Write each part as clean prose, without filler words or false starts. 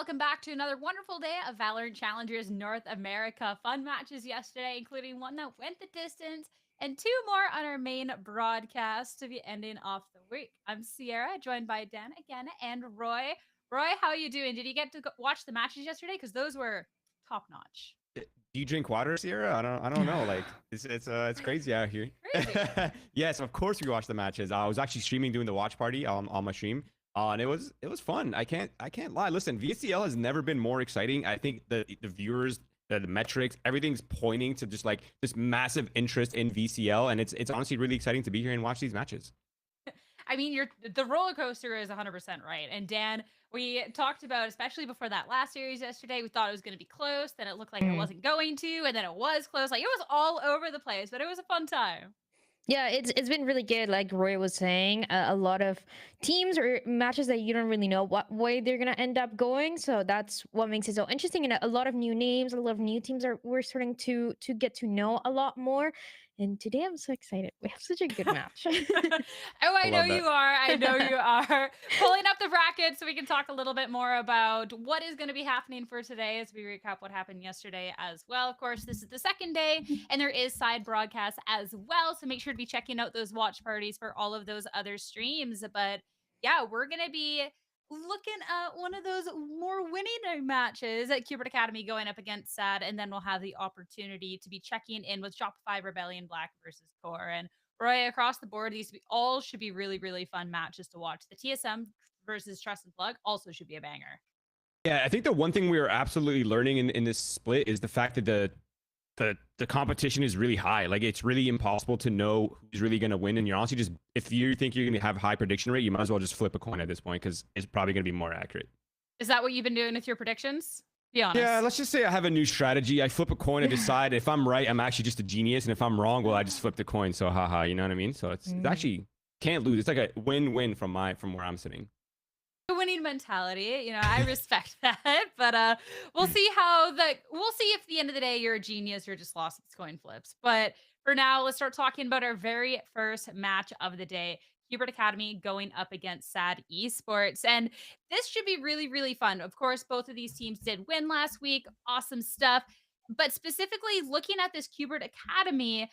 welcome back to another wonderful day of Valorant Challengers North America. Fun matches yesterday, including one that went the distance, and two more on our main broadcast to be ending off the week. I'm Sierra, joined by Dan again and Roy. Roy, how are you doing? Did you get to watch the matches yesterday? Because those were top notch. Do you drink water, Sierra? I don't know. Like it's crazy out here. Crazy. Yes, of course we watched the matches. I was actually streaming doing the watch party on my stream. And it was fun. I can't lie. Listen, VCL has never been more exciting. I think the viewers, the metrics, everything's pointing to just like this massive interest in VCL, and it's honestly really exciting to be here and watch these matches. I mean, the roller coaster is 100% right. And Dan, we talked about, especially before that last series yesterday, we thought it was going to be close. Then it looked like it wasn't going to, and then it was close. Like it was all over the place, but it was a fun time. Yeah, it's been really good. Like Roy was saying, a lot of teams or matches that you don't really know what way they're gonna end up going. So that's what makes it so interesting. And a lot of new names, a lot of new teams we're starting to get to know a lot more. And today I'm so excited. We have such a good match. Oh, I know you are. I know you are. Pulling up the bracket so we can talk a little bit more about what is going to be happening for today as we recap what happened yesterday as well. Of course, this is the second day and there is side broadcasts as well. So make sure to be checking out those watch parties for all of those other streams. But yeah, we're going to be looking at one of those more winning matches at Cubert Academy going up against SaD, and then we'll have the opportunity to be checking in with Shopify Rebellion Black versus QOR. And Roy, across the board, these all should be really, really fun matches to watch. The TSM versus Trust and Plug also should be a banger. Yeah, I think the one thing we are absolutely learning in this split is the fact that the competition is really high. Like it's really impossible to know who's really going to win. And you're honestly just, if you think you're going to have high prediction rate, you might as well just flip a coin at this point because it's probably going to be more accurate. Is that what you've been doing with your predictions? Be honest. Yeah, let's just say I have a new strategy. I flip a coin and decide if I'm right, I'm actually just a genius. And if I'm wrong, well, I just flip the coin. So haha, you know what I mean? So it's actually can't lose. It's like a win-win from where I'm sitting. Winning mentality, you know, I respect that, but we'll see if at the end of the day you're a genius or just lost its coin flips. But for now, let's start talking about our very first match of the day. Cubert Academy going up against SaD Esports, and this should be really, really fun. Of course, both of these teams did win last week. Awesome stuff. But specifically looking at this Cubert Academy,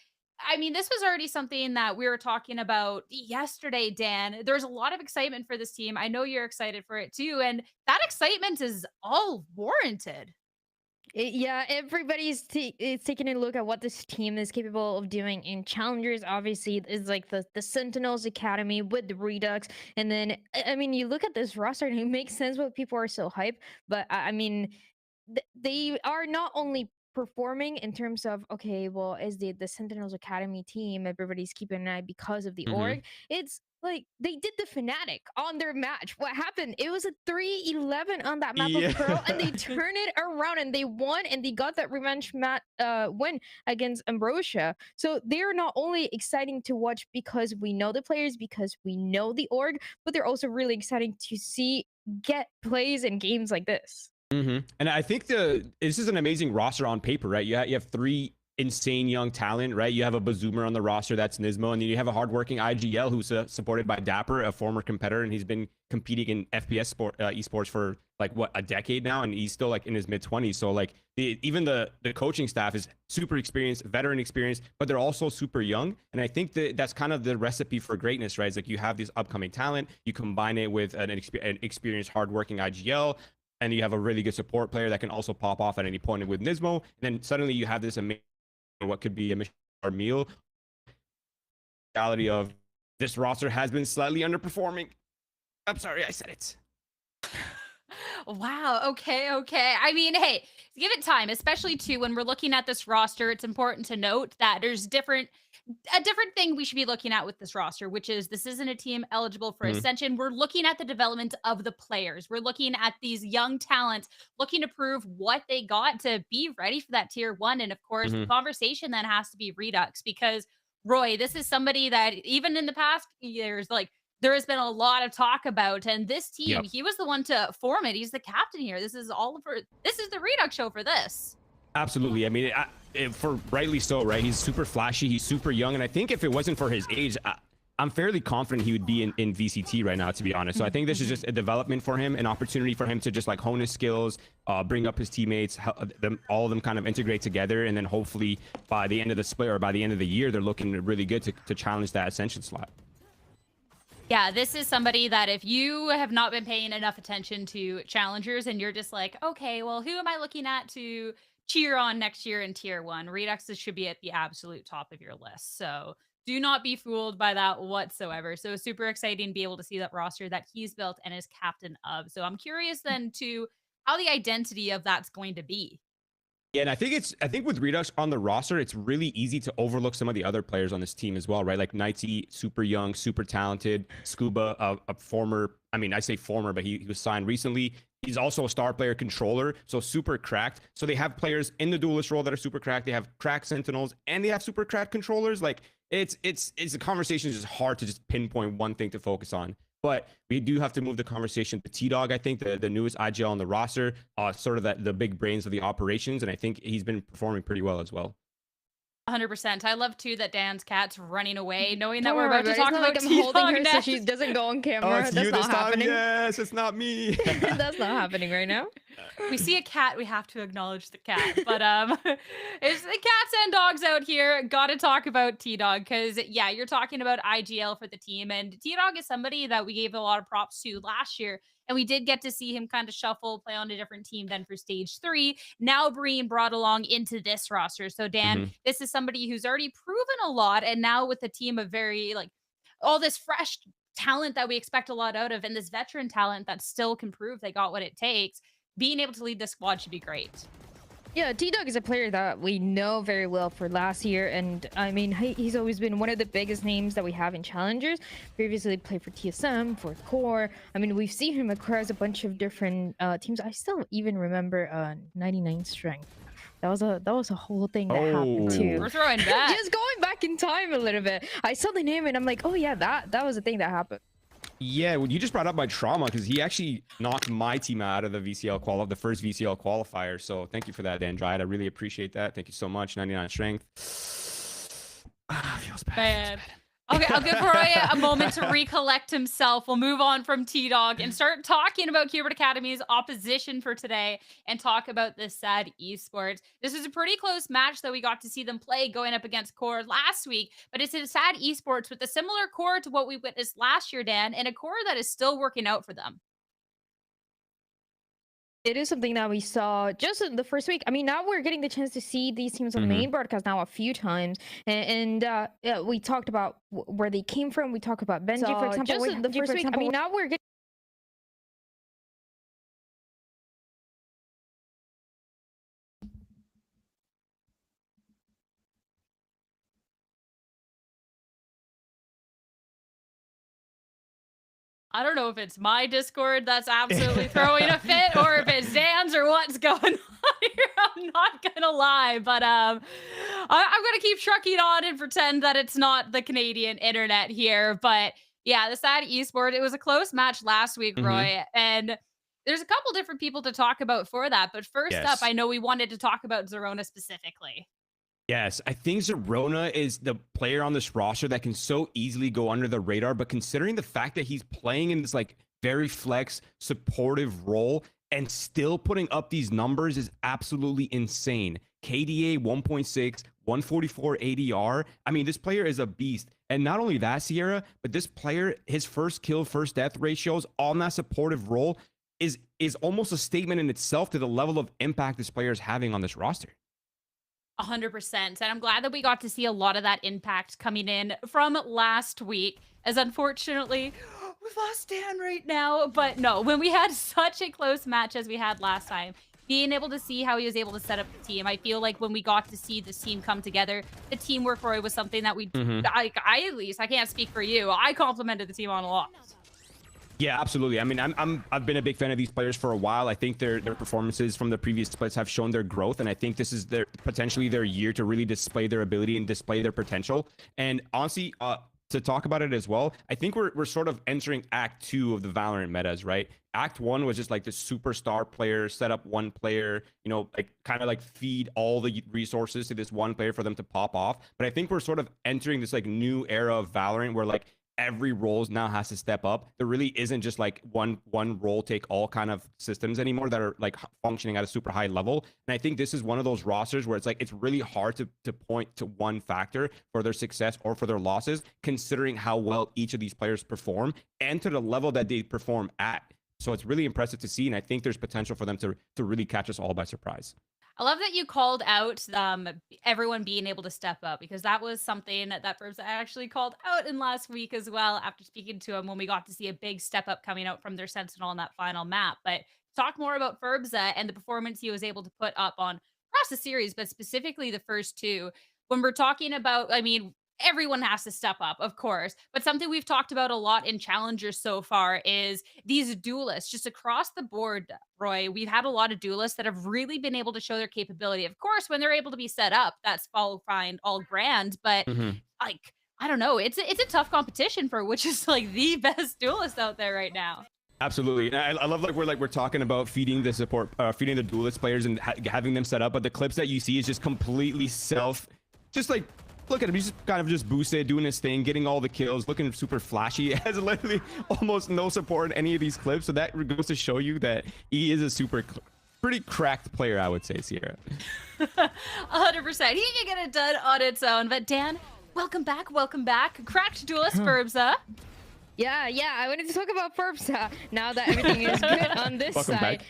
I mean, this was already something that we were talking about yesterday, Dan. There's a lot of excitement for this team. I know you're excited for it too. And that excitement is all warranted. Yeah, everybody's taking a look at what this team is capable of doing in Challengers. Obviously, is like the Sentinels Academy with the Redux. And then, I mean, you look at this roster and it makes sense why people are so hyped. But I mean, they are not only performing in terms of, okay, well, as the Sentinels Academy team, everybody's keeping an eye because of the org. It's like they did the Fnatic on their match. What happened? It was a 3-11 on that map of Pearl, and they turned it around and they won, and they got that revenge win against Ambrosia. So they're not only exciting to watch because we know the players, because we know the org, but they're also really exciting to see get plays in games like this. And I think this is an amazing roster on paper, right? You have three insane young talent, right? You have a Bazoomer on the roster, that's Nismo, and then you have a hardworking IGL who's supported by Dapper, a former competitor, and he's been competing in FPS esports for like what, a decade now, and he's still like in his mid-20s. So like even the coaching staff is super experienced, veteran experience, but they're also super young. And I think that's kind of the recipe for greatness, right? It's like you have this upcoming talent, you combine it with an experienced, hardworking IGL, and you have a really good support player that can also pop off at any point with Nismo. And then suddenly you have this amazing, what could be a mission or meal. Reality of this roster has been slightly underperforming. I'm sorry, I said it. Wow. Okay. I mean, hey, give it time, especially too when we're looking at this roster. It's important to note that there's a different thing we should be looking at with this roster, which is this isn't a team eligible for ascension. We're looking at the development of the players. We're looking at these young talents, looking to prove what they got to be ready for that tier 1. And of course, the conversation then has to be Redux, because Roy, this is somebody that even in the past years, like, there has been a lot of talk about, and this team, he was the one to form it. He's the captain here. This is the Redux show for this. Absolutely. I mean, for rightly so, right? He's super flashy. He's super young. And I think if it wasn't for his age, I'm fairly confident he would be in VCT right now, to be honest. So I think this is just a development for him, an opportunity for him to just like hone his skills, bring up his teammates, all of them kind of integrate together, and then hopefully by the end of the split or by the end of the year, they're looking really good to challenge that Ascension slot. Yeah, this is somebody that if you have not been paying enough attention to challengers and you're just like, okay, well, who am I looking at to cheer on next year in tier 1? Reduxes should be at the absolute top of your list. So do not be fooled by that whatsoever. So super exciting to be able to see that roster that he's built and is captain of. So I'm curious then to how the identity of that's going to be. Yeah, and I think with Redux on the roster, it's really easy to overlook some of the other players on this team as well, right? Like Knightsy, super young, super talented. Scuba, a former, I mean, I say former, but he was signed recently. He's also a star player controller, so super cracked. So they have players in the duelist role that are super cracked. They have cracked sentinels, and they have super cracked controllers. Like it's a conversation is just hard to just pinpoint one thing to focus on. But we do have to move the conversation to T-Dog, I think, the newest IGL on the roster, sort of the big brains of the operations. And I think he's been performing pretty well as well. 100%. I love too that Dan's cat's running away, knowing that we're about to talk about like I'm holding her next. so she doesn't go on camera. It's That's you not this happening. time? Yes, it's not me. That's not happening right now. We see a cat, we have to acknowledge the cat. But it's the cats and dogs out here. Gotta talk about T-Dog, because yeah, you're talking about IGL for the team, and T-Dog is somebody that we gave a lot of props to last year. And we did get to see him kind of shuffle, play on a different team then for stage 3. Now being brought along into this roster. So Dan, this is somebody who's already proven a lot. And now with a team of very like all this fresh talent that we expect a lot out of, and this veteran talent that still can prove they got what it takes, being able to lead this squad should be great. Yeah, T-Dog is a player that we know very well for last year, and I mean, he's always been one of the biggest names that we have in Challengers. Previously played for TSM, for QOR. I mean, we've seen him across a bunch of different teams. I still even remember 99 Strength. That was a whole thing that happened too. We're throwing back. Just going back in time a little bit. I saw the name and I'm like, oh yeah, that was a thing that happened. Yeah, well, you just brought up my trauma because he actually knocked my team out of the VCL the first VCL qualifier. So thank you for that, Dan Dryad. I really appreciate that. Thank you so much. 99 strength. Feels bad. Okay, I'll give Roy a moment to recollect himself. We'll move on from T-Dog and start talking about Cubert Academy's opposition for today and talk about the SaD Esports. This was a pretty close match that we got to see them play going up against QOR last week, but it's a SaD Esports with a similar core to what we witnessed last year, Dan, and a core that is still working out for them. It is something that we saw just in the first week. I mean, now we're getting the chance to see these teams on the main broadcast now a few times. And yeah, we talked about where they came from. We talked about Benji, for example. Just in the first week. I mean, now we're getting... I don't know if it's my Discord that's absolutely throwing a fit or if it's Dan's or what's going on here. I'm not gonna lie, but I'm gonna keep trucking on and pretend that it's not the Canadian internet here. But yeah, the SaD Esports, it was a close match last week, Roy, and there's a couple different people to talk about for that. But first up, I know we wanted to talk about Zerona specifically. Yes, I think Zerona is the player on this roster that can so easily go under the radar, but considering the fact that he's playing in this like very flex supportive role and still putting up these numbers is absolutely insane. KDA 1.6, 144 ADR. I mean, this player is a beast. And not only that, Sierra, but this player, his first kill, first death ratios on that supportive role is almost a statement in itself to the level of impact this player is having on this roster. 100%. And I'm glad that we got to see a lot of that impact coming in from last week, as unfortunately we've lost Dan right now. But no, when we had such a close match as we had last time, being able to see how he was able to set up the team, I feel like when we got to see this team come together, the teamwork, Roy, was something that we, I at least, I can't speak for you, I complimented the team on a lot. Yeah, absolutely. I mean, I've been a big fan of these players for a while. I think their performances from the previous splits have shown their growth, and I think this is potentially their year to really display their ability and display their potential. And honestly, to talk about it as well, I think we're sort of entering Act 2 of the Valorant metas, right? Act 1 was just like the superstar player, set up one player, you know, like kind of like feed all the resources to this one player for them to pop off. But I think we're sort of entering this like new era of Valorant where like every roles now has to step up. There really isn't just like one role take all kind of systems anymore that are like functioning at a super high level. And I think this is one of those rosters where it's like it's really hard to point to one factor for their success or for their losses, considering how well each of these players perform and to the level that they perform at. So it's really impressive to see, and I think there's potential for them to really catch us all by surprise. I love that you called out everyone being able to step up, because that was something that Ferbza actually called out in last week as well after speaking to him when we got to see a big step up coming out from their Sentinel on that final map. But talk more about Ferbza and the performance he was able to put up on across the series, but specifically the first two. When we're talking about, I mean, everyone has to step up, of course. But something we've talked about a lot in Challengers so far is these duelists just across the board, Roy. We've had a lot of duelists that have really been able to show their capability. Of course, when they're able to be set up, that's all fine, all grand. But like, I don't know, it's a tough competition for which is like the best duelist out there right now. Absolutely. And I love like we're talking about feeding the support, feeding the duelist players and having them set up, but the clips that you see is just completely just like, look at him. He's just kind of just boosted, doing his thing, getting all the kills, looking super flashy. He has literally almost no support in any of these clips. So that goes to show you that he is a pretty cracked player, I would say, Sierra. 100%. He can get it done on its own. But Dan, welcome back. Welcome back. Cracked duelist Ferbza. Yeah, I wanted to talk about Ferbza now that everything is good on this side.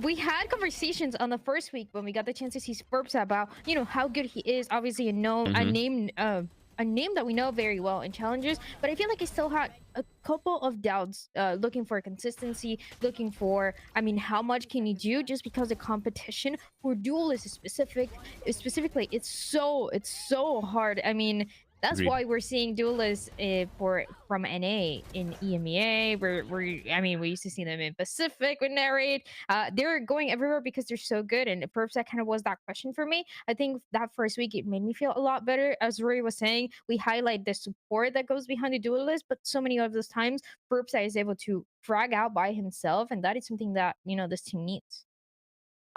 We had conversations on the first week when we got the chance to see Ferbza about, you know, how good he is. Obviously, a name that we know very well in Challengers, but I feel like I still had a couple of doubts looking for consistency, looking for, I mean, how much can he do, just because the competition for duelists specifically, it's so hard. I mean, that's why we're seeing duelists from NA in EMEA. I mean, we used to see them in Pacific with Narrate. They're going everywhere because they're so good. And perhaps that kind of was that question for me. I think that first week it made me feel a lot better. As Rory was saying, we highlight the support that goes behind the duelist, but so many of those times, Ferbza is able to frag out by himself, and that is something that, you know, this team needs.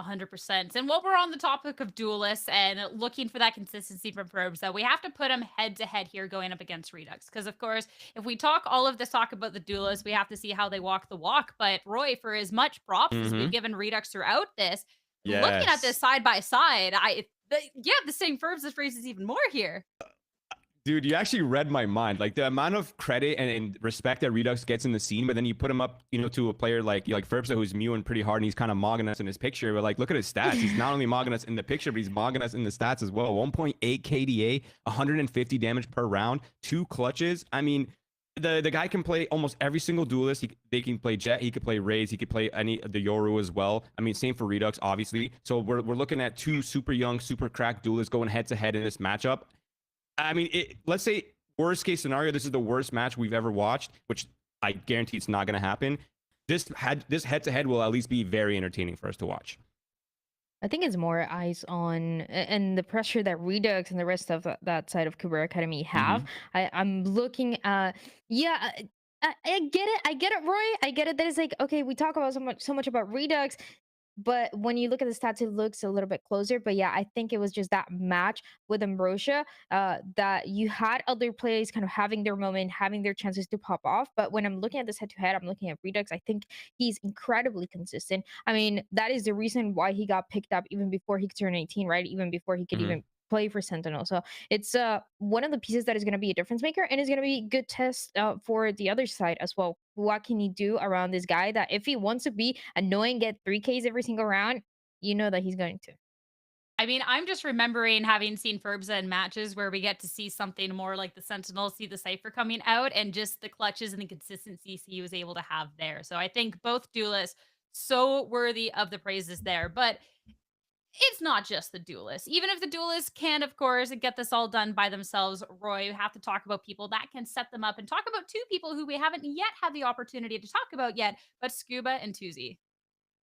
100%. And while we're on the topic of duelists and looking for that consistency from Ferbza, we have to put him head to head here going up against Redux. Because, of course, if we talk all of this talk about the duelists, we have to see how they walk the walk. But Roy, for as much props as we've given Redux throughout this, looking at this side by side, the same Ferbza phrases even more here. Dude, you actually read my mind. Like the amount of credit and respect that Redux gets in the scene, but then you put him up, you know, to a player like Ferbza, who's mewing pretty hard and he's kind of mogging us in his picture. But like, look at his stats. He's not only mogging us in the picture, but he's mogging us in the stats as well. 1.8 KDA, 150 damage per round, 2 clutches. I mean, the guy can play almost every single duelist. They can play Jet, he could play Raze, he could play any of the Yoru as well. I mean, same for Redux, obviously. So we're looking at 2 super young, super cracked duelists going head to head in this matchup. I mean, let's say worst case scenario, this is the worst match we've ever watched, which I guarantee it's not going to happen. This head to head will at least be very entertaining for us to watch. I think it's more eyes on and the pressure that Redux and the rest of that side of Cubert Academy have. I'm looking at, I get it, Roy. I get it that it's like, okay, we talk about so much about Redux, but when you look at the stats, it looks a little bit closer. But yeah, I think it was just that match with Ambrosia that you had other players kind of having their moment, having their chances to pop off. But when I'm looking at this head-to-head, I'm looking at Redux. I think he's incredibly consistent. I mean, that is the reason why he got picked up even before he turned 18, right? Even before he could even play for Sentinel. So it's one of the pieces that is going to be a difference maker and is going to be a good test for the other side as well. What can he do around this guy that if he wants to be annoying, get 3Ks every single round, you know that he's going to. I mean, I'm just remembering having seen Ferbza in matches where we get to see something more like the Sentinel, see the Cypher coming out, and just the clutches and the consistency he was able to have there. So I think both duelists so worthy of the praises there. But it's not just the duelists. Even if the duelists can, of course, get this all done by themselves, Roy, we have to talk about people that can set them up and talk about 2 people who we haven't yet had the opportunity to talk about yet, but Scuba and Tuzi.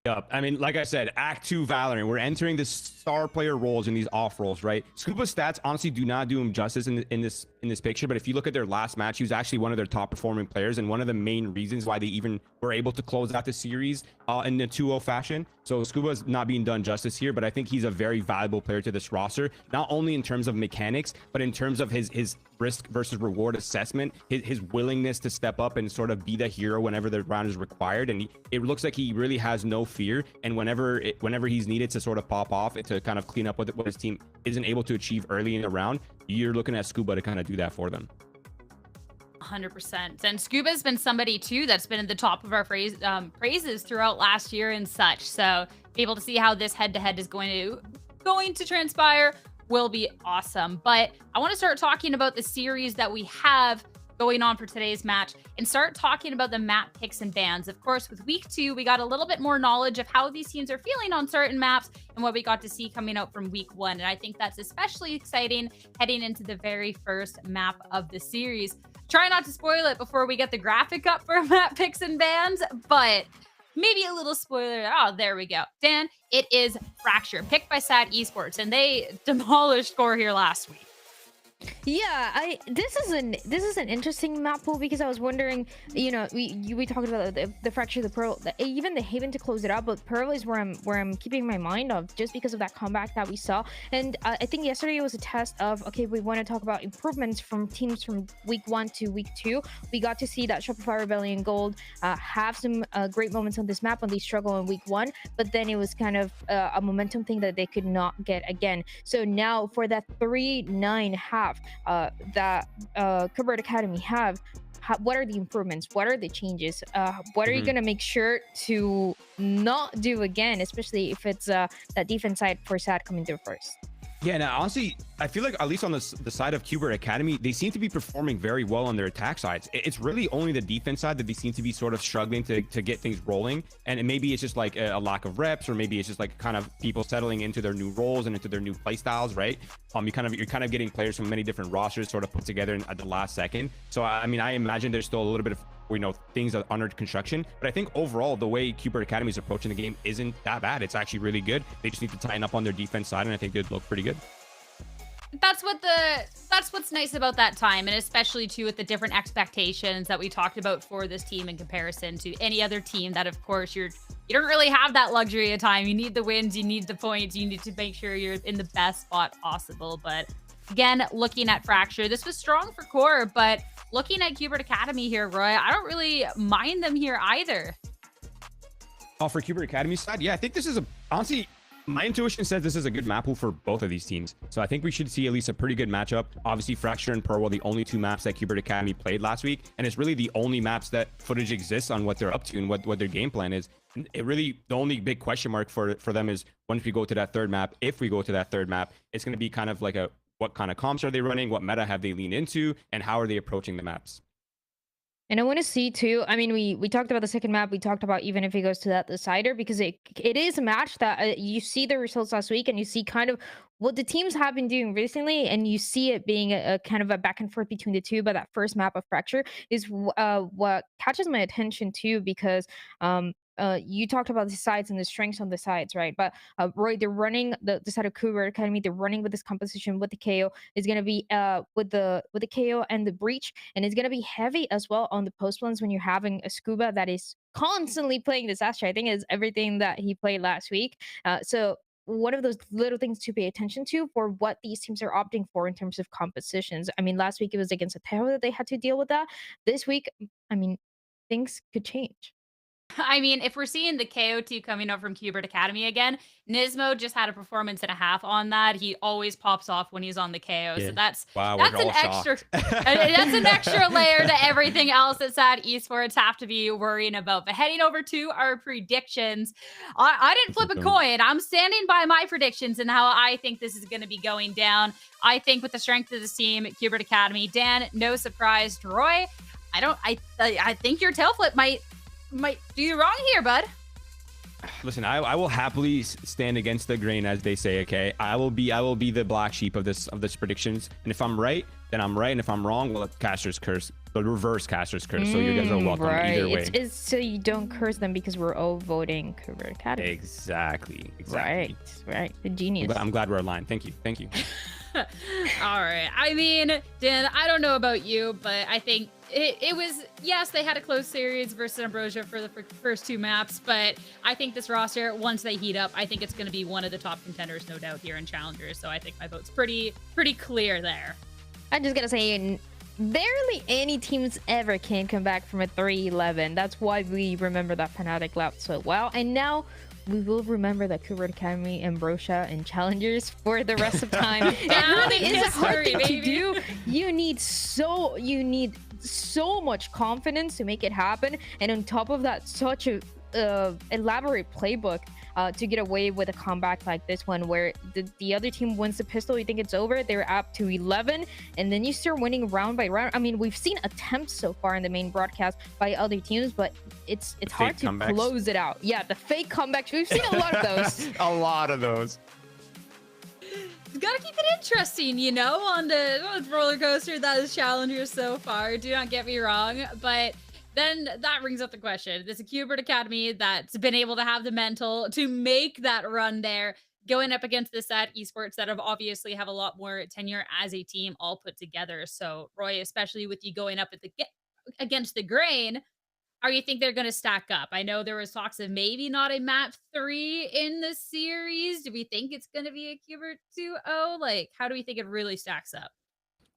Yep. I mean, like I said, Act 2 Valorant, we're entering the star player roles in these off roles, right? Scuba's stats honestly do not do him justice in this picture, but if you look at their last match, he was actually one of their top performing players and one of the main reasons why they even were able to close out the series in the 2-0 fashion. So Scuba's not being done justice here, but I think he's a very valuable player to this roster, not only in terms of mechanics, but in terms of his risk versus reward assessment, his willingness to step up and sort of be the hero whenever the round is required. And it looks like he really has no fear. And whenever he's needed to sort of pop off, to kind of clean up what his team isn't able to achieve early in the round, you're looking at Scuba to kind of do that for them. 100%. And Scuba's been somebody too that's been at the top of our praises throughout last year and such. So be able to see how this head-to-head is going to transpire will be awesome. But I want to start talking about the series that we have going on for today's match and start talking about the map picks and bans. Of course, with week 2, we got a little bit more knowledge of how these teams are feeling on certain maps and what we got to see coming out from week 1. And I think that's especially exciting heading into the very first map of the series. Try not to spoil it before we get the graphic up for map picks and bans, but maybe a little spoiler. Oh, there we go. Dan, it is Fracture, picked by SaD Esports, and they demolished QOR here last week. Yeah, this is an interesting map pool because I was wondering, you know, we talked about the Fracture, the Pearl, even the Haven to close it up, but Pearl is where I'm keeping my mind of, just because of that comeback that we saw. And I think yesterday was a test of, okay, we want to talk about improvements from teams from week 1 to week 2. We got to see that Shopify Rebellion Gold have some great moments on this map when they struggle in week 1, but then it was kind of a momentum thing that they could not get again. So now for that 3-9 half that Cubert Academy have, what are the improvements? What are the changes? What are you going to make sure to not do again, especially if it's that defense side for SaD coming through first? Yeah, now honestly, I feel like at least on the side of Cubert Academy, they seem to be performing very well on their attack sides. It's really only the defense side that they seem to be sort of struggling to get things rolling. And maybe it's just like a lack of reps, or maybe it's just like kind of people settling into their new roles and into their new play styles, right? You're kind of getting players from many different rosters sort of put together at the last second. So I mean, I imagine there's still a little bit of, you know, things that are under construction, but I think overall the way Cubert Academy is approaching the game isn't that bad. It's actually really good. They just need to tighten up on their defense side, and I think they'd look pretty good. That's what's nice about that time, and especially too with the different expectations that we talked about for this team in comparison to any other team that, of course, you don't really have that luxury of time. You need the wins, you need the points, you need to make sure you're in the best spot possible. But again, looking at Fracture, this was strong for QOR, but looking at Cubert Academy here, Roy, I don't really mind them here either. Oh, for Cubert Academy side, yeah, I think this is honestly, my intuition says this is a good map pool for both of these teams. So I think we should see at least a pretty good matchup. Obviously, Fracture and Pearl were the only 2 maps that Cubert Academy played last week. And it's really the only maps that footage exists on what they're up to and what their game plan is. It really, the only big question mark for them is once we go to that third map, if we go to that third map, it's going to be kind of like what kind of comps are they running? What meta have they leaned into? And how are they approaching the maps? And I want to see too, I mean, we talked about the second map, we talked about even if he goes to that decider, because it is a match that you see the results last week and you see kind of what the teams have been doing recently, and you see it being a kind of a back and forth between the two. But that first map of Fracture is what catches my attention too, because you talked about the sides and the strengths on the sides, right? But Roy, they're running the side of Cubert Academy. They're running with this composition with the KO. Is going to be with the KO and the breach, and it's going to be heavy as well on the post ones when you're having a Scuba that is constantly playing disaster. I think is everything that he played last week. So one of those little things to pay attention to for what these teams are opting for in terms of compositions. I mean, last week it was against a Terror that they had to deal with that. This week, I mean, things could change. I mean, if we're seeing the KO2 coming up from Cubert Academy again, Nismo just had a performance and a half on that. He always pops off when he's on the KO. Yeah. So that's an extra that's an extra layer to everything else that SaD Esports have to be worrying about. But heading over to our predictions, I didn't flip a coin. I'm standing by my predictions and how I think this is going to be going down. I think with the strength of this team, Cubert Academy, Dan, no surprise. Roy, I think your tail flip might do you wrong here, bud. Listen, I will happily stand against the grain, as they say. Okay, I will be the black sheep of this predictions, and if I'm right, then I'm right, and if I'm wrong, well, Caster's curse, the reverse Caster's curse. So you guys are welcome either way. It's so you don't curse them because we're all voting Cubert Academy. Exactly. Right. The genius. I'm glad we're aligned. Thank you. All right. I mean, Dan, I don't know about you, but I think it was, yes, they had a close series versus Ambrosia for the first 2 maps, but I think this roster, once they heat up, I think it's going to be one of the top contenders, no doubt, here in Challengers. So I think my vote's pretty clear there. I'm just gonna say, barely any teams ever can come back from a 3-11. That's why we remember that Fnatic lap so well. And now we will remember the Cubert Academy, Ambrosia, and Challengers for the rest of time. It really is a hard thing to do. You need so much confidence to make it happen, and on top of that, such a elaborate playbook to get away with a comeback like this one, where the other team wins the pistol, you think it's over, they're up to 11, and then you start winning round by round. I mean, we've seen attempts so far in the main broadcast by other teams, but it's hard to close it out. Yeah, the fake comebacks, we've seen a lot of those. A lot of those. Gotta keep it interesting, you know, on the roller coaster that is Challengers so far. Do not get me wrong, but then that brings up the question. There's a Cubert Academy that's been able to have the mental to make that run there, going up against the SaD Esports that have obviously have a lot more tenure as a team all put together. So, Roy, especially with you going up against the grain, how do you think they're going to stack up? I know there was talks of maybe not a map 3 in the series. Do we think it's going to be a Cubert 2-0? Like, how do we think it really stacks up?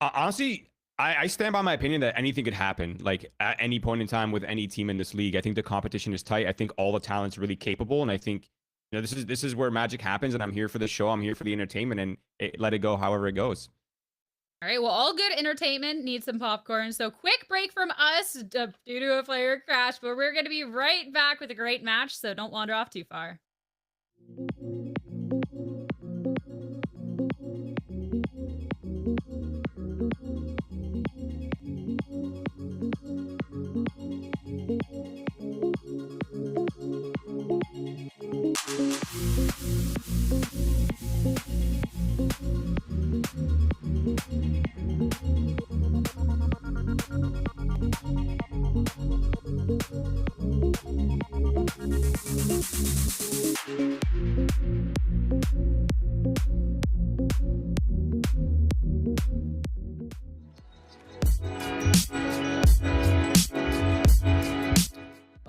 Honestly, I stand by my opinion that anything could happen, like at any point in time with any team in this league. I think the competition is tight. I think all the talent's really capable, and I think, you know, this is where magic happens. And I'm here for the show. I'm here for the entertainment, and let it go however it goes. All right, well, all good entertainment needs some popcorn. So quick break from us due to a player crash, but we're going to be right back with a great match. So don't wander off too far.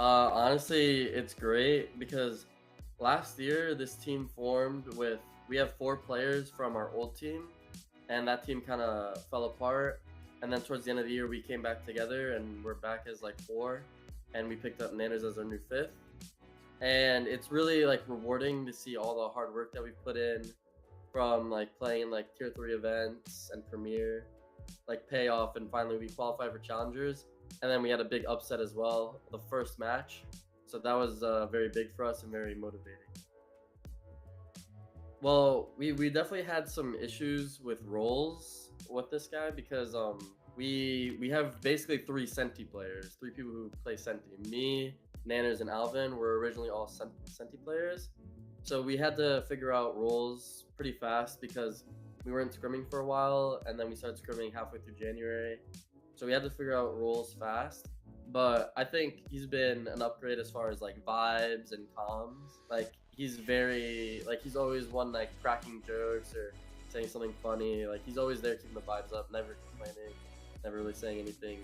Honestly, it's great because last year this team formed with, we have 4 players from our old team, and that team kind of fell apart. And then towards the end of the year, we came back together, and we're back as like 4, and we picked up Nanners as our new 5th. And it's really like rewarding to see all the hard work that we put in, from like playing like tier 3 events and Premier, like pay off, and finally we qualified for Challengers. And then we had a big upset as well, the first match. So that was very big for us and very motivating. Well, we definitely had some issues with roles with this guy, because we have basically 3 Senti players, 3 people who play Senti. Me, Nanners, and Alvin were originally all Senti players. So we had to figure out roles pretty fast, because we weren't scrimming for a while, and then we started scrimming halfway through January. So we had to figure out roles fast. But I think he's been an upgrade as far as like vibes and comms. Like he's very, like he's always one like cracking jokes or saying something funny. Like he's always there keeping the vibes up, never complaining, never really saying anything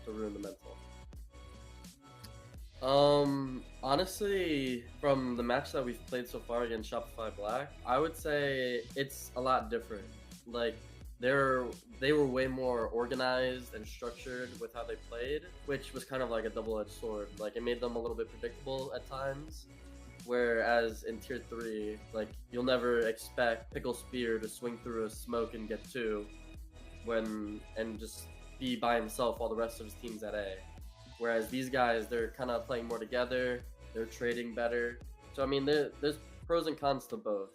to ruin the mental. Honestly, from the match that we've played so far against Shopify Black, I would say it's a lot different. Like they were way more organized and structured with how they played, which was kind of like a double-edged sword. Like it made them a little bit predictable at times, whereas in tier 3, like you'll never expect Pickle Spear to swing through a smoke and get 2 and just be by himself while the rest of his team's at A. Whereas these guys, they're kind of playing more together, they're trading better. So I mean, there's pros and cons to both.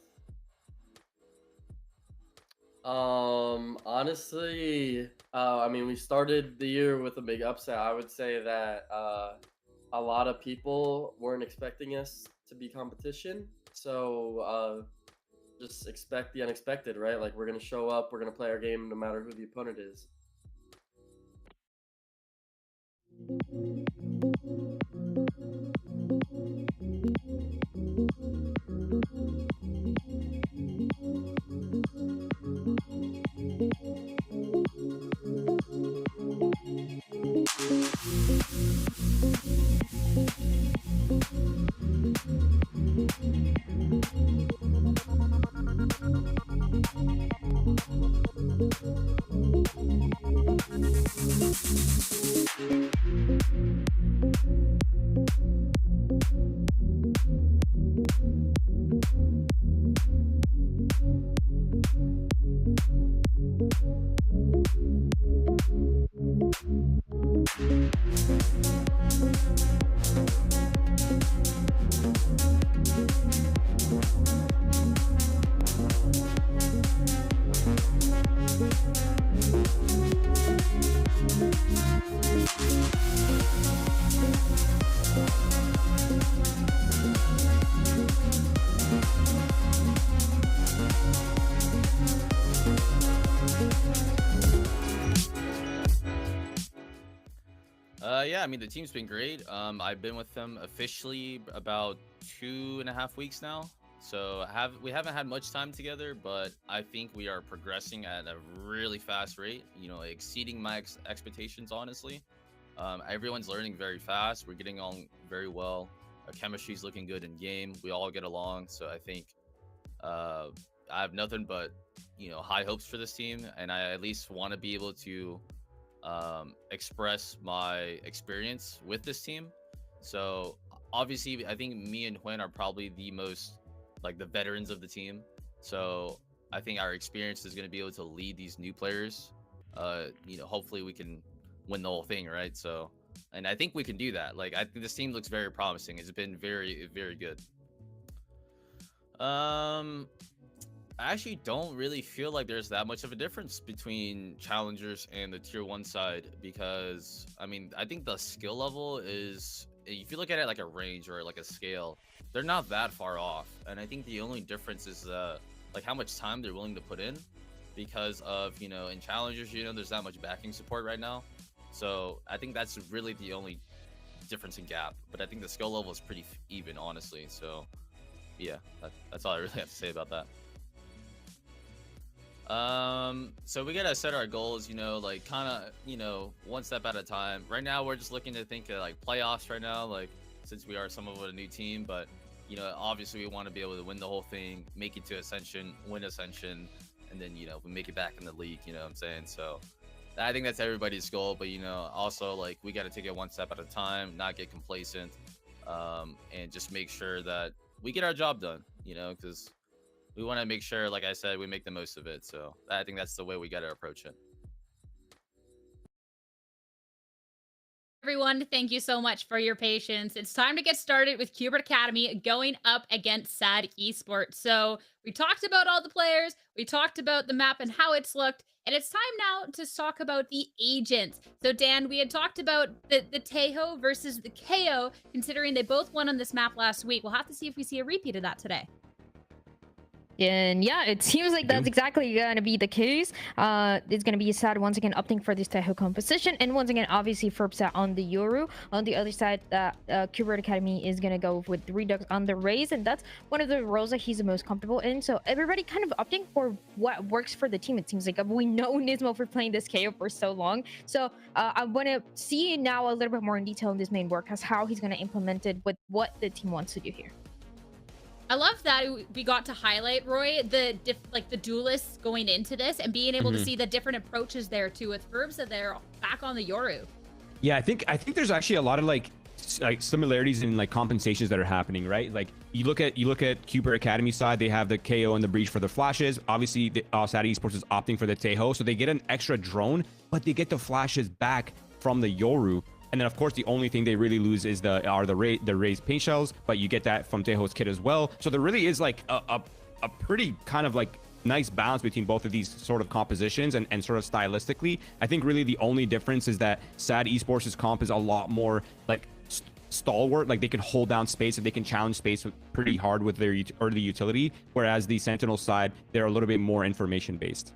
Honestly, I mean, we started the year with a big upset. I would say that a lot of people weren't expecting us to be competition. So just expect the unexpected, right? Like we're gonna show up, we're gonna play our game no matter who the opponent is. Yeah, I mean, the team's been great. I've been with them officially about 2.5 weeks now. So we haven't had much time together, but I think we are progressing at a really fast rate, you know, exceeding my expectations, honestly. Everyone's learning very fast. We're getting on very well. Our chemistry's looking good in game. We all get along. So I think I have nothing but, you know, high hopes for this team. And I at least want to be able to express my experience with this team. So obviously, I think me and Huen are probably the most, like, the veterans of the team. So I think our experience is going to be able to lead these new players. You know, hopefully we can win the whole thing, right? So, and I think we can do that. Like, I think this team looks very promising. It's been very, very good. I actually don't really feel like there's that much of a difference between challengers and the tier 1 side, because I mean, I think the skill level is, if you look at it like a range or like a scale, they're not that far off. And I think the only difference is like how much time they're willing to put in, because of, you know, in challengers, you know, there's that much backing support right now. So I think that's really the only difference in gap, but I think the skill level is pretty even, honestly. So yeah, that's all I really have to say about that. So we gotta set our goals, you know, like kind of, you know, one step at a time. Right now we're just looking to think of like playoffs right now, like, since we are somewhat of a new team. But you know, obviously we want to be able to win the whole thing, make it to Ascension, win Ascension, and then, you know, we make it back in the league, you know what I'm saying? So I think that's everybody's goal. But you know, also, like, we got to take it one step at a time, not get complacent, and just make sure that we get our job done, you know, because we want to make sure, like I said, we make the most of it. So I think that's the way we got to approach it. Everyone, thank you so much for your patience. It's time to get started with Cubert Academy going up against SaD Esports. So we talked about all the players, we talked about the map and how it's looked, and it's time now to talk about the agents. So Dan, we had talked about the Taeho versus the KO, considering they both won on this map last week. We'll have to see if we see a repeat of that today. And yeah, it seems like that's exactly going to be the case. It's going to be SaD once again opting for this Taeho composition, and once again, obviously, Furbsa on the Yoru. On the other side, Cubert Academy is going to go with Redux on the Raze, and that's one of the roles that he's the most comfortable in. So everybody kind of opting for what works for the team. It seems like we know Nismo for playing this KO for so long. So I want to see now a little bit more in detail in this main work as how he's going to implement it with what the team wants to do here. I love that we got to highlight, Roy, the duelists going into this and being able to see the different approaches there too, with Furbsa there back on the Yoru. Yeah, I think there's actually a lot of like similarities in like compensations that are happening, right? Like you look at Cubert Academy side, they have the KO and the breach for the flashes. Obviously, the SaD Esports is opting for the Taeho, so they get an extra drone, but they get the flashes back from the Yoru. And then, of course, the only thing they really lose is the raised paint shells, but you get that from Taeho's kit as well. So there really is like a pretty kind of like nice balance between both of these sort of compositions and sort of stylistically. I think really the only difference is that SaD Esports' comp is a lot more like stalwart, like they can hold down space and they can challenge space pretty hard with their early utility, whereas the Sentinel side, they're a little bit more information based.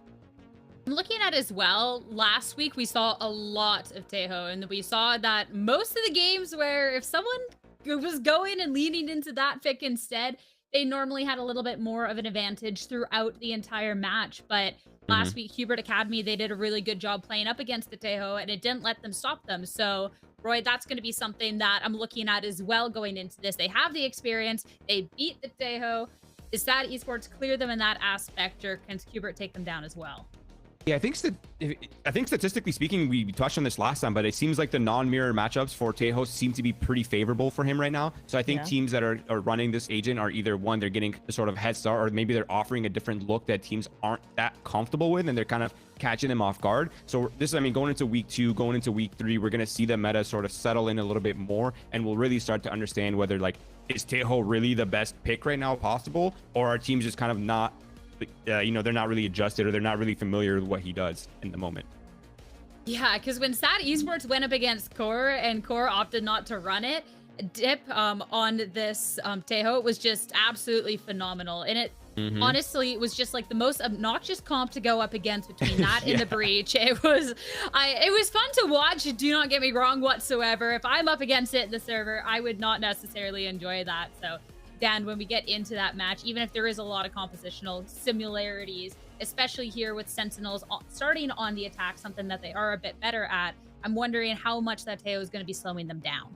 I'm looking at as well, last week we saw a lot of Taeho, and we saw that most of the games where if someone was going and leaning into that pick instead, they normally had a little bit more of an advantage throughout the entire match. But last week, Cubert Academy, they did a really good job playing up against the Taeho, and it didn't let them stop them. So, Roy, that's going to be something that I'm looking at as well going into this. They have the experience. They beat the Taeho. Is SaD Esports clear them in that aspect, or can Cubert take them down as well? Yeah, I think statistically speaking, we touched on this last time, but it seems like the non-mirror matchups for Taeho seem to be pretty favorable for him right now. So I think teams that are running this agent are either one, they're getting a sort of head start, or maybe they're offering a different look that teams aren't that comfortable with, and they're kind of catching them off guard. So this, I mean, going into week 2, going into week 3, we're going to see the meta sort of settle in a little bit more, and we'll really start to understand whether, like, is Taeho really the best pick right now possible, or are teams just kind of not, you know, they're not really adjusted, or they're not really familiar with what he does in the moment. Yeah, because when SaD Esports went up against QOR and QOR opted not to run it, dip on this Taeho was just absolutely phenomenal. And honestly, it was just like the most obnoxious comp to go up against between that and the Breach. It was fun to watch, do not get me wrong whatsoever. If I'm up against it in the server, I would not necessarily enjoy that. So Dan, when we get into that match, even if there is a lot of compositional similarities, especially here with Sentinels starting on the attack, something that they are a bit better at, I'm wondering how much that Teo is going to be slowing them down.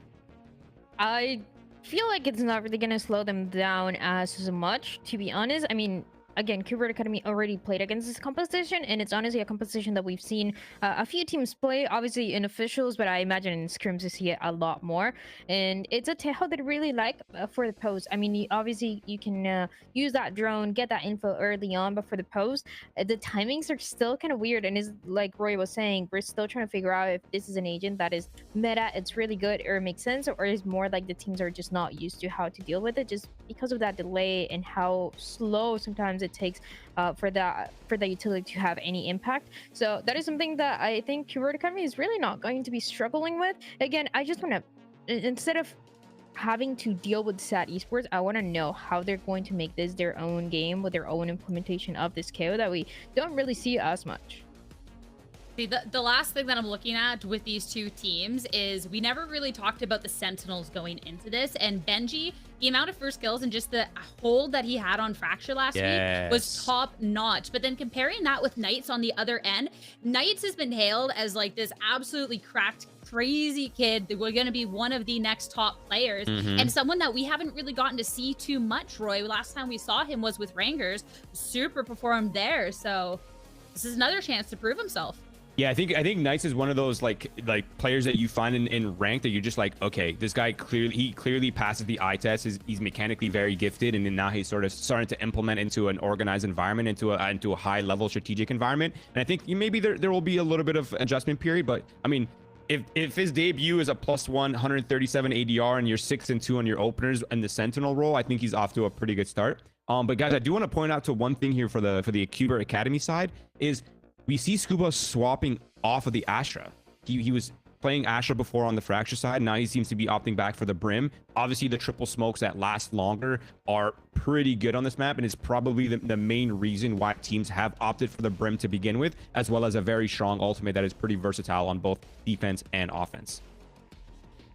I feel like it's not really going to slow them down as much, to be honest. I mean, again, Cubert Academy already played against this composition, and it's honestly a composition that we've seen a few teams play, obviously in officials, but I imagine in scrims we see it a lot more. And it's a Tejo that I really like for the post. I mean, obviously you can use that drone, get that info early on, but for the post, the timings are still kind of weird. And is like Roy was saying, we're still trying to figure out if this is an agent that is meta, it's really good, or it makes sense, or is more like the teams are just not used to how to deal with it, just because of that delay and how slow sometimes it takes for the utility to have any impact. So that is something that I think Cubert Academy is really not going to be struggling with. Again, I just want to, instead of having to deal with SaD Esports, I want to know how they're going to make this their own game with their own implementation of this KO that we don't really see as much. See, the last thing that I'm looking at with these two teams is we never really talked about the Sentinels going into this, and Benji, the amount of first kills and just the hold that he had on Fracture last week was top notch. But then comparing that with Knights on the other end, Knights has been hailed as like this absolutely cracked, crazy kid that we're going to be one of the next top players, and someone that we haven't really gotten to see too much. Roy, last time we saw him was with Rangers, super performed there. So this is another chance to prove himself. Yeah, I think Knights is one of those like players that you find in rank that you're just like, okay, this guy clearly passes the eye test. He's mechanically very gifted, and then now he's sort of starting to implement into an organized environment, into a high level strategic environment. And I think maybe there will be a little bit of adjustment period, but I mean, if his debut is a +1 137 ADR and you're 6-2 on your openers and the Sentinel role, I think he's off to a pretty good start. But guys, I do want to point out to one thing here for the Cubert Academy side is, we see Scuba swapping off of the Astra. He was playing Astra before on the Fracture side. Now he seems to be opting back for the Brim. Obviously, the triple smokes that last longer are pretty good on this map, and it's probably the main reason why teams have opted for the Brim to begin with, as well as a very strong ultimate that is pretty versatile on both defense and offense.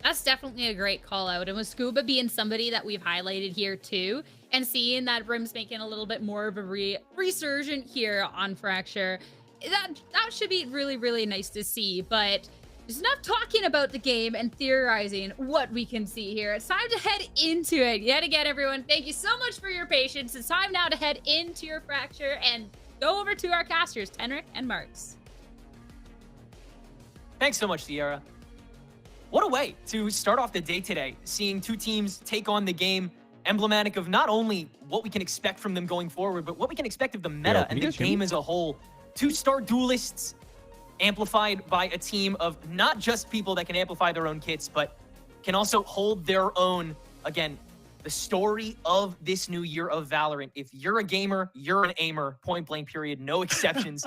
That's definitely a great call out. And with Scuba being somebody that we've highlighted here too, and seeing that Brim's making a little bit more of a resurgent here on Fracture, that should be really, really nice to see. But there's enough talking about the game and theorizing what we can see here. It's time to head into it. Yet again, everyone, thank you so much for your patience. It's time now to head into your Fracture and go over to our casters, Tenric and Marks. Thanks so much, Sierra. What a way to start off the day today, seeing two teams take on the game, emblematic of not only what we can expect from them going forward, but what we can expect of the meta and the game as a whole. Two-star duelists amplified by a team of not just people that can amplify their own kits, but can also hold their own. Again, the story of this new year of Valorant. If you're a gamer, you're an aimer, point blank period, no exceptions.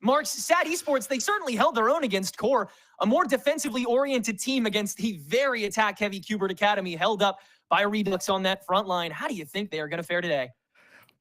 Marks, SaD Esports, they certainly held their own against QOR, a more defensively oriented team against the very attack-heavy Cubert Academy, held up by Redux on that front line. How do you think they are going to fare today?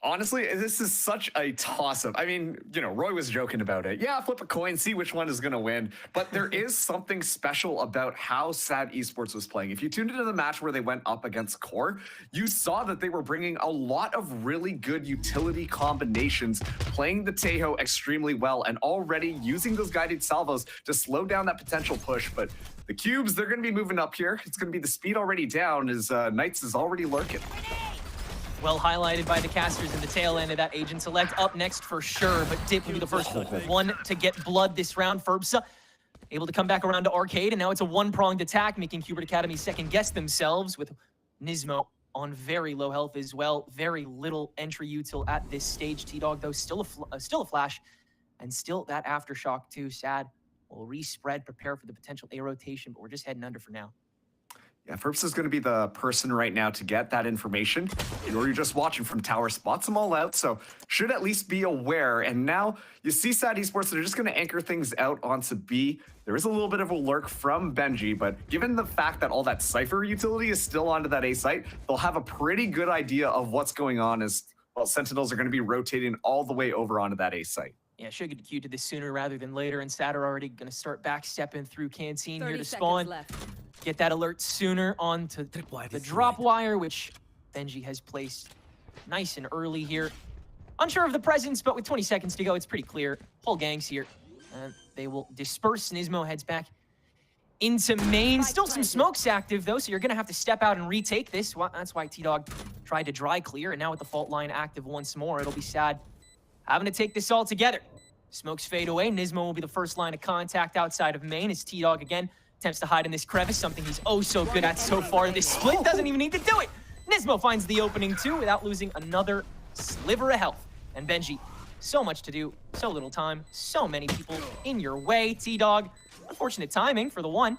Honestly, this is such a toss-up. I mean, you know, Roy was joking about it. Yeah, flip a coin, see which one is going to win. But there is something special about how SaD Esports was playing. If you tuned into the match where they went up against QOR, you saw that they were bringing a lot of really good utility combinations, playing the Tejo extremely well, and already using those guided salvos to slow down that potential push. But the Cubes, they're going to be moving up here. It's going to be the speed already down as Knights is already lurking. Well highlighted by the casters in the tail end of that agent select. Up next for sure, but Dip will be the first one to get blood this round. Ferbsa able to come back around to Arcade, and now it's a one-pronged attack, making Cubert Academy second-guess themselves with Nismo on very low health as well. Very little entry util at this stage. T-Dog, though, still a flash, and still that aftershock too. SaD will respread, prepare for the potential A rotation, but we're just heading under for now. Yeah, Ferbs is going to be the person right now to get that information. You're just watching from tower, spots them all out, so should at least be aware. And now you see SaD Esports, they're just going to anchor things out onto B. There is a little bit of a lurk from Benji, but given the fact that all that Cypher utility is still onto that A site, they'll have a pretty good idea of what's going on as while Sentinels are going to be rotating all the way over onto that A site. Yeah, should get queued to this sooner rather than later, and SaD are already going to start backstepping through Canteen here to spawn. Get that alert sooner onto the drop wire, which Benji has placed nice and early here. Unsure of the presence, but with 20 seconds to go, it's pretty clear. Whole gang's here. They will disperse. Nismo heads back into main. Still some smokes active, though, so you're going to have to step out and retake this. That's why T-Dog tried to dry clear, and now with the fault line active once more, it'll be SaD having to take this all together. Smokes fade away. Nismo will be the first line of contact outside of main as T-Dog again attempts to hide in this crevice, something he's oh so good at so far. This split doesn't even need to do it. Nismo finds the opening too without losing another sliver of health. And Benji, so much to do, so little time, so many people in your way. T-Dog, unfortunate timing for the one,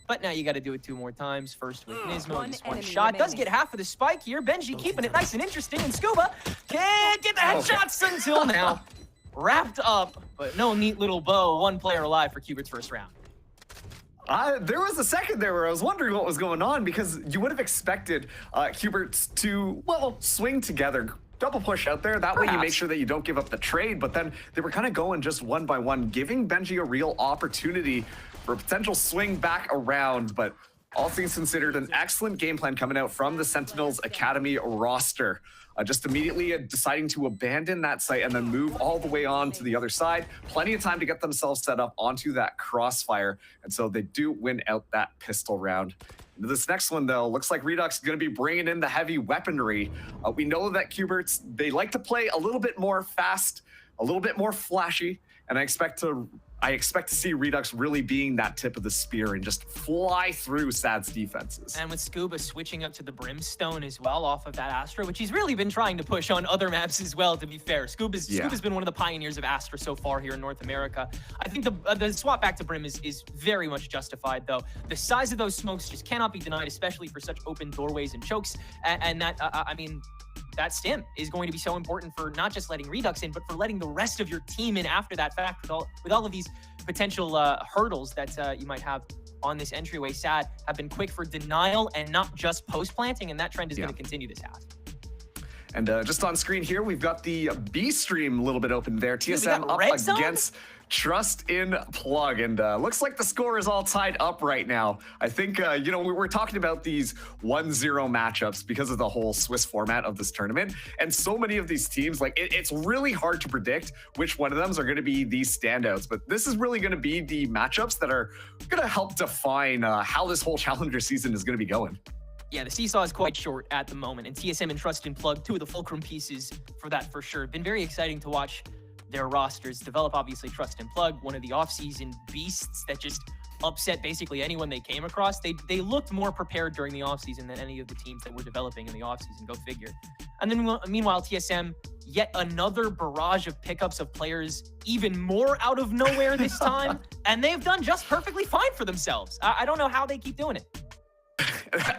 but now you got to do it 2 more times. First with Nismo, this one shot does get half of the spike here. Benji keeping it nice and interesting, and Scuba can't get the headshots until now. Wrapped up, but no neat little bow. 1 player alive for Cubert's first round. There was a second there where I was wondering what was going on, because you would have expected Cubert to, well, swing together, double push out there. That way you make sure that you don't give up the trade, but then they were kind of going just one by one, giving Benji a real opportunity for a potential swing back around. But all things considered, an excellent game plan coming out from the Sentinels Academy roster. Just immediately deciding to abandon that site and then move all the way on to the other side. Plenty of time to get themselves set up onto that crossfire. And so they do win out that pistol round. This next one, though, looks like Redux is going to be bringing in the heavy weaponry. We know that Cuberts, they like to play a little bit more fast, a little bit more flashy, and I expect to see Redux really being that tip of the spear and just fly through SaD's defenses. And with Scuba switching up to the Brimstone as well off of that Astra, which he's really been trying to push on other maps as well, to be fair. Scuba's been one of the pioneers of Astra so far here in North America. I think the swap back to Brim is very much justified, though. The size of those smokes just cannot be denied, especially for such open doorways and chokes. And that, I mean, that stim is going to be so important for not just letting Redux in, but for letting the rest of your team in after that fact with all of these potential hurdles that you might have on this entryway. SaD have been quick for denial and not just post-planting, and that trend is going to continue this half. And just on screen here, we've got the B stream a little bit open there. TSM up against Trust in Plug, and looks like the score is all tied up right now. I think, you know, we were talking about these 1-0 matchups because of the whole Swiss format of this tournament, and so many of these teams, like, it's really hard to predict which one of them are going to be these standouts, but this is really going to be the matchups that are going to help define how this whole Challenger season is going to be going. Yeah, the seesaw is quite short at the moment, and TSM and Trust in Plug, 2 of the fulcrum pieces for that for sure. Been very exciting to watch their rosters develop. Obviously, Trust and Plug, one of the off-season beasts that just upset basically anyone they came across. They looked more prepared during the off-season than any of the teams that were developing in the off-season, go figure. And then meanwhile, TSM, yet another barrage of pickups of players, even more out of nowhere this time, and they've done just perfectly fine for themselves. I don't know how they keep doing it.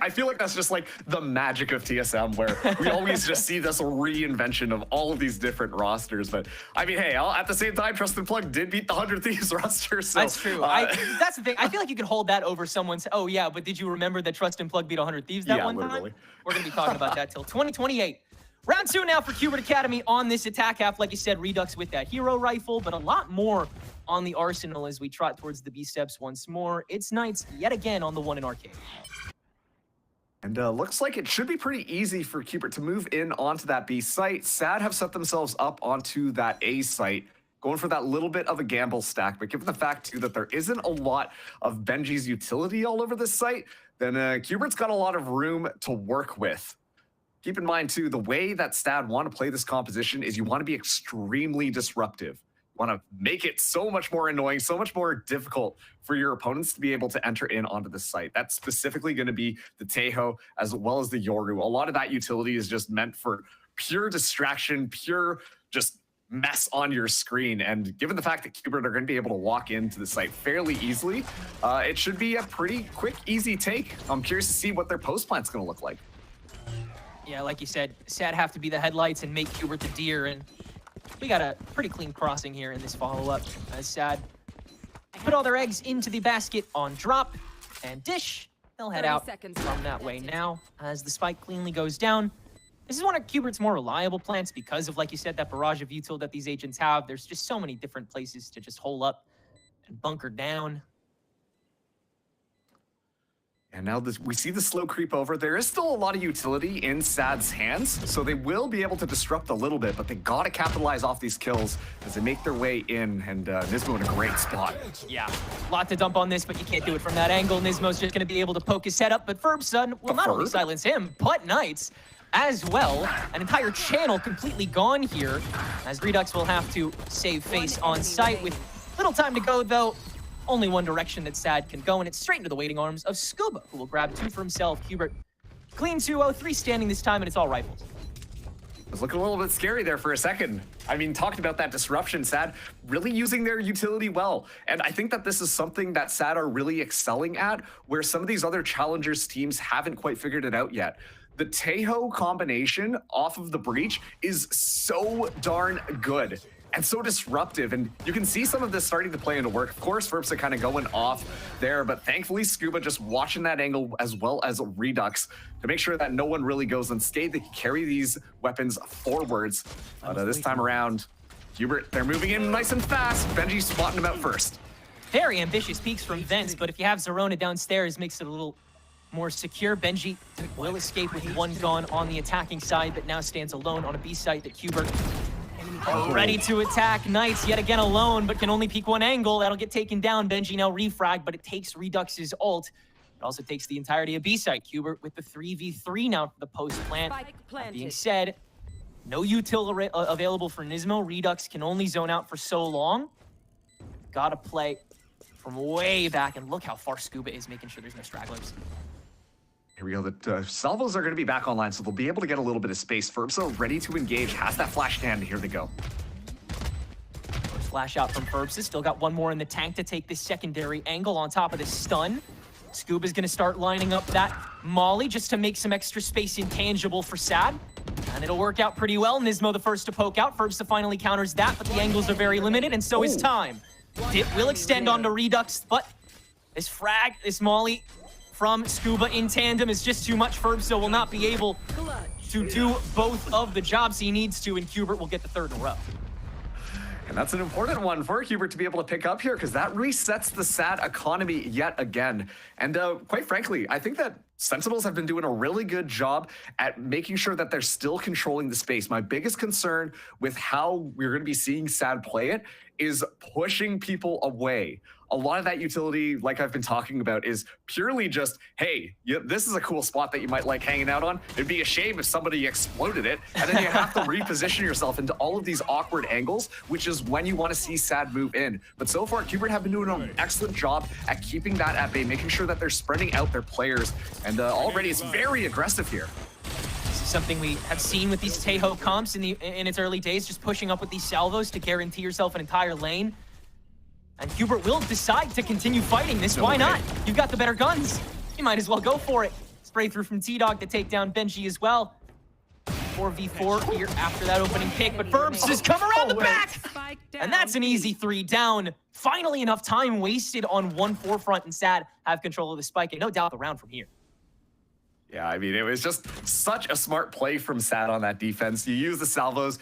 I feel like that's just like the magic of TSM, where we always just see this reinvention of all of these different rosters. But I mean, hey, at the same time, Trust and Plug did beat the 100 Thieves roster. So, that's true. That's the thing. I feel like you could hold that over someone's, oh yeah, but did you remember that Trust and Plug beat 100 Thieves that one time? We're going to be talking about that till 2028. Round 2 now for Cubert Academy on this attack half. Like you said, Redux with that hero rifle, but a lot more on the arsenal as we trot towards the B steps once more. It's Knights yet again on the one in arcade. And looks like it should be pretty easy for Cubert to move in onto that B site. SaD have set themselves up onto that A site, going for that little bit of a gamble stack. But given the fact, too, that there isn't a lot of Benji's utility all over this site, then Cubert's got a lot of room to work with. Keep in mind, too, the way that SaD want to play this composition is you want to be extremely disruptive. Want to make it so much more annoying, so much more difficult for your opponents to be able to enter in onto the site. That's specifically going to be the Tejo as well as the Yoru. A lot of that utility is just meant for pure distraction, pure just mess on your screen. And given the fact that Cubert are going to be able to walk into the site fairly easily, it should be a pretty quick, easy take. I'm curious to see what their post plant's going to look like. Yeah, like you said, SaD have to be the headlights and make Cubert the deer, and we got a pretty clean crossing here in this follow-up as SaD put all their eggs into the basket on drop and dish. They'll head out from that way now as the spike cleanly goes down. This is one of Cubert's more reliable plants because of, like you said, that barrage of util that these agents have. There's just so many different places to just hole up and bunker down. And now we see the slow creep over. There is still a lot of utility in SaD's hands, so they will be able to disrupt a little bit, but they gotta capitalize off these kills as they make their way in, and Nismo in a great spot. Yeah, a lot to dump on this, but you can't do it from that angle. Nismo's just gonna be able to poke his head up, but Ferbson will not only silence him, but Knights as well. An entire channel completely gone here, as Redux will have to save face on site with little time to go, though. Only one direction that SaD can go, and it's straight into the waiting arms of Scuba, who will grab 2 for himself. Cubert, clean 2-0-3 standing this time, and it's all rifles. It was looking a little bit scary there for a second. I mean, talking about that disruption, SaD really using their utility well. And I think that this is something that SaD are really excelling at, where some of these other Challengers teams haven't quite figured it out yet. The Tejo combination off of the breach is so darn good and so disruptive, and you can see some of this starting to play into work. Of course, Ferbsa kind of going off there, but thankfully Scuba just watching that angle as well as Redux to make sure that no one really goes unscathed. They can carry these weapons forwards. But this time around, Cubert, they're moving in nice and fast. Benji spotting them out first. Very ambitious peeks from Vents, but if you have Zerona downstairs, makes it a little more secure. Benji will escape with 1 gone on the attacking side, but now stands alone on a B site that Cubert ready to attack. Knights yet again alone, but can only peek 1 angle. That'll get taken down. Benji now refrag, but it takes Redux's ult. It also takes the entirety of B-site. Cubert with the 3v3 now for the post plant. That being said, no util available for Nismo. Redux can only zone out for so long. Gotta play from way back, and look how far Scuba is, making sure there's no stragglers. Here we go. The salvos are going to be back online, so they'll be able to get a little bit of space. Ferbsa ready to engage, has that flash hand. Here they go. First flash out from Ferbsa. Still got 1 more in the tank to take this secondary angle on top of the stun. Scuba's going to start lining up that molly just to make some extra space intangible for SaD. And it'll work out pretty well. Nismo the first to poke out. Ferbsa finally counters that, but the angles are very limited, and so is time. Dip will extend onto Redux, but this frag, this molly from Scuba in tandem is just too much. Ferbsa will not be able to do both of the jobs he needs to, and Cubert will get the 3rd in a row. And that's an important one for Cubert to be able to pick up here, because that resets the SaD economy yet again. And quite frankly, I think that Sentinels have been doing a really good job at making sure that they're still controlling the space. My biggest concern with how we're going to be seeing SaD play it is pushing people away. A lot of that utility, like I've been talking about, is purely just, hey, this is a cool spot that you might like hanging out on. It'd be a shame if somebody exploded it, and then you have to reposition yourself into all of these awkward angles, which is when you want to see SaD move in. But so far, Cubert have been doing an excellent job at keeping that at bay, making sure that they're spreading out their players, and already it's very aggressive here. This is something we have seen with these Tejo comps in its early days, just pushing up with these salvos to guarantee yourself an entire lane. And Cubert will decide to continue fighting this. Why not? You've got the better guns. You might as well go for it. Spray through from T-Dog to take down Benji as well. 4v4 here after that opening pick, but Ferbs has come around the back! And that's an easy 3 down. Finally enough time wasted on 1 forefront, and SaD have control of the spike, and no doubt the round from here. Yeah, I mean, it was just such a smart play from SaD on that defense. You use the salvos,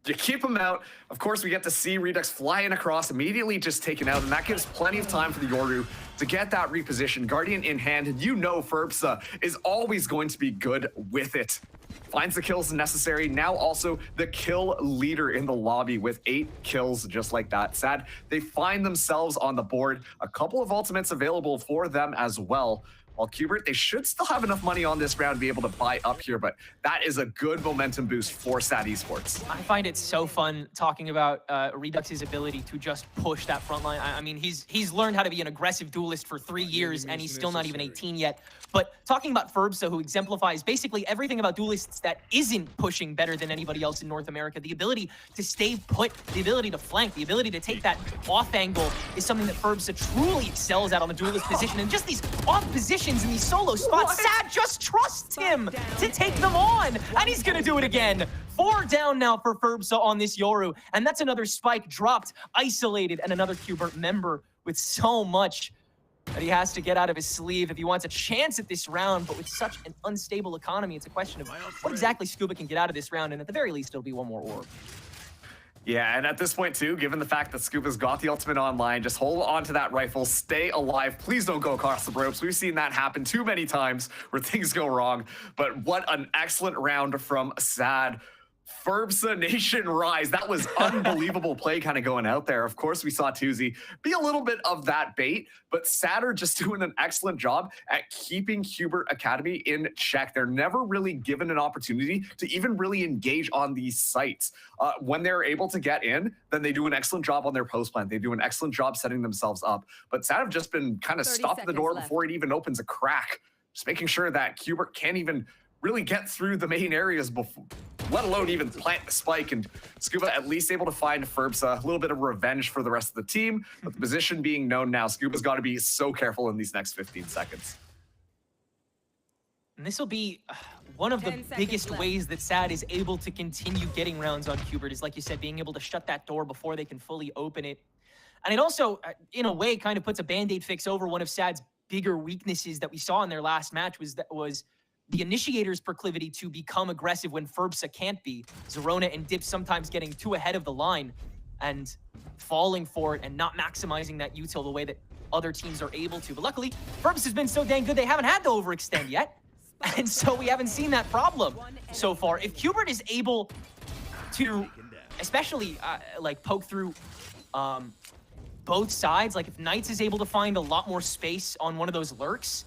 you keep them out. Of course, we get to see Redux flying across, immediately just taken out, and that gives plenty of time for the Yoru to get that reposition. Guardian in hand, and you know Ferbsa is always going to be good with it. Finds the kills necessary. Now also the kill leader in the lobby with 8 kills just like that. SaD, they find themselves on the board. A couple of ultimates available for them as well. While Cubert, they should still have enough money on this round to be able to buy up here, but that is a good momentum boost for SaD Esports. I find it so fun talking about Redux's ability to just push that front line. I mean, he's learned how to be an aggressive duelist for 3 years, and he's still not even 18 yet. But talking about Ferbsa, who exemplifies basically everything about duelists that isn't pushing better than anybody else in North America, the ability to stay put, the ability to flank, the ability to take that off angle is something that Ferbsa truly excels at on the duelist position. And just these off positions in these solo spots, SaD just trusts him to take them on, and he's gonna do it again. 4 down now for Ferbsa on this Yoru, and that's another spike dropped, isolated, and another Cubert member with so much that he has to get out of his sleeve if he wants a chance at this round. But with such an unstable economy, it's a question of what exactly Scuba can get out of this round, and at the very least, it'll be one more orb. Yeah, and at this point too, given the fact that Scuba's got the ultimate online, just hold on to that rifle, stay alive. Please don't go across the ropes. We've seen that happen too many times where things go wrong. But what an excellent round from SaD. Ferbsa Nation rise. That was unbelievable play kind of going out there. Of course, we saw Tuzi be a little bit of that bait, but SaD are just doing an excellent job at keeping Cubert Academy in check. They're never really given an opportunity to even really engage on these sites. When they're able to get in, then they do an excellent job on their post plant. They do an excellent job setting themselves up. But SaD have just been kind of stopping the door before it even opens a crack, just making sure that Cubert can't even really get through the main areas before, let alone even plant the spike. And Scuba at least able to find Ferbsa, a little bit of revenge for the rest of the team. But the position being known now, Scuba's got to be so careful in these next 15 seconds. And this will be one of the biggest ways that SaD is able to continue getting rounds on Cubert, is, like you said, being able to shut that door before they can fully open it. And it also, in a way, kind of puts a Band-Aid fix over one of SaD's bigger weaknesses that we saw in their last match, was the initiator's proclivity to become aggressive when Ferbsa can't be. Zerona and Dip sometimes getting too ahead of the line and falling for it and not maximizing that util the way that other teams are able to. But luckily, Ferbsa has been so dang good they haven't had to overextend yet. And so we haven't seen that problem so far. If Cubert is able to, especially like poke through both sides, like if Knights is able to find a lot more space on one of those lurks,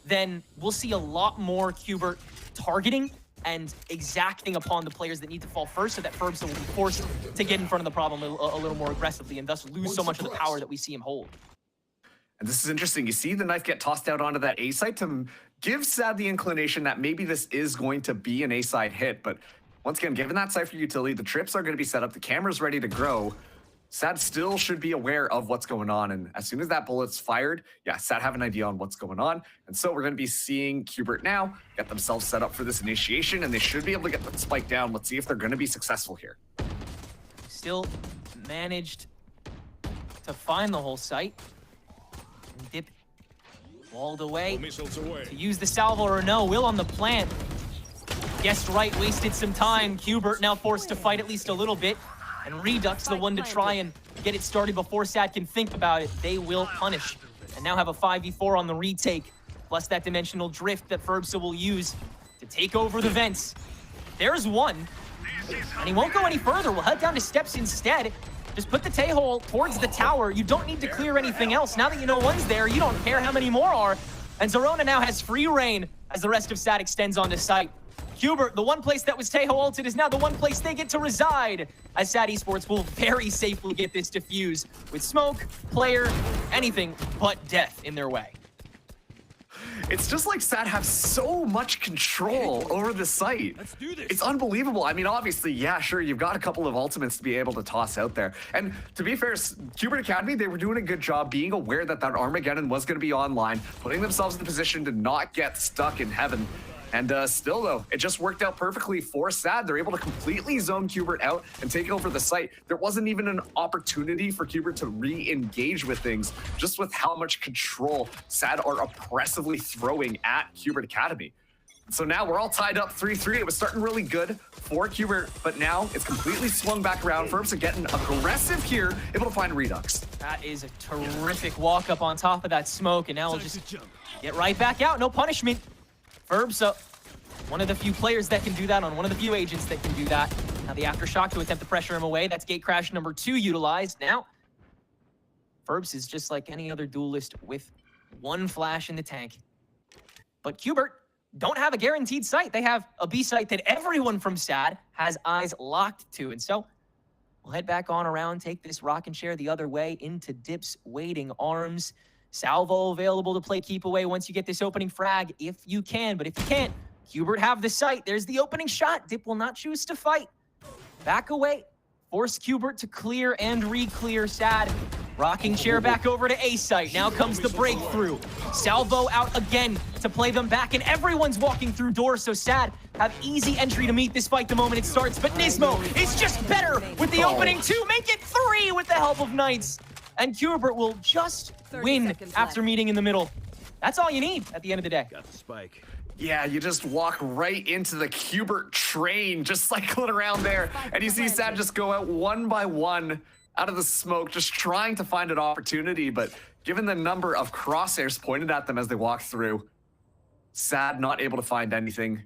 then we'll see a lot more Cubert targeting and exacting upon the players that need to fall first, so that Ferbsa will be forced to get in front of the problem a little more aggressively and thus lose so much of the power that we see him hold. And this is interesting. You see the knife get tossed out onto that A site to give SaD the inclination that maybe this is going to be an A side hit. But once again, given that Cypher utility, the trips are going to be set up, the camera's ready to grow. SaD still should be aware of what's going on. And as soon as that bullet's fired, yeah, SaD have an idea on what's going on. And so we're going to be seeing Cubert now get themselves set up for this initiation, and they should be able to get that spike down. Let's see if they're going to be successful here. Still managed to find the whole site. And Dip walled away to use the salvo or no. Will on the plant. Guessed right, wasted some time. Cubert now forced to fight at least a little bit. And Redux, the one to try and get it started before SaD can think about it. They will punish. And now have a 5v4 on the retake, plus that dimensional drift that Ferbsa will use to take over the vents. There's one. And he won't go any further. We'll head down to steps instead. Just put the Tay-hole towards the tower. You don't need to clear anything else. Now that you know one's there, you don't care how many more are. And Zerona now has free reign as the rest of SaD extends onto site. Cubert, the one place that was Tay-Ho ulted, is now the one place they get to reside, as SaD Esports will very safely get this defuse with smoke, player, anything but death in their way. It's just like SaD have so much control over the site. Let's do this. It's unbelievable. I mean, obviously, yeah, sure, you've got a couple of ultimates to be able to toss out there. And to be fair, Cubert Academy, they were doing a good job being aware that that Armageddon was going to be online, putting themselves in the position to not get stuck in heaven. And still, though, it just worked out perfectly for SaD. They're able to completely zone Cubert out and take over the site. There wasn't even an opportunity for Cubert to re-engage with things, just with how much control SaD are oppressively throwing at Cubert Academy. So now we're all tied up 3-3. It was starting really good for Cubert, but now it's completely swung back around. Ferbsa getting aggressive here, able to find Redux. That is a terrific walk up on top of that smoke, and now we'll just get right back out. No punishment. Ferbsa, one of the few players that can do that, on one of the few agents that can do that. Now the Aftershock to attempt to pressure him away. That's gate crash number 2 utilized. Now, Ferbs is just like any other duelist with one flash in the tank. But Cubert don't have a guaranteed site. They have a B site that everyone from SaD has eyes locked to. And so we'll head back on around, take this rock and share the other way into Dip's waiting arms. Salvo available to play keep away once you get this opening frag, if you can. But if you can't, Cubert have the site. There's the opening shot. Dip will not choose to fight. Back away. Force Cubert to clear and re-clear SaD. Rocking chair back over to A site. Now comes the breakthrough. Salvo out again to play them back, and everyone's walking through doors, so SaD have easy entry to meet this fight the moment it starts. But Nismo is just better with the opening 2. Make it 3 with the help of Knights. And Cubert will just win after meeting in the middle. That's all you need at the end of the day. Got the spike. Yeah, you just walk right into the Cubert train, just cycling around there. And you see SaD just go out one by one out of the smoke, just trying to find an opportunity. But given the number of crosshairs pointed at them as they walk through, SaD not able to find anything.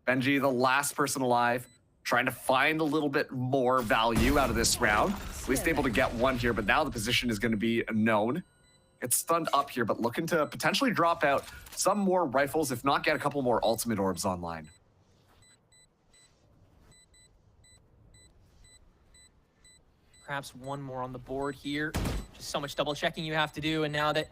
Benji, the last person alive, trying to find a little bit more value out of this round. At least able to get one here, but now the position is going to be known. It's stunned up here, but looking to potentially drop out some more rifles, if not get a couple more ultimate orbs online. Perhaps one more on the board here. Just so much double checking you have to do, and now that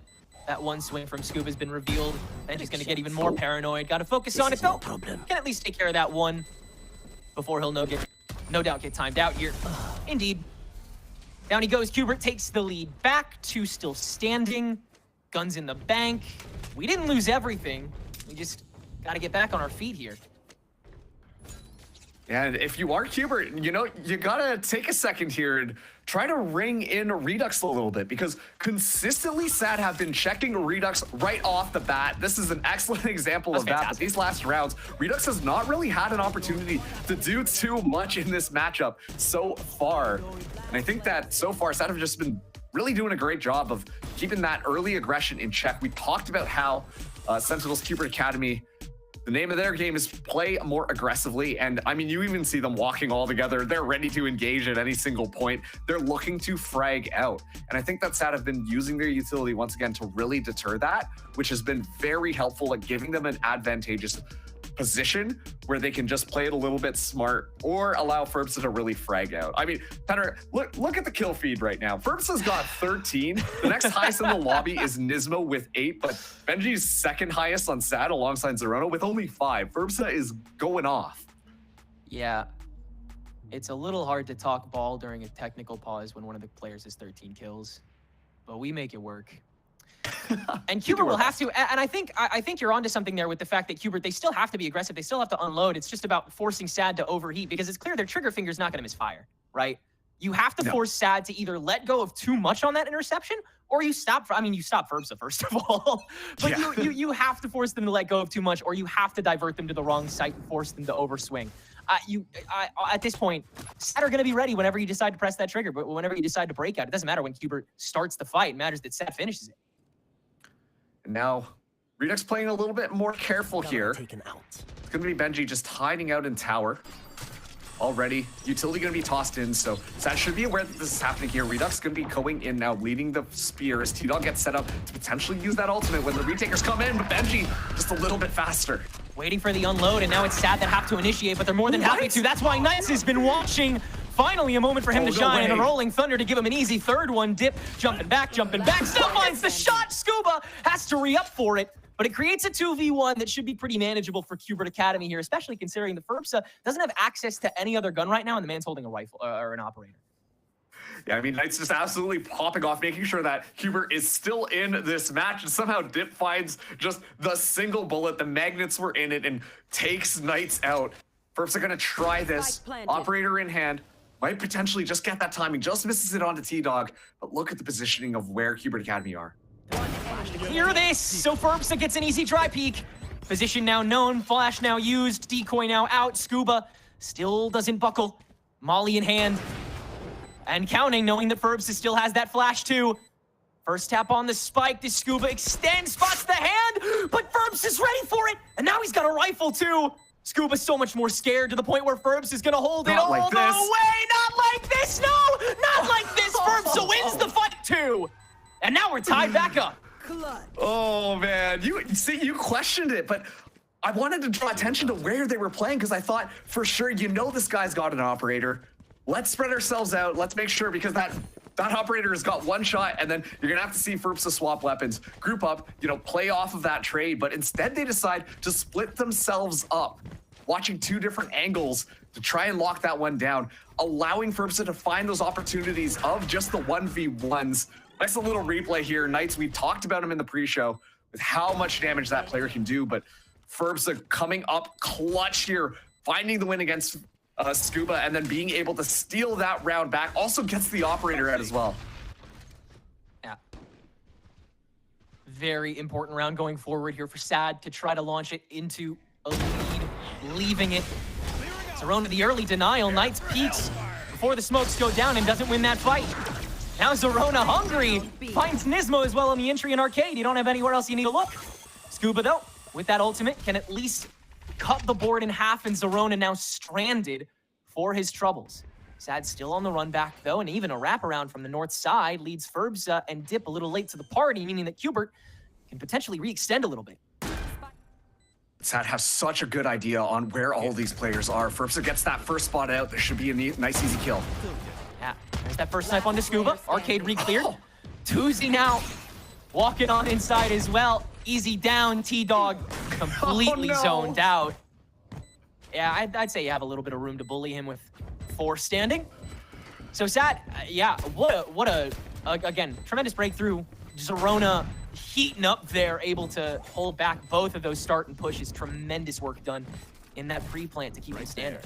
that one swing from Scuba has been revealed, Benji's going to get even more paranoid. Got to focus on it, though. Can at least take care of that one before he'll no doubt get timed out here. Indeed. Down he goes. Cubert takes the lead back. 2 still standing. Guns in the bank. We didn't lose everything. We just got to get back on our feet here. And if you are Cubert, you know, you gotta take a second here and try to ring in Redux a little bit, because consistently SaD have been checking Redux right off the bat. This is an excellent example of that. But these last rounds, Redux has not really had an opportunity to do too much in this matchup so far. And I think that so far, SaD have just been really doing a great job of keeping that early aggression in check. We talked about how Sentinel's Cubert Academy, the name of their game is play more aggressively. And I mean, you even see them walking all together. They're ready to engage at any single point. They're looking to frag out. And I think that SaD have been using their utility once again to really deter that, which has been very helpful at giving them an advantageous position where they can just play it a little bit smart or allow Ferbsa to really frag out. I mean, Penner, look at the kill feed right now. Ferbsa's got 13. The next highest in the lobby is Nismo with 8, but Benji's second highest on SaD alongside Zerona with only 5. Ferbsa is going off. Yeah. It's a little hard to talk ball during a technical pause when one of the players has 13 kills, but we make it work. And Cubert will have to, and I think you're onto something there with the fact that Cubert, they still have to be aggressive. They still have to unload. It's just about forcing SaD to overheat, because it's clear their trigger finger's not going to misfire, right? You have to force SaD to either let go of too much on that interception, or you stop. I mean, you stop Ferbsa first of all, but you have to force them to let go of too much, or you have to divert them to the wrong site and force them to overswing. At this point, SaD are going to be ready whenever you decide to press that trigger, but whenever you decide to break out, it doesn't matter when Cubert starts the fight. It matters that SaD finishes it. And now, Redux playing a little bit more careful here. It's going to be Benji just hiding out in tower. Already, utility going to be tossed in, so SaD should be aware that this is happening here. Redux going to be going in now, leading the spear as T-Dog gets set up to potentially use that ultimate when the retakers come in, but Benji just a little bit faster. Waiting for the unload, and now it's SaD that have to initiate, but they're more than happy to. That's why Knights has been watching. Finally, a moment for him to shine, and a rolling thunder to give him an easy third one. Dip, jumping back, still finds the shot. Scuba has to re-up for it, but it creates a 2v1 that should be pretty manageable for Cubert Academy here, especially considering the Ferbsa doesn't have access to any other gun right now, and the man's holding a rifle, or an operator. Yeah, I mean, Knight's just absolutely popping off, making sure that Cubert is still in this match, and somehow Dip finds just the single bullet. The magnets were in it and takes Knights out. Ferbsa gonna try this, operator in hand. Might potentially just get that timing, just misses it onto T-Dog, but look at the positioning of where Cubert Academy are. Clear this, so Ferbsa gets an easy dry peek. Position now known, flash now used, decoy now out, Scuba still doesn't buckle. Molly in hand, and counting, knowing that Ferbsa still has that flash too. First tap on the spike, the Scuba extends, spots the hand, but Ferbsa's ready for it, and now he's got a rifle too. Scuba's so much more scared to the point where Ferbs is gonna hold it all the way. Not like this, no! Not like this! Ferbsa wins the fight too! And now we're tied back up. Oh man, you questioned it, but I wanted to draw attention to where they were playing, because I thought for sure, this guy's got an operator. Let's spread ourselves out. Let's make sure, because that operator has got one shot, and then you're gonna have to see Ferbsa swap weapons, group up, play off of that trade. But instead, they decide to split themselves up, watching 2 different angles to try and lock that one down, allowing Ferbsa to find those opportunities of just the 1v1s. Nice little replay here. Knights, we talked about him in the pre-show with how much damage that player can do, but Ferbsa coming up clutch here, finding the win against Scuba, and then being able to steal that round back. Also gets the operator out as well. Yeah. very important round going forward here for SaD to try to launch it into a lead, leaving it. Zerona, the early denial. Knights peeks before the smokes go down and doesn't win that fight. Now Zerona hungry, finds Nismo as well on the entry in Arcade. You don't have anywhere else you need to look. Scuba, though, with that ultimate, can at least cut the board in half, and Zerona now stranded for his troubles. SaD still on the run back, though, and even a wraparound from the north side leads Ferbs and Dip a little late to the party, meaning that Cubert can potentially re-extend a little bit. SaD has such a good idea on where all these players are. Ferbs gets that first spot out. There should be a nice, easy kill. Yeah, there's that first snipe onto Scuba. Arcade re-cleared. Tuzi now walking on inside as well. Easy down, T-Dog completely zoned out. Yeah, I'd say you have a little bit of room to bully him with 4 standing. So SaD, yeah, what a again, tremendous breakthrough. Zerona heating up there, able to hold back both of those start and pushes. Tremendous work done in that pre-plant to keep him standing.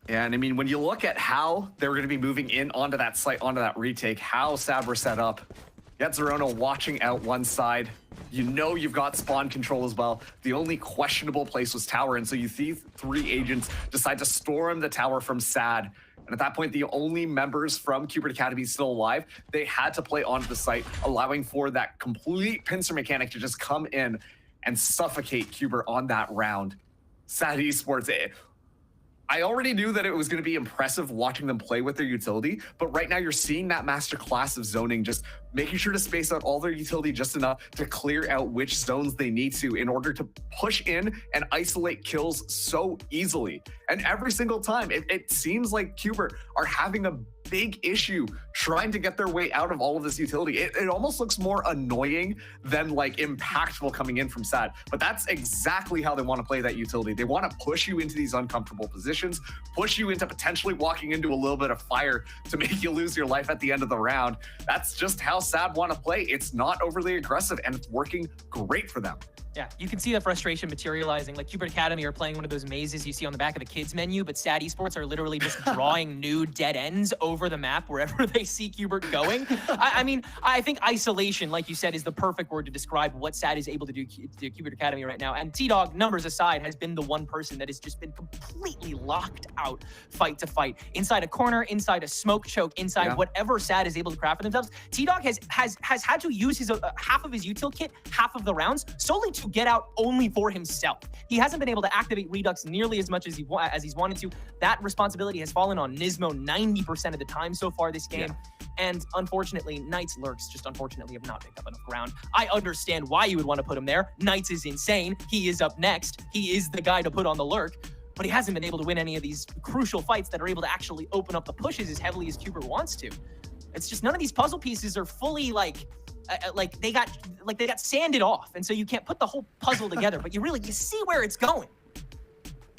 Yeah, and I mean, when you look at how they were going to be moving in onto that site, onto that retake, how SaD were set up, you got Zerona watching out one side. You know you've got spawn control as well. The only questionable place was tower, and so you see 3 agents decide to storm the tower from SaD. And at that point, the only members from Cubert Academy still alive, they had to play onto the site, allowing for that complete pincer mechanic to just come in and suffocate Cubert on that round. SaD Esports, I already knew that it was going to be impressive watching them play with their utility, but right now you're seeing that master class of zoning, just making sure to space out all their utility just enough to clear out which zones they need to in order to push in and isolate kills so easily. And every single time, it seems like Cubert are having a big issue trying to get their way out of all of this utility. It almost looks more annoying than like impactful coming in from SaD, but that's exactly how they want to play that utility. They want to push you into these uncomfortable positions, push you into potentially walking into a little bit of fire to make you lose your life at the end of the round. That's just how SaD want to play. It's not overly aggressive, and it's working great for them. Yeah, you can see the frustration materializing. Like Cubert Academy are playing one of those mazes you see on the back of the kids menu, but SaD Esports are literally just drawing new dead ends over the map wherever they see Cubert going. I mean, I think isolation, like you said, is the perfect word to describe what SaD is able to do to Cubert Academy right now. And T-Dog, numbers aside, has been the one person that has just been completely locked out fight to fight. Inside a corner, inside a smoke choke, inside whatever SaD is able to craft for themselves. T-Dog has had to use his half of his util kit, half of the rounds, solely to get out only for himself. He hasn't been able to activate Redux nearly as much as he's wanted to. That responsibility has fallen on Nismo 90% of the time so far this game. And unfortunately, Knights lurks just unfortunately have not picked up enough ground. I understand why you would want to put him there. Knights is insane. He is up next. He is the guy to put on the lurk. But he hasn't been able to win any of these crucial fights that are able to actually open up the pushes as heavily as Cubert wants to. It's just none of these puzzle pieces are fully like they got sanded off, and so you can't put the whole puzzle together, but you see where it's going.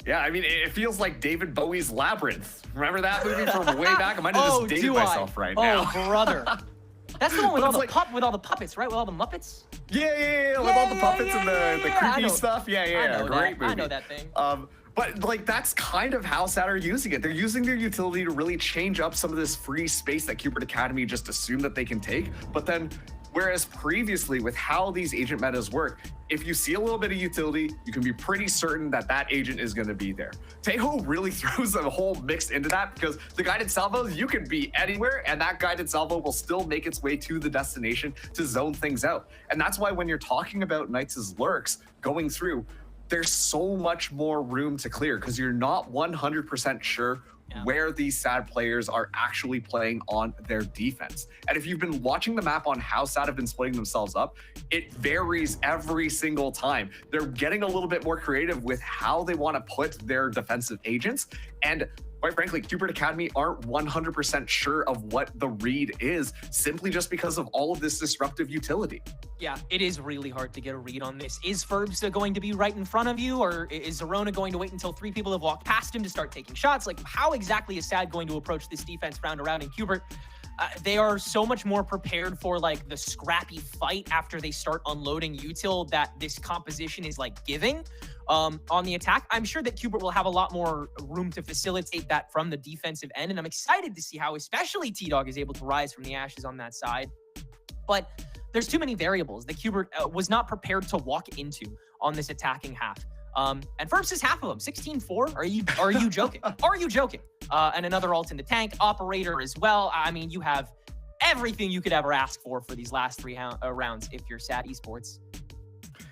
Yeah, I mean, it feels like David Bowie's Labyrinth. Remember that movie from way back? I might have just dated myself right now. Oh, brother. That's the one with all the puppets, right? With all the Muppets? Yeah, with all the puppets and the creepy stuff. Yeah, great movie. I know that thing. But like that's kind of how SaD are using it. They're using their utility to really change up some of this free space that Cubert Academy just assumed that they can take. But then, whereas previously with how these agent metas work, if you see a little bit of utility, you can be pretty certain that that agent is going to be there. Tejo really throws a whole mix into that because the guided salvos, you can be anywhere and that guided salvo will still make its way to the destination to zone things out. And that's why when you're talking about Knights' lurks going through, there's so much more room to clear because you're not 100% sure where these SaD players are actually playing on their defense. And if you've been watching the map on how SaD have been splitting themselves up, it varies every single time. They're getting a little bit more creative with how they want to put their defensive agents. And quite frankly, Cubert Academy aren't 100% sure of what the read is simply just because of all of this disruptive utility. Yeah, it is really hard to get a read on this. Is Ferbs going to be right in front of you, or is Zerona going to wait until 3 people have walked past him to start taking shots? Like, how exactly is SaD going to approach this defense round around in Cubert? They are so much more prepared for like the scrappy fight after they start unloading util that this composition is like giving on the attack. I'm sure that Cubert will have a lot more room to facilitate that from the defensive end, and I'm excited to see how especially T-Dog is able to rise from the ashes on that side. But there's too many variables that Cubert was not prepared to walk into on this attacking half. And Ferbs is half of them, 16-4. Are you joking? Are you joking? And another ult in the tank, operator as well. I mean, you have everything you could ever ask for these last 3 rounds if you're SaD Esports.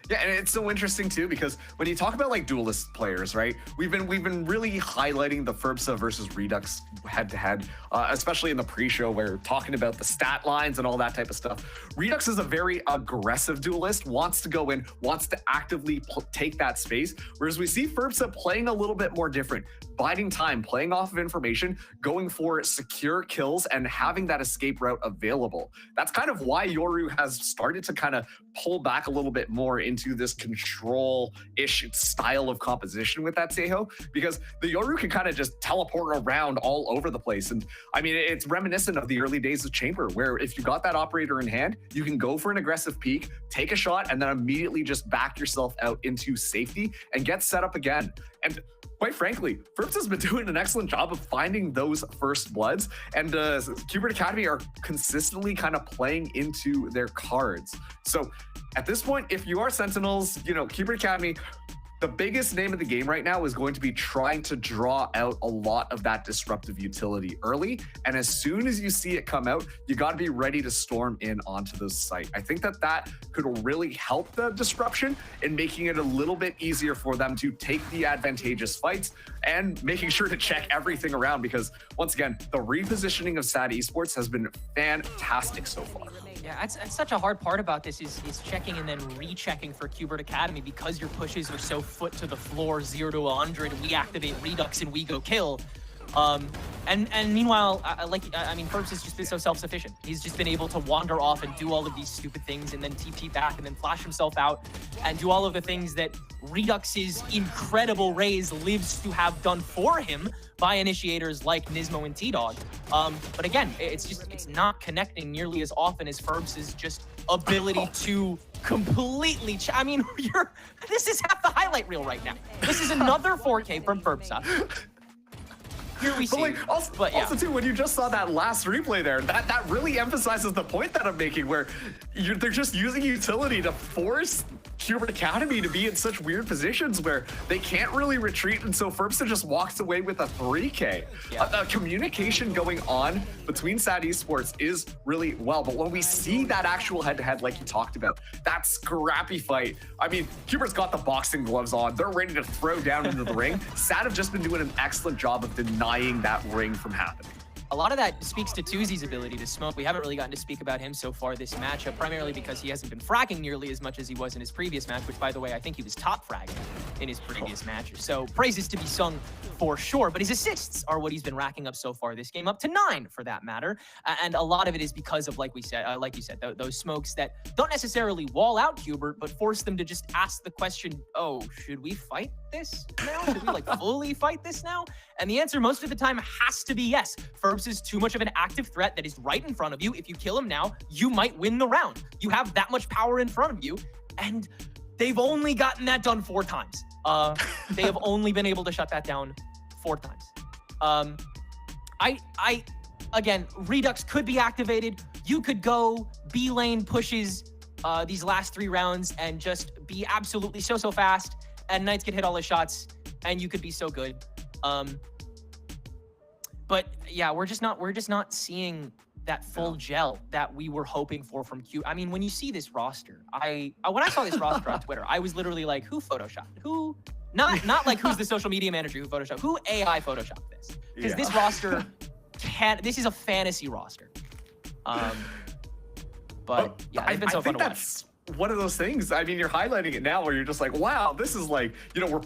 Yeah, and it's so interesting too, because when you talk about like Duelist players, right? We've been really highlighting the Ferbsa versus Redux head-to-head, especially in the pre-show where we're talking about the stat lines and all that type of stuff. Redux is a very aggressive duelist, wants to go in, wants to actively take that space, whereas we see Ferbsa playing a little bit more different, biding time, playing off of information, going for secure kills, and having that escape route available. That's kind of why Yoru has started to kind of pull back a little bit more into this control-ish style of composition with that Seiho, because the Yoru can kind of just teleport around all over the place. And I mean, it's reminiscent of the early days of Chamber, where if you got that operator in hand, you can go for an aggressive peek, take a shot, and then immediately just back yourself out into safety and get set up again. And quite frankly, Ferbs has been doing an excellent job of finding those first bloods, and Cubert Academy are consistently kind of playing into their cards. So at this point, if you are Sentinels, you know, Cubert Academy, the biggest name of the game right now is going to be trying to draw out a lot of that disruptive utility early. And as soon as you see it come out, you got to be ready to storm in onto the site. I think that could really help the disruption in making it a little bit easier for them to take the advantageous fights and making sure to check everything around, because once again, the repositioning of SaD Esports has been fantastic so far. Yeah, that's such a hard part about this is checking and then rechecking for Cubert Academy, because your pushes are so foot to the floor, 0 to 100, we activate Redux and we go kill. And meanwhile, I mean, Ferbs has just been so self-sufficient. He's just been able to wander off and do all of these stupid things and then TP back and then flash himself out and do all of the things that Redux's incredible Raze lives to have done for him by initiators like Nismo and T-Dog. But again, it's not connecting nearly as often as Ferbs' just ability to completely, I mean, this is half the highlight reel right now. This is another 4K from Ferbsa. Here we see. Also too, when you just saw that last replay there, that really emphasizes the point that I'm making, where they're just using utility to force Cubert Academy to be in such weird positions where they can't really retreat, and so Ferbsa just walks away with a 3K. Yeah. Communication going on between SaD Esports is really well, but when we see that actual head-to-head like you talked about, that scrappy fight, I mean, Cubert's got the boxing gloves on, they're ready to throw down into the ring. SaD have just been doing an excellent job of denying that ring from happening. A lot of that speaks to Tuzi's ability to smoke. We haven't really gotten to speak about him so far this matchup, primarily because he hasn't been fragging nearly as much as he was in his previous match, which, by the way, I think he was top fragging in his previous match. So praises to be sung for sure, but his assists are what he's been racking up so far this game, up to 9 for that matter. And a lot of it is because of, like you said, those smokes that don't necessarily wall out Cubert, but force them to just ask the question, oh, should we fight this now? Should we like fully fight this now? And the answer most of the time has to be yes. Ferbs is too much of an active threat that is right in front of you. If you kill him now, you might win the round. You have that much power in front of you, and they've only gotten that done 4 times. They have only been able to shut that down 4 times. Again, Redux could be activated. You could go B lane pushes these last 3 rounds and just be absolutely so fast, and Knights could hit all his shots, and you could be so good. But yeah, we're just not seeing that full gel that we were hoping for from Q. I mean, when you see this roster, when I saw this roster on Twitter, I was literally like, who photoshopped? Who? Not like who's the social media manager who photoshopped? Who AI photoshopped this? Because this roster this is a fantasy roster. But yeah, it's been so fun to watch. One of those things. I mean, you're highlighting it now where you're just like, wow, this is like, you know, we're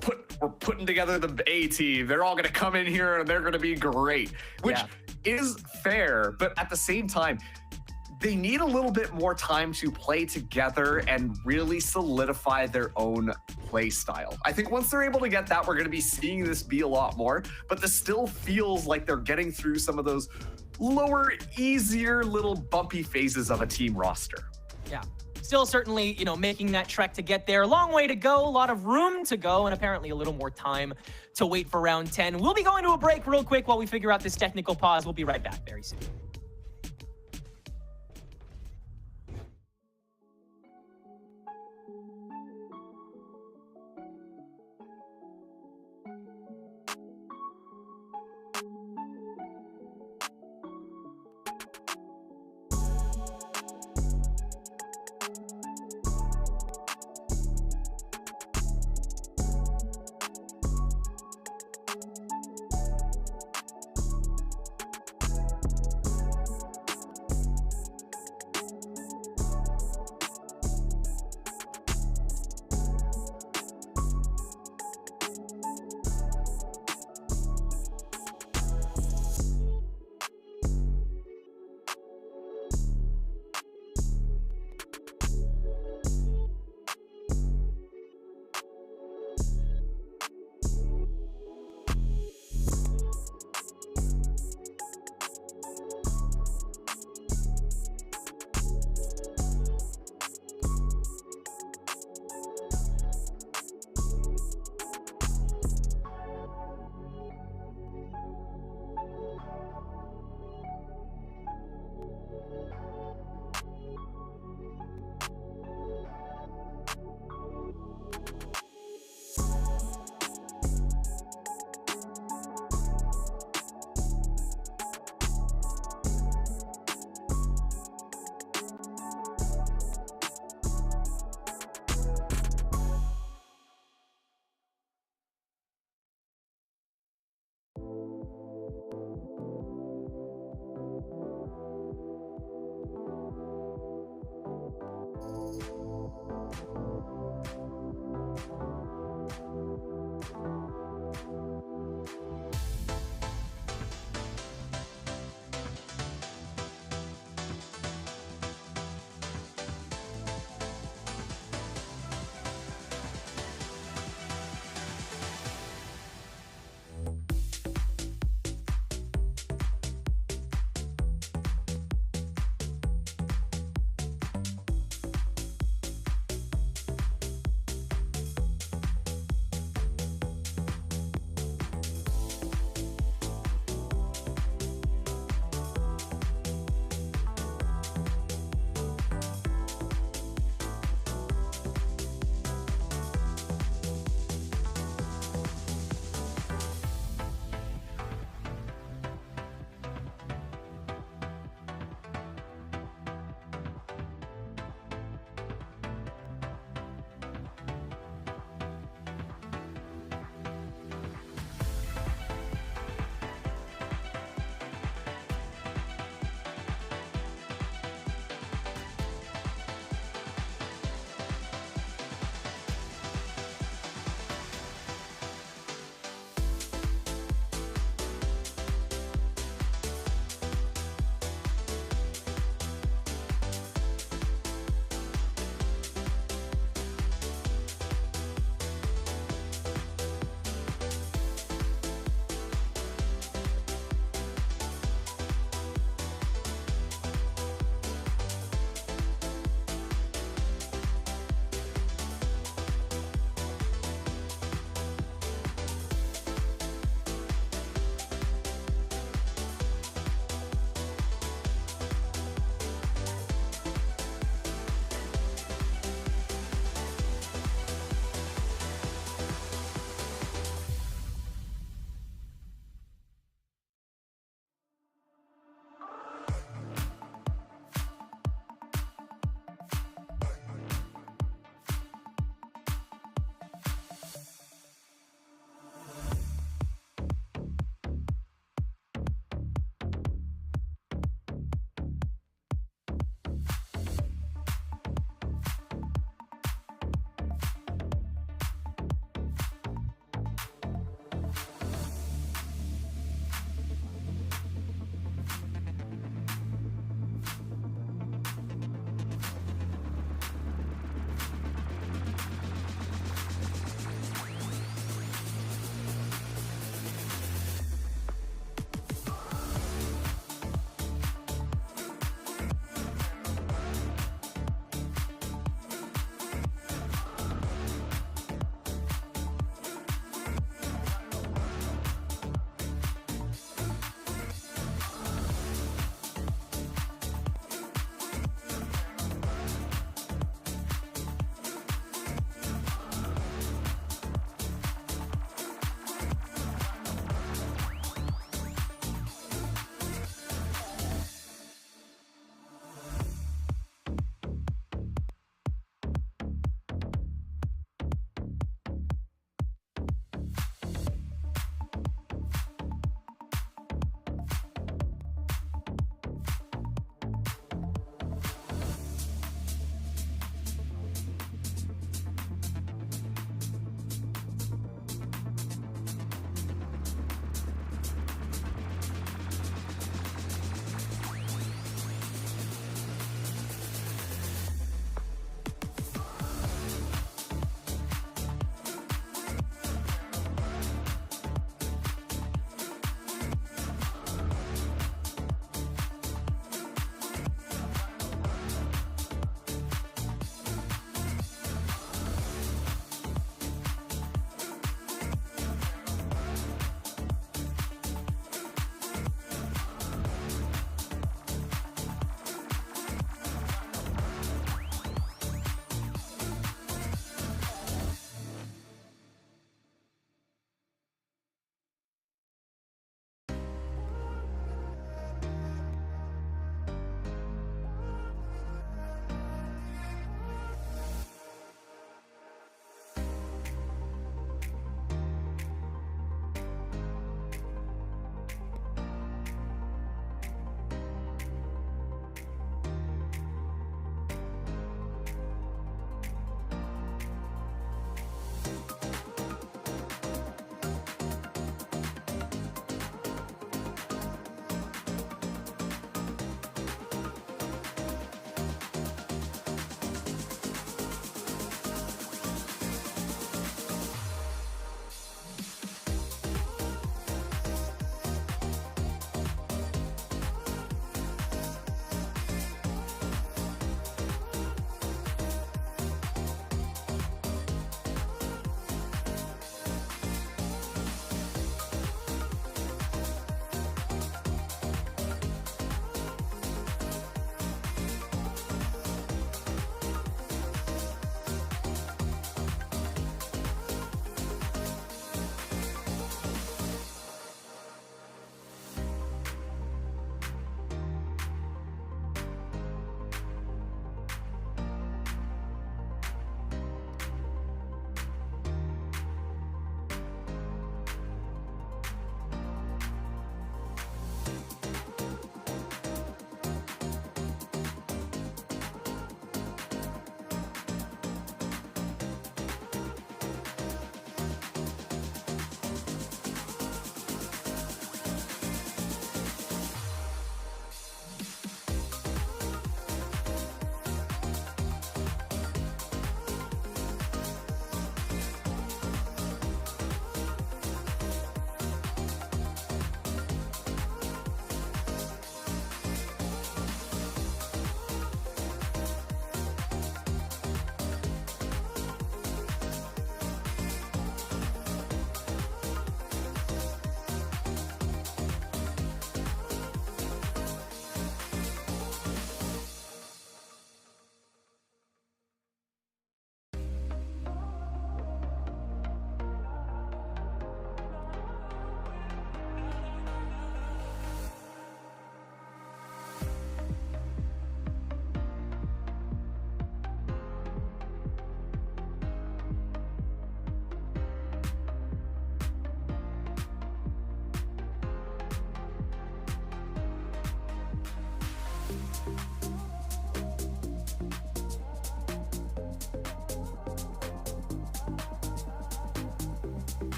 putting together the A team. They're all going to come in here and they're going to be great, which is fair. But at the same time, they need a little bit more time to play together and really solidify their own play style. I think once they're able to get that, we're going to be seeing this be a lot more, but this still feels like they're getting through some of those lower, easier little bumpy phases of a team roster. Yeah. Still certainly, you know, making that trek to get there. Long way to go, a lot of room to go, and apparently a little more time to wait for round 10. We'll be going to a break real quick while we figure out this technical pause. We'll be right back very soon.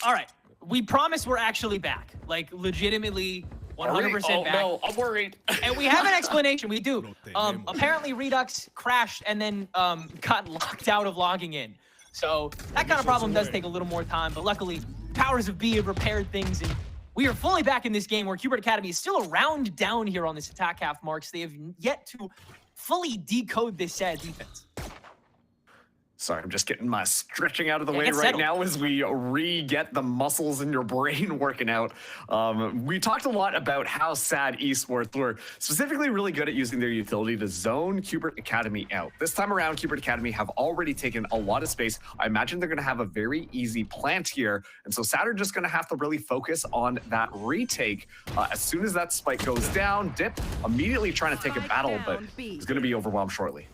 All right, we promise we're actually back. Like, legitimately 100% back. No, I'm worried. And we have an explanation. We do. Apparently, Redux crashed and then got locked out of logging in. So that kind of problem does take a little more time. But luckily, powers of B have repaired things, and we are fully back in this game where Cubert Academy is still a round down here on this attack half marks. They have yet to fully decode this SaD defense. Sorry, I'm just getting my stretching out of the way right settled. now as we re-get the muscles in your brain working out. We talked a lot about how SaD Esports were specifically really good at using their utility to zone Cubert Academy out. This time around, Cubert Academy have already taken a lot of space. I imagine they're going to have a very easy plant here. And so SaD are just going to have to really focus on that retake. As soon as that spike goes down, Dip immediately trying to take a battle, but is going to be overwhelmed shortly.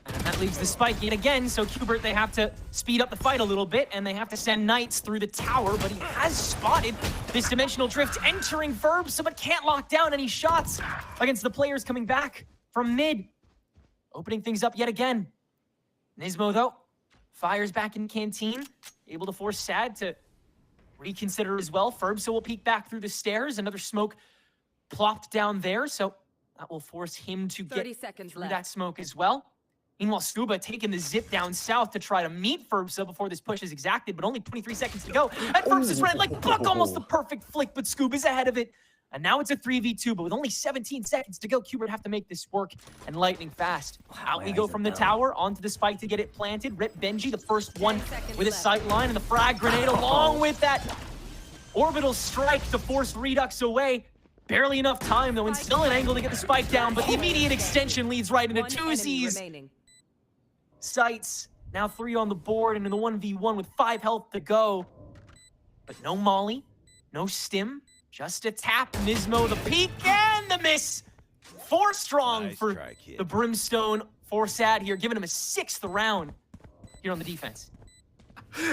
And that leaves the spike in again, so Cubert, they have to speed up the fight a little bit, and they have to send Knights through the tower, but he has spotted this Dimensional Drift entering Verb, so but can't lock down any shots against the players coming back from mid. Opening things up yet again. Nismo, though, fires back in Canteen, able to force SaD to reconsider as well. Ferbsa will peek back through the stairs, another smoke plopped down there, so that will force him to get through that smoke as well. Meanwhile, Scuba taking the zip down south to try to meet Ferbsa before this push is exacted, but only 23 seconds to go. And Ferbsa's ran like buck, almost the perfect flick, but Scuba's ahead of it. And now it's a 3v2, but with only 17 seconds to go, Cubert have to make this work, and lightning fast. Out we go from the tower, onto the spike to get it planted. Rip Benji, the first one with a sight line, and the frag grenade along with that orbital strike to force Redux away. Barely enough time, though, and still an angle to get the spike down, but the immediate extension leads right into twosies. Sights, now 3 on the board, and in the 1v1 with 5 health to go. But no molly, no stim, just a tap. Nismo, the peek, and the miss. 4 strong for the Brimstone for SaD here, giving him a 6th round here on the defense.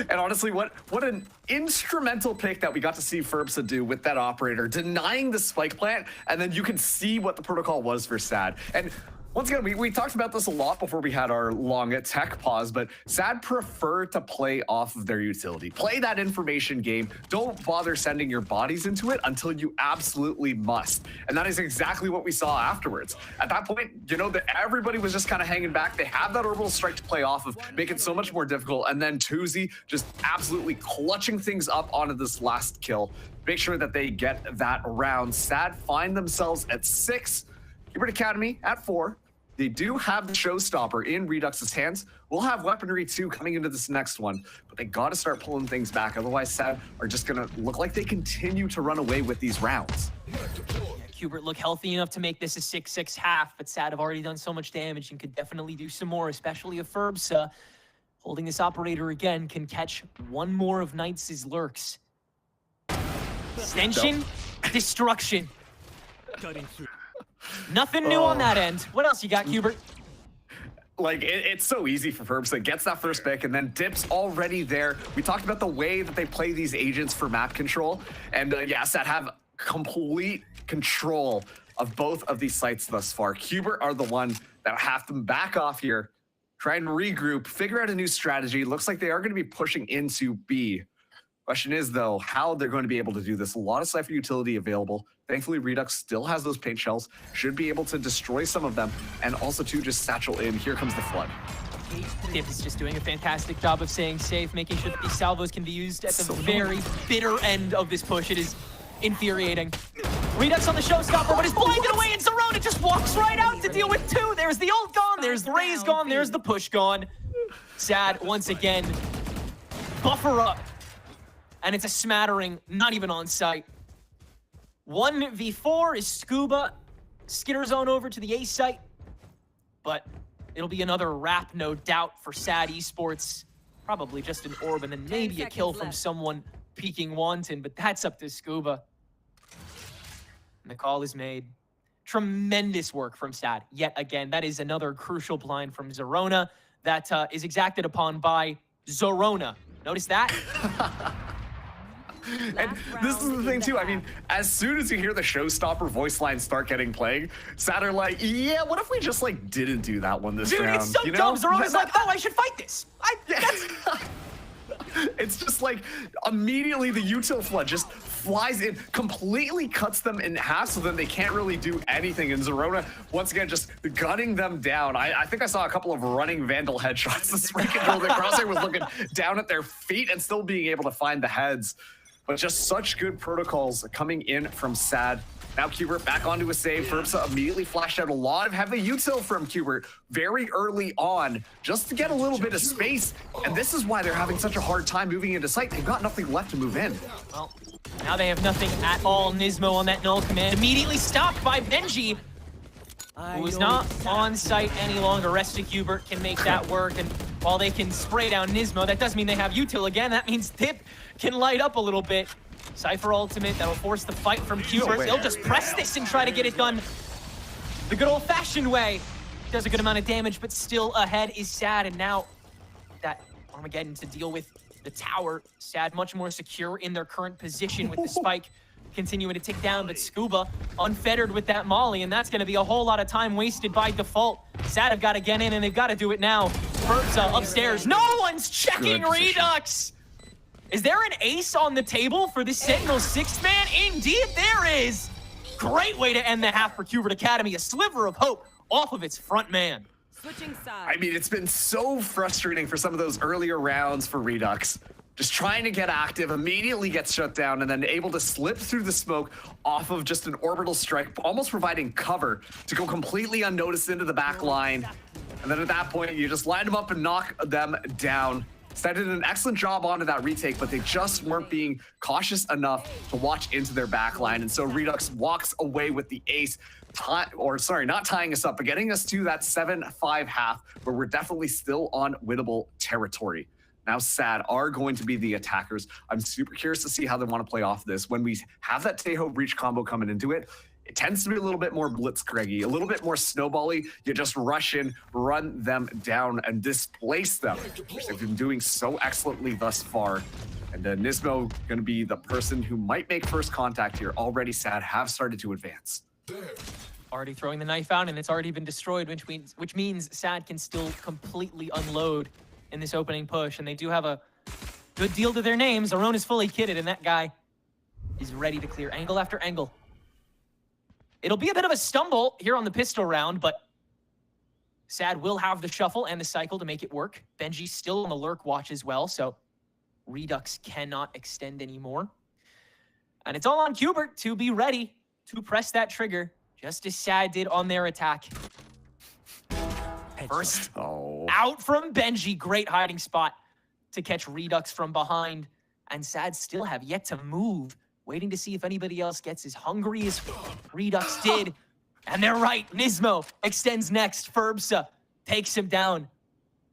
And honestly, what an instrumental pick that we got to see Ferbsa do with that operator, denying the spike plant, and then you can see what the protocol was for SaD. And once again, we talked about this a lot before we had our long tech pause, but SaD prefer to play off of their utility. Play that information game. Don't bother sending your bodies into it until you absolutely must. And that is exactly what we saw afterwards. At that point, you know, that everybody was just kind of hanging back. They have that orbital strike to play off of, make it so much more difficult. And then Tuzi just absolutely clutching things up onto this last kill. Make sure that they get that round. SaD find themselves at 6. Cubert Academy at 4. They do have the showstopper in Redux's hands. We'll have weaponry too coming into this next one, but they got to start pulling things back. Otherwise, SaD are just going to look like they continue to run away with these rounds. Yeah, Cubert look healthy enough to make this a 6-6 half, but SaD have already done so much damage and could definitely do some more, especially if Ferbsa, holding this operator again, can catch one more of Knights' lurks. Extension, destruction. Cutting through. Nothing new on that end. What else you got, Cubert? Like, it's so easy for Ferbsa. Gets that first pick, and then Dip's already there. We talked about the way that they play these agents for map control. And yeah, SaD have complete control of both of these sites thus far. Cubert are the one that have to back off here, try and regroup, figure out a new strategy. Looks like they are going to be pushing into B. Question is, though, how they're going to be able to do this. A lot of Cypher utility available. Thankfully, Redux still has those paint shells. Should be able to destroy some of them. And also, to just satchel in. Here comes the flood. Dip is just doing a fantastic job of staying safe, making sure that these salvos can be used at the very bitter end of this push. It is infuriating. Redux on the showstopper, but is blinded away, and Zerona just walks right out to deal with 2. There's the ult gone, there's the raise gone, there's the push gone. SaD, once again, buffer up. And it's a smattering, not even on site. 1v4 is Scuba. Skitters on over to the A site. But it'll be another wrap, no doubt, for SaD Esports. Probably just an orb and then maybe a kill from someone peeking wanton, but that's up to Scuba. And the call is made. Tremendous work from SaD. Yet again, that is another crucial blind from Zerona that is exacted upon by Zorona. Notice that? And this is the thing too, I mean, as soon as you hear the showstopper voice lines start getting played, SaD are like, yeah, what if we just like didn't do that one this round? Dude, it's so you know? dumb. Zerona's like, oh, I should fight this. It's just like immediately the util flood just flies in, completely cuts them in half so that they can't really do anything. And Zerona, once again, just gunning them down. I think I saw a couple of running Vandal headshots. The spray control, the Crosshair was looking down at their feet and still being able to find the heads. But just such good protocols coming in from SaD. Now Cubert back onto a save. Ferbsa immediately flashed out a lot of heavy util from Cubert very early on, just to get a little bit of space. And this is why they're having such a hard time moving into sight. They've got nothing left to move in. Well, now they have nothing at all. Nismo on that null command, immediately stopped by Benji, who is not on site any longer. Rest of Cubert can make that work, and while they can spray down Nismo, that does mean they have util again. That means Tip can light up a little bit. Cypher ultimate, that'll force the fight from Cubert. They'll just press this and try to get it done the good old-fashioned way. Does a good amount of damage, but still ahead is SaD, and now that Armageddon to deal with the tower. SaD much more secure in their current position with the spike continuing to tick down, but Scuba unfettered with that molly, and that's going to be a whole lot of time wasted by default. SaD have got to get in, and they've got to do it now. Ferbsa upstairs. No one's checking Redux! Is there an ace on the table for this Sentinel sixth man? Indeed there is! Great way to end the half for Cubert Academy. A sliver of hope off of its front man. Switching sides. I mean, it's been so frustrating for some of those earlier rounds for Redux. Just trying to get active, immediately gets shut down, and then able to slip through the smoke off of just an orbital strike, almost providing cover to go completely unnoticed into the back line. And then at that point, you just line them up and knock them down. SaD did an excellent job onto that retake, but they just weren't being cautious enough to watch into their back line. And so Redux walks away with the ace, not tying us up, but getting us to that 7-5 half, where we're definitely still on winnable territory. Now SaD are going to be the attackers. I'm super curious to see how they want to play off this. When we have that Taeho breach combo coming into it, it tends to be a little bit more blitzkrieggy, a little bit more snowbally. You just rush in, run them down, and displace them, which they've been doing so excellently thus far. And Nismo going to be the person who might make first contact here. Already SaD have started to advance. Already throwing the knife out, and it's already been destroyed, which means SaD can still completely unload in this opening push, and they do have a good deal to their name. Zerona is fully kitted, and that guy is ready to clear angle after angle. It'll be a bit of a stumble here on the pistol round, but SaD will have the shuffle and the cycle to make it work. Benji's still on the lurk watch as well, so Redux cannot extend anymore. And it's all on Cubert to be ready to press that trigger, just as SaD did on their attack. First out from Benji, great hiding spot to catch Redux from behind. And SaD still have yet to move, waiting to see if anybody else gets as hungry as Redux did. And they're right, Nismo extends next. Ferbsa takes him down.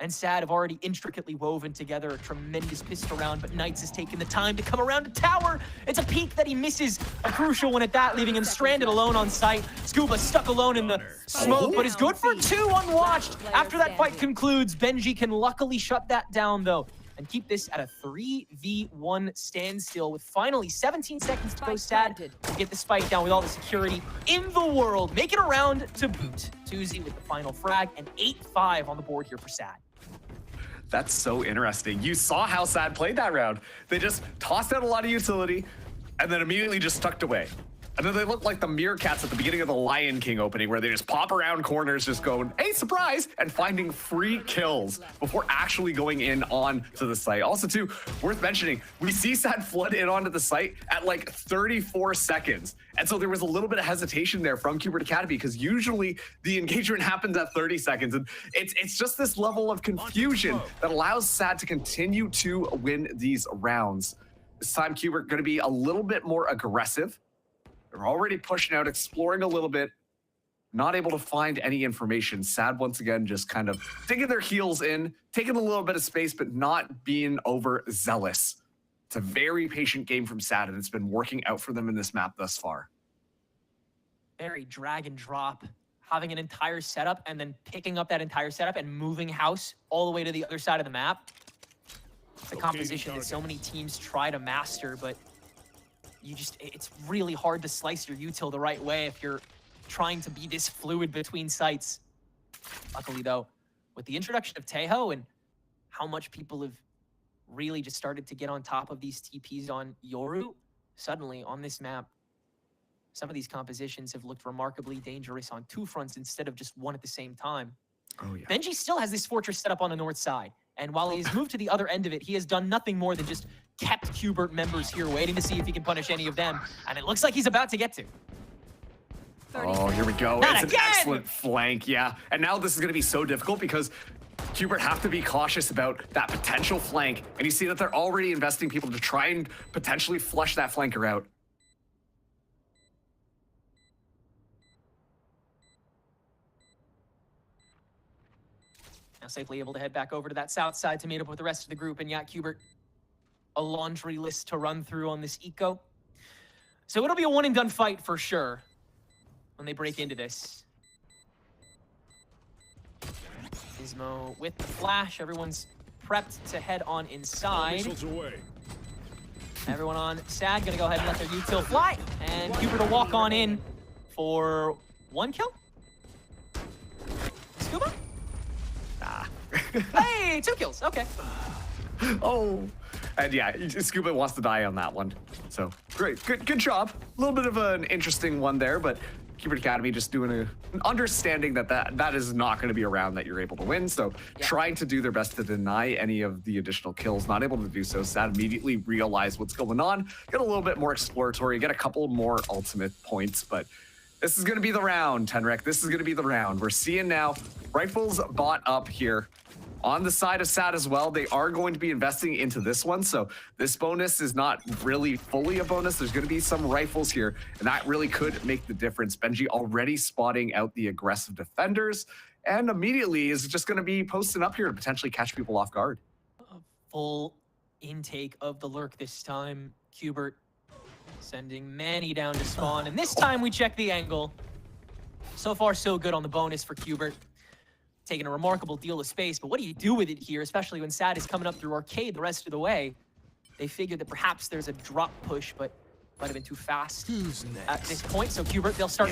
And SaD have already intricately woven together a tremendous pistol round, but Knights has taken the time to come around to tower. It's a peek that he misses, a crucial one at that, leaving him stranded alone on site. Scuba stuck alone in the smoke, but is good for 2 unwatched. After that fight concludes, Benji can luckily shut that down though, and keep this at a 3v1 standstill with finally 17 seconds to go. SaD to get the spike down with all the security in the world. Make it around to boot. Tuzi with the final frag, and 8-5 on the board here for SaD. That's so interesting. You saw how SaD played that round. They just tossed out a lot of utility and then immediately just tucked away. And then they look like the meerkats at the beginning of the Lion King opening, where they just pop around corners, just going, hey, surprise, and finding free kills before actually going in on to the site. Also, too, worth mentioning, we see SaD flood in onto the site at like 34 seconds. And so there was a little bit of hesitation there from Cubert Academy, because usually the engagement happens at 30 seconds. And it's just this level of confusion that allows SaD to continue to win these rounds. This time, Cubert going to be a little bit more aggressive. They're already pushing out, exploring a little bit, not able to find any information. SaD, once again, just kind of digging their heels in, taking a little bit of space, but not being overzealous. It's a very patient game from SaD, and it's been working out for them in this map thus far. Very drag and drop, having an entire setup and then picking up that entire setup and moving house all the way to the other side of the map. The composition that so many teams try to master, but it's really hard to slice your util the right way if you're trying to be this fluid between sites. Luckily though, with the introduction of Taeho and how much people have really just started to get on top of these TPs on Yoru, suddenly on this map, some of these compositions have looked remarkably dangerous on two fronts instead of just one at the same time. Oh, yeah. Benji still has this fortress set up on the north side. And while he's moved to the other end of it, he has done nothing more than just kept Cubert members here, waiting to see if he can punish any of them. And it looks like he's about to get to. Oh, here we go. Not It's again! an excellent flank, yeah. And now this is going to be so difficult because Cubert have to be cautious about that potential flank. And you see that they're already investing people to try and potentially flush that flanker out. Now safely able to head back over to that south side to meet up with the rest of the group. And yeah, Cubert, a laundry list to run through on this eco. So it'll be a one and done fight for sure when they break into this. Gizmo with the flash. Everyone's prepped to head on inside. Everyone on SaD gonna go ahead and let their util fly. And Cubert will walk on in for 1 kill. Scuba? Hey, 2 kills. Okay. Oh, and yeah, Scuba wants to die on that one. So great, good job. A little bit of an interesting one there, but Cubert Academy just doing an understanding that is not going to be around that you're able to win. So trying to do their best to deny any of the additional kills, not able to do so. SaD immediately realize what's going on, get a little bit more exploratory, get a couple more ultimate points, but this is going to be the round, Tenrek. This is going to be the round. We're seeing now rifles bought up here on the side of SaD as well. They are going to be investing into this one, so this bonus is not really fully a bonus. There's going to be some rifles here, and that really could make the difference. Benji already spotting out the aggressive defenders, and immediately is just going to be posting up here to potentially catch people off guard. A full intake of the lurk this time. Cubert sending many down to spawn, and this time we check the angle. So far, so good on the bonus for Cubert. Taking a remarkable deal of space, but what do you do with it here, especially when SaD is coming up through arcade the rest of the way? They figured that perhaps there's a drop push, but might have been too fast at this point. So Cubert, they'll start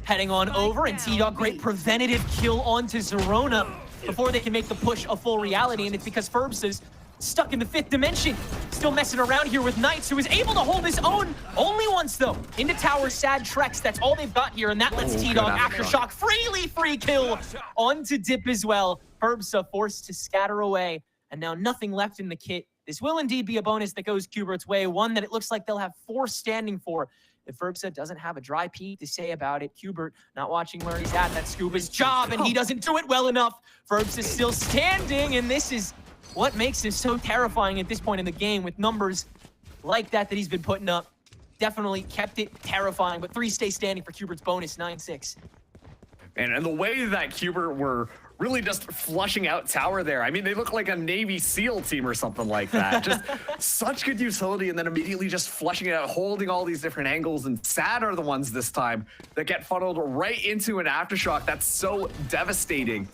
heading on over, and T-Dog, great preventative kill onto Zerona before they can make the push a full reality, and it's because Ferbs is stuck in the 5th dimension. Still messing around here with Knights, who is able to hold his own only once, though. Into tower, SaD Treks. That's all they've got here, and that lets T-Dog Aftershock free kill onto Dip as well. Ferbsa forced to scatter away, and now nothing left in the kit. This will indeed be a bonus that goes Cubert's way, one that it looks like they'll have 4 standing for. If Ferbsa doesn't have a dry pee to say about it, Cubert not watching where he's at. That's Scuba's job, and he doesn't do it well enough. Ferbsa still standing, and this is what makes him so terrifying at this point in the game, with numbers like that he's been putting up. Definitely kept it terrifying, but 3 stay standing for Cubert's bonus, 9-6. And the way that Cubert were really just flushing out tower there. I mean, they look like a Navy SEAL team or something like that. Just such good utility, and then immediately just flushing it out, holding all these different angles, and SaD are the ones this time that get funneled right into an Aftershock. That's so devastating.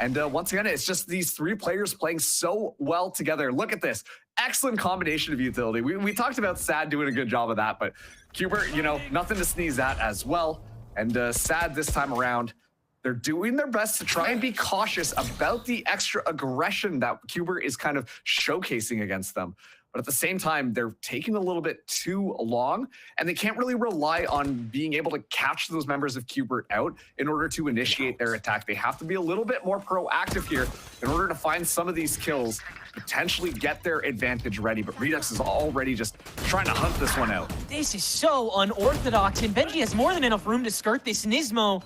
And once again, it's just these 3 players playing so well together. Look at this. Excellent combination of utility. We talked about SaD doing a good job of that, but Cubert, you know, nothing to sneeze at as well. And SaD this time around, they're doing their best to try and be cautious about the extra aggression that Cubert is kind of showcasing against them. But at the same time, they're taking a little bit too long, and they can't really rely on being able to catch those members of Cubert out in order to initiate their attack. They have to be a little bit more proactive here in order to find some of these kills, potentially get their advantage ready. But Redux is already just trying to hunt this one out. This is so unorthodox, and Benji has more than enough room to skirt this. Nismo,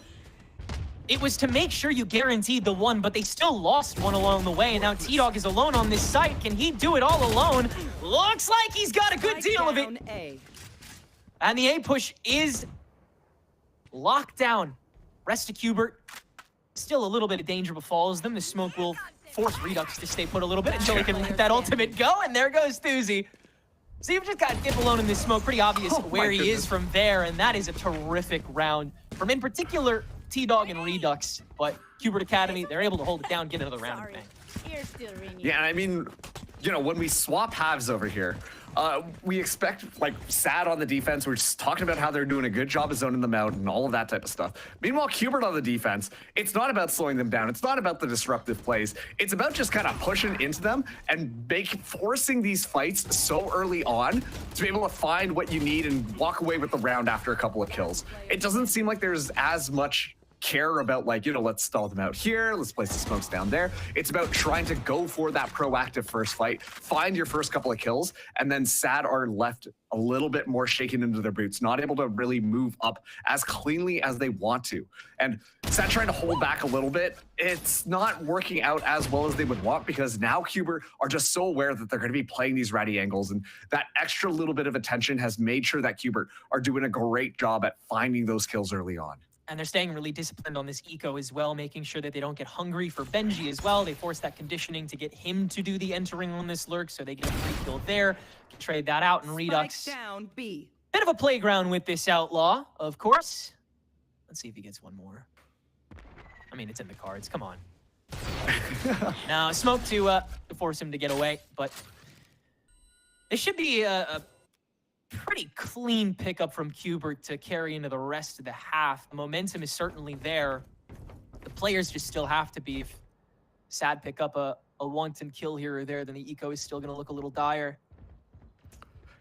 it was to make sure you guaranteed the one, but they still lost one along the way, and now T-Dog is alone on this site. Can he do it all alone? Looks like he's got a good deal of it. And the A push is locked down. Rest of Cubert, still a little bit of danger befalls them. The smoke will force Redux to stay put a little bit until he can let that ultimate go, and there goes Thuzy. So you've just got Dip alone in this smoke. Pretty obvious where he is from there, and that is a terrific round from, in particular, T-Dog and Redux, but Cubert Academy, they're able to hold it down, get another round. Yeah, I mean, you know, when we swap halves over here, we expect like SaD on the defense. We're just talking about how they're doing a good job of zoning them out and all of that type of stuff. Meanwhile, Cubert on the defense, it's not about slowing them down. It's not about the disruptive plays. It's about just kind of pushing into them and forcing these fights so early on to be able to find what you need and walk away with the round after a couple of kills. It doesn't seem like there's as much care about like, you know, let's stall them out here, let's place the smokes down there. It's about trying to go for that proactive first fight, find your first couple of kills, and then SaD are left a little bit more shaken into their boots, not able to really move up as cleanly as they want to. And SaD trying to hold back a little bit, it's not working out as well as they would want, because now Cubert are just so aware that they're going to be playing these ready angles, and that extra little bit of attention has made sure that Cubert are doing a great job at finding those kills early on. And they're staying really disciplined on this eco as well, making sure that they don't get hungry for Benji as well. They force that conditioning to get him to do the entering on this lurk, so they get a free kill there. Can trade that out, and Redux. Down B. Bit of a playground with this outlaw, of course. Let's see if he gets one more. I mean, it's in the cards. Come on. Now, smoke to force him to get away, but this should be a pretty clean pickup from Cubert to carry into the rest of the half. The momentum is certainly there. The players just still have to be. If SaD pick up a wanton kill here or there, then the eco is still going to look a little dire.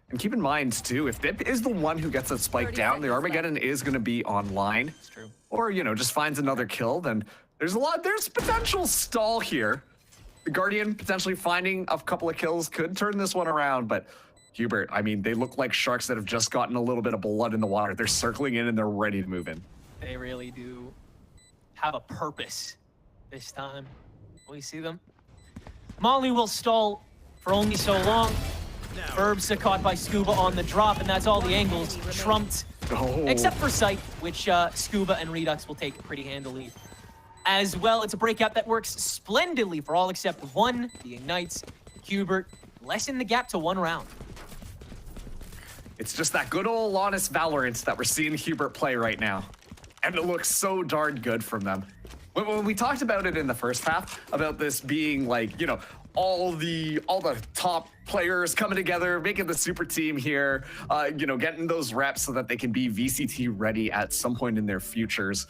And keep in mind, too, if Dip is the one who gets that spike down, the Armageddon is going to be online. It's true. Or, you know, just finds another kill, then there's potential stall here. The Guardian potentially finding a couple of kills could turn this one around, but Cubert, I mean, they look like sharks that have just gotten a little bit of blood in the water. They're circling in and they're ready to move in. They really do have a purpose this time. We see them. Molly will stall for only so long. Herbs caught by Scuba on the drop, and that's all the angles trumped. Oh. Except for Sight, which Scuba and Redux will take pretty handily. As well, it's a breakout that works splendidly for all except one, the Ignites. Cubert lessen the gap to one round. It's just that good old honest Valorant that we're seeing Cubert play right now. And it looks so darn good from them. When we talked about it in the first half, about this being like, you know, all the top players coming together, making the super team here, you know, getting those reps so that they can be VCT ready at some point in their futures.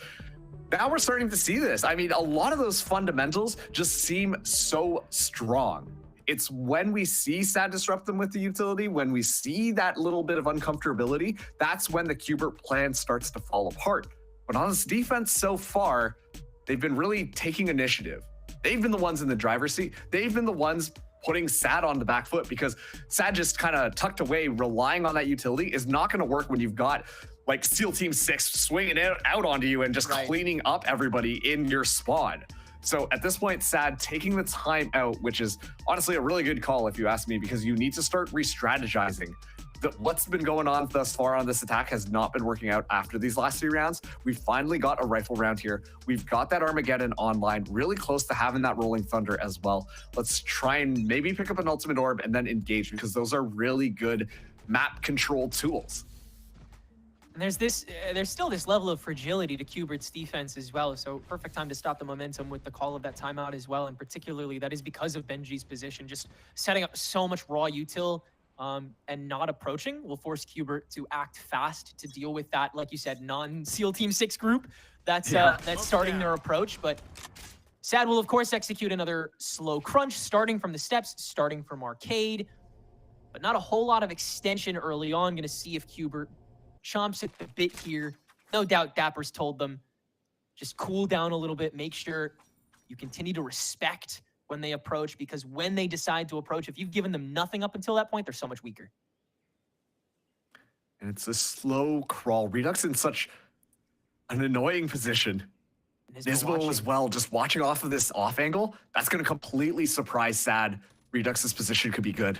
Now we're starting to see this. I mean, a lot of those fundamentals just seem so strong. It's when we see SaD disrupt them with the utility, when we see that little bit of uncomfortability, that's when the Cubert plan starts to fall apart. But on this defense so far, they've been really taking initiative. They've been the ones in the driver's seat. They've been the ones putting SaD on the back foot, because SaD just kind of tucked away, relying on that utility is not going to work when you've got like SEAL Team 6 swinging it out onto you and just cleaning up everybody in your spawn. So at this point, SaD taking the time out, which is honestly a really good call if you ask me, because you need to start re-strategizing. What's been going on thus far on this attack has not been working out after these last 3 rounds. We finally got a rifle round here. We've got that Armageddon online, really close to having that Rolling Thunder as well. Let's try and maybe pick up an Ultimate Orb and then engage, because those are really good map control tools. And there's still this level of fragility to Cubert's defense as well. So perfect time to stop the momentum with the call of that timeout as well. And particularly that is because of Benji's position, just setting up so much raw util and not approaching will force Cubert to act fast to deal with that, like you said, non-SEAL Team 6 group that's starting their approach. But SaD will of course execute another slow crunch, starting from the steps, starting from arcade, but not a whole lot of extension early on. Gonna see if Cubert chomps at the bit here. No doubt Dapper's told them, just cool down a little bit, make sure you continue to respect when they approach, because when they decide to approach, if you've given them nothing up until that point, they're so much weaker. And it's a slow crawl. Redux in such an annoying position. Nismo as well, just watching off of this off angle, that's going to completely surprise SaD. Redux's position could be good.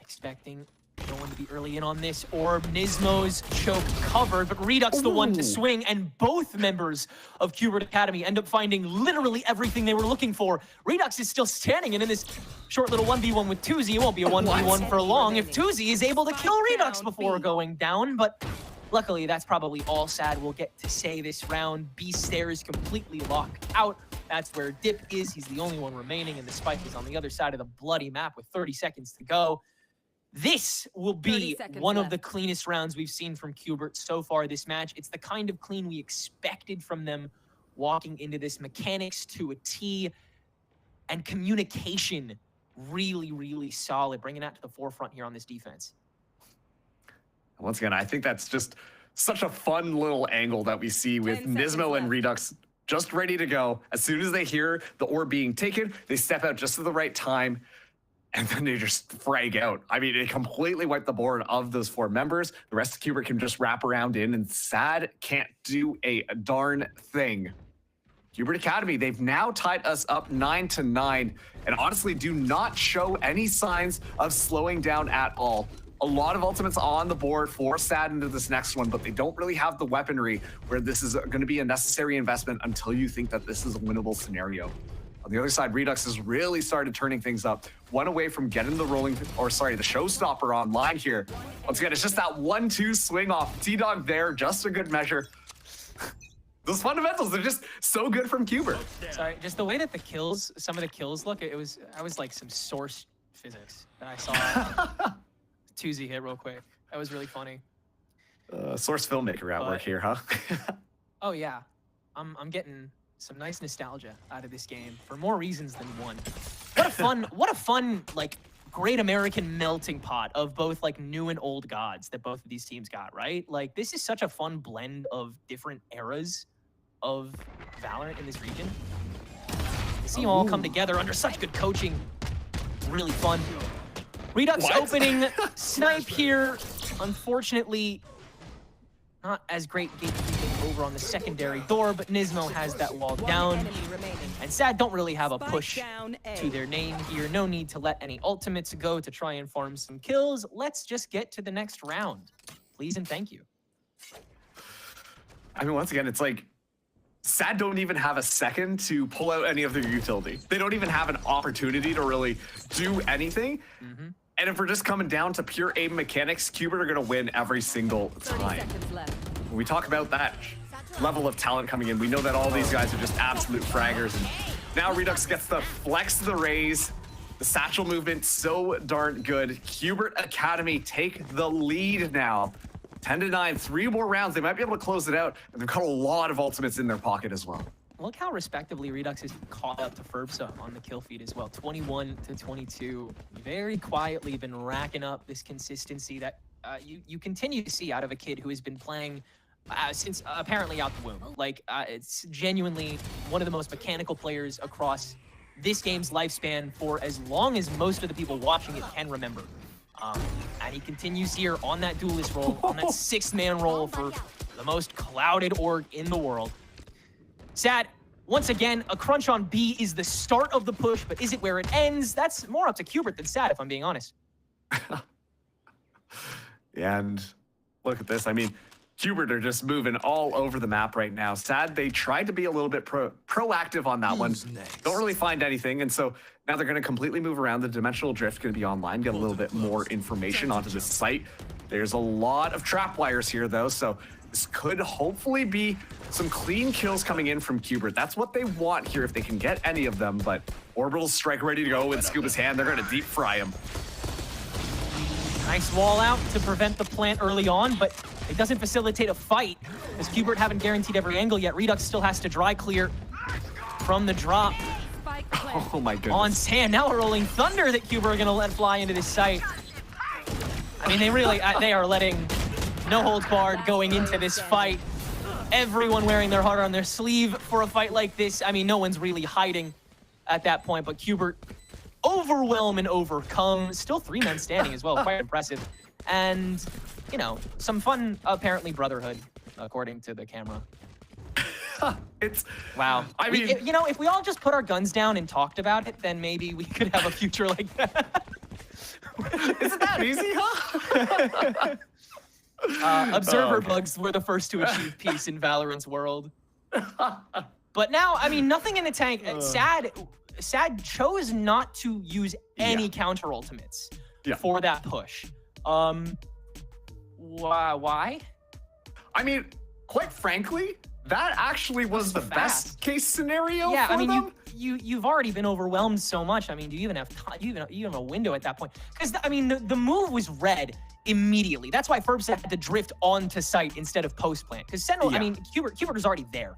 Expecting no one to be early in on this orb. Nismo's choke covered, but Redux the one to swing, and both members of Cubert Academy end up finding literally everything they were looking for. Redux is still standing, and in this short little 1v1 with Tuzi, it won't be a 1v1 for long if Tuzi is able to kill Redux before going down, but luckily that's probably all SaD will get to say this round. B stairs completely locked out. That's where Dip is. He's the only one remaining, and the spike is on the other side of the bloody map with 30 seconds to go. This will be one of the cleanest rounds we've seen from Cubert so far this match. It's the kind of clean we expected from them walking into this. Mechanics to a T, and communication really, really solid, bringing that to the forefront here on this defense. Once again, I think that's just such a fun little angle that we see with Nismo and Redux just ready to go. As soon as they hear the orb being taken, they step out just at the right time, and then they just frag out. I mean, it completely wiped the board of those 4 members. The rest of Cubert can just wrap around in, and SaD can't do a darn thing. Cubert Academy, they've now tied us up 9-9, and honestly do not show any signs of slowing down at all. A lot of ultimates on the board for SaD into this next one, but they don't really have the weaponry where this is going to be a necessary investment until you think that this is a winnable scenario. On the other side, Redux has really started turning things up. One away from getting the the showstopper online here. Once again, it's just that 1-2 swing off. T-Dog there, just a good measure. Those fundamentals are just so good from Cubert. Sorry, just the way that some of the kills look, I was like some source physics that I saw. Tuesday hit real quick. That was really funny. Source filmmaker at work here, huh? Oh yeah, I'm getting some nice nostalgia out of this game for more reasons than one. What a fun like great American melting pot of both like new and old gods that both of these teams got, right? Like this is such a fun blend of different eras of Valorant in this region. To see them all come together under such good coaching, really fun. Redux opening snipe here. Unfortunately, not as great gatekeeping over on the secondary door, but Nismo has that wall down. And SaD don't really have a push to their name here. No need to let any ultimates go to try and farm some kills. Let's just get to the next round. Please and thank you. I mean, once again, it's like SaD don't even have a second to pull out any of their utility. They don't even have an opportunity to really do anything. And if we're just coming down to pure aim mechanics, Cubert are going to win every single time. When we talk about that level of talent coming in, we know that all these guys are just absolute fraggers. And now Redux gets the flex the raise. The satchel movement so darn good. Cubert Academy take the lead now. 10-9, 3 more rounds. They might be able to close it out. And they've got a lot of ultimates in their pocket as well. Look how respectively Redux has caught up to Ferbsa on the kill feed as well. 21-22. Very quietly been racking up this consistency that you continue to see out of a kid who has been playing since apparently out the womb. Like, it's genuinely one of the most mechanical players across this game's lifespan for as long as most of the people watching it can remember. And he continues here on that duelist role, on that 6-man role for the most clouded org in the world. SaD, once again, a crunch on B is the start of the push, but is it where it ends? That's more up to Cubert than SaD, if I'm being honest. Yeah, and look at this. I mean, Cubert are just moving all over the map right now. SaD, they tried to be a little bit proactive on that one. Don't really find anything, and so now they're going to completely move around. The dimensional drift going to be online, get a little bit more information onto this site. There's a lot of trap wires here, though, so this could hopefully be some clean kills coming in from Cubert. That's what they want here if they can get any of them, but Orbital Strike ready to go in Scuba's hand. They're going to deep fry him. Nice wall out to prevent the plant early on, but it doesn't facilitate a fight as Cubert haven't guaranteed every angle yet. Redux still has to dry clear from the drop. Oh my goodness. On sand, now a rolling thunder that Cubert are going to let fly into this site. I mean, they are letting no holds barred going into this fight. Everyone wearing their heart on their sleeve for a fight like this. I mean, no one's really hiding at that point, but Cubert overwhelm and overcome. Still 3 men standing as well, quite impressive. And, you know, some fun, apparently, brotherhood, according to the camera. It's wow. I mean, you know, if we all just put our guns down and talked about it, then maybe we could have a future like that. Isn't that easy, huh? Observer bugs were the first to achieve peace in Valorant's world. But now, I mean, nothing in the tank. SaD chose not to use any counter ultimates for that push. Why? I mean, quite frankly, that actually was the best case scenario Yeah, for I mean, them. you've already been overwhelmed so much. I mean, do you even have time? You even have a window at that point? Because I mean, the move was red immediately. That's why Ferbs had to drift onto site instead of post plant. Because Sentinel, I mean, Cubert was already there.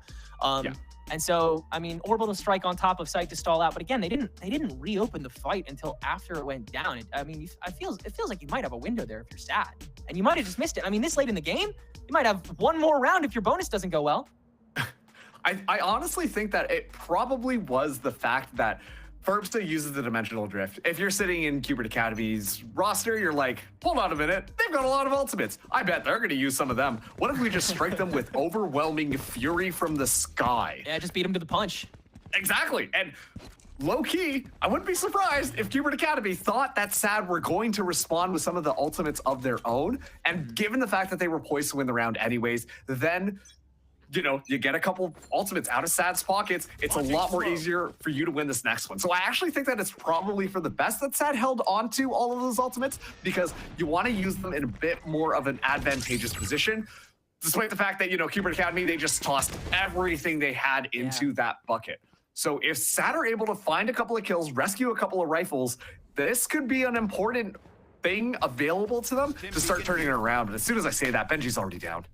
And so, I mean, orbital strike on top of site to stall out. But again, they didn't reopen the fight until after it went down. I mean, it feels like you might have a window there if you're SaD, and you might have just missed it. I mean, this late in the game, you might have one more round if your bonus doesn't go well. I honestly think that it probably was the fact that Ferbsta uses the dimensional drift. If you're sitting in Cubert Academy's roster, you're like, hold on a minute, they've got a lot of ultimates. I bet they're going to use some of them. What if we just strike them with overwhelming fury from the sky? Yeah, just beat them to the punch. Exactly. And low-key, I wouldn't be surprised if Cubert Academy thought that SaD were going to respond with some of the ultimates of their own. And given the fact that they were poised to win the round anyways, then you get a couple ultimates out of SaD's pockets. It's a lot more easier for you to win this next one. So I actually think that it's probably for the best that SaD held onto all of those ultimates, because you want to use them in a bit more of an advantageous position, despite the fact that, Cubert Academy, they just tossed everything they had into that bucket. So if SaD are able to find a couple of kills, rescue a couple of rifles, this could be an important thing available to them to start turning it around. But as soon as I say that, Benji's already down.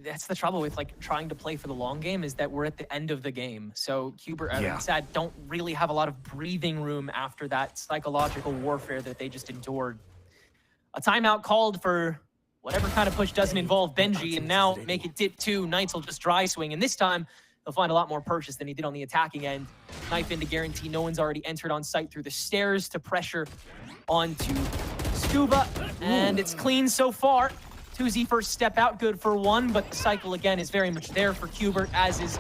That's the trouble with trying to play for the long game, is that we're at the end of the game. So Cubert and SaD don't really have a lot of breathing room after that psychological warfare that they just endured. A timeout called for whatever kind of push doesn't involve Benji, and now make it dip 2. Knights will just dry swing, and this time he'll find a lot more purchase than he did on the attacking end. Knife in to guarantee no one's already entered on site through the stairs to pressure onto Scuba, and it's clean so far. 2Z first step out, good for 1, but the cycle again is very much there for Cubert, as is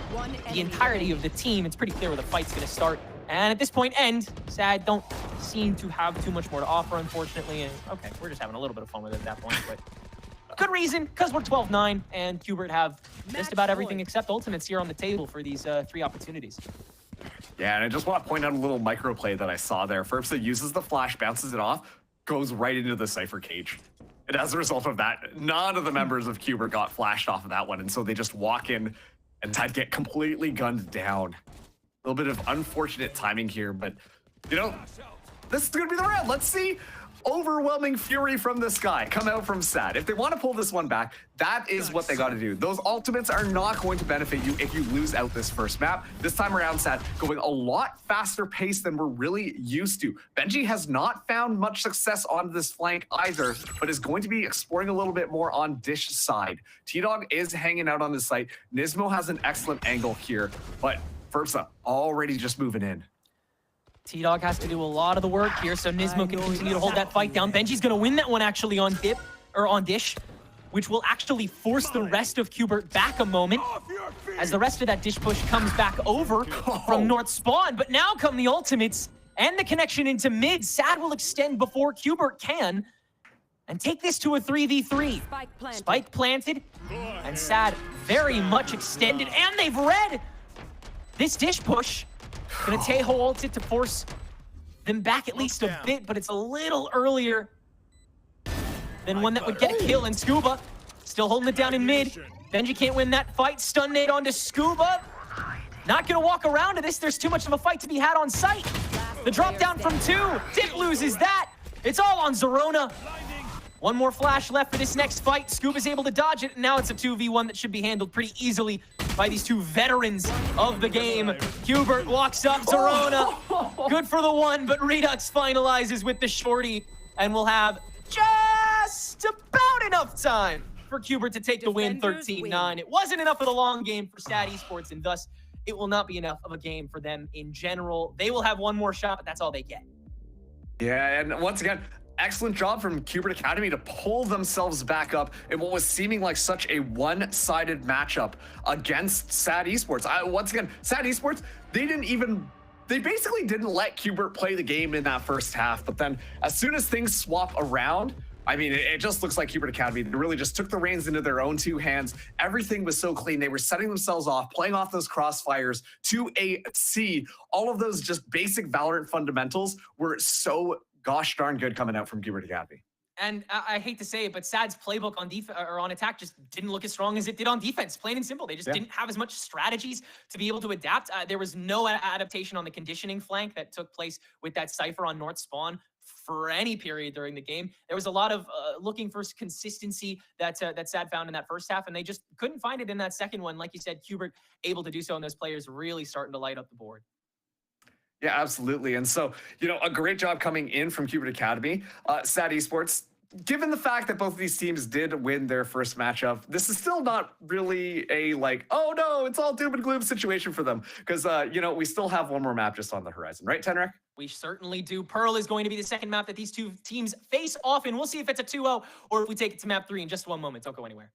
the entirety of the team. It's pretty clear where the fight's going to start. And at this point, SaD don't seem to have too much more to offer, unfortunately. And okay, we're just having a little bit of fun with it at that point, but good reason, because we're 12-9, and Cubert have just about everything except ultimates here on the table for these 3 opportunities. Yeah, and I just want to point out a little microplay that I saw there. Ferbsta uses the flash, bounces it off, goes right into the Cypher cage. And as a result of that, none of the members of Cubert got flashed off of that one. And so they just walk in and SaD get completely gunned down. A little bit of unfortunate timing here, but, this is going to be the round. Let's see overwhelming fury from the sky come out from SaD. If they want to pull this one back, that is what they got to do. Those ultimates are not going to benefit you if you lose out this first map. This time around, SaD going a lot faster pace than we're really used to. Benji has not found much success on this flank either, but is going to be exploring a little bit more on Dish side. T-Dog is hanging out on the site. Nismo has an excellent angle here, but Ferbsta already just moving in. T-Dog has to do a lot of the work here, so Nismo can continue to hold that fight down. Benji's going to win that one actually on Dish, which will actually force the rest of Cubert back a moment, as the rest of that Dish push comes back over from North Spawn. But now come the ultimates and the connection into mid. SaD will extend before Cubert can, and take this to a 3v3. Spike planted, and SaD very much extended, and they've read this Dish push. Gonna Teho ult it to force them back at least a bit, but it's a little earlier than one that would get a kill. And Scuba still holding it down in mid. Benji can't win that fight. Stun nade onto Scuba. Not gonna walk around to this. There's too much of a fight to be had on site. The drop down from 2. Dip loses that. It's all on Zerona. One more flash left for this next fight. Scuba's able to dodge it, and now it's a 2v1 that should be handled pretty easily by these 2 veterans of the game. Cubert walks up Zerona. Good for the 1, but Redux finalizes with the shorty, and we'll have just about enough time for Cubert to take the win 13-9. It wasn't enough of the long game for SaD Esports, and thus it will not be enough of a game for them in general. They will have one more shot, but that's all they get. Yeah, and once again, excellent job from Cubert Academy to pull themselves back up in what was seeming like such a one-sided matchup against SaD Esports. Once again, SaD Esports, they basically didn't let Cubert play the game in that first half, but then as soon as things swap around, I mean, it just looks like Cubert Academy, they really just took the reins into their own 2 hands. Everything was so clean. They were setting themselves off, playing off those crossfires to a C. All of those just basic Valorant fundamentals were so gosh darn good coming out from Cubert Academy. And I hate to say it, but SaD's playbook on defense or on attack just didn't look as strong as it did on defense. Plain and simple, they just didn't have as much strategies to be able to adapt. There was no adaptation on the conditioning flank that took place with that Cypher on North Spawn for any period during the game. There was a lot of looking for consistency that SaD found in that first half, and they just couldn't find it in that second one. Like you said, Cubert able to do so, and those players really starting to light up the board. Yeah, absolutely. And so, a great job coming in from Cubert Academy. SaD Esports, given the fact that both of these teams did win their first matchup, this is still not really a oh no, it's all doom and gloom situation for them. Because, we still have one more map just on the horizon, right, Tenrek? We certainly do. Pearl is going to be the second map that these two teams face off in. We'll see if it's a 2-0 or if we take it to map 3 in just one moment. Don't go anywhere.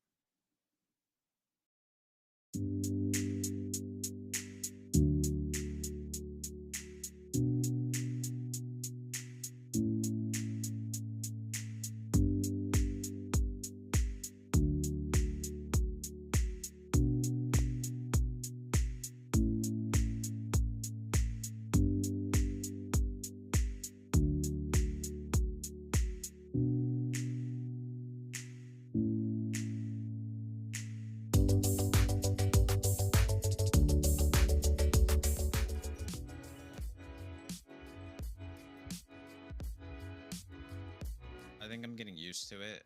I think I'm getting used to it.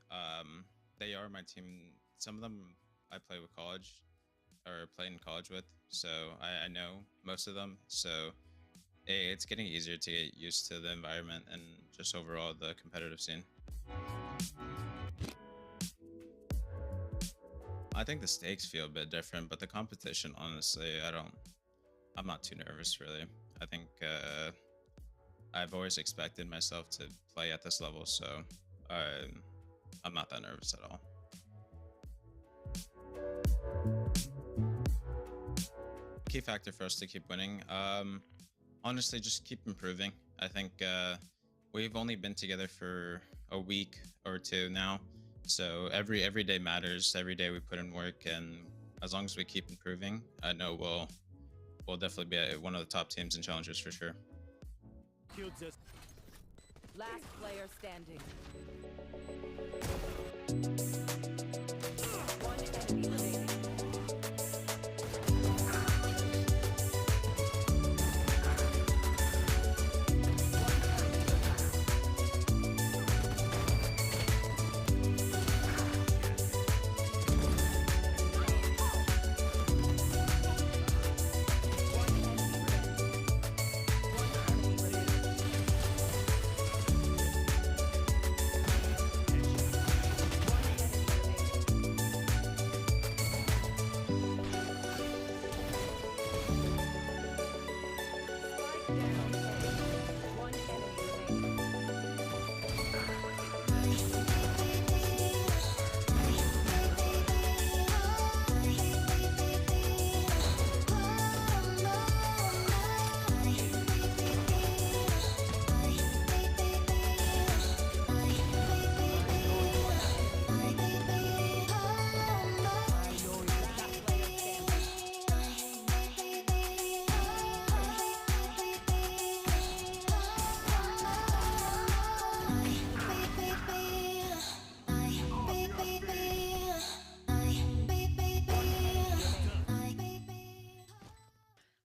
They are my team. Some of them I play with college or played in college with, so I know most of them. So it's getting easier to get used to the environment and just overall the competitive scene. I think the stakes feel a bit different, but the competition, honestly, I'm not too nervous really. I think I've always expected myself to play at this level, so I'm not that nervous at all. Key factor for us to keep winning, honestly, just keep improving. I think we've only been together for a week or two now, so every day matters. Every day we put in work, and as long as we keep improving, I know we'll definitely be one of the top teams in Challengers for sure. Last player standing. One enemy remaining.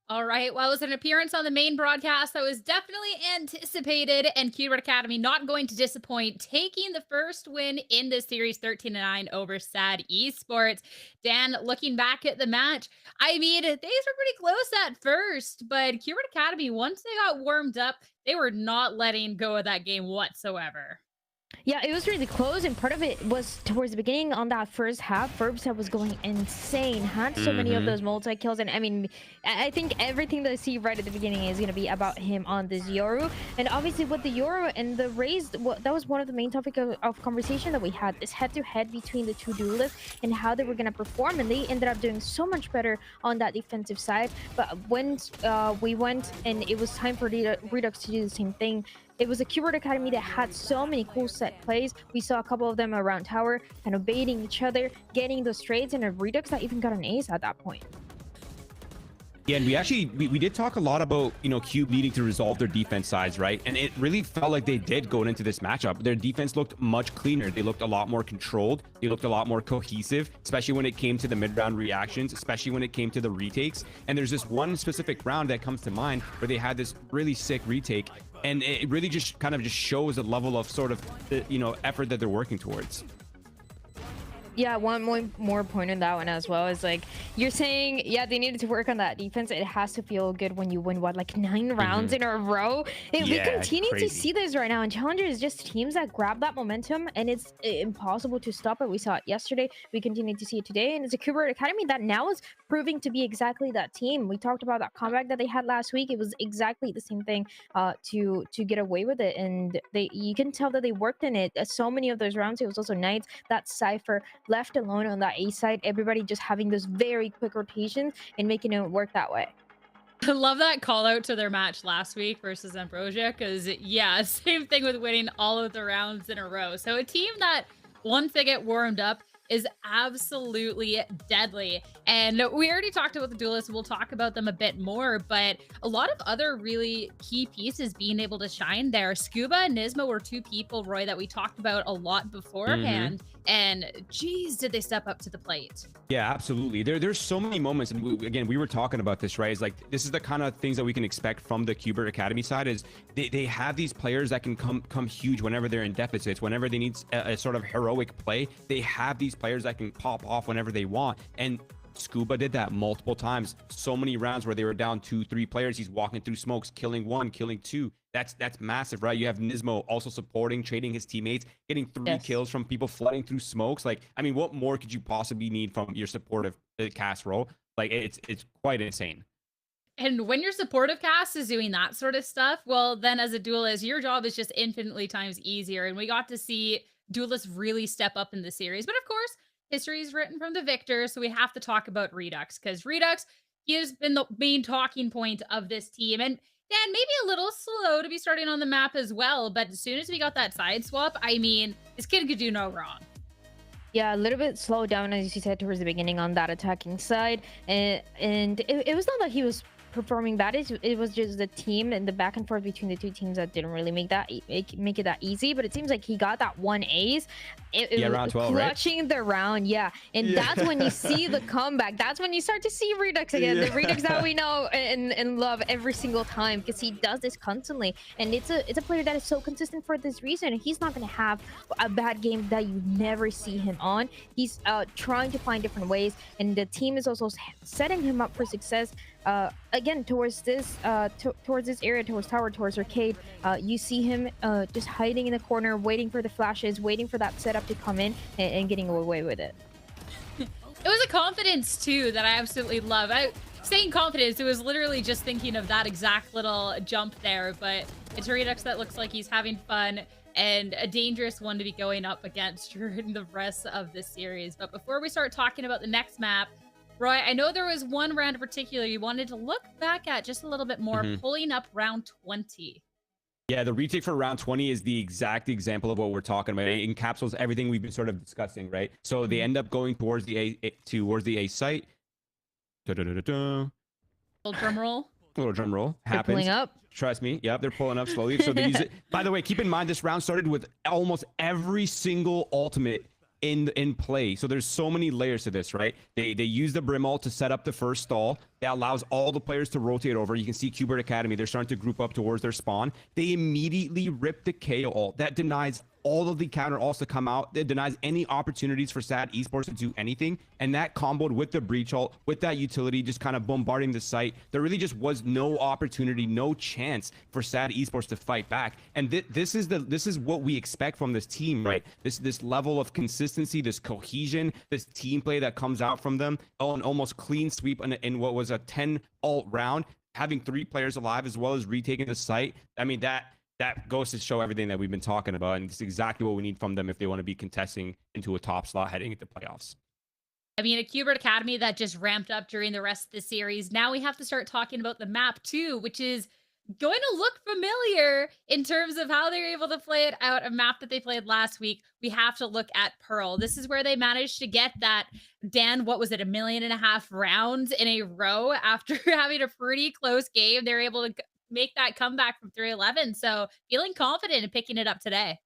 All right. Well, it was an appearance on the main broadcast that was definitely anticipated, and Cubert Academy not going to disappoint, taking the first win in this series 13-9 over SaD Esports. Dan, looking back at the match, I mean, things were pretty close at first, but Cubert Academy, once they got warmed up, they were not letting go of that game whatsoever. Yeah, it was really close, and part of it was towards the beginning on that first half. Verbs was going insane, had so many of those multi-kills, and I mean, I think everything that I see right at the beginning is going to be about him on this Yoru. And obviously with the Yoru and the Raze, that was one of the main topic of conversation that we had, this head-to-head between the two duelists and how they were going to perform, and they ended up doing so much better on that defensive side. But when we went and it was time for Redux to do the same thing, it was a Cubert Academy that had so many cool set plays. We saw a couple of them around tower, kind of baiting each other, getting those trades, and a Redux that even got an ace at that point. Yeah, and we did talk a lot about, you know, Cube needing to resolve their defense sides, right? And it really felt like they did going into this matchup. Their defense looked much cleaner. They looked a lot more controlled. They looked a lot more cohesive, especially when it came to the mid-round reactions, especially when it came to the retakes. And there's this one specific round that comes to mind where they had this really sick retake, and it really just kind of just shows the level of sort of the, you know, effort that they're working towards. Yeah, one more point on that one as well is like you're saying, yeah, they needed to work on that defense. It has to feel good when you win what, like 9 rounds in a row. And we continue to see this right now. And Challenger is just teams that grab that momentum, and it's impossible to stop it. We saw it yesterday. We continue to see it today, and it's a Cubert Academy that now is proving to be exactly that team. We talked about that comeback that they had last week. It was exactly the same thing to get away with it, and you can tell that they worked in it. So many of those rounds, it was also Knights, that Cypher, left alone on that A side, everybody just having those very quick rotations and making it work that way. I love that call out to their match last week versus Ambrosia, because yeah, same thing with winning all of the rounds in a row. So a team that once they get warmed up is absolutely deadly. And we already talked about the Duelists. We'll talk about them a bit more, but a lot of other really key pieces being able to shine there. Scuba and Nismo were 2 people, Roy, that we talked about a lot beforehand. And geez, did they step up to the plate. Yeah, absolutely. There's so many moments, and again, we were talking about this, right? It's like this is the kind of things that we can expect from the Cubert Academy side. Is they have these players that can come huge whenever they're in deficits, whenever they need a sort of heroic play. They have these players that can pop off whenever they want, and Scuba did that multiple times. So many rounds where they were down 2-3 players, he's walking through smokes, killing 1, killing 2. That's massive, right? You have Nismo also supporting, trading his teammates, getting 3 kills from people flooding through smokes. Like, I mean, what more could you possibly need from your supportive cast role? Like, it's quite insane. And when your supportive cast is doing that sort of stuff, well, then as a duelist, your job is just infinitely times easier. And we got to see duelists really step up in the series. But of course, history is written from the victor, so we have to talk about Redux, because Redux, he has been the main talking point of this team. And Dan, maybe a little slow to be starting on the map as well, but as soon as we got that side swap, I mean, this kid could do no wrong. Yeah, a little bit slowed down, as you said, towards the beginning on that attacking side. And it was not that he was performing bad. It was just the team and the back and forth between the 2 teams that didn't really make it that easy. But it seems like he got that 1 ace. Yeah, round 12, clutching right? the round, and that's when you see the comeback. That's when you start to see Redux again, the Redux that we know and love every single time, because he does this constantly. And it's a player that is so consistent for this reason. He's not going to have a bad game that you never see him on. He's trying to find different ways, and the team is also setting him up for success. Again, towards this area, towards tower, towards arcade, you see him just hiding in the corner, waiting for the flashes, waiting for that setup to come in, and getting away with it. It was a confidence too that I absolutely love. Saying confidence, it was literally just thinking of that exact little jump there, but it's Redux that looks like he's having fun and a dangerous one to be going up against during the rest of this series. But before we start talking about the next map, Roy, I know there was one round in particular you wanted to look back at just a little bit more, pulling up round 20. Yeah, the retake for round 20 is the exact example of what we're talking about. It encapsulates everything we've been sort of discussing, right? So they end up going towards the A site. Little drum roll. Little drum roll. Happens. They're pulling up. Trust me. Yep, they're pulling up slowly. So they use it. By the way, keep in mind this round started with almost every single ultimate in play. So there's so many layers to this, right? They use the Brim ult to set up the first stall. That allows all the players to rotate over. You can see Cubert Academy, they're starting to group up towards their spawn. They immediately rip the KO ult. That denies all of the counter ults to come out. It denies any opportunities for SaD Esports to do anything. And that comboed with the breach ult, with that utility just kind of bombarding the site, there really just was no opportunity, no chance for SaD Esports to fight back. And this is what we expect from this team, right? This level of consistency, this cohesion, this team play that comes out from them. An almost clean sweep in what was a 10 ult round, having 3 players alive as well as retaking the site. I mean, that goes to show everything that we've been talking about, and it's exactly what we need from them if they want to be contesting into a top slot heading into playoffs. I mean, a Cubert Academy that just ramped up during the rest of the series. Now we have to start talking about the map too, which is going to look familiar in terms of how they're able to play it out. A map that they played last week. We have to look at Pearl. This is where they managed to get that, Dan, what was it, 1.5 million rounds in a row after having a pretty close game. They're able to make that comeback from 3-11. So feeling confident in picking it up today.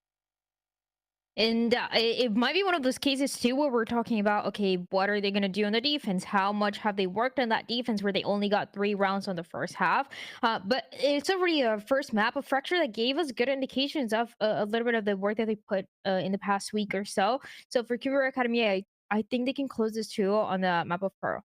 And it might be one of those cases too where we're talking about, okay, what are they going to do on the defense? How much have they worked on that defense where they only got 3 rounds on the first half? But it's already a first map of Fracture that gave us good indications of a little bit of the work that they put in the past week or so. So for Cubert Academy, I think they can close this too on the map of Pearl.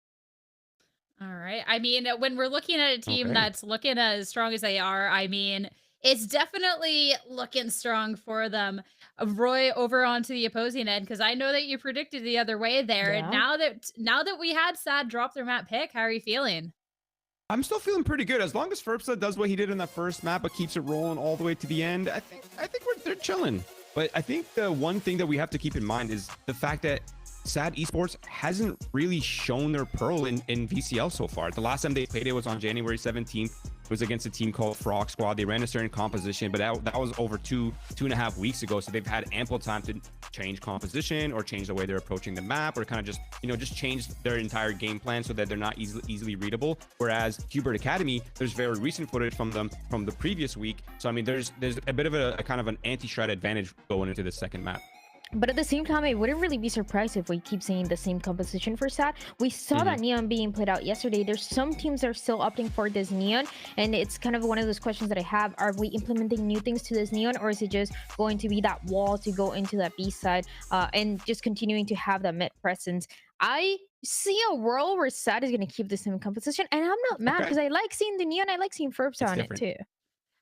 All right. I mean, when we're looking at a team that's looking as strong as they are, I mean, it's definitely looking strong for them. Roy, over onto the opposing end, because I know that you predicted the other way there. Yeah. And now that we had SaD drop their map pick, how are you feeling? I'm still feeling pretty good as long as FERPSA does what he did in that first map, but keeps it rolling all the way to the end. I think they're chilling. But I think the one thing that we have to keep in mind is the fact that SaD Esports hasn't really shown their pearl in VCL so far. The last time they played it was on January 17th. It was against a team called Frog Squad. They ran a certain composition, but that was over 2.5 weeks ago. So they've had ample time to change composition or change the way they're approaching the map, or kind of just, just change their entire game plan so that they're not easily readable. Whereas Cubert Academy, there's very recent footage from them from the previous week. So I mean, there's a bit of a kind of an anti-shred advantage going into the second map. But at the same time, I wouldn't really be surprised if we keep seeing the same composition for SaD. We saw that Neon being played out yesterday. There's some teams that are still opting for this Neon, and it's kind of one of those questions that I have. Are we implementing new things to this Neon, or is it just going to be that wall to go into that B side and just continuing to have that mid presence? I see a world where SaD is going to keep the same composition, and I'm not mad because I like seeing the Neon. I like seeing FERPSA on it too.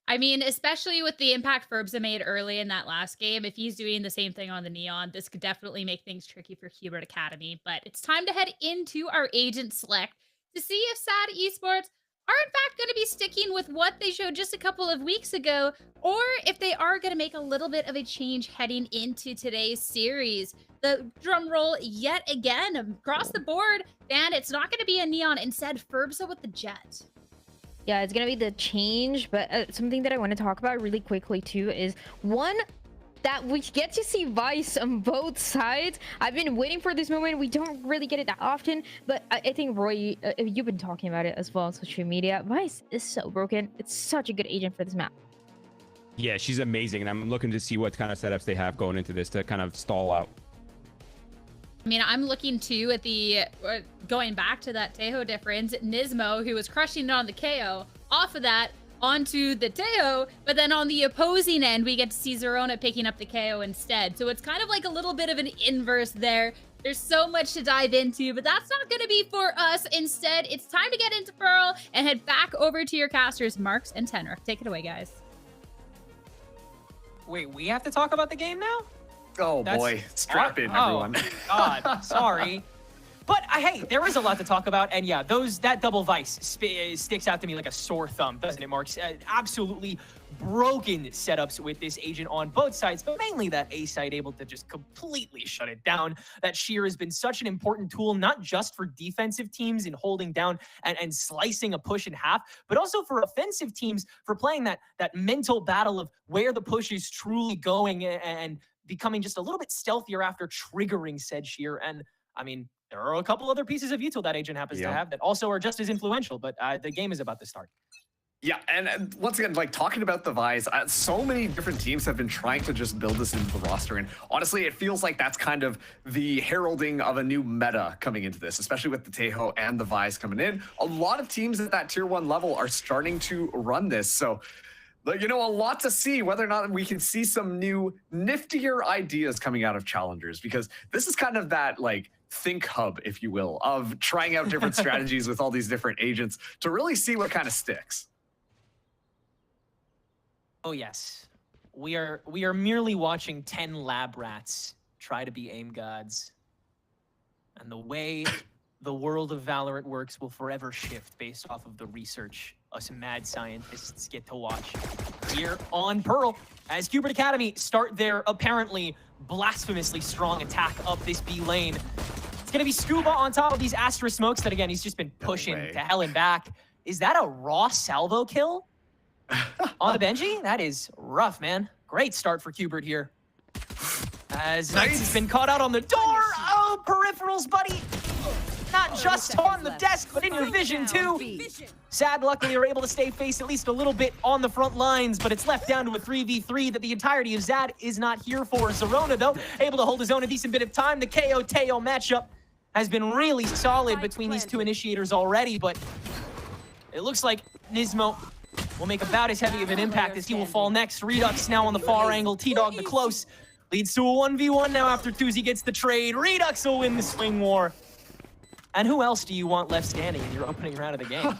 I mean, especially with the impact FERPSA made early in that last game, if he's doing the same thing on the Neon, this could definitely make things tricky for Cubert Academy. But it's time to head into our agent select to see if SaD Esports are in fact going to be sticking with what they showed just a couple of weeks ago, or if they are going to make a little bit of a change heading into today's series. The drum roll yet again across the board, and it's not going to be a Neon, instead FERPSA with the Jet. Yeah, it's going to be the change, but something that I want to talk about really quickly too is one, that we get to see Vice on both sides. I've been waiting for this moment. We don't really get it that often, but I think Roy, you've been talking about it as well on social media. Vice is so broken. It's such a good agent for this map. Yeah, she's amazing, and I'm looking to see what kind of setups they have going into this to kind of stall out. I mean, I'm looking too at the, going back to that Tejo difference, Nismo, who was crushing it on the KO, off of that onto the Tejo, but then on the opposing end, we get to see Zerona picking up the KO instead. So it's kind of like a little bit of an inverse there. There's so much to dive into, but that's not going to be for us. Instead, it's time to get into Pearl and head back over to your casters, Marks and Tenrith. Take it away, guys. Wait, we have to talk about the game now? Oh boy, strap in, everyone. Oh, God, sorry. But hey, there is a lot to talk about, and yeah, that double Vice sticks out to me like a sore thumb, doesn't it, Marks? Absolutely broken setups with this agent on both sides, but mainly that A side able to just completely shut it down. That Sheer has been such an important tool, not just for defensive teams in holding down and slicing a push in half, but also for offensive teams for playing that mental battle of where the push is truly going and becoming just a little bit stealthier after triggering said Sheer. And I mean, there are a couple other pieces of util that agent happens to have that also are just as influential, but the game is about to start. Yeah, and once again, like talking about the Vice, so many different teams have been trying to just build this into the roster, and honestly, it feels like that's kind of the heralding of a new meta coming into this, especially with the Tejo and the Vice coming in. A lot of teams at that tier 1 level are starting to run this, so a lot to see whether or not we can see some new niftier ideas coming out of Challengers, because this is kind of that like think hub, if you will, of trying out different strategies with all these different agents to really see what kind of sticks. Oh yes, we are merely watching 10 lab rats try to be aim gods, and the way the world of Valorant works will forever shift based off of the research us mad scientists get to watch here on Pearl as Cubert Academy start their apparently blasphemously strong attack up this B lane. It's gonna be Scuba on top of these Astra smokes that again he's just been pushing to hell and back. Is that a raw salvo kill? On the Benji, that is rough, man. Great start for Cubert here. As Knights has been caught out on the door. Oh, peripherals, buddy. Not just on the desk, but in your vision, too. SaD, luckily, are able to stay face at least a little bit on the front lines, but it's left down to a 3v3 that the entirety of SaD is not here for. Zerona, though, able to hold his own a decent bit of time. The KO-Teo matchup has been really solid between these two initiators already, but it looks like Nismo will make about as heavy of an impact as he will fall next. Redux now on the far angle. T-Dog the close. Leads to a 1v1 now after Tuzi gets the trade. Redux will win the swing war. And who else do you want left standing in your opening round of the game?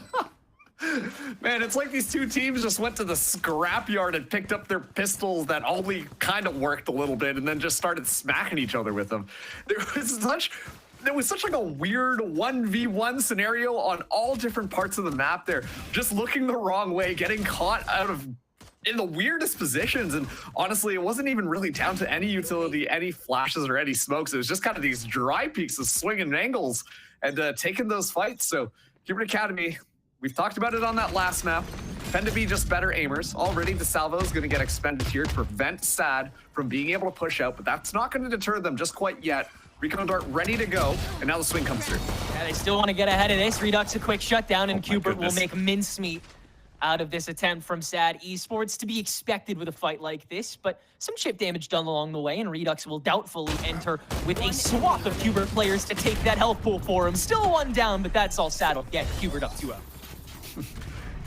Man, it's like these two teams just went to the scrapyard and picked up their pistols that only kind of worked a little bit and then just started smacking each other with them. There was such like a weird 1v1 scenario on all different parts of the map there. Just looking the wrong way, getting caught out of in the weirdest positions. And honestly, it wasn't even really down to any utility, any flashes or any smokes. It was just kind of these dry peaks of swinging angles and taking those fights. So Cubert Academy, we've talked about it on that last map, tend to be just better aimers. Already the salvo is going to get expended here to prevent SaD from being able to push out, but that's not going to deter them just quite yet. Recon Dart ready to go, and now the swing comes through. Yeah, they still want to get ahead of this. Redux a quick shutdown, and Cubert will make mincemeat out of this attempt from SaD Esports. To be expected with a fight like this, but some chip damage done along the way, and Redux will doubtfully enter with a swath of Cubert players to take that health pool for him. Still one down, but that's all SaD will get. Cubert up 2-0.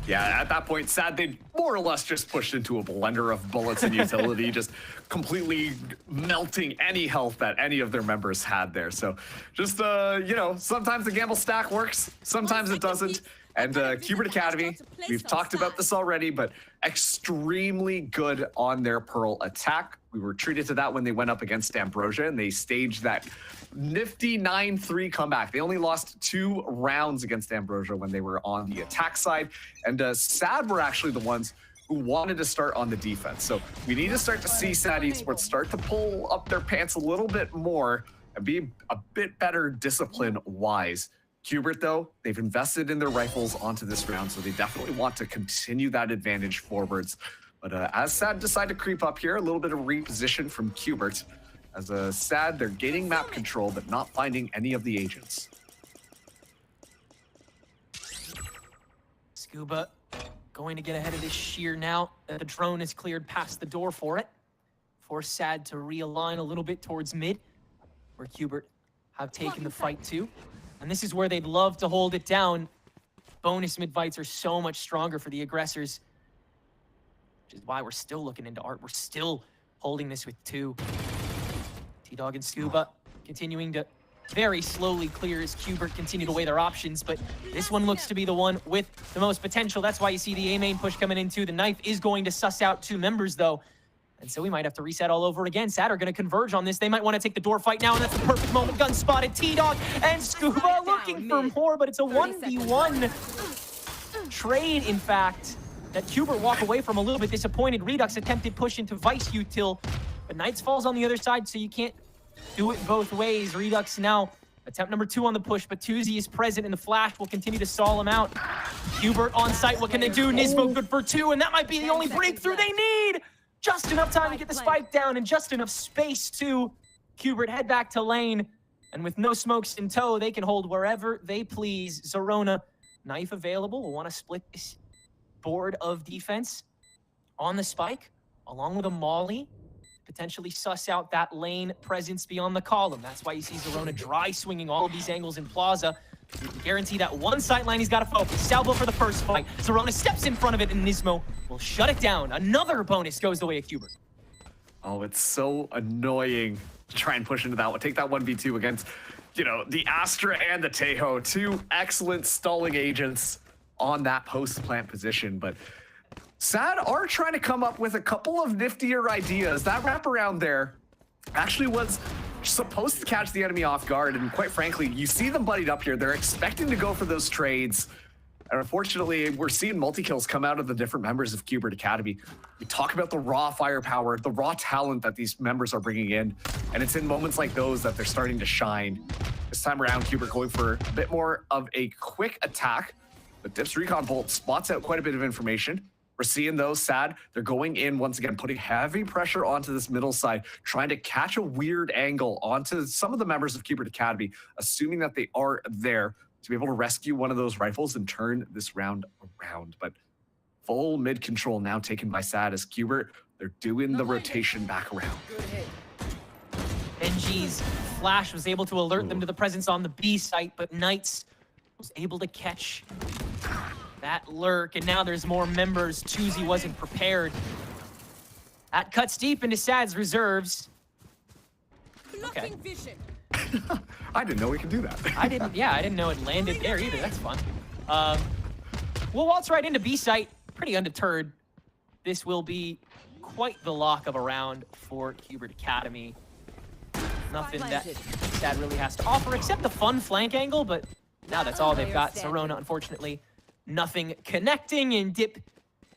Yeah, at that point, SaD, they more or less just pushed into a blender of bullets and utility, just completely melting any health that any of their members had there. So just, you know, sometimes the gamble stack works, sometimes it doesn't. And Cubert Academy, we've talked about this already, but extremely good on their Pearl attack. We were treated to that when they went up against Ambrosia, and they staged that nifty 9-3 comeback. They only lost 2 rounds against Ambrosia when they were on the attack side. And SaD were actually the ones who wanted to start on the defense. So we need to start to see SaD Esports start to pull up their pants a little bit more and be a bit better discipline-wise. Cubert, though, they've invested in their rifles onto this round, so they definitely want to continue that advantage forwards. But as SaD decide to creep up here, a little bit of reposition from Cubert. As SaD, they're gaining map control, but not finding any of the agents. Scuba going to get ahead of this shear now. The drone is cleared past the door for it. Force SaD to realign a little bit towards mid, where Cubert have taken the fight to. And this is where they'd love to hold it down. Bonus mid fights are so much stronger for the aggressors, which is why we're still looking into art. We're still holding this with 2. T-Dog and Scuba continuing to very slowly clear as Cubert continue to weigh their options, but this one looks to be the one with the most potential. That's why you see the A main push coming in too. The knife is going to suss out 2 members though, and so we might have to reset all over again. SaD are going to converge on this. They might want to take the door fight now, and that's the perfect moment. Gun spotted. T-Dog and Scuba looking for more, but it's a 1v1 trade, in fact, that Cubert walk away from a little bit disappointed. Redux attempted push into Vice Util, but Knights falls on the other side, so you can't do it both ways. Redux now attempt number 2 on the push, but Tuzi is present, and the flash will continue to stall him out. Cubert on site, what can they do? Nismo good for 2, and that might be the only breakthrough they need. Just enough time to get the spike down and just enough space to Cubert head back to lane. And with no smokes in tow, they can hold wherever they please. Zerona, knife available. We'll want to split this board of defense on the spike, along with a molly. Potentially suss out that lane presence beyond the column. That's why you see Zerona dry swinging all of these angles in Plaza. Guarantee that one sight line he's got to focus. Salvo for the first fight. Zerona steps in front of it, and Nismo will shut it down. Another bonus goes the way of Cubert. Oh, it's so annoying to try and push into that one. Take that 1v2 against, you know, the Astra and the Tejo. 2 excellent stalling agents on that post-plant position. But SaD are trying to come up with a couple of niftier ideas. That wraparound there actually was supposed to catch the enemy off guard, and quite frankly, you see them buddied up here. They're expecting to go for those trades, and unfortunately, we're seeing multi-kills come out of the different members of Cubert Academy. We talk about the raw firepower, the raw talent that these members are bringing in, and it's in moments like those that they're starting to shine. This time around, Cubert going for a bit more of a quick attack, but Dip's Recon Bolt spots out quite a bit of information. We're seeing those SaD. They're going in once again, putting heavy pressure onto this middle side, trying to catch a weird angle onto some of the members of Cubert Academy, assuming that they are there to be able to rescue one of those rifles and turn this round around. But full mid control now taken by SaD as Cubert, they're doing the rotation back around. Benji's flash was able to alert them to the presence on the B site, but Knights was able to catch that lurk, and now there's more members. Tuzi wasn't prepared. That cuts deep into SaD's reserves. Okay. I didn't know we could do that. I didn't know it landed there either. That's fun. We'll waltz right into B site, pretty undeterred. This will be quite the lock of a round for Cubert Academy. Nothing that SaD really has to offer except the fun flank angle, but now that's all they've got. Serona, unfortunately, nothing connecting, and Dip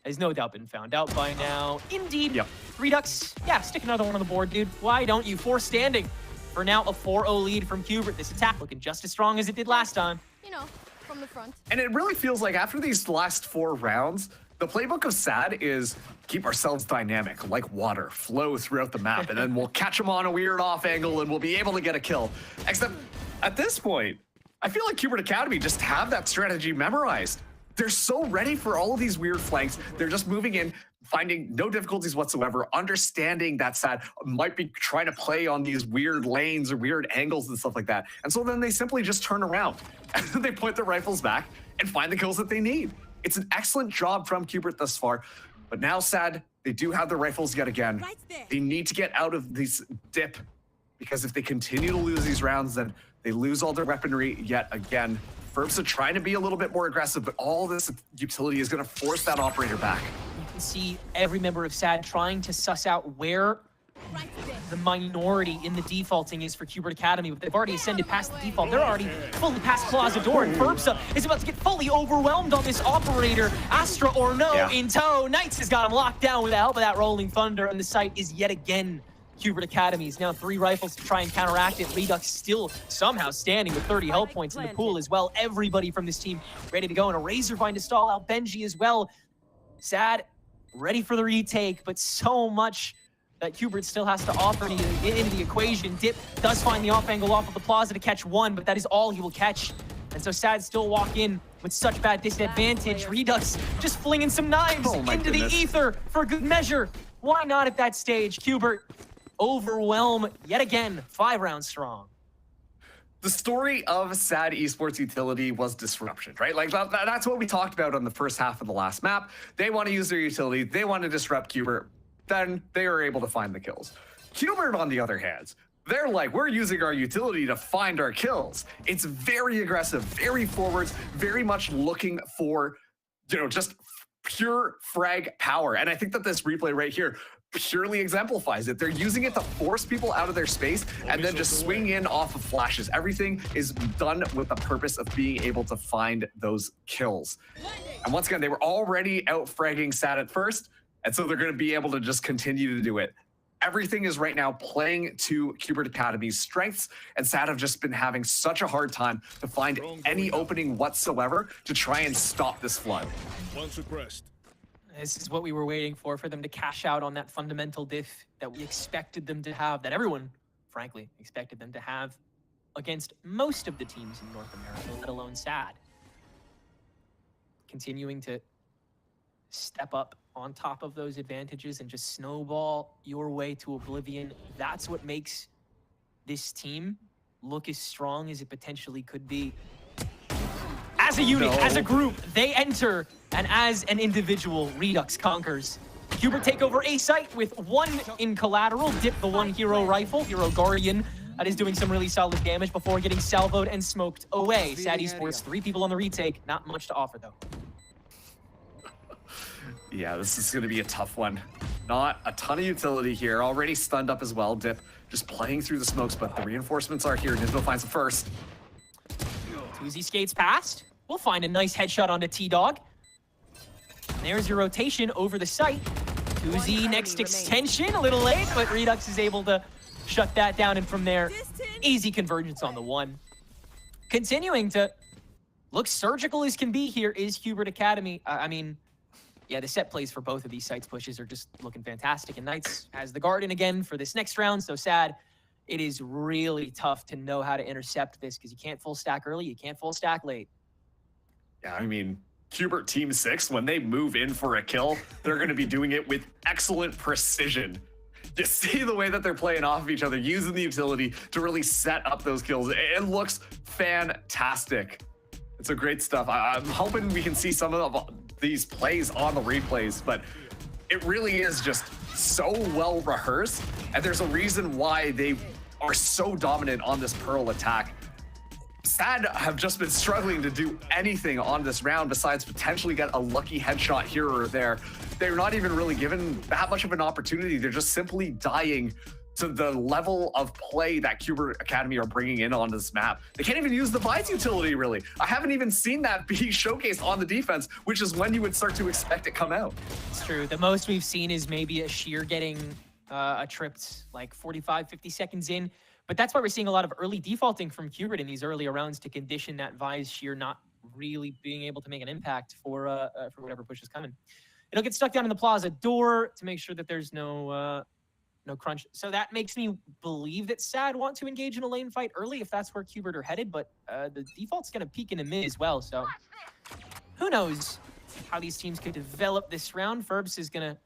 has no doubt been found out by now. Indeed, Yep. Redux, yeah, stick another one on the board, dude. Why don't you? 4 standing. For now, a 4-0 lead from Cubert. This attack looking just as strong as it did last time. You know, from the front. And it really feels like after these last 4 rounds, the playbook of SaD is keep ourselves dynamic, like water, flow throughout the map, and then we'll catch them on a weird off angle and we'll be able to get a kill. Except at this point, I feel like Cubert Academy just have that strategy memorized. They're so ready for all of these weird flanks. They're just moving in, finding no difficulties whatsoever, understanding that SaD might be trying to play on these weird lanes or weird angles and stuff like that. And so then they simply just turn around and they point their rifles back and find the kills that they need. It's an excellent job from Cubert thus far, but now SaD, they do have their rifles yet again. They need to get out of this dip, because if they continue to lose these rounds, then they lose all their weaponry yet again. Ferbs are trying to be a little bit more aggressive, but all this utility is going to force that operator back. You can see every member of SaD trying to suss out where the minority in the defaulting is for Cubert Academy, but they've already ascended past the default. They're already fully past Plaza Door, and Ferbsa is about to get fully overwhelmed on this operator. Astra or no in tow. Knights has got him locked down with the help of that Rolling Thunder, and the site is yet again Cubert Academy's. Now 3 rifles to try and counteract it. Redux still somehow standing with 30 health points in the pool as well. Everybody from this team ready to go, and a Razorvine to stall out Benji as well. SaD ready for the retake, but so much that Cubert still has to offer to get into the equation. Dip does find the off angle off of the Plaza to catch 1, but that is all he will catch. And so SaD still walk in with such bad disadvantage. Redux just flinging some knives into the ether for good measure. Why not at that stage? Cubert overwhelm yet again, 5 rounds strong. The story of SaD Esports utility was disruption, right? Like that's what we talked about on the first half of the last map. They want to use their utility. They want to disrupt Cubert. Then they are able to find the kills. Cubert, on the other hand, they're like, we're using our utility to find our kills. It's very aggressive, very forwards, very much looking for, just pure frag power. And I think that this replay right here purely exemplifies it. They're using it to force people out of their space and then just swing in off of flashes. Everything is done with the purpose of being able to find those kills. And once again, they were already out fragging SaD at first, and so they're going to be able to just continue to do it. Everything is right now playing to Cubert Academy's strengths, and SaD have just been having such a hard time to find any opening whatsoever to try and stop this flood. This is what we were waiting for them to cash out on that fundamental diff that we expected them to have, that everyone, frankly, expected them to have against most of the teams in North America, let alone SaD. Continuing to step up on top of those advantages and just snowball your way to oblivion. That's what makes this team look as strong as it potentially could be. As a unit, as a group, they enter, and as an individual, Redux conquers. Cubert take over A site with 1 in collateral. Dip the 1 hero rifle, Hero Guardian. That is doing some really solid damage before getting salvoed and smoked away. SaD Esports, 3 people on the retake. Not much to offer, though. Yeah, this is going to be a tough one. Not a ton of utility here. Already stunned up as well. Dip just playing through the smokes, but the reinforcements are here. Nismo finds it first. Tuzi skates past. We'll find a nice headshot onto T-Dog. There's your rotation over the site. Tuzi next extension, a little late, but Redux is able to shut that down, and from there, easy convergence on the 1. Continuing to look surgical as can be here is Cubert Academy. I mean, yeah, the set plays for both of these sites pushes are just looking fantastic. And Knights has the Garden again for this next round. So SaD, it is really tough to know how to intercept this because you can't full stack early, you can't full stack late. Yeah, I mean, Cubert Team 6, when they move in for a kill, they're going to be doing it with excellent precision. You see the way that they're playing off of each other, using the utility to really set up those kills. It looks fantastic. It's a great stuff. I'm hoping we can see some of these plays on the replays, but it really is just so well rehearsed, and there's a reason why they are so dominant on this Pearl attack. SaD have just been struggling to do anything on this round besides potentially get a lucky headshot here or there. They're not even really given that much of an opportunity. They're just simply dying to the level of play that Cubert Academy are bringing in on this map. They can't even use the Vines utility, really. I haven't even seen that be showcased on the defense, which is when you would start to expect it come out. It's true. The most we've seen is maybe a Sheer getting a tripped like 45, 50 seconds in. But that's why we're seeing a lot of early defaulting from Cubert in these earlier rounds to condition that Vise Sheer not really being able to make an impact for whatever push is coming. It'll get stuck down in the plaza door to make sure that there's no crunch. So that makes me believe that SaD want to engage in a lane fight early if that's where Cubert are headed, but the default's going to peak in the mid as well. So who knows how these teams could develop this round. Ferbs is going to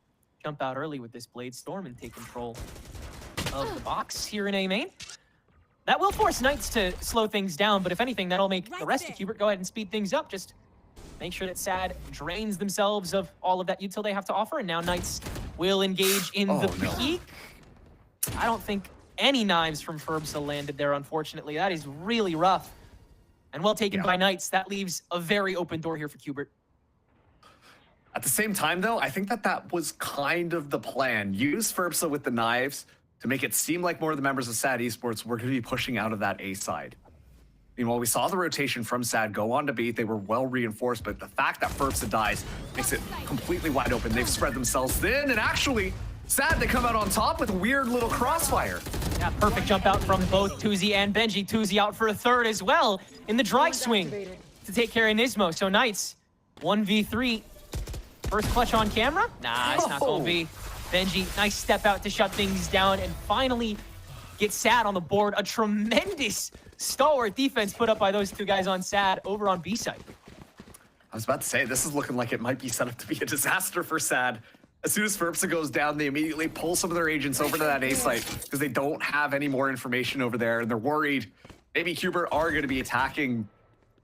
jump out early with this Blade Storm and take control of the box here in A main. That will force Knights to slow things down, but if anything, that'll make the rest of Cubert go ahead and speed things up. Just make sure that SaD drains themselves of all of that util they have to offer, and now Knights will engage in the peak. I don't think any knives from Ferbsa landed there, unfortunately. That is really rough. And well taken by Knights. That leaves a very open door here for Cubert. At the same time, though, I think that was kind of the plan. Use Ferbsa with the knives to make it seem like more of the members of SaD Esports were going to be pushing out of that A side. Meanwhile, we saw the rotation from SaD go on to beat. They were well reinforced, but the fact that Ferbsa dies makes it completely wide open. They've spread themselves thin, and actually, SaD, they come out on top with a weird little crossfire. Yeah, perfect jump out from both Tuzi and Benji. Tuzi out for a third as well in the dry swing to take care of Nismo. So Knights, 1v3. First clutch on camera? Nah, it's not going to be. Benji, nice step out to shut things down and finally get SaD on the board. A tremendous stalwart defense put up by those two guys on SaD over on B side. I was about to say, this is looking like it might be set up to be a disaster for SaD. As soon as Ferbsa goes down, they immediately pull some of their agents over to that A site because they don't have any more information over there, and they're worried maybe Cubert are going to be attacking.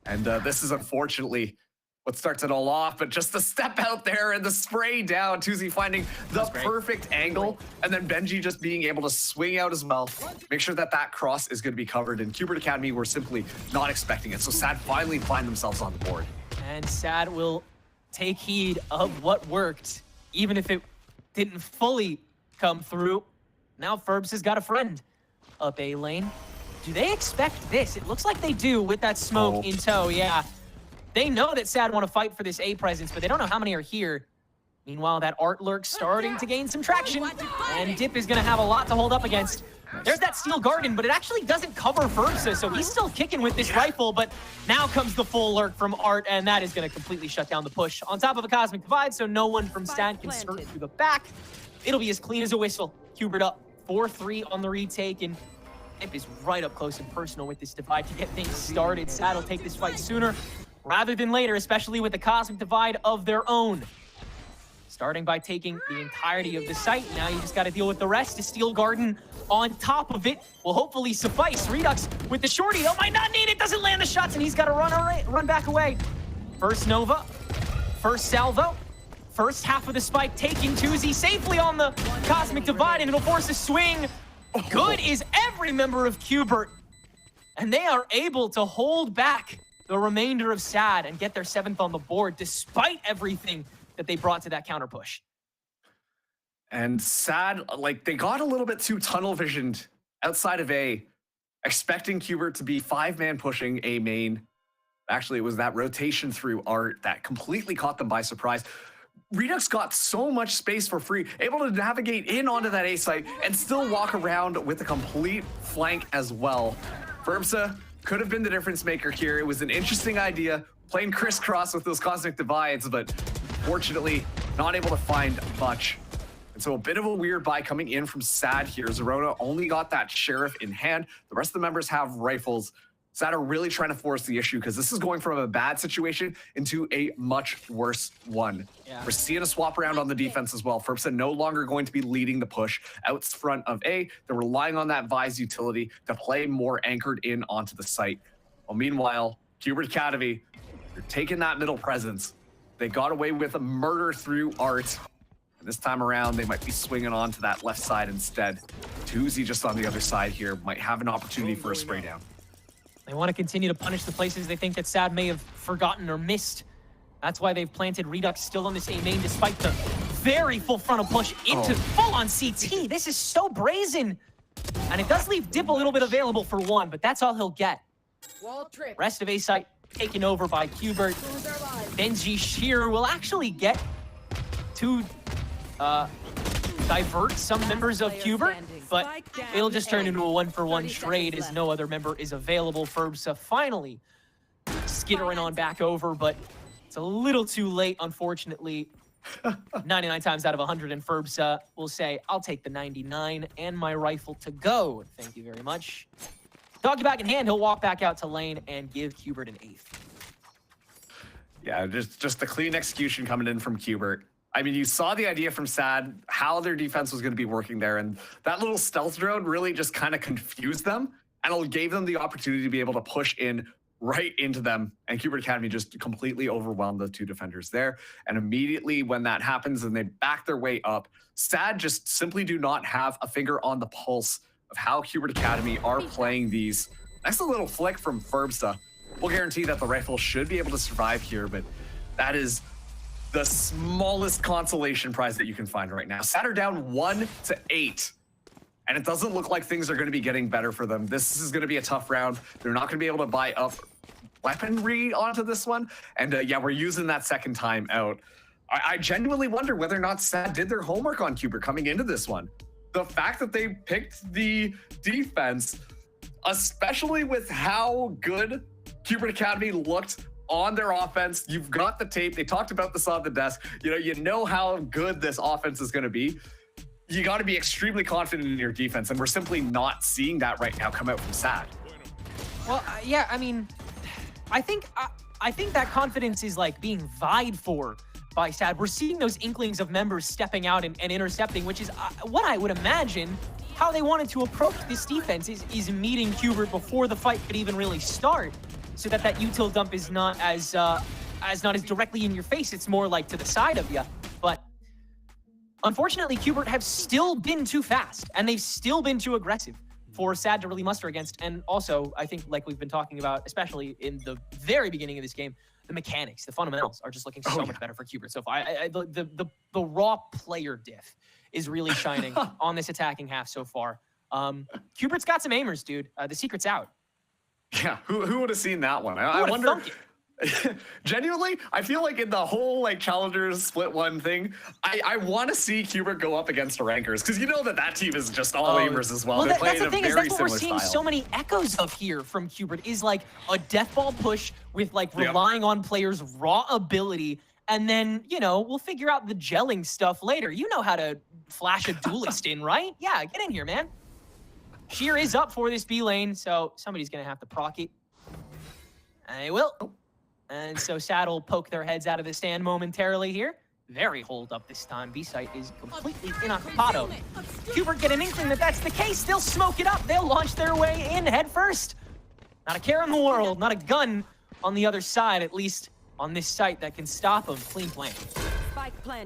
And this is unfortunately what starts it all off, but just the step out there and the spray down, Tuzi finding the perfect angle, and then Benji just being able to swing out as well, make sure that that cross is going to be covered, and Cubert Academy were simply not expecting it, so SaD finally find themselves on the board. And SaD will take heed of what worked, even if it didn't fully come through. Now Ferbs has got a friend up A lane. Do they expect this? It looks like they do with that smoke in tow, yeah. They know that SaD want to fight for this A presence, but they don't know how many are here. Meanwhile, that Art Lurk starting to gain some traction, and Dip is going to have a lot to hold up against. There's that Steel Garden, but it actually doesn't cover Ferbsa, so he's still kicking with this rifle, but now comes the full Lurk from Art, and that is going to completely shut down the push. On top of a Cosmic Divide, so no one from SaD can skirt through the back. It'll be as clean as a whistle. Cubert up 4-3 on the retake, and Dip is right up close and personal with this Divide to get things started. SaD will take this fight sooner rather than later, especially with the Cosmic Divide of their own. Starting by taking the entirety of the site. Now you just got to deal with the rest. The Steel Garden on top of it will hopefully suffice. Redux with the shorty, though, might not need it. Doesn't land the shots, and he's got to run back away. First Nova, first salvo, first half of the spike taking Tuzi safely on the Cosmic Divide, and it'll force a swing. Good is every member of Cubert, and they are able to hold back the remainder of SaD and get their 7th on the board despite everything that they brought to that counter push. And SaD, like, they got a little bit too tunnel visioned outside of A, expecting Cubert to be 5-man pushing A main. Actually, it was that rotation through Art that completely caught them by surprise. Redux got so much space for free, able to navigate in onto that A site and still walk around with a complete flank as well. Ferbsa could have been the difference maker here. It was an interesting idea, playing crisscross with those Cosmic Divides, but fortunately, not able to find much. And so a bit of a weird buy coming in from SaD here. Zerona only got that Sheriff in hand. The rest of the members have rifles. SaD are really trying to force the issue because this is going from a bad situation into a much worse one. Yeah. We're seeing a swap around on the defense as well. FERBSA no longer going to be leading the push out front of A. They're relying on that Vise utility to play more anchored in onto the site. Well, meanwhile, Cubert Academy, they're taking that middle presence. They got away with a murder through art. And this time around, they might be swinging on to that left side instead. Tuzi just on the other side here might have an opportunity for a spray down. They want to continue to punish the places they think that SaD may have forgotten or missed. That's why they've planted Redux still on this A main, despite the very full frontal push into full-on CT. This is so brazen. And it does leave Dip a little bit available for one, but that's all he'll get. Wall trip. Rest of A site taken over by Cubert. Benji Shear will actually get to divert some members of Cubert, but it'll just turn into a one-for-one trade as no other member is available. FERBSA finally skittering on back over, but it's a little too late, unfortunately. 99 times out of 100, and FERBSA will say, I'll take the 99 and my rifle to go. Thank you very much. Doggy bag in hand, he'll walk back out to lane and give Cubert an 8th. Yeah, just the clean execution coming in from Cubert. I mean, you saw the idea from SaD, how their defense was going to be working there, and that little stealth drone really just kind of confused them, and it gave them the opportunity to be able to push in right into them, and Cubert Academy just completely overwhelmed the two defenders there. And immediately when that happens and they back their way up, SaD just simply do not have a finger on the pulse of how Cubert Academy are playing these. Nice little flick from FERBSA. We'll guarantee that the rifle should be able to survive here, but that is the smallest consolation prize that you can find right now. SaD are down 1-8. And it doesn't look like things are going to be getting better for them. This is going to be a tough round. They're not going to be able to buy up weaponry onto this one. And yeah, we're using that second time out. I genuinely wonder whether or not SaD did their homework on Cubert coming into this one. The fact that they picked the defense, especially with how good Cubert Academy looked on their offense. You've got the tape. They talked about this on the desk. You know how good this offense is going to be. You got to be extremely confident in your defense, and we're simply not seeing that right now come out from SaD. Well, yeah, I mean, I think that confidence is like being vied for by SaD. We're seeing those inklings of members stepping out and intercepting, which is what I would imagine how they wanted to approach this defense is meeting Cubert before the fight could even really start, so that util dump is not as directly in your face. It's more like to the side of you. But unfortunately, Cubert have still been too fast, and they've still been too aggressive for SaD to really muster against. And also, I think, like we've been talking about, especially in the very beginning of this game, the mechanics, the fundamentals are just looking so much better for Cubert. So the raw player diff is really shining on this attacking half so far. Cubert's got some aimers, dude. The secret's out. Yeah, who would have seen that one? I wonder. Genuinely, I feel like in the whole like Challengers split one thing, I want to see Cubert go up against the rankers, because you know that team is just all aimers as well. They're playing that's the thing, is that's what we're seeing style. So many echoes of here from Cubert is like a death ball push with like relying on players' raw ability, and then we'll figure out the gelling stuff later. You know how to flash a duelist in, right? Yeah, get in here, man. Sheer is up for this B lane, so somebody's gonna have to proc it. And they will. And so SaD will poke their heads out of the stand momentarily here. Very hold up this time. B site is completely inoccupato. Cubert get an inkling that that's the case. They'll smoke it up. They'll launch their way in head first. Not a care in the world, not a gun on the other side, at least on this site that can stop them. Clean plan.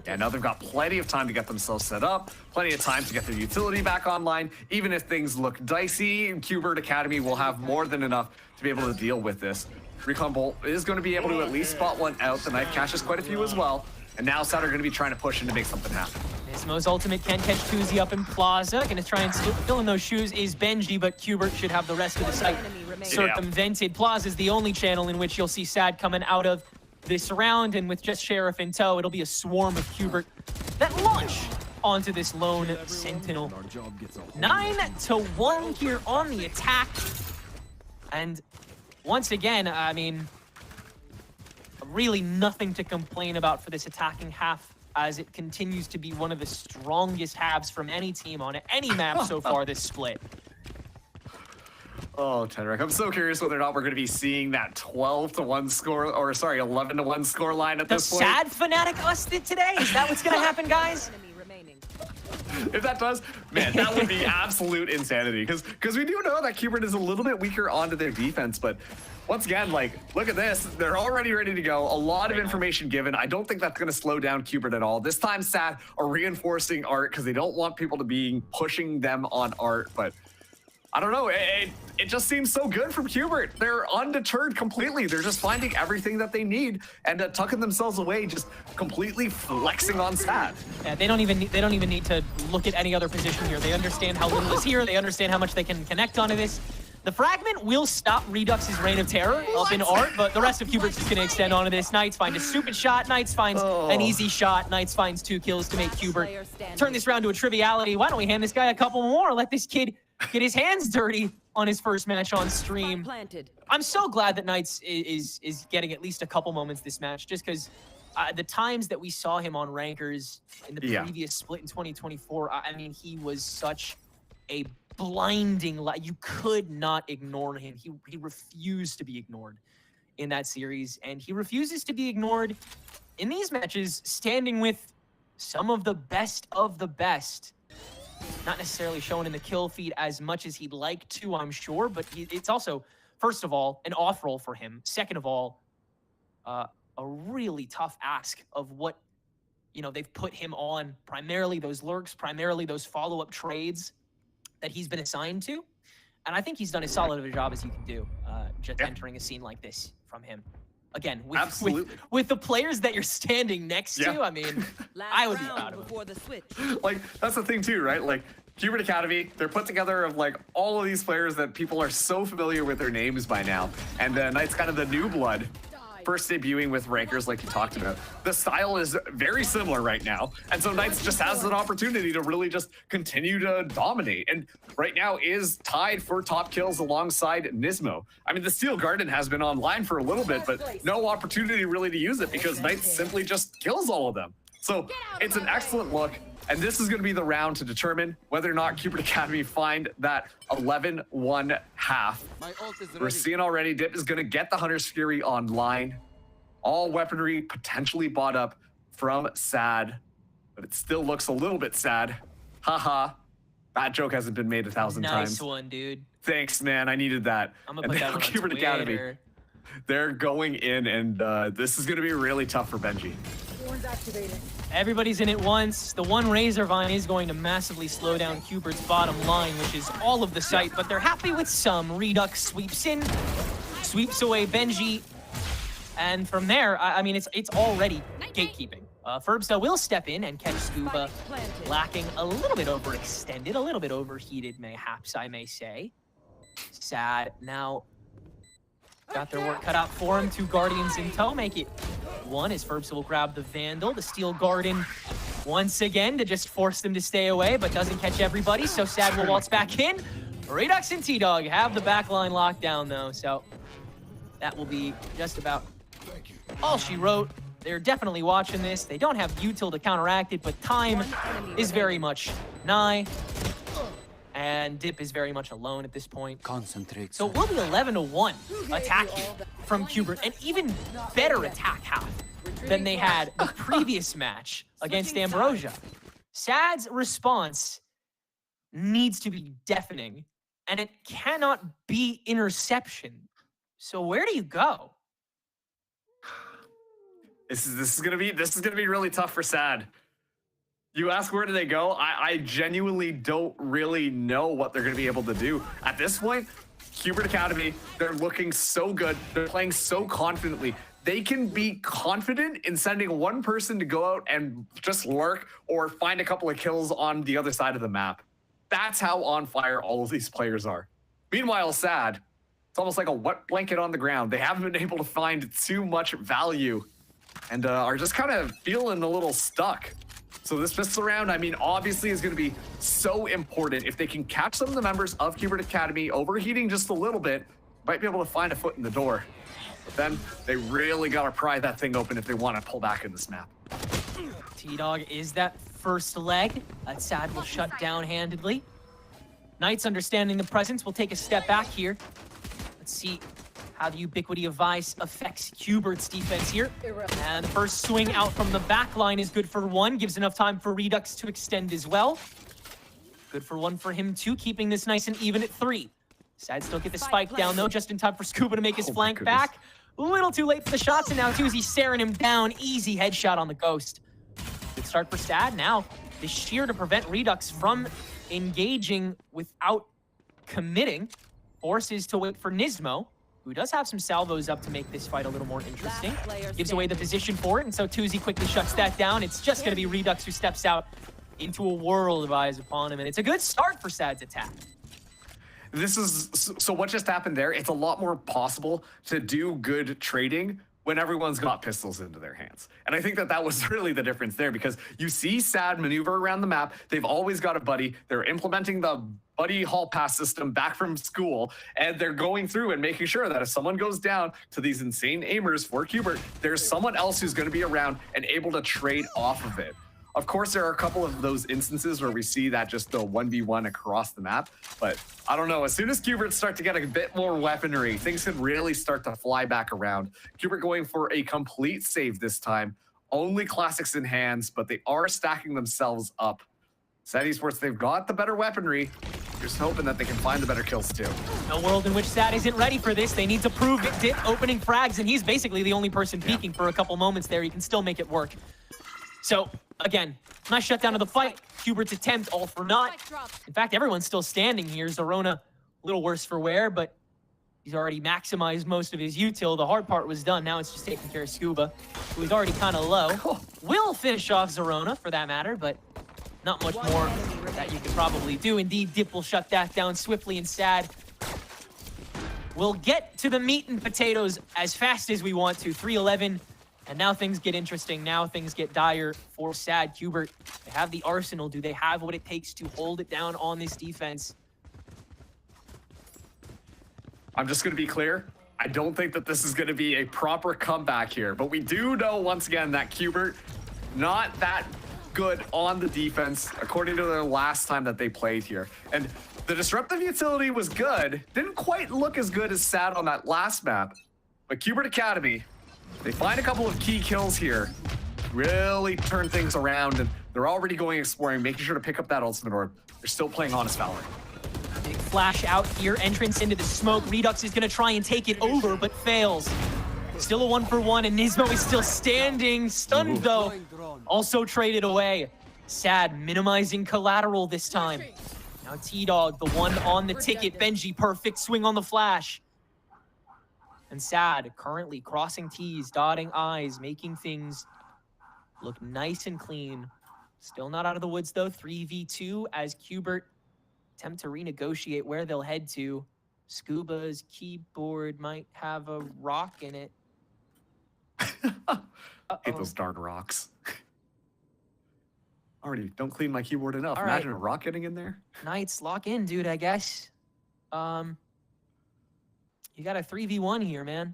Yeah, now they've got plenty of time to get themselves set up, plenty of time to get their utility back online. Even if things look dicey, Cubert Academy will have more than enough to be able to deal with this. Recon Bolt is going to be able to at least spot one out. The knife catches quite a few as well. And now SaD are going to be trying to push in to make something happen. Nismo's ultimate can catch Tuzi up in Plaza. Going to try and fill in those shoes is Benji, but Cubert should have the rest of the site circumvented. Plaza is the only channel in which you'll see SaD coming out of this round, and with just Sheriff in tow, it'll be a swarm of Cubert that launch onto this lone Sentinel. 9-1 here on the attack. And once again, I mean, really nothing to complain about for this attacking half as it continues to be one of the strongest halves from any team on any map so far this split. Oh, Tenrek, I'm so curious whether or not we're going to be seeing that 12-1 score, or sorry, 11-1 score line at The this point. SaD Fnatic us did today? Is that what's going to happen, guys? Enemy remaining. If that does, man, that would be absolute insanity. Because we do know that Cubert is a little bit weaker onto their defense, but once again, like, look at this. They're already ready to go. A lot of information given. I don't think that's going to slow down Cubert at all. This time, SaD are reinforcing Art because they don't want people to be pushing them on Art, but I don't know. It just seems so good from Cubert. They're undeterred completely. They're just finding everything that they need and tucking themselves away, just completely flexing on SaD. Yeah, they don't even need to look at any other position here. They understand how little is here. They understand how much they can connect onto this. The fragment will stop Redux's reign of terror up in Art, but the rest of Cubert's just going to extend onto this. Knights find a stupid shot. Knights finds an easy shot. Knights finds 2 kills to make Cubert turn this round to a triviality. Why don't we hand this guy a couple more? Let this kid get his hands dirty on his first match on stream. Planted. I'm so glad that Knights is getting at least a couple moments this match, just because the times that we saw him on Rankers in the previous split in 2024, I mean, he was such a blinding light. You could not ignore him. He refused to be ignored in that series, and he refuses to be ignored in these matches, standing with some of the best of the best. Not necessarily shown in the kill feed as much as he'd like to, I'm sure, but it's also, first of all, an off role for him. Second of all, a really tough ask of what, you know, they've put him on, primarily those lurks, primarily those follow-up trades that he's been assigned to. And I think he's done as solid of a job as you can do, just entering a scene like this from him. Again, with the players that you're standing next to, I mean, I would be proud of him. The switch. Like, that's the thing too, right? Like, Cubert Academy, they're put together of like all of these players that people are so familiar with their names by now. And Knight's kind of the new blood. First debuting with Rankers like you talked about. The style is very similar right now. And so Knights just has an opportunity to really just continue to dominate. And right now is tied for top kills alongside Nismo. I mean, the Steel Garden has been online for a little bit, but no opportunity really to use it because Knights simply just kills all of them. So it's an excellent look. And this is going to be the round to determine whether or not Cubert Academy find that 11-1 half. We're seeing already, Dip is going to get the Hunter's Fury online. All weaponry potentially bought up from SaD, but it still looks a little bit sad. Haha. That joke hasn't been made 1,000 times. Nice one, dude. Thanks, man. I needed that. I'm going to put that on Cubert Academy. They're going in, and this is going to be really tough for Benji. Everybody's in it once. The one Razor Vine is going to massively slow down Cubert's bottom line, which is all of the site, but they're happy with some. Redux sweeps in, sweeps away Benji, and from there, I mean, it's already gatekeeping. Ferbsta will step in and catch Scuba, lacking a little bit overextended, a little bit overheated, mayhaps, I may say. SaD now got their work cut out for him. 2 Guardians in tow, make it 1 as Ferbsta will grab the Vandal. The Steel Garden once again to just force them to stay away, but doesn't catch everybody, so SaD will waltz back in. Redux and T-Dog have the backline locked down, though, so that will be just about all she wrote. They're definitely watching this. They don't have util to counteract it, but time is very much nigh. And Dip is very much alone at this point. Concentrate. So it will be 11-1 attack here from Cubert, an even better attack half than they had the previous match against Ambrosia. SaD's response needs to be deafening, and it cannot be interception. So where do you go? This is gonna be really tough for SaD. You ask where do they go? I genuinely don't really know what they're going to be able to do. At this point, Cubert Academy, they're looking so good. They're playing so confidently. They can be confident in sending one person to go out and just lurk or find a couple of kills on the other side of the map. That's how on fire all of these players are. Meanwhile, SaD, it's almost like a wet blanket on the ground. They haven't been able to find too much value and are just kind of feeling a little stuck. So this pistol round, I mean, obviously is going to be so important. If they can catch some of the members of Cubert Academy overheating just a little bit, might be able to find a foot in the door. But then they really got to pry that thing open if they want to pull back in this map. T-Dog is that first leg. That SaD will shut down handedly. Knights, understanding the presence, will take a step back here. Let's see how the ubiquity of Vice affects Cubert's defense here. And the first swing out from the back line is good for one, gives enough time for Redux to extend as well. Good for one for him too, keeping this nice and even at 3. SaD still get the spike down though, just in time for Scuba to make his flank back. A little too late for the shots, and now Tuzi staring him down. Easy headshot on the Ghost. Good start for SaD. Now, the sheer to prevent Redux from engaging without committing forces to wait for Nismo, who does have some salvos up to make this fight a little more interesting. Gives away the position for it, and so Tuzi quickly shuts that down. It's just going to be Redux who steps out into a world of eyes upon him, and it's a good start for SaD's attack. This is so what just happened there. It's a lot more possible to do good trading when everyone's got pistols into their hands. And I think that that was really the difference there, because you see SaD maneuver around the map. They've always got a buddy. They're implementing the buddy hall pass system back from school, and they're going through and making sure that if someone goes down to these insane aimers for Cubert, there's someone else who's going to be around and able to trade off of it. Of course, there are a couple of those instances where we see that just the 1v1 across the map, but I don't know. As soon as Cubert start to get a bit more weaponry, things can really start to fly back around. Cubert going for a complete save this time. Only classics in hands, but they are stacking themselves up. SaD Esports, they've got the better weaponry. Just hoping that they can find the better kills too. A world in which SaD isn't ready for this. They need to prove it. Dip opening frags, and he's basically the only person peeking for a couple moments there. He can still make it work. So, again, nice shutdown of the fight. Cubert's attempt, all for naught. In fact, everyone's still standing here. Zorona, a little worse for wear, but he's already maximized most of his util. The hard part was done. Now it's just taking care of Scuba, who is already kind of low. Will finish off Zorona, for that matter, but not much more that you could probably do. Indeed, Dip will shut that down swiftly, and SaD will get to the meat and potatoes as fast as we want to. 3-11. And now things get interesting. Now things get dire for SaD. Cubert, they have the arsenal. Do they have what it takes to hold it down on this defense? I'm just going to be clear. I don't think that this is going to be a proper comeback here. But we do know, once again, that Cubert, not that good on the defense, according to their last time that they played here. And the disruptive utility was good. Didn't quite look as good as SaD on that last map. But Cubert Academy, they find a couple of key kills here, really turn things around, and they're already going exploring, making sure to pick up that ultimate orb. They're still playing Honest Valorant. Big flash out here, entrance into the smoke. Redux is gonna try and take it over, but fails. Still a 1-for-1, and Nismo is still standing, stunned though. Also traded away. SaD minimizing collateral this time. Now T-Dog, the one on the ticket. Benji, perfect swing on the flash. And SaD currently crossing T's, dotting I's, making things look nice and clean. Still not out of the woods though. 3v2 as Cubert attempt to renegotiate where they'll head to. Scuba's keyboard might have a rock in it. Hate those darn rocks. Already don't clean my keyboard enough. All Imagine right. a rock getting in there. Knights, lock in, dude, I guess. You got a 3v1 here, man.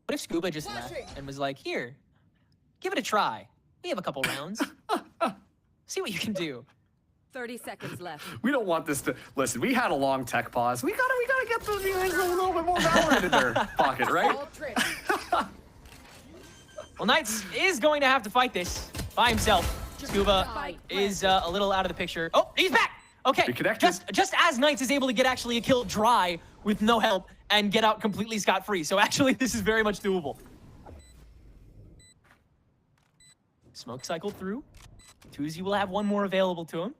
What if Scuba just left and was like, here, give it a try. We have a couple rounds. See what you can do. 30 seconds left. We don't want this to listen. We had a long tech pause. We gotta get those guys a little bit more Valorant in their pocket, right? Well, Knights is going to have to fight this by himself. Scuba is a little out of the picture. Oh, he's back. Okay, just as Knights is able to get actually a kill dry with no help and get out completely scot-free. So actually, this is very much doable. Smoke cycle through. Tuzi will have one more available to him.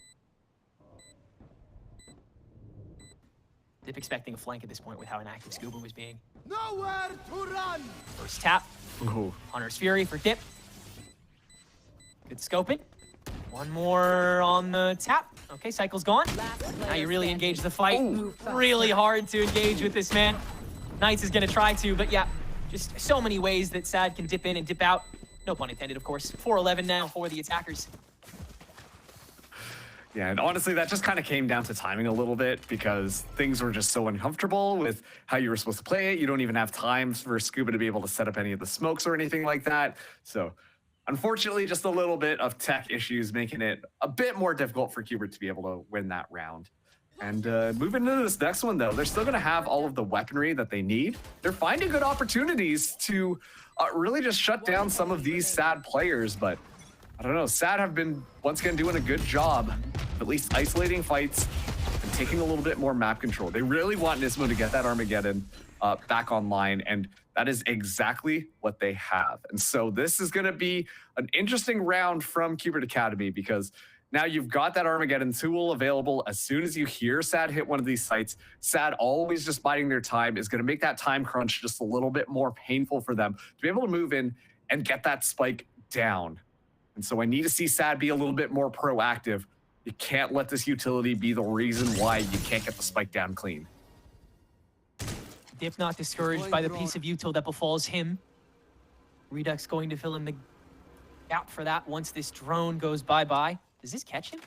Dip expecting a flank at this point with how inactive Scuba was being. Nowhere to run. First tap. Ooh. Hunter's Fury for Dip. Good scoping. One more on the tap. Okay, cycle's gone. Now you really engage the fight. Ooh. Really hard to engage with this man. Knights is gonna try to, but yeah, just so many ways that SaD can dip in and dip out. No pun intended, of course. 4-11 now for the attackers. Yeah, and honestly, that just kind of came down to timing a little bit because things were just so uncomfortable with how you were supposed to play it. You don't even have time for Scuba to be able to set up any of the smokes or anything like that. So unfortunately, just a little bit of tech issues making it a bit more difficult for Cubert to be able to win that round. And moving into this next one, though, they're still going to have all of the weaponry that they need. They're finding good opportunities to really just shut down some of these SaD players, but I don't know, SaD have been once again doing a good job of at least isolating fights and taking a little bit more map control. They really want Nismo to get that Armageddon back online, and that is exactly what they have. And so this is going to be an interesting round from Cubert Academy because now you've got that Armageddon tool available. As soon as you hear SaD hit one of these sites, SaD always just biding their time is going to make that time crunch just a little bit more painful for them to be able to move in and get that spike down. And so I need to see SaD be a little bit more proactive. You can't let this utility be the reason why you can't get the spike down clean. Dip not discouraged by the piece of util that befalls him. Redux going to fill in the gap for that once this drone goes bye-bye. Does this catch him?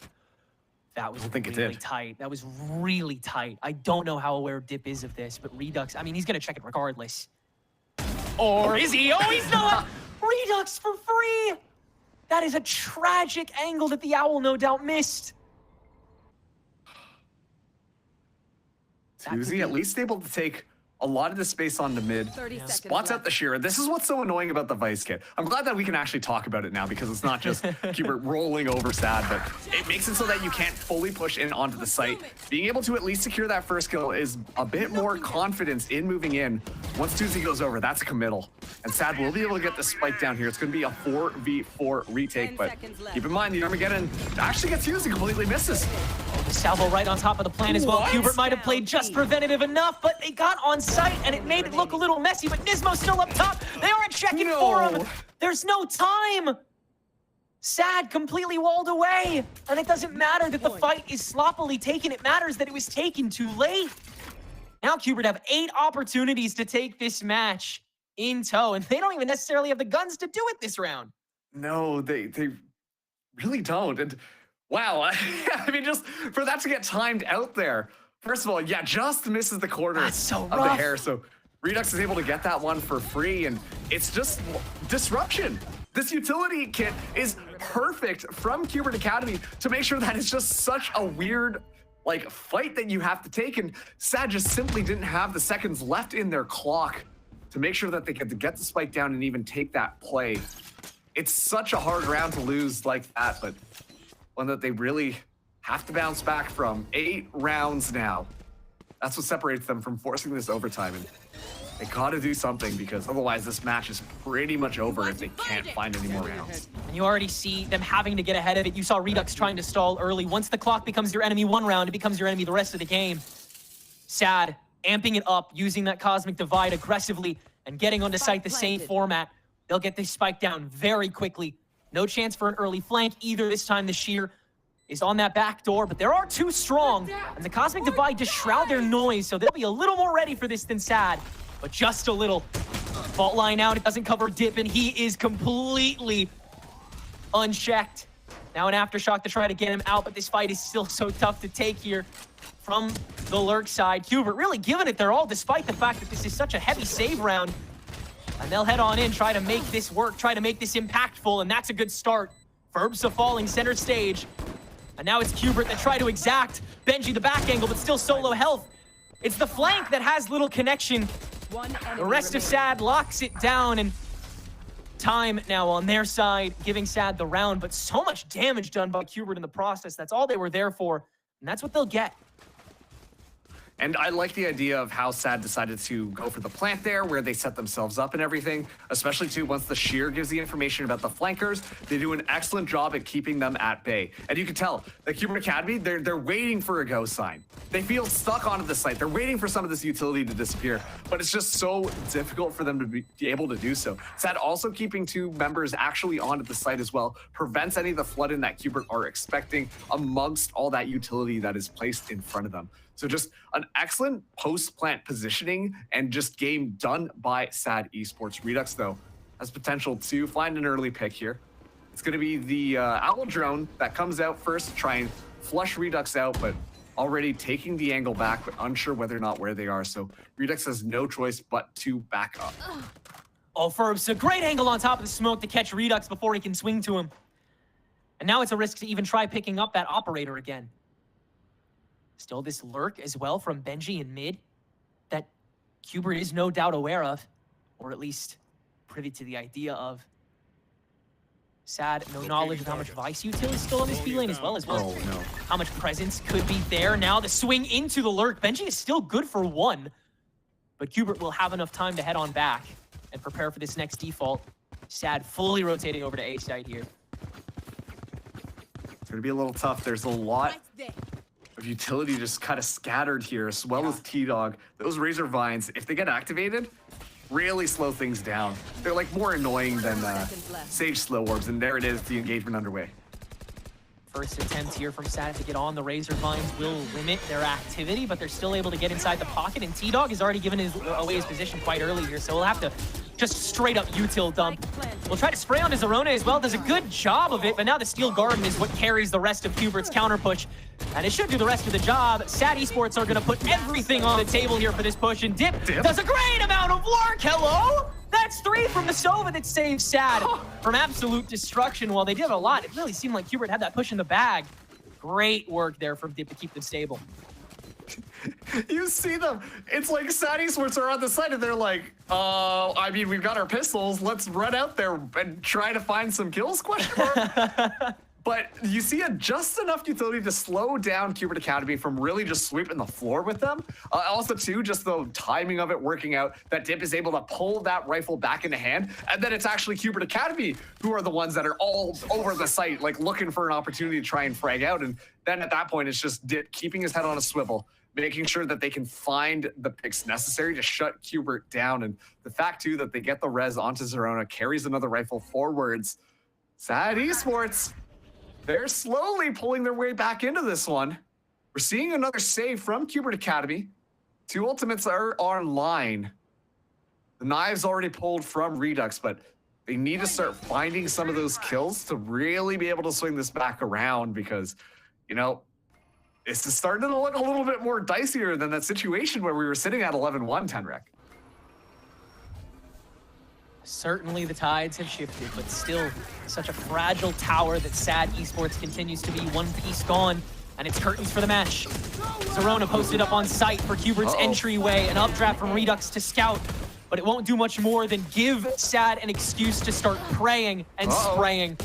That was really tight. That was really tight. I don't know how aware Dip is of this, but Redux, I mean, he's going to check it regardless. Or is he? Oh, he's not! Redux for free! That is a tragic angle that the Owl no doubt missed. Tuesday at least able to take a lot of the space on the mid, spots out the Shearer. This is what's so annoying about the Vice kit. I'm glad that we can actually talk about it now because it's not just Cubert rolling over SaD, but it makes it so that you can't fully push in onto the site. Being able to at least secure that first kill is a bit more confidence in moving in. Once Tuesday goes over, that's a committal. And SaD will be able to get the spike down here. It's going to be a 4v4 retake, but keep in mind the Armageddon actually gets Tuesday, completely misses. Salvo right on top of the plan as well. Cubert might have played just preventative enough, but they got on site and it made it look a little messy, but Nismo's still up top. They aren't checking for him. There's no time. SaD completely walled away. And it doesn't matter that the fight is sloppily taken. It matters that it was taken too late. Now Cubert have 8 opportunities to take this match in tow, and they don't even necessarily have the guns to do it this round. No, they really don't. And wow, I mean, just for that to get timed out there. First of all, yeah, just misses the corner of the hair. So Redux is able to get that one for free, and it's just disruption. This utility kit is perfect from Cubert Academy to make sure that it's just such a weird like fight that you have to take, and SaD just simply didn't have the seconds left in their clock to make sure that they could get the spike down and even take that play. It's such a hard round to lose like that, but one that they really have to bounce back from. 8 rounds now. That's what separates them from forcing this overtime. And they gotta do something because otherwise this match is pretty much over if they can't find any more rounds. And you already see them having to get ahead of it. You saw Redux trying to stall early. Once the clock becomes your enemy one round, it becomes your enemy the rest of the game. SaD amping it up, using that Cosmic Divide aggressively and getting onto site the same format. They'll get this spike down very quickly. No chance for an early flank either. This time the Sheer is on that back door, but there are 2 strong, and the Cosmic Divide just shroud their noise, so they'll be a little more ready for this than SaD, but just a little. Fault line out, it doesn't cover Dip, and he is completely unchecked. Now an Aftershock to try to get him out, but this fight is still so tough to take here from the Lurk side. Cubert really giving it their all, despite the fact that this is such a heavy save round. And they'll head on in, try to make this work, try to make this impactful, and that's a good start. Ferbsa falling center stage. And now it's Cubert that try to exact Benji the back angle, but still solo health. It's the flank that has little connection. The rest of SaD locks it down, and time now on their side, giving SaD the round, but so much damage done by Cubert in the process. That's all they were there for, and that's what they'll get. And I like the idea of how SaD decided to go for the plant there, where they set themselves up and everything, especially too once the Sheer gives the information about the flankers. They do an excellent job at keeping them at bay. And you can tell that Cubert Academy, they're waiting for a go sign. They feel stuck onto the site. They're waiting for some of this utility to disappear, but it's just so difficult for them to be able to do so. SaD also keeping 2 members actually onto the site as well prevents any of the flood in that Cubert are expecting amongst all that utility that is placed in front of them. So just an excellent post-plant positioning and just game done by SaD Esports. Redux, though, has potential to find an early pick here. It's going to be the Owl drone that comes out first to try and flush Redux out, but already taking the angle back, but unsure whether or not where they are. So Redux has no choice but to back up. Oh, Ferb's a great angle on top of the smoke to catch Redux before he can swing to him. And now it's a risk to even try picking up that operator again. Still this lurk as well from Benji in mid that Cubert is no doubt aware of, or at least privy to the idea of. SaD, no knowledge of how much Vice util is still on this B lane as well Oh, no. how much presence could be there. Now the swing into the lurk. Benji is still good for one, but Cubert will have enough time to head on back and prepare for this next default. SaD fully rotating over to A side here. It's going to be a little tough. There's a lot of utility just kind of scattered here, as well as T-Dog. Those Razor Vines, if they get activated, really slow things down. They're like more annoying than Sage Slow Orbs, and there it is, the engagement underway. First attempt here from SaD to get on the Razor Vines will limit their activity, but they're still able to get inside the pocket, and T-Dog has already given away his position quite early here, so we'll have to just straight up util dump. We'll try to spray onto Zerona as well, does a good job of it, but now the Steel Garden is what carries the rest of Cubert's counter push, and it should do the rest of the job. SaD Esports are gonna put everything on the table here for this push, and Dip does a great amount of work, hello? That's 3 from the Sova that saves SaD from absolute destruction. While they did a lot, it really seemed like Cubert had that push in the bag. Great work there from Dip to keep them stable. You see them. It's like SaD Esports are on the side and they're like, I mean, we've got our pistols. Let's run out there and try to find some kills, question mark. But you see just enough utility to slow down Cubert Academy from really just sweeping the floor with them. Also, too, just the timing of it working out, that Dip is able to pull that rifle back into hand, and then it's actually Cubert Academy who are the ones that are all over the site, like looking for an opportunity to try and frag out. And then at that point, it's just Dip keeping his head on a swivel, making sure that they can find the picks necessary to shut Cubert down. And the fact, too, that they get the res onto Zerona, carries another rifle forwards. SaD Esports, they're slowly pulling their way back into this one. We're seeing another save from Cubert Academy. 2 ultimates are online. The knives already pulled from Redux, but they need to start finding some of those kills to really be able to swing this back around because, you know, this is starting to look a little bit more dicier than that situation where we were sitting at 11-1, Tenrek. Certainly the tides have shifted, but still such a fragile tower that SaD Esports continues to be one piece gone, and it's curtains for the match. Zerona posted up on site for Cubert's entryway, an updraft from Redux to scout, but it won't do much more than give SaD an excuse to start praying and spraying.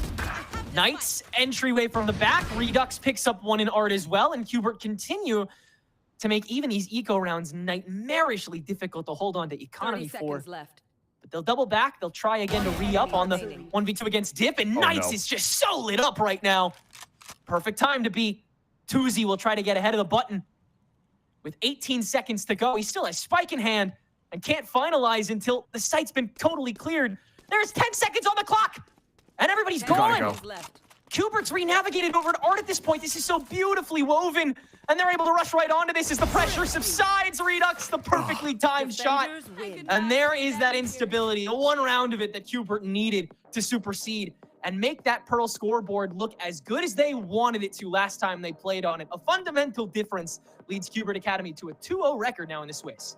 Knight's entryway from the back, Redux picks up one in art as well, and Cubert continue to make even these eco rounds nightmarishly difficult to hold on to economy for. Left. But they'll double back. They'll try again to re-up on the 1v2 against Dip, and Knights is just so lit up right now. Perfect time to be. Tuzi will try to get ahead of the button. With 18 seconds to go, he still has Spike in hand and can't finalize until the site's been totally cleared. There's 10 seconds on the clock, and everybody's gone. Cubert's re-navigated over to Art at this point. This is so beautifully woven, and they're able to rush right onto this as the pressure subsides. Redux, the perfectly timed shot. And there is that instability, the one round of it that Cubert needed to supersede and make that Pearl scoreboard look as good as they wanted it to last time they played on it. A fundamental difference leads Cubert Academy to a 2-0 record now in the Swiss.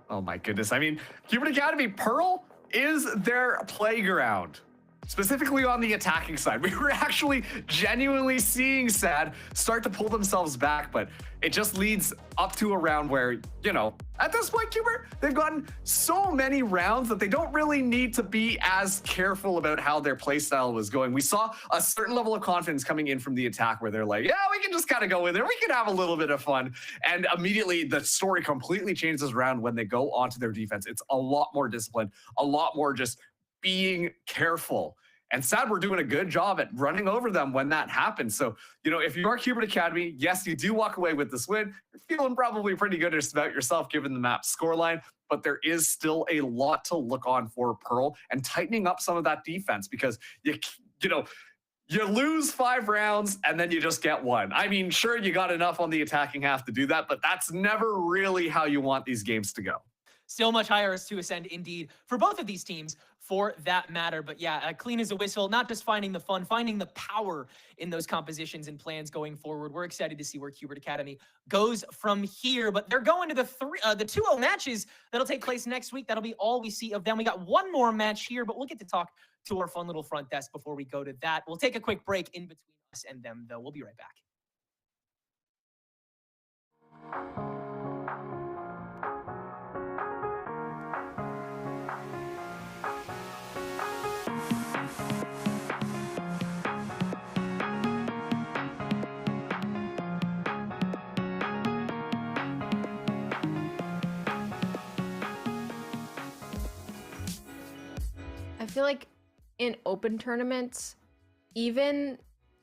Oh my goodness. I mean, Cubert Academy, Pearl is their playground. Specifically on the attacking side. We were actually genuinely seeing SaD start to pull themselves back, but it just leads up to a round where, you know, at this point, Cubert, they've gotten so many rounds that they don't really need to be as careful about how their playstyle was going. We saw a certain level of confidence coming in from the attack where they're like, yeah, we can just kind of go in there. We can have a little bit of fun. And immediately the story completely changes around when they go onto their defense. It's a lot more disciplined, a lot more just being careful. And SaD were doing a good job at running over them when that happened. So, you know, if you are Cubert Academy, yes, you do walk away with this win. You're feeling probably pretty good about yourself given the map scoreline, but there is still a lot to look on for Pearl and tightening up some of that defense because you know, you lose 5 rounds and then you just get 1. I mean, sure, you got enough on the attacking half to do that, but that's never really how you want these games to go. Still much higher as to ascend indeed for both of these teams. for that matter. But yeah, clean as a whistle, not just finding the fun, finding the power in those compositions and plans going forward. We're excited to see where Cubert Academy goes from here, but they're going to the 2-0 matches that'll take place next week. That'll be all we see of them. We got one more match here, but we'll get to talk to our fun little front desk before we go to that. We'll take a quick break in between us and them, though. We'll be right back. I feel like in open tournaments, even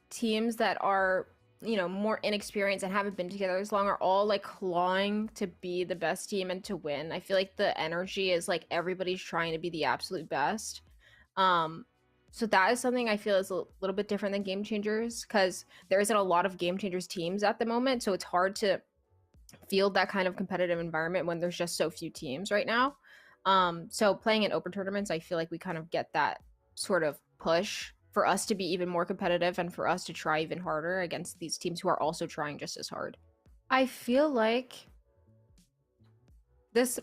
teams that are, you know, more inexperienced and haven't been together as long are all like clawing to be the best team and to win. I feel like the energy is like everybody's trying to be the absolute best. So that is something I feel is a little bit different than Game Changers, because there isn't a lot of Game Changers teams at the moment. So it's hard to field that kind of competitive environment when there's just so few teams right now. So playing in open tournaments, I feel like we kind of get that sort of push for us to be even more competitive and for us to try even harder against these teams who are also trying just as hard. I feel like this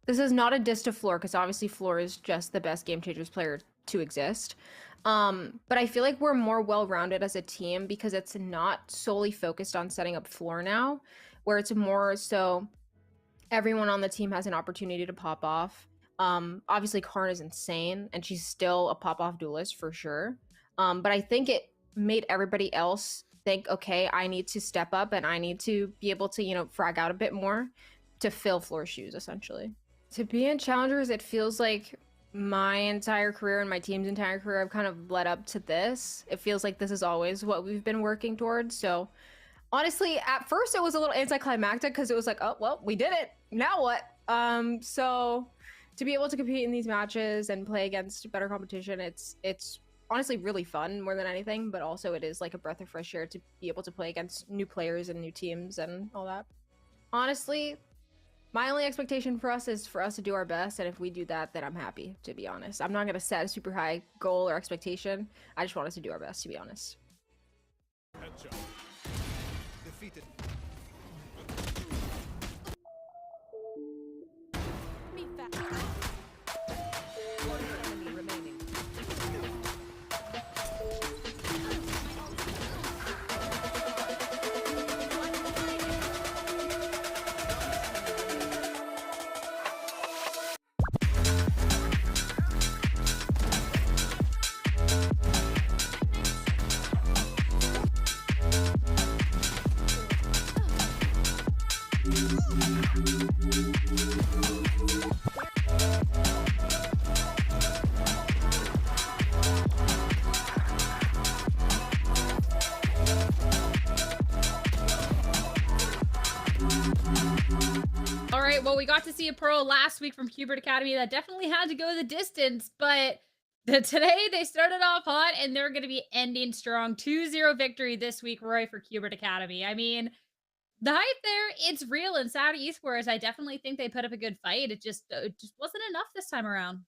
is not a diss to Floor, because obviously Floor is just the best Game Changers player to exist. But I feel like we're more well-rounded as a team because it's not solely focused on setting up Floor now, where it's more so everyone on the team has an opportunity to pop off. Obviously Karn is insane and she's still a pop-off duelist for sure. But I think it made everybody else think, okay, I need to step up and I need to be able to, you know, frag out a bit more to fill Floor's shoes, essentially. To be in Challengers, it feels like my entire career and my team's entire career, I've kind of led up to this. It feels like this is always what we've been working towards. So honestly, at first it was a little anticlimactic because it was like, oh, well, we did it. Now what? So to be able to compete in these matches and play against better competition, it's honestly really fun more than anything, but also it is like a breath of fresh air to be able to play against new players and new teams and all that. Honestly, my only expectation for us is for us to do our best, and if we do that, then I'm happy, to be honest. I'm not going to set a super high goal or expectation. I just want us to do our best, to be honest. Headshot. Defeated. Me fast. One enemy remaining. All right, well, we got to see a pro last week from Cubert Academy that definitely had to go the distance, but today they started off hot and they're going to be ending strong. 2-0 victory this week, Roy, for Cubert Academy. I mean, the hype there, it's real, and SaD Esports, I definitely think they put up a good fight. It just wasn't enough this time around.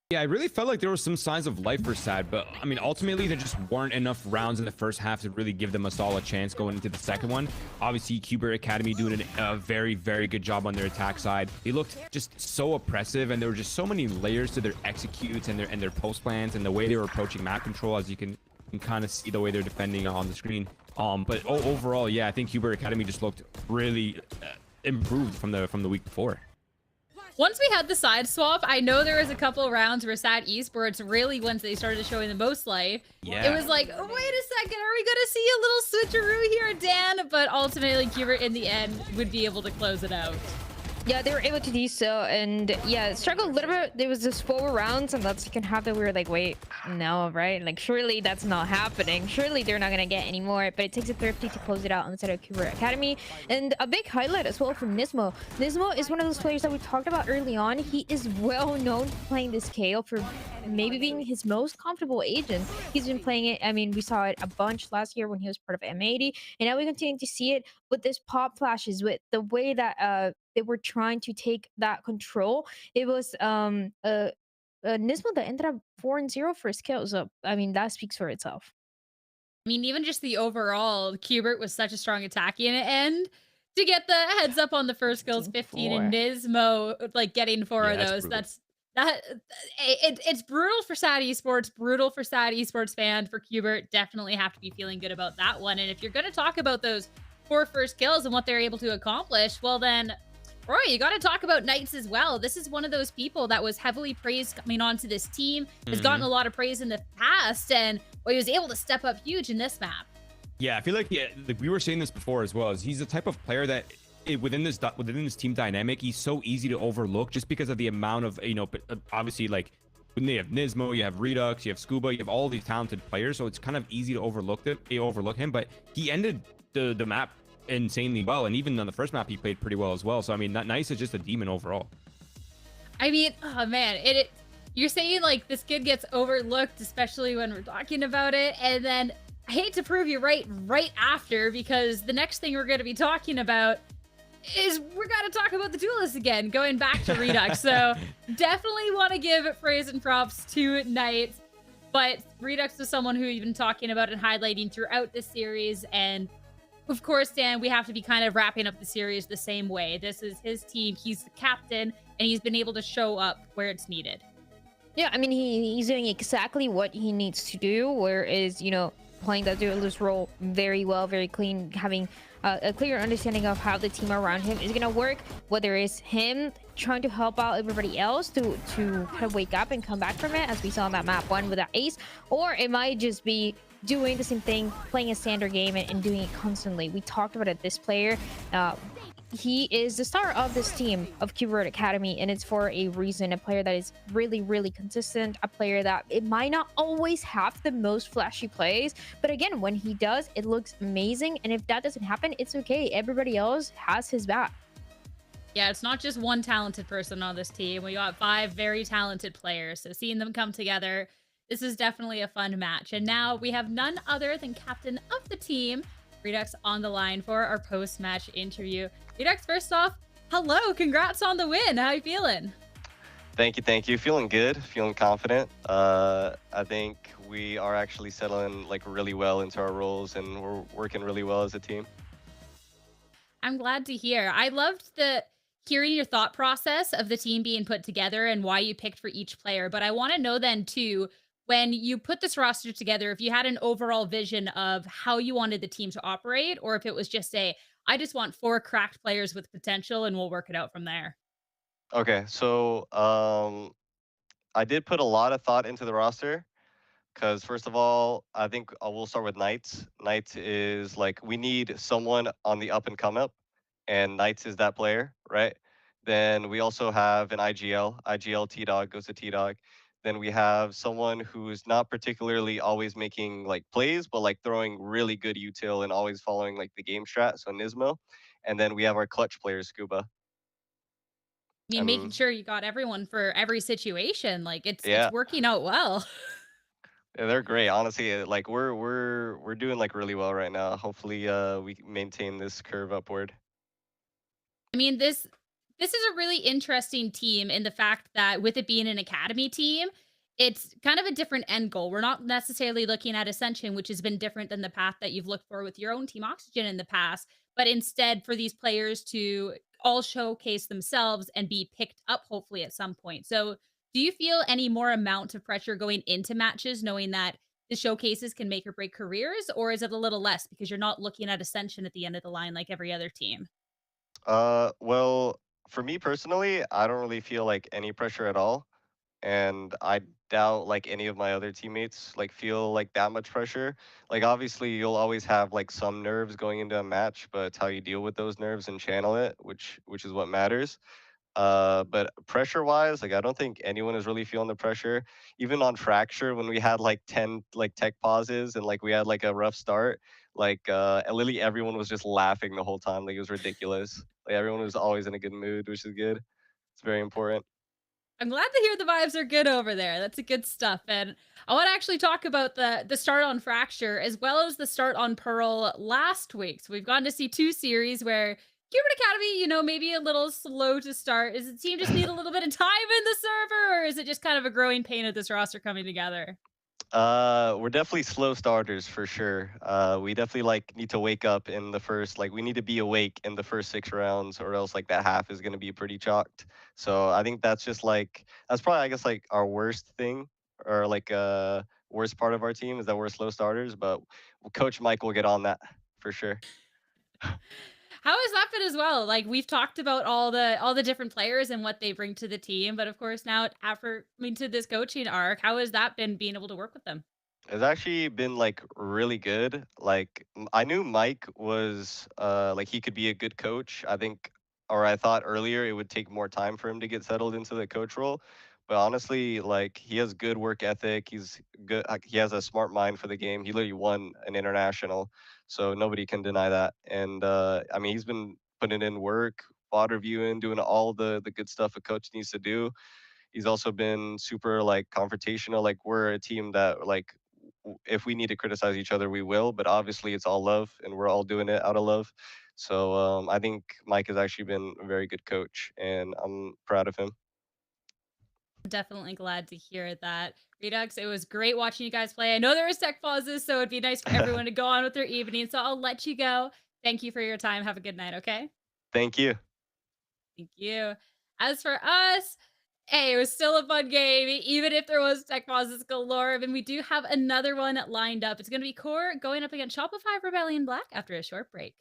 Yeah, I really felt like there were some signs of life for SaD, but I mean, ultimately, there just weren't enough rounds in the first half to really give them a solid chance going into the second one. Obviously, Cubert Academy doing a very, very good job on their attack side. They looked just so oppressive, and there were just so many layers to their executes and their post plans and the way they were approaching map control, as you can kind of see the way they're defending on the screen. But overall, yeah, I think Cubert Academy just looked really improved from the week before. Once we had the side swap, I know there was a couple rounds where SaD Esports really, once they started showing the most life, yeah, it was like, oh, wait a second, are we gonna see a little switcheroo here, Dan? But ultimately, Cubert in the end would be able to close it out. Yeah, they were able to do so, and yeah, it struggled a little bit. There was just 4 rounds, and that's the second half that we were like, wait, no, right? Like, surely that's not happening. Surely they're not gonna get any more, but it takes a thrifty to close it out on the side of Cubert Academy. And a big highlight as well from Nismo. Nismo is one of those players that we talked about early on. He is well known for playing this KO for maybe being his most comfortable agent. He's been playing it, I mean, we saw it a bunch last year when he was part of M80, and now we continue to see it with this pop flashes, with the way that they were trying to take that control. It was Nismo that ended up 4-0 first kill. So I mean that speaks for itself. I mean, even just the overall, Cubert was such a strong attacking end to get the heads up on the first kills, 15, and 15-4. Nismo like getting 4 of Yeah, that's those. brutal. It's brutal for SaD Esports, brutal for SaD Esports fans. For Cubert, definitely have to be feeling good about that one. And if you're going to talk about those 4 first kills and what they're able to accomplish, well then, Roy, you got to talk about Knights as well. This is one of those people that was heavily praised coming onto this team, has gotten a lot of praise in the past, and he was able to step up huge in this map. Yeah, I feel like we were saying this before as well. Is he's the type of player that within this team dynamic, he's so easy to overlook just because of the amount of obviously like when they have Nismo, you have Redux, you have Scuba, you have all these talented players, so it's kind of easy to overlook him. But he ended the map insanely well, and even on the first map he played pretty well as well. So I mean, Nice is just a demon overall. I mean, oh man, you're saying like this kid gets overlooked, especially when we're talking about it, and then I hate to prove you right after, because the next thing we're going to be talking about is we're going to talk about the Duelist again, going back to Redux. So definitely want to give praise and props to Knights, but Redux is someone who you've been talking about and highlighting throughout this series, and of course, Dan, we have to be kind of wrapping up the series the same way. This is his team. He's the captain, and he's been able to show up where it's needed. Yeah, I mean, he's doing exactly what he needs to do, whereas, playing that Duelist role very well, very clean, having a clear understanding of how the team around him is going to work, whether it's him trying to help out everybody else to kind of wake up and come back from it, as we saw on that map 1 with that ace, or it might just be doing the same thing, playing a standard game and doing it constantly. We talked about it. This player, he is the star of this team of Cubert Academy, and it's for a reason. A player that is really, really consistent, a player that it might not always have the most flashy plays, but again, when he does, it looks amazing. And if that doesn't happen, it's okay. Everybody else has his back. Yeah, it's not just one talented person on this team. We got 5 very talented players, so seeing them come together, this is definitely a fun match. And now we have none other than captain of the team, Redux, on the line for our post-match interview. Redux, first off, hello, congrats on the win. How you feeling? Thank you. Feeling good, feeling confident. I think we are actually settling like really well into our roles, and we're working really well as a team. I'm glad to hear. I loved hearing your thought process of the team being put together and why you picked for each player. But I want to know then too, when you put this roster together, if you had an overall vision of how you wanted the team to operate, or if it was just I just want 4 cracked players with potential and we'll work it out from there. Okay, so I did put a lot of thought into the roster, because first of all, I think we'll start with Knights. Knights is like, we need someone on the up and come up, and Knights is that player, right? Then we also have an IGL T-Dog goes to T-Dog. Then we have someone who's not particularly always making like plays, but like throwing really good util and always following like the game strat, so Nismo. And then we have our clutch player, Scuba. I mean, making sure you got everyone for every situation, like it's working out well. Yeah, they're great. Honestly, like we're doing like really well right now. Hopefully we maintain this curve upward. I mean, this is a really interesting team in the fact that with it being an academy team, it's kind of a different end goal. We're not necessarily looking at Ascension, which has been different than the path that you've looked for with your own team Oxygen in the past, but instead for these players to all showcase themselves and be picked up hopefully at some point. So do you feel any more amount of pressure going into matches knowing that the showcases can make or break careers, or is it a little less because you're not looking at Ascension at the end of the line like every other team? Well, for me personally, I don't really feel like any pressure at all, and I doubt like any of my other teammates like feel like that much pressure. Like obviously you'll always have like some nerves going into a match, but it's how you deal with those nerves and channel it, which is what matters. But pressure wise, like I don't think anyone is really feeling the pressure. Even on Fracture, when we had like 10 like tech pauses and like we had like a rough start, like literally everyone was just laughing the whole time. Like it was ridiculous. Like everyone was always in a good mood, which is good. It's very important. I'm glad to hear the vibes are good over there. That's a good stuff. And I want to actually talk about the start on Fracture as well as the start on Pearl last week. So we've gotten to see 2 series where Cubert Academy, you know, maybe a little slow to start. Is the team just need a little bit of time in the server, or is it just kind of a growing pain of this roster coming together? We're definitely slow starters for sure. We definitely like need to wake up in the first, like we need to be awake in the first 6 rounds, or else like that half is gonna be pretty chalked. So I think that's just like that's probably I guess like our worst thing, or like worst part of our team is that we're slow starters. But Coach Mike will get on that for sure. How has that been as well? Like we've talked about all the different players and what they bring to the team, but of course now after to this coaching arc, how has that been being able to work with them? It's actually been like really good. Like I knew Mike was like he could be a good coach. I think, or I thought earlier it would take more time for him to get settled into the coach role. But honestly, like he has good work ethic. He's good. He has a smart mind for the game. He literally won an international, so nobody can deny that. And I mean, he's been putting in work, VOD reviewing, doing all the good stuff a coach needs to do. He's also been super like confrontational. Like we're a team that like if we need to criticize each other, we will. But obviously, it's all love, and we're all doing it out of love. So I think Mike has actually been a very good coach, and I'm proud of him. Definitely glad to hear that. Redux, it was great watching you guys play. I know there was tech pauses, so it'd be nice for everyone to go on with their evening. So I'll let you go. Thank you for your time. Have a good night, okay? Thank you. Thank you. As for us, hey, it was still a fun game, even if there was tech pauses galore. And we do have another one lined up. It's going to be QOR going up against Shopify Rebellion Black after a short break.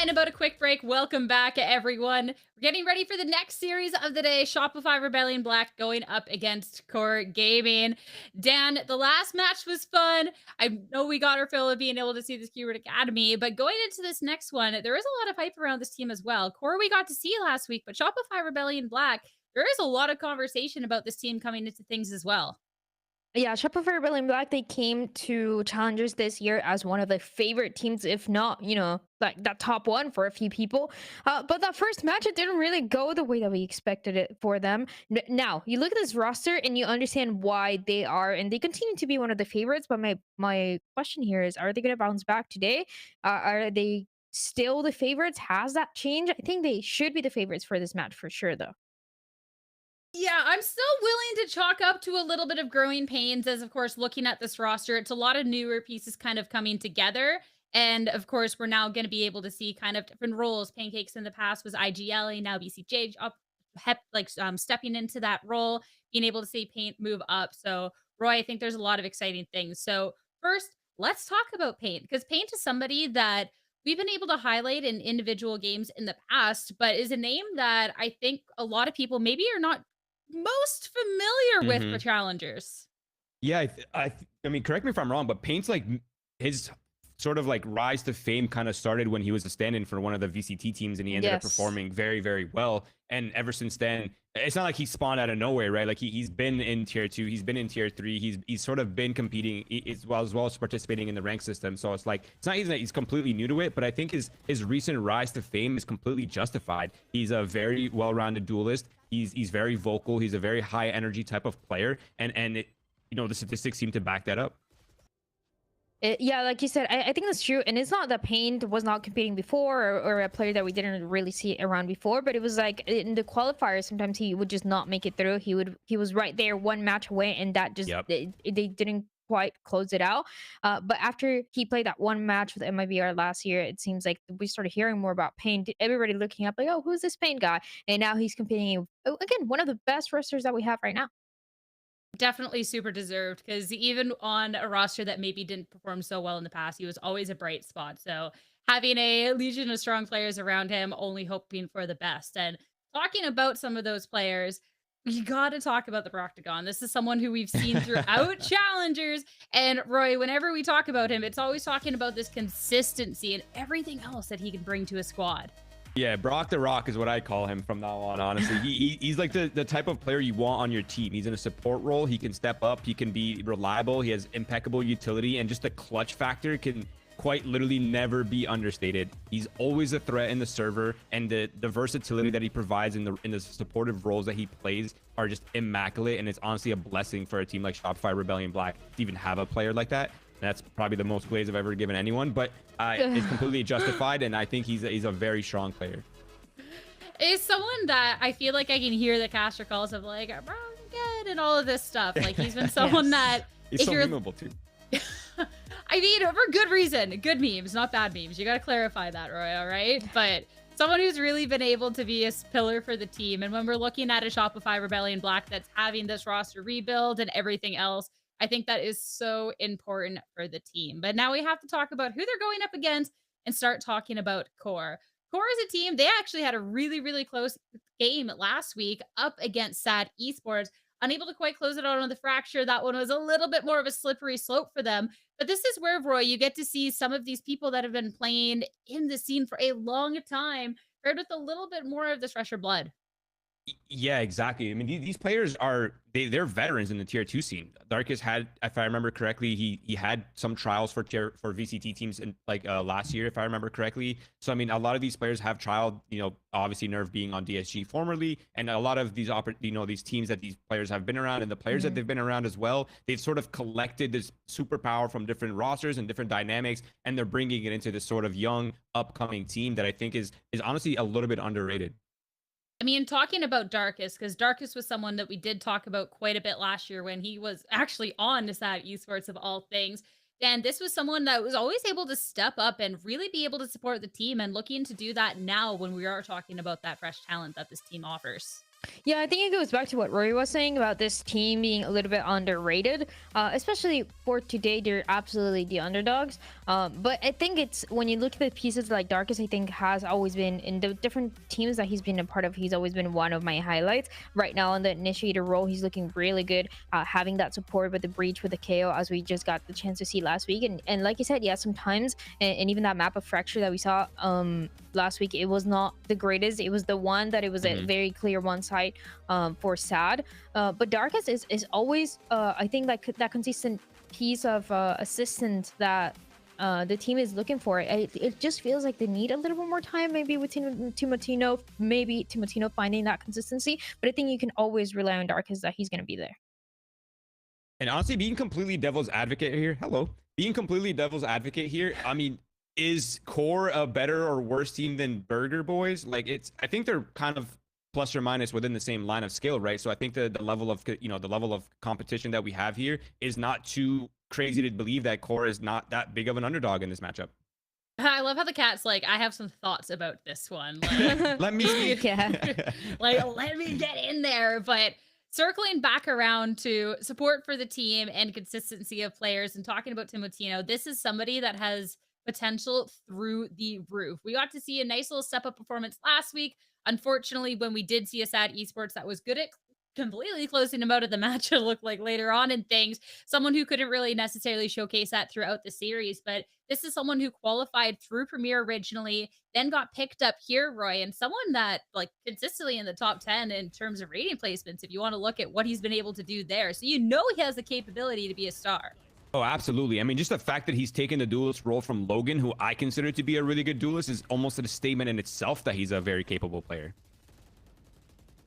About a quick break. Welcome back, everyone. We're getting ready for the next series of the day. Shopify Rebellion Black going up against QOR Gaming. Dan, the last match was fun. I know we got our fill of being able to see this Cubert Academy, but going into this next one, there is a lot of hype around this team as well. QOR we got to see last week, but Shopify Rebellion Black, there is a lot of conversation about this team coming into things as well. Yeah, Shopify Rebellion Black, they came to Challengers this year as one of the favorite teams, if not, you know, like that top one for a few people. But that first match, it didn't really go the way that we expected it for them. Now, you look at this roster and you understand why they are, and they continue to be one of the favorites. But my question here is, are they going to bounce back today? Are they still the favorites? Has that changed? I think they should be the favorites for this match for sure, though. Yeah, I'm still willing to chalk up to a little bit of growing pains as, of course, looking at this roster, it's a lot of newer pieces kind of coming together. And of course, we're now going to be able to see kind of different roles. Pancakes in the past was IGL, now BCJ up, stepping into that role, being able to see Paint move up. So, Roy, I think there's a lot of exciting things. So, first, let's talk about Paint, because Paint is somebody that we've been able to highlight in individual games in the past, but is a name that I think a lot of people maybe are not most familiar with for Challengers. Yeah, I mean, correct me if I'm wrong, but Paint's like his sort of like rise to fame kind of started when he was a stand-in for one of the VCT teams, and he ended up performing very, very well. And ever since then, it's not like he spawned out of nowhere, right? Like he's been in tier 2, he's been in tier 3, he's sort of been competing as well as participating in the rank system. So it's like it's not even that he's completely new to it, but I think his recent rise to fame is completely justified. He's a very well-rounded duelist. He's very vocal. He's a very high energy type of player, and it, you know, the statistics seem to back that up. Yeah, like you said, I think that's true. And it's not that Paint was not competing before, or a player that we didn't really see around before, but it was like in the qualifiers, sometimes he would just not make it through. He was right there one match away, and that just they didn't quite close it out. But after he played that one match with MIBR last year, it seems like we started hearing more about Pain. Everybody looking up like, oh, who's this Pain guy? And now he's competing again, one of the best wrestlers that we have right now. Definitely super deserved, because even on a roster that maybe didn't perform so well in the past, he was always a bright spot. So having a legion of strong players around him, only hoping for the best. And talking about some of those players, you got to talk about the Proctagon. This is someone who we've seen throughout Challengers. And Roy, whenever we talk about him, it's always talking about this consistency and everything else that he can bring to a squad. Yeah, Brock the Rock is what I call him from now on, honestly. He's like the type of player you want on your team. He's in a support role. He can step up. He can be reliable. He has impeccable utility, and just the clutch factor can quite literally never be understated. He's always a threat in the server, and the versatility that he provides in the supportive roles that he plays are just immaculate, and it's honestly a blessing for a team like Shopify Rebellion Black to even have a player like that. That's probably the most plays I've ever given anyone, but it's completely justified, and I think he's a very strong player. Is someone that I feel like I can hear the caster calls of like, bro, good, and all of this stuff. Like, he's been someone that he's so memeable too. I mean, for good reason. Good memes, not bad memes. You got to clarify that, Roy, all right? But someone who's really been able to be a pillar for the team. And when we're looking at a Shopify Rebellion Black that's having this roster rebuild and everything else, I think that is so important for the team. But now we have to talk about who they're going up against and start talking about QOR. QOR is a team, they actually had a really, really close game last week up against SaD Esports. Unable to quite close it out on the fracture. That one was a little bit more of a slippery slope for them. But this is where, Roy, you get to see some of these people that have been playing in the scene for a long time, paired with a little bit more of this fresher blood. Yeah, exactly. I mean, these players are they're veterans in the tier 2 scene. Darkus had, if I remember correctly, he had some trials for VCT teams in like last year, if I remember correctly. So I mean, a lot of these players have trialed, you know, obviously Nerve being on DSG formerly, and a lot of these these teams that these players have been around, and the players that they've been around as well, they've sort of collected this superpower from different rosters and different dynamics, and they're bringing it into this sort of young upcoming team that I think is honestly a little bit underrated. I mean, talking about Darkus, because Darkus was someone that we did talk about quite a bit last year when he was actually on SaD Esports of all things. And this was someone that was always able to step up and really be able to support the team, and looking to do that now when we are talking about that fresh talent that this team offers. Yeah, I think it goes back to what Rory was saying about this team being a little bit underrated, especially for today. They're absolutely the underdogs. But I think it's when you look at the pieces like Darkus, I think has always been in the different teams that he's been a part of. He's always been one of my highlights. Right now in the initiator role, he's looking really good. Having that support with the breach, with the KO, as we just got the chance to see last week. And like you said, yeah, sometimes, and even that map of fracture that we saw last week, it was not the greatest. It was the one that it was a very clear one side for SaD, but Darkus is always I think like that consistent piece of assistant that the team is looking for. It just feels like they need a little bit more time, maybe with Timotino finding that consistency, but I think you can always rely on Darkus that he's going to be there. And honestly, being completely devil's advocate here, I mean, is QOR a better or worse team than Burger Boys? Like, I think they're kind of plus or minus within the same line of skill, right? So I think the level of, you know, the level of competition that we have here is not too crazy to believe that QOR is not that big of an underdog in this matchup. I love how the cat's like, I have some thoughts about this one. Like, let me like, let me get in there. But circling back around to support for the team and consistency of players and talking about Timotino, this is somebody that has potential through the roof. We got to see a nice little step up performance last week. Unfortunately, when we did see a SaD Esports that was good at completely closing him out of the match, it looked like later on in things, someone who couldn't really necessarily showcase that throughout the series. But this is someone who qualified through Premier originally, then got picked up here, Roy, and someone that like consistently in the top 10 in terms of rating placements, if you want to look at what he's been able to do there. So you know he has the capability to be a star. Oh, absolutely. I mean, just the fact that he's taken the duelist role from Logan, who I consider to be a really good duelist, is almost a statement in itself that he's a very capable player.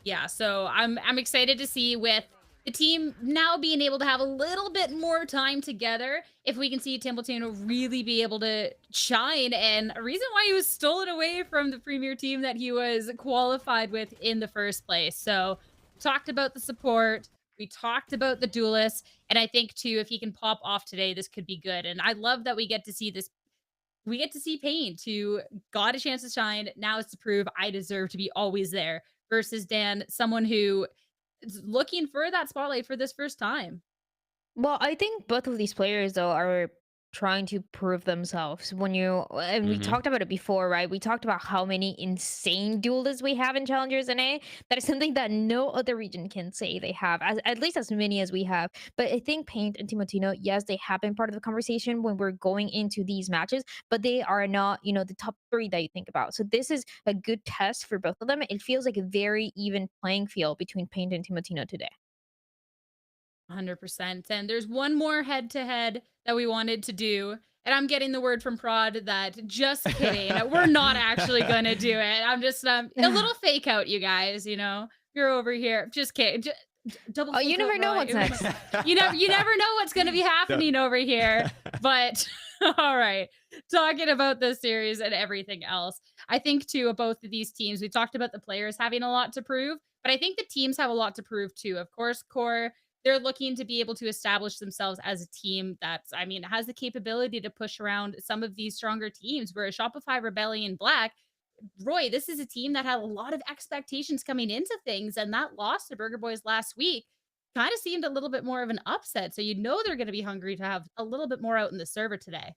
Yeah, so I'm excited to see with the team now being able to have a little bit more time together, if we can see Timotino really be able to shine, and a reason why he was stolen away from the premier team that he was qualified with in the first place. So talked about the support, We talked about the Duelist, and I think too, if he can pop off today, this could be good. And I love that we get to see this. We get to see Payne who got a chance to shine. Now it's to prove I deserve to be always there. Versus Dan, someone who is looking for that spotlight for this first time. Well, I think both of these players though are trying to prove themselves. When you and we talked about it before, right? We talked about how many insane duelists we have in Challengers NA. That is something that no other region can say they have, at least as many as we have. But I think Paint and Timotino, yes, they have been part of the conversation when we're going into these matches, but they are not, you know, the top 3 that you think about. So this is a good test for both of them. It feels like a very even playing field between Paint and Timotino today. 100%. And there's one more head-to-head that we wanted to do. And I'm getting the word from Prod that just kidding. We're not actually going to do it. I'm just a little fake out, you guys, you know. You're over here. Just kidding. Double you never know what's next. You never know what's going to be happening over here. But all right. Talking about this series and everything else. I think too, of both of these teams, we talked about the players having a lot to prove, but I think the teams have a lot to prove too. Of course, QOR, they're looking to be able to establish themselves as a team that's, I mean, has the capability to push around some of these stronger teams. Where Shopify, Rebellion, Black, Roy, this is a team that had a lot of expectations coming into things, and that loss to Burger Boys last week kind of seemed a little bit more of an upset. So you know they're going to be hungry to have a little bit more out in the server today.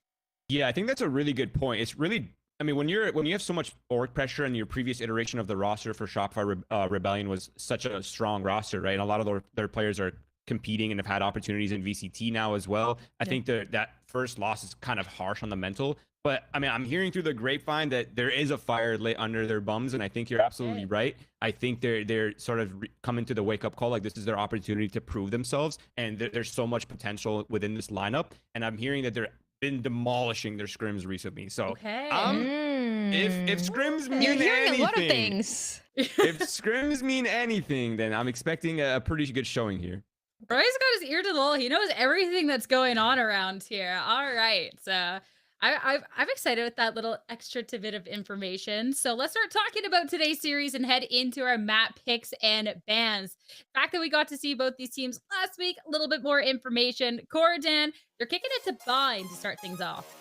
Yeah, I think that's a really good point. It's really, I mean, when you have so much org pressure, and your previous iteration of the roster for Shopify Rebellion was such a strong roster, right? And a lot of their players are competing and have had opportunities in VCT now as well. I think that first loss is kind of harsh on the mental. But I mean, I'm hearing through the grapevine that there is a fire lit under their bums, and I think you're absolutely right. I think they're sort of coming to the wake up call, like this is their opportunity to prove themselves, and there's so much potential within this lineup. And I'm hearing that they're been demolishing their scrims recently. So if scrims mean You're hearing anything, a lot of things. If scrims mean anything, then I'm expecting a pretty good showing here. Roy's got his ear to the hole. He knows everything that's going on around here. All right. So I'm excited with that little extra tidbit of information. So let's start talking about today's series and head into our map picks and bans. The fact that we got to see both these teams last week, a little bit more information. QOR, Dan, they're kicking it to Bind to start things off.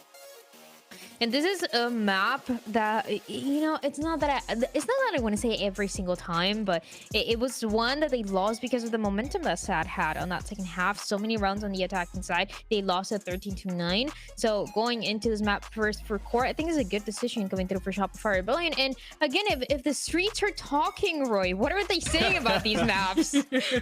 And this is a map that, you know, it's not that I want to say every single time, but it was one that they lost because of the momentum that SaD had on that second half. So many rounds on the attacking side. They lost at 13-9. So going into this map first for QOR, I think is a good decision coming through for Shopify Rebellion. And again, if the streets are talking, Roy, what are they saying about these maps?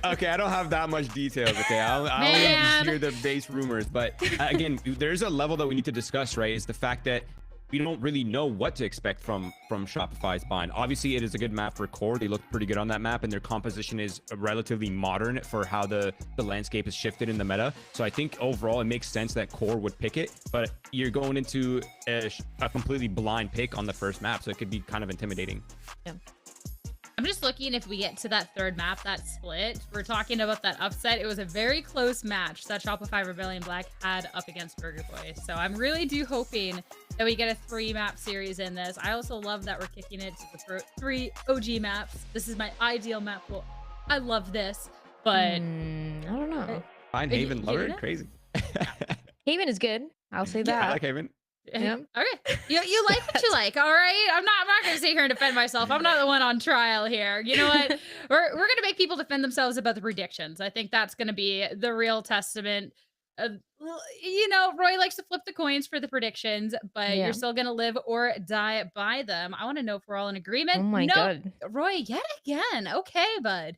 Okay, I don't have that much details. Okay, I only just hear the base rumors. But again, there's a level that we need to discuss, right? Is the fact that we don't really know what to expect from Shopify's Bind. Obviously, it is a good map for QOR. They look pretty good on that map, and their composition is relatively modern for how the landscape has shifted in the meta. So I think overall, it makes sense that QOR would pick it, but you're going into a completely blind pick on the first map, so it could be kind of intimidating. Yeah. I'm just looking if we get to that third map, that split. We're talking about that upset. It was a very close match that Shopify Rebellion Black had up against Burger Boys. So I'm really hoping that we get a 3-map series in this. I also love that we're kicking it to the 3 OG maps. This is my ideal map. Well, I love this, but I don't know. Find Haven lover? Crazy. Haven is good. I'll say that. Yeah, I like Haven. Yeah. Okay. You like what you like, all right? I'm not gonna sit here and defend myself. I'm not the one on trial here. You know what? We're gonna make people defend themselves about the predictions. I think that's gonna be the real testament. You know, Roy likes to flip the coins for the predictions, but you're still gonna live or die by them. I want to know if we're all in agreement. Oh my god, Roy, yet again. Okay, bud.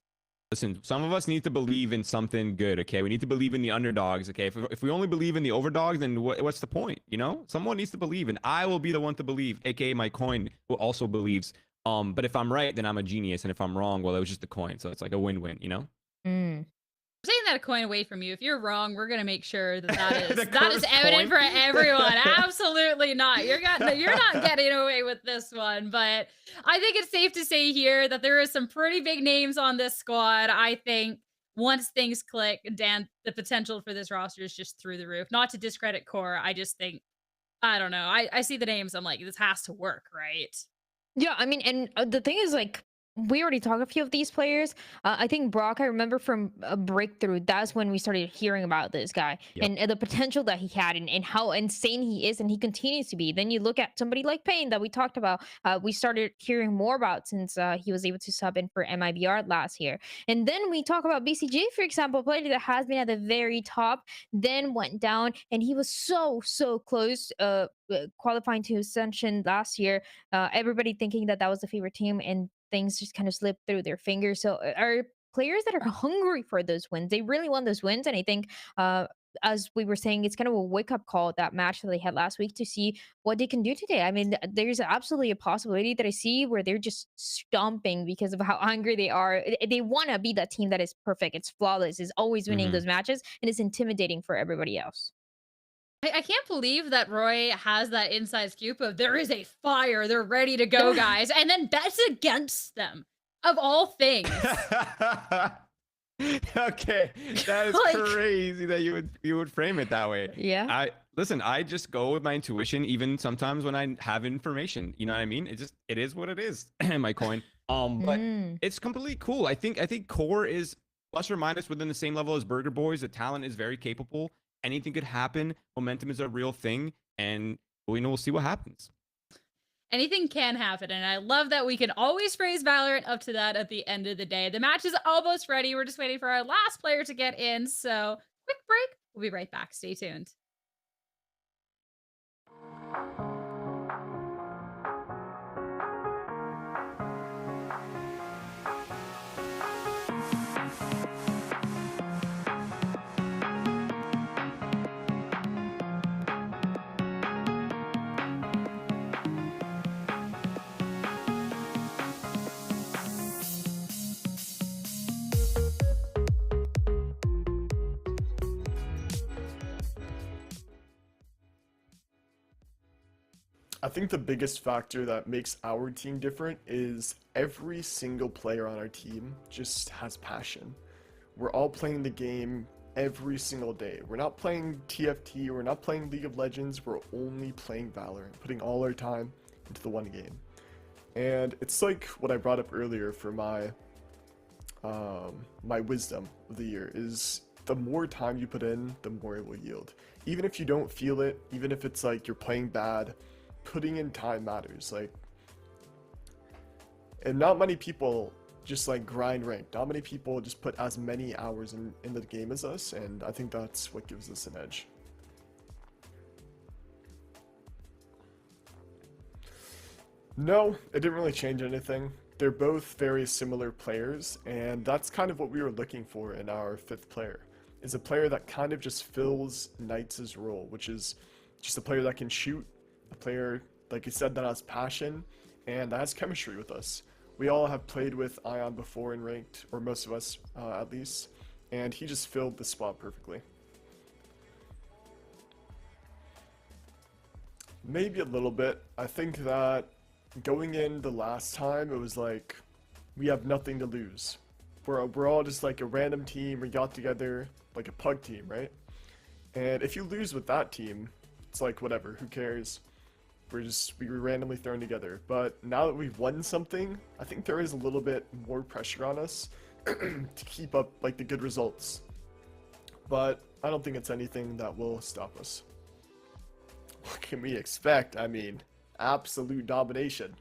Listen, some of us need to believe in something good, okay? We need to believe in the underdogs, okay? If we only believe in the overdogs, then what's the point, you know? Someone needs to believe, and I will be the one to believe, aka my coin who also believes. But if I'm right, then I'm a genius, and if I'm wrong, well, it was just a coin, so it's like a win-win, you know? I'm taking that coin away from you. If you're wrong, we're gonna make sure that is evident for everyone. Absolutely not. You're not getting away with this one. But I think it's safe to say here that there is some pretty big names on this squad. I think once things click, Dan, the potential for this roster is just through the roof. Not to discredit QOR, I just think, I don't know. I see the names. I'm like, this has to work, right? Yeah, I mean, and the thing is, like, we already talked a few of these players. I think Brock, I remember from a breakthrough, that's when we started hearing about this guy and the potential that he had and how insane he is and he continues to be. Then you look at somebody like Payne that we talked about, we started hearing more about since he was able to sub in for MIBR last year. And then we talk about BCG, for example, a player that has been at the very top, then went down, and he was so close qualifying to Ascension last year. Everybody thinking that that was the favorite team, and things just kind of slip through their fingers. So are players that are hungry for those wins. They really want those wins. And I think as we were saying, it's kind of a wake-up call, that match that they had last week, to see what they can do today. I mean, there's absolutely a possibility that I see where they're just stomping because of how hungry they are. They want to be that team that is perfect. It's flawless. It's always winning those matches, and it's intimidating for everybody else. I can't believe that Roy has that inside scoop of there is a fire, they're ready to go, guys, and then bets against them, of all things. Okay, that is crazy that you would frame it that way. Yeah. I just go with my intuition, even sometimes when I have information. You know what I mean? It is what it is. My coin. But it's completely cool. I think QOR is plus or minus within the same level as Burger Boys. The talent is very capable. Anything could happen. Momentum is a real thing, and we'll see what happens. Anything can happen, and I love that we can always phrase Valorant up to that at the end of the day. The match is almost ready. We're just waiting for our last player to get in, so quick break. We'll be right back. Stay tuned. I think the biggest factor that makes our team different is every single player on our team just has passion. We're all playing the game every single day. We're not playing TFT, we're not playing League of Legends, we're only playing Valorant, putting all our time into the one game. And it's like what I brought up earlier for my my wisdom of the year is the more time you put in, the more it will yield. Even if you don't feel it, even if it's like you're playing bad, putting in time matters. Like, and not many people just like grind rank. Not many people just put as many hours in the game as us, and I think that's what gives us an edge. No, it didn't really change anything. They're both very similar players, and that's kind of what we were looking for in our fifth player, is a player that kind of just fills Knights' role, which is just a player that can shoot, a player, like you said, that has passion, and that has chemistry with us. We all have played with Ion before in ranked, or most of us at least, and he just filled the spot perfectly. Maybe a little bit. I think that going in the last time, it was like, we have nothing to lose. We're all just like a random team, we got together, like a pug team, right? And if you lose with that team, it's like, whatever, who cares? We were randomly thrown together. But now that we've won something, I think there is a little bit more pressure on us to keep up like the good results. But I don't think it's anything that will stop us. What can we expect? I mean, absolute domination.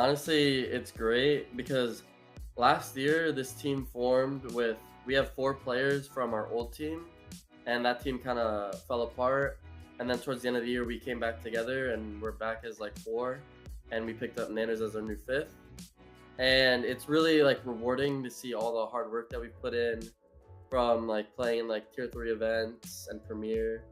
honestly, it's great because last year this team formed with, we have 4 players from our old team, and that team kind of fell apart. And then towards the end of the year, we came back together, and we're back as like 4, and we picked up Nanners as our new 5th. And it's really like rewarding to see all the hard work that we've put in, from like playing like tier 3 events and Premier,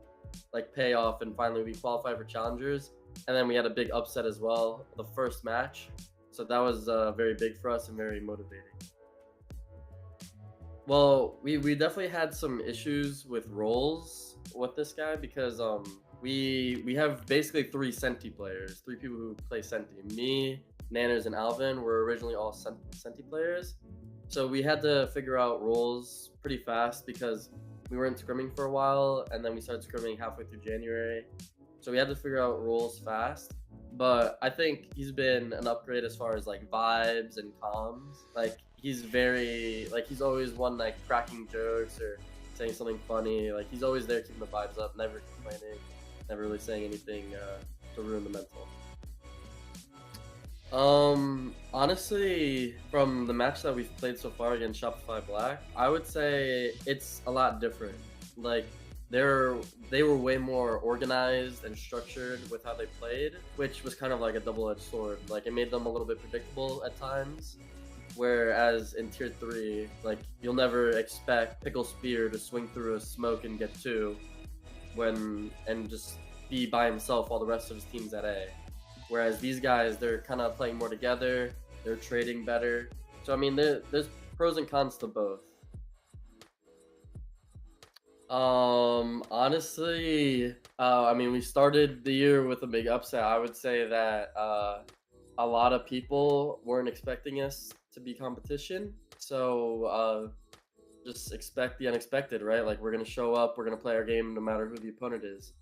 like pay off, and finally we qualified for Challengers. And then we had a big upset as well, the first match. So that was very big for us and very motivating. Well, we definitely had some issues with roles with this guy because we have basically 3 Senti players, 3 people who play Senti. Me, Nanners, and Alvin were originally all Senti players. So we had to figure out roles pretty fast because we weren't scrimming for a while, and then we started scrimming halfway through January. So we had to figure out roles fast. But I think he's been an upgrade as far as like vibes and comms. Like he's very, like he's always one like cracking jokes or saying something funny. Like he's always there keeping the vibes up, never complaining, never really saying anything to ruin the mental. Honestly, from the match that we've played so far against Shopify Black, I would say it's a lot different. Like they were way more organized and structured with how they played, which was kind of like a double-edged sword. Like it made them a little bit predictable at times, whereas in tier 3, like you'll never expect Pickle Spear to swing through a smoke and get 2 and just be by himself while the rest of his team's at A. Whereas these guys, they're kind of playing more together, they're trading better. So I mean, there's pros and cons to both. Honestly, I mean, we started the year with a big upset. I would say that a lot of people weren't expecting us to be competition. So just expect the unexpected, right? Like we're gonna show up, we're gonna play our game no matter who the opponent is.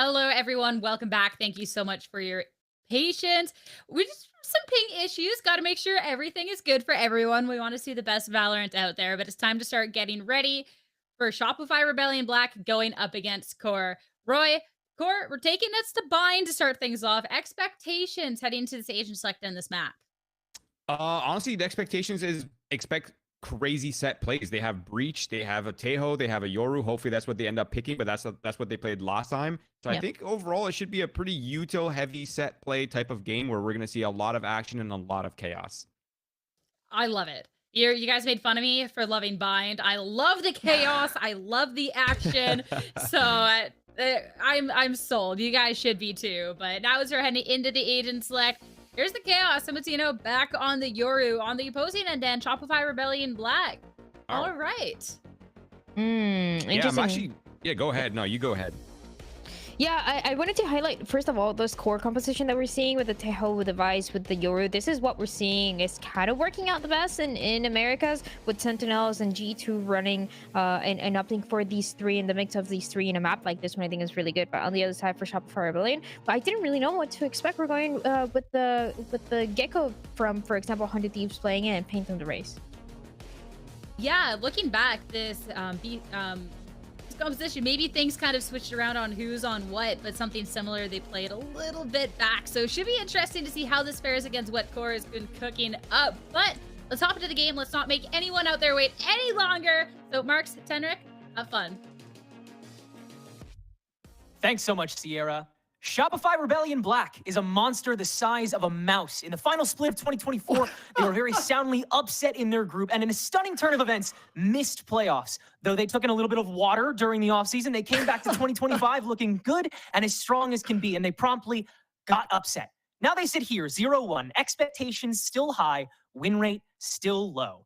Hello, everyone. Welcome back. Thank you so much for your patience. We just some ping issues. Got to make sure everything is good for everyone. We want to see the best Valorant out there, but it's time to start getting ready for Shopify Rebellion Black going up against QOR. Roy, QOR, we're taking this to bind to start things off. Expectations heading to this agent select in this map. Honestly, the expectations is expect crazy set plays. They have Breach, they have a Tejo, they have a Yoru. Hopefully that's what they end up picking, but that's what they played last time. So I think overall it should be a pretty util heavy set play type of game where we're going to see a lot of action and a lot of chaos. I love it. You guys made fun of me for loving bind. I love the chaos. I love the action. So I'm sold. You guys should be too. But now as we're heading into the agent select, here's the chaos. Timitino back on the Yoru on the opposing end, and Shopify Rebellion Black. All right. Interesting. Go ahead. No, you go ahead. Yeah, I wanted to highlight, first of all, this core composition that we're seeing with the Tejo, with the Vice, with the Yoru. This is what we're seeing is kind of working out the best in Americas, with Sentinels and G2 running and opting for these three, in the mix of these three in a map like this one. I think is really good. But on the other side for Shopify Rebellion, but I didn't really know what to expect. We're going with the Gecko from, for example, 100 Thieves playing in and Paint on the Race. Yeah, looking back, this composition, maybe things kind of switched around on who's on what, but something similar they played a little bit back. So it should be interesting to see how this fares against what QOR has been cooking up. But let's hop into the game. Let's not make anyone out there wait any longer. So Marks, Tenric, have fun. Thanks so much, Sierra. Shopify Rebellion Black is a monster the size of a mouse. In the final split of 2024, they were very soundly upset in their group, and in a stunning turn of events, missed playoffs. Though they took in a little bit of water during the offseason, they came back to 2025 looking good and as strong as can be, and they promptly got upset. Now they sit here, 0-1, expectations still high, win rate still low.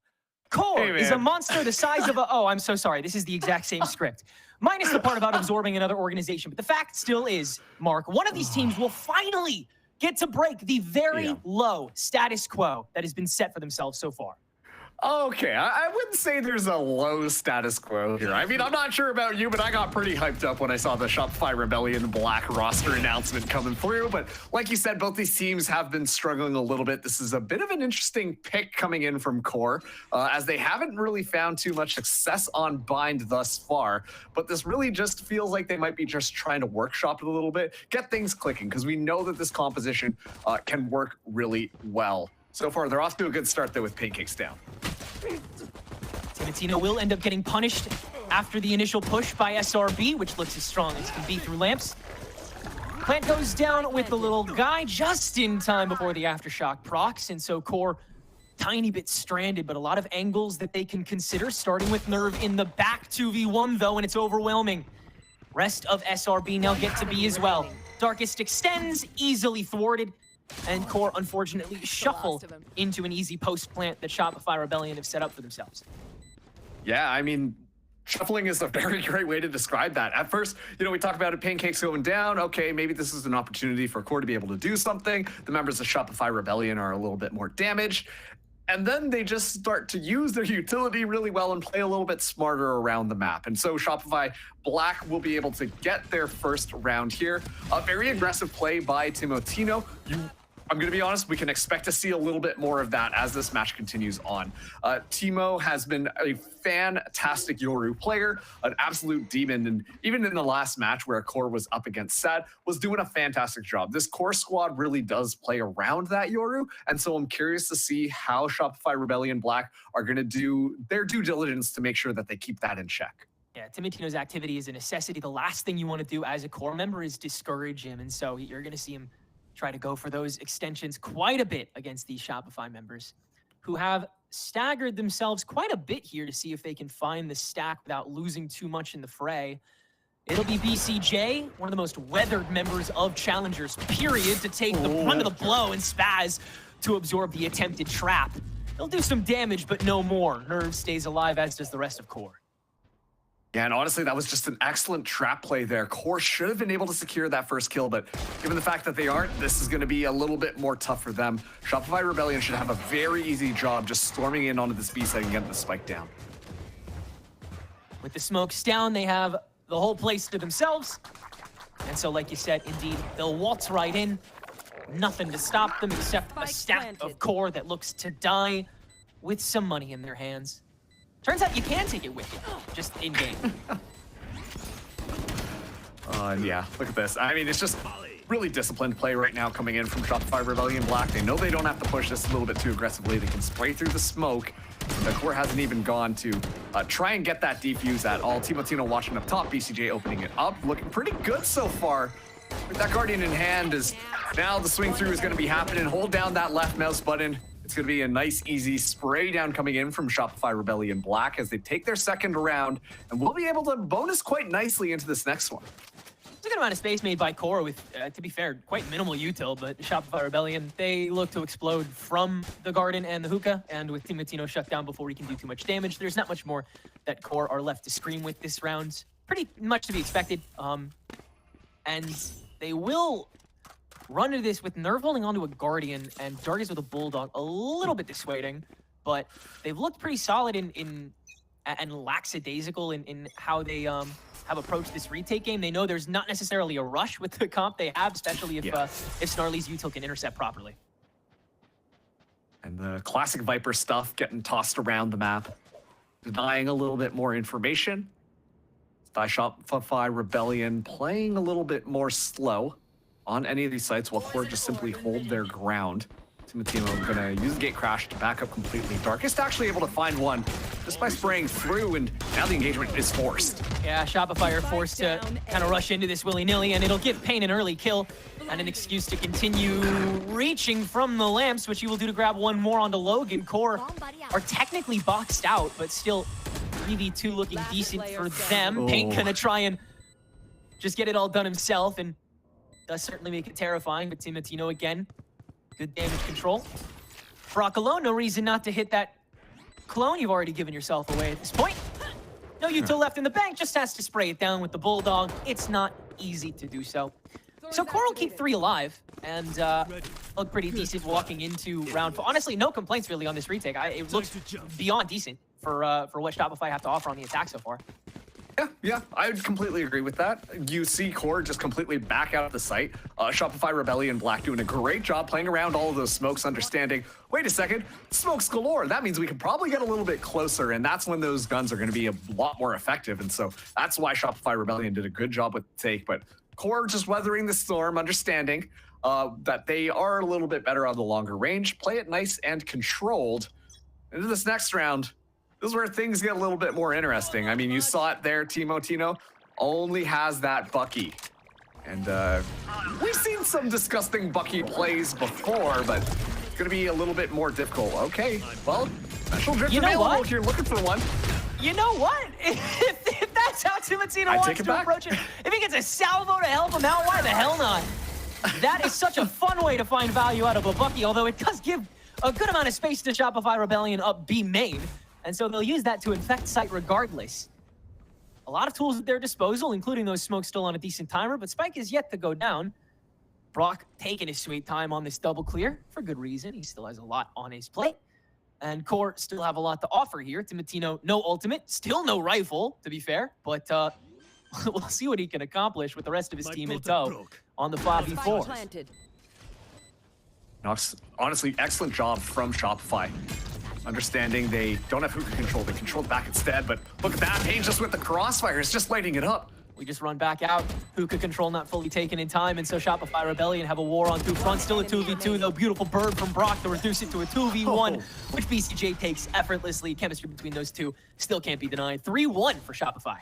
QOR is a monster the size of a... Oh, I'm so sorry. This is the exact same script. Minus the part about absorbing another organization. But the fact still is, Mark, one of these teams will finally get to break the very low status quo that has been set for themselves so far. Okay, I wouldn't say there's a low status quo here. I mean, I'm not sure about you, but I got pretty hyped up when I saw the Shopify Rebellion Black roster announcement coming through. But like you said, both these teams have been struggling a little bit. This is a bit of an interesting pick coming in from QOR, as they haven't really found too much success on Bind thus far. But this really just feels like they might be just trying to workshop it a little bit, get things clicking, because we know that this composition can work really well. So far, they're off to a good start, though, with Pancakes down. Timitino will end up getting punished after the initial push by SRB, which looks as strong as can be through lamps. Plant goes down with the little guy just in time before the Aftershock procs, and so QOR tiny bit stranded, but a lot of angles that they can consider, starting with Nerve in the back 2v1, though, and it's overwhelming. Rest of SRB now get to be as well. Darkest extends, easily thwarted. And QOR, unfortunately, shuffle into an easy post-plant that Shopify Rebellion have set up for themselves. Yeah, I mean, shuffling is a very great way to describe that. At first, we talk about it, Pancakes going down. Okay, maybe this is an opportunity for QOR to be able to do something. The members of Shopify Rebellion are a little bit more damaged. And then they just start to use their utility really well and play a little bit smarter around the map. And so Shopify Black will be able to get their first round here. A very aggressive play by Timitino. I'm going to be honest, we can expect to see a little bit more of that as this match continues on. Timo has been a fantastic Yoru player, an absolute demon, and even in the last match where QOR was up against SaD, was doing a fantastic job. This core squad really does play around that Yoru, and so I'm curious to see how Shopify Rebellion Black are going to do their due diligence to make sure that they keep that in check. Yeah, Timitino's activity is a necessity. The last thing you want to do as a QOR member is discourage him, and so you're going to see him try to go for those extensions quite a bit against these Shopify members who have staggered themselves quite a bit here to see if they can find the stack without losing too much in the fray. It'll be BCJ, one of the most weathered members of Challengers, period, to take the brunt of the blow, and Spaz to absorb the attempted trap. They'll do some damage, but no more. Nerve stays alive, as does the rest of QOR. Yeah, and honestly, that was just an excellent trap play there. QOR should have been able to secure that first kill, but given the fact that they aren't, this is going to be a little bit more tough for them. Shopify Rebellion should have a very easy job just storming in onto this B site and getting the spike down. With the smokes down, they have the whole place to themselves. And so, like you said, indeed, they'll waltz right in. Nothing to stop them except a stack of core that looks to die with some money in their hands. Turns out you can take it with you, just in-game. Yeah, look at this. I mean, it's just really disciplined play right now coming in from Shopify Rebellion Black. They know they don't have to push this a little bit too aggressively. They can spray through the smoke. The core hasn't even gone to try and get that defuse at all. Timotino watching up top, BCJ opening it up. Looking pretty good so far. With that Guardian in hand, is now the swing through is going to be happening. Hold down that left mouse button. It's going to be a nice, easy spray down coming in from Shopify Rebellion Black as they take their second round, and we'll be able to bonus quite nicely into this next one. There's a good amount of space made by core with, to be fair, quite minimal util, but Shopify Rebellion, they look to explode from the Garden and the Hookah, and with Timotino shut down before he can do too much damage, there's not much more that core are left to scream with this round. Pretty much to be expected. And they will run into this with Nerve holding onto a Guardian and Darkest with a Bulldog, a little bit dissuading, but they've looked pretty solid and lackadaisical in how they have approached this retake game. They know there's not necessarily a rush with the comp they have, especially if Snarly's util can intercept properly. And the classic Viper stuff getting tossed around the map, denying a little bit more information. Shopify Rebellion playing a little bit more slow on any of these sites while core just simply hold their ground. Timotino gonna use the gate crash to back up completely. Darkest actually able to find one just by spraying through, and now the engagement is forced. Yeah, Shopify are forced to kind of rush into this willy-nilly, and it'll give Pain an early kill and an excuse to continue reaching from the lamps, which he will do to grab one more onto Logan. Core are technically boxed out, but still 3v2 looking decent for them. Pain gonna try and just get it all done himself, and does certainly make it terrifying, but Timotino again, good damage control. Brock alone, no reason not to hit that clone. You've already given yourself away at this point. No util left in the bank, just has to spray it down with the Bulldog. It's not easy to do so. So core will keep 3 alive and look pretty decent walking into round 4. Honestly, no complaints really on this retake. It looks beyond decent for what Shopify have to offer on the attack so far. Yeah, I would completely agree with that. You see core just completely back out of the site. Shopify Rebellion Black doing a great job playing around all of those smokes, understanding, wait a second, smokes galore. That means we can probably get a little bit closer, and that's when those guns are going to be a lot more effective. And so that's why Shopify Rebellion did a good job with the take. But core just weathering the storm, understanding that they are a little bit better on the longer range. Play it nice and controlled. Into this next round, this is where things get a little bit more interesting. I mean, you saw it there, Timotino only has that Bucky. And we've seen some disgusting Bucky plays before, but it's gonna be a little bit more difficult. Okay, well, special drift available if you're looking for one. You know what? If that's how Timotino wants to approach it, if he gets a salvo to help him out, why the hell not? That is such a fun way to find value out of a Bucky, although it does give a good amount of space to Shopify Rebellion up B main. And so they'll use that to infect site regardless. A lot of tools at their disposal, including those smokes still on a decent timer, but Spike is yet to go down. Brock taking his sweet time on this double clear for good reason. He still has a lot on his plate. And core still have a lot to offer here. Timotino, no ultimate, still no rifle, to be fair, but we'll see what he can accomplish with the rest of his team in tow on the 5v4. Honestly, excellent job from Shopify. Understanding they don't have hookah control, they control the back instead, but look at that, Pain just with the crossfire, it's just lighting it up. We just run back out. Hookah control not fully taken in time, and so Shopify Rebellion have a war on 2 fronts. Still a 2v2, though. Beautiful bird from Brock to reduce it to a 2v1, which BCJ takes effortlessly. Chemistry between those two still can't be denied. 3-1 for Shopify.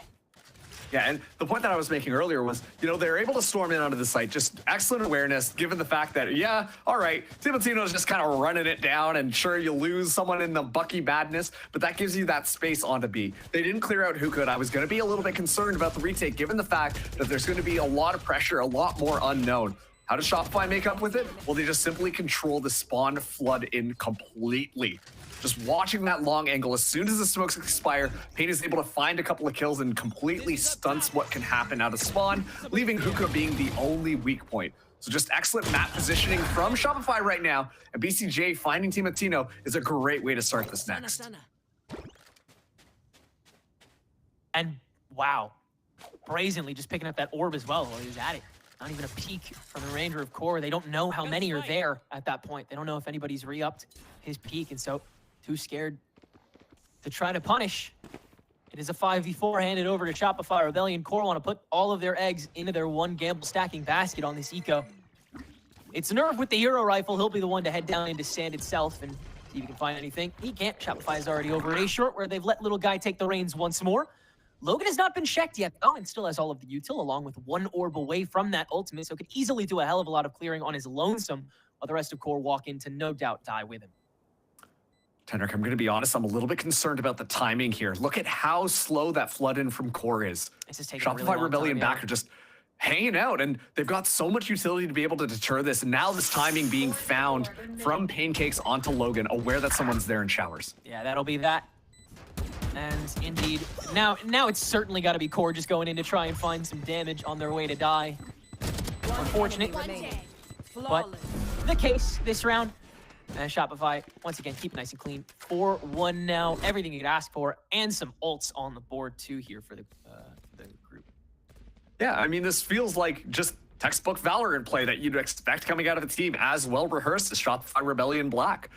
Yeah, and the point that I was making earlier was, you know, they're able to storm in onto the site. Just excellent awareness, given the fact that, yeah, all right, Timotino's just kind of running it down, and sure, you lose someone in the Bucky badness, but that gives you that space onto B. They didn't clear out Hookah, and I was going to be a little bit concerned about the retake, given the fact that there's going to be a lot of pressure, a lot more unknown. How does Shopify make up with it? Well, they just simply control the spawn flood in completely. Just watching that long angle, as soon as the smokes expire, Pain is able to find a couple of kills and completely stunts what can happen out of spawn, leaving Hookah being the only weak point. So just excellent map positioning from Shopify right now, and BCJ finding Timotino is a great way to start this next. And wow, brazenly just picking up that orb as well while he was at it. Not even a peek from the remainder of core. They don't know how many are there at that point. They don't know if anybody's re-upped his peak, and so too scared to try to punish. It is a 5v4 handed over to Shopify Rebellion. Core want to put all of their eggs into their one gamble stacking basket on this eco. It's Nerve with the hero rifle. He'll be the one to head down into SaD itself and see if he can find anything. He can't. Shopify is already over at A short, where they've let little guy take the reins once more. Logan has not been checked yet, though, and still has all of the util, along with one orb away from that ultimate, so could easily do a hell of a lot of clearing on his lonesome, while the rest of core walk in to no doubt die with him. Tenric, I'm going to be honest, I'm a little bit concerned about the timing here. Look at how slow that flood in from core is. This is taking a really Shopify long Rebellion time, back are just hanging out, and they've got so much utility to be able to deter this. And now this timing being found from Pancakes onto Logan, aware that someone's there in showers. Yeah, that'll be that. And indeed, now it's certainly got to be core just going in to try and find some damage on their way to die. Unfortunate, but the case this round. And Shopify, once again, keep it nice and clean. 4-1 now, everything you could ask for, and some ults on the board too here for the group. Yeah, I mean, this feels like just textbook Valorant play that you'd expect coming out of a team as well rehearsed as Shopify Rebellion Black.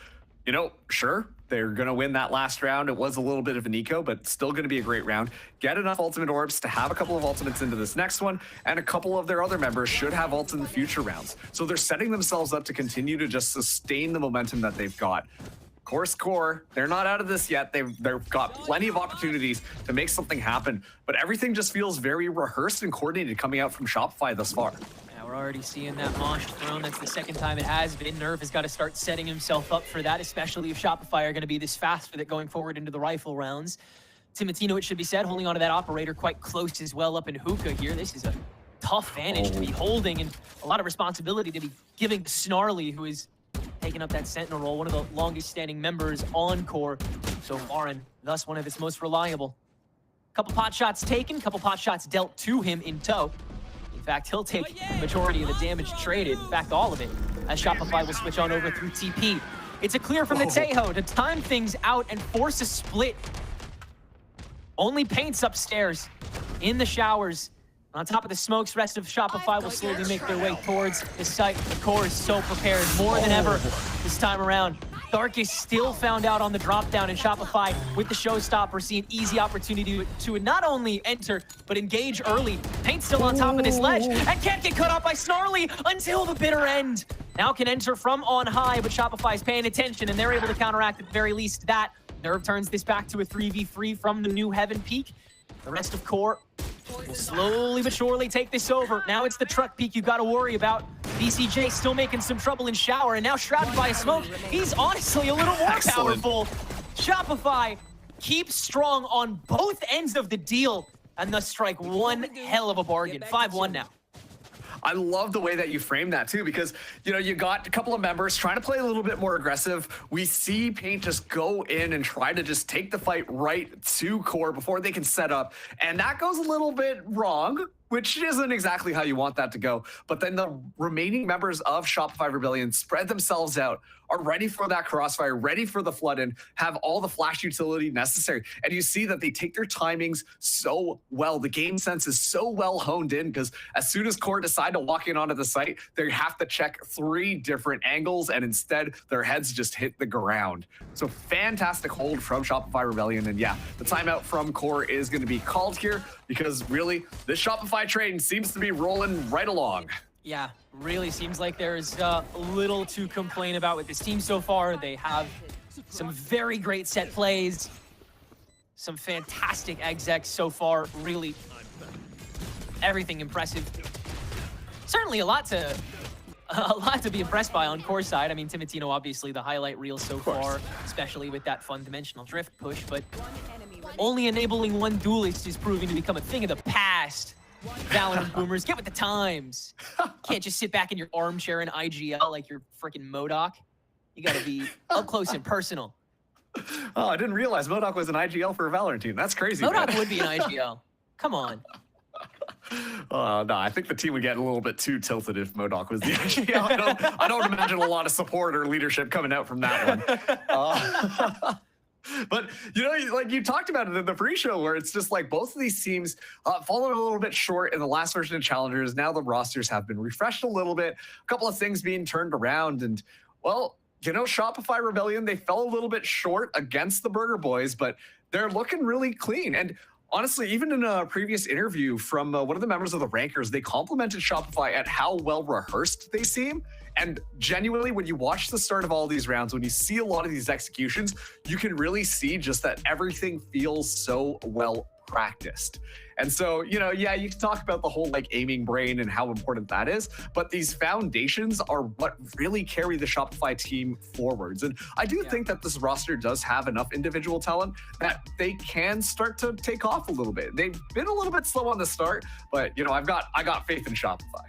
You know, sure, they're going to win that last round. It was a little bit of an eco, but still going to be a great round. Get enough ultimate orbs to have a couple of ultimates into this next one, and a couple of their other members should have ults in the future rounds. So they're setting themselves up to continue to just sustain the momentum that they've got. Of course, core, they're not out of this yet. They've got plenty of opportunities to make something happen, but everything just feels very rehearsed and coordinated coming out from Shopify thus far. We're already seeing that Mosh thrown. That's the second time it has been. Nerve has got to start setting himself up for that, especially if Shopify are going to be this fast with it going forward into the rifle rounds. Timotino, it should be said, holding onto that operator quite close as well up in hookah here. This is a tough vantage to be holding, and a lot of responsibility to be giving to Snarly, who is taking up that sentinel role, one of the longest standing members on core so far, and thus one of its most reliable. Couple pot shots taken, couple pot shots dealt to him in tow. In fact, he'll take the majority of the damage traded, in fact, all of it, as Shopify will switch on over through TP. It's a clear from the Tejo to time things out and force a split. Only Paint's upstairs in the showers. On top of the smokes, rest of Shopify will slowly make their way towards the site. The core is so prepared, more than ever this time around. Dark is still found out on the drop down, and Shopify with the showstopper see an easy opportunity to not only enter, but engage early. Paint's still on top of this ledge and can't get cut off by Snarly until the bitter end. Now can enter from on high, but Shopify's paying attention and they're able to counteract at the very least that. Nerve turns this back to a 3v3 from the new Heaven Peak. The rest of core will slowly but surely take this over. Now it's the truck peak you got to worry about. BCJ still making some trouble in shower, and now shrouded by a smoke. He's honestly a little more powerful. Shopify keeps strong on both ends of the deal, and thus strike one hell of a bargain. 5-1 now. I love the way that you frame that too, because you know you got a couple of members trying to play a little bit more aggressive. We see Paint just go in and try to just take the fight right to core before they can set up, and that goes a little bit wrong, which isn't exactly how you want that to go. But then the remaining members of Shopify Rebellion spread themselves out, are ready for that crossfire, ready for the flood in, have all the flash utility necessary. And you see that they take their timings so well. The game sense is so well honed in, because as soon as core decide to walk in onto the site, they have to check 3 different angles, and instead their heads just hit the ground. So fantastic hold from Shopify Rebellion. And yeah, the timeout from core is going to be called here, because really this Shopify train seems to be rolling right along. Yeah, really seems like there's little to complain about with this team so far. They have some very great set plays, some fantastic execs so far. Really, everything impressive. Certainly a lot to be impressed by on core side. I mean, Timotino obviously the highlight reel so far, especially with that fun dimensional drift push, but only enabling one duelist is proving to become a thing of the past. Valorant boomers, get with the times. Can't just sit back in your armchair in IGL like you're freaking MODOK. You gotta be up close and personal. Oh, I didn't realize MODOK was an IGL for a Valorant team. That's crazy. MODOK would be an IGL. Come on. No, I think the team would get a little bit too tilted if MODOK was the IGL. I don't imagine a lot of support or leadership coming out from that one. But, you know, like you talked about it in the pre-show where it's just like both of these teams followed a little bit short in the last version of Challengers. Now the rosters have been refreshed a little bit, a couple of things being turned around. And, well, you know, Shopify Rebellion, they fell a little bit short against the Burger Boys, but they're looking really clean. And honestly, even in a previous interview from one of the members of the Rankers, they complimented Shopify at how well rehearsed they seem. And genuinely, when you watch the start of all these rounds, when you see a lot of these executions, you can really see just that everything feels so well practiced. And so, you know, yeah, you can talk about the whole like aiming brain and how important that is, but these foundations are what really carry the Shopify team forwards. And I do think that this roster does have enough individual talent that they can start to take off a little bit. They've been a little bit slow on the start, but you know, I got faith in Shopify.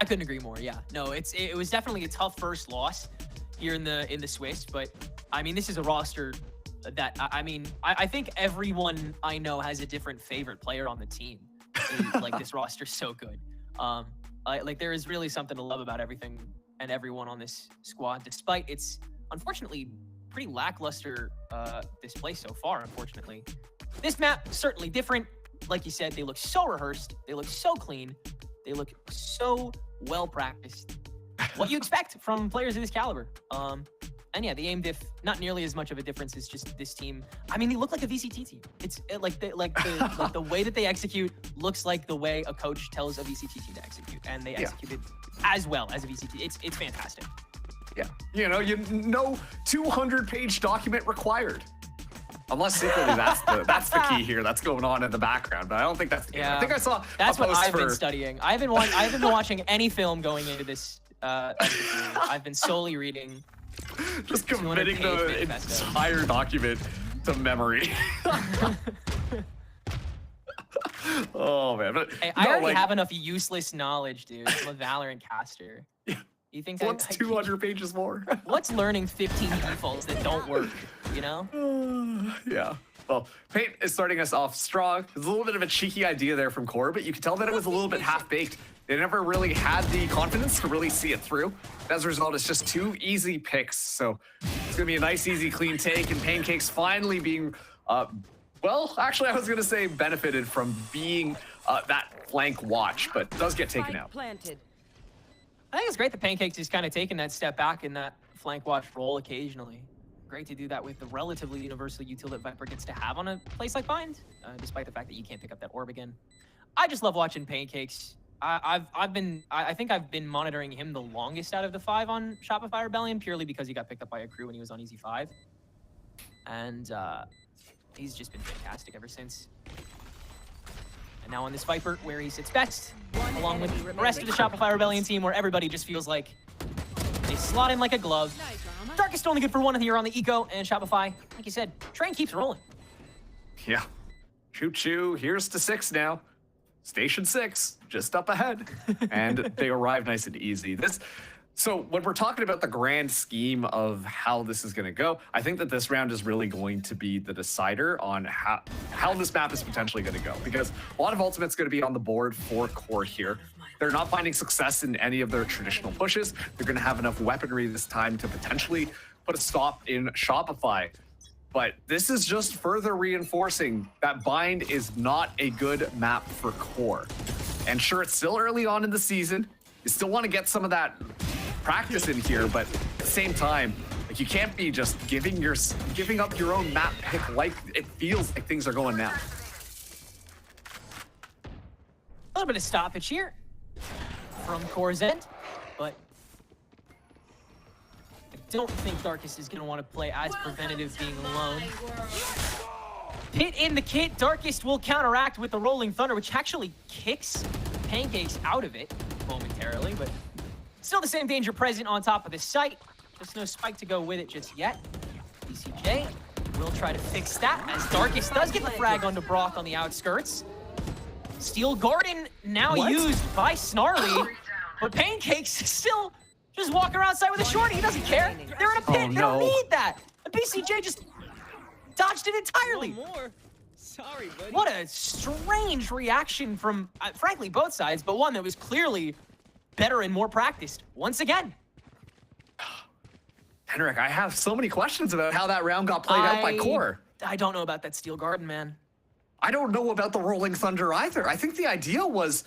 I couldn't agree more. Yeah, no, it was definitely a tough first loss here in the Swiss, but I mean, this is a roster that I think everyone I know has a different favorite player on the team. Like this roster's so good. Like there is really something to love about everything and everyone on this squad, despite its unfortunately pretty lackluster display so far. Unfortunately, this map certainly different. Like you said, they look so rehearsed. They look so clean. They look so well practiced. What you expect from players of this caliber. And yeah, the aim diff, not nearly as much of a difference as just this team. I mean, they look like a VCT team. It's like the way that they execute looks like the way a coach tells a VCT team to execute, and they executed as well as a VCT. It's fantastic. Yeah, you know, 200-page document required. Unless secretly that's the key here. That's going on in the background, but I don't think that's the case. I think I saw. That's what I've been studying. I haven't been watching any film going into this. I've been solely reading. Just committing the entire document to memory. Oh man, but hey, I already have enough useless knowledge, dude. I'm a Valorant caster. You think what's 200 pages more? What's learning 15 defaults that don't work? You know? Yeah. Well, Paint is starting us off strong. There's a little bit of a cheeky idea there from QOR, but you can tell that it was a little bit half-baked. They never really had the confidence to really see it through. As a result, it's just 2 easy picks. So it's gonna be a nice, easy, clean take, and Pancakes finally being, well, actually, I was gonna say benefited from being that flank watch, but does get taken out. I think it's great that Pancakes is kind of taking that step back in that flank watch role occasionally. Great to do that with the relatively universal util that Viper gets to have on a place like Bind, despite the fact that you can't pick up that orb again. I just love watching Pancakes. I think I've been monitoring him the longest out of the 5 on Shopify Rebellion, purely because he got picked up by a crew when he was on Easy 5. And he's just been fantastic ever since. And now on this Viper, where he sits best, along with the rest of the Shopify Rebellion team, where everybody just feels like they slot in like a glove. Darkest only good for 1 here on the Eco, and Shopify, like you said, train keeps rolling. Yeah. Choo-choo, here's to 6 now. Station 6, just up ahead. And they arrive nice and easy. So when we're talking about the grand scheme of how this is going to go, I think that this round is really going to be the decider on how this map is potentially going to go. Because a lot of ultimate's going to be on the board for QOR here. They're not finding success in any of their traditional pushes. They're going to have enough weaponry this time to potentially put a stop in Shopify. But this is just further reinforcing that Bind is not a good map for QOR. And sure, it's still early on in the season. You still want to get some of that practice in here, but at the same time, like you can't be just giving up your own map pick like it feels like things are going now. A little bit of stoppage here from QOR's end, but I don't think Darkest is going to want to play as preventative being alone. Pit in the kit, Darkest will counteract with the Rolling Thunder, which actually kicks Pancakes out of it momentarily, but still the same danger present on top of the site. Just no spike to go with it just yet. BCJ will try to fix that as Darkest does get the frag onto Brock on the outskirts. Steel Garden now used by Snarly, but Pancakes still just walking around outside with a shorty. He doesn't care. They're in a pit. They don't need that. And BCJ just dodged it entirely. Sorry, buddy. What a strange reaction from, frankly, both sides, but one that was clearly better and more practiced once again. Henrik, I have so many questions about how that round got played out by Core. I don't know about that Steel Garden, man. I don't know about the Rolling Thunder either. I think the idea was,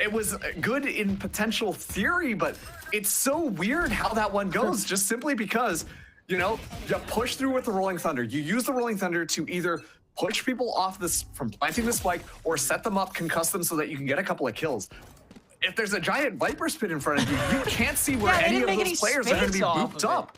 it was good in potential theory, but it's so weird how that one goes, just simply because, you know, you push through with the Rolling Thunder. You use the Rolling Thunder to either push people off this from planting the spike or set them up, concuss them so that you can get a couple of kills. If there's a giant Viper Spit in front of you, you can't see where any of those players are going to be booped up.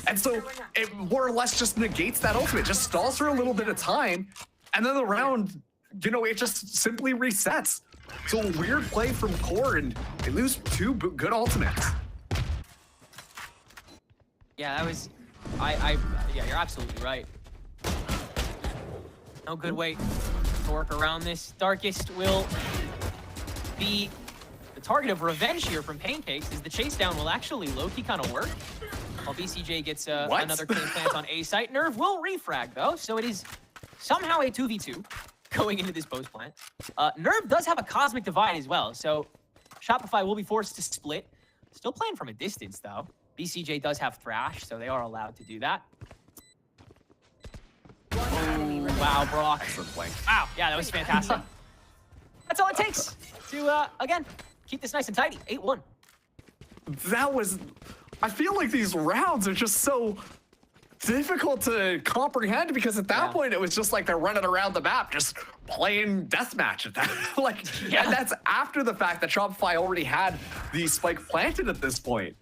And so it more or less just negates that ultimate, just stalls for a little bit of time, and then the round, you know, it just simply resets. So a weird play from Core, and they lose 2 good ultimates. Yeah, that was, yeah, you're absolutely right. No good way to work around this. Darkest will be the target of revenge here from Pancakes, as the chase down will actually low-key kind of work. While BCJ gets another clean plant on A site. Nerve will refrag though, so it is somehow a 2v2 going into this post plant. Nerve does have a Cosmic Divide as well, so Shopify will be forced to split. Still playing from a distance though. BCJ does have Thrash, so they are allowed to do that. Oh, wow, Brock. Wow, yeah, that was fantastic. That's all it takes to, again, keep this nice and tidy. 8-1. That was... I feel like these rounds are just so difficult to comprehend, because at that point it was just like they're running around the map just playing deathmatch at that. And that's after the fact that Shopify already had the spike planted at this point.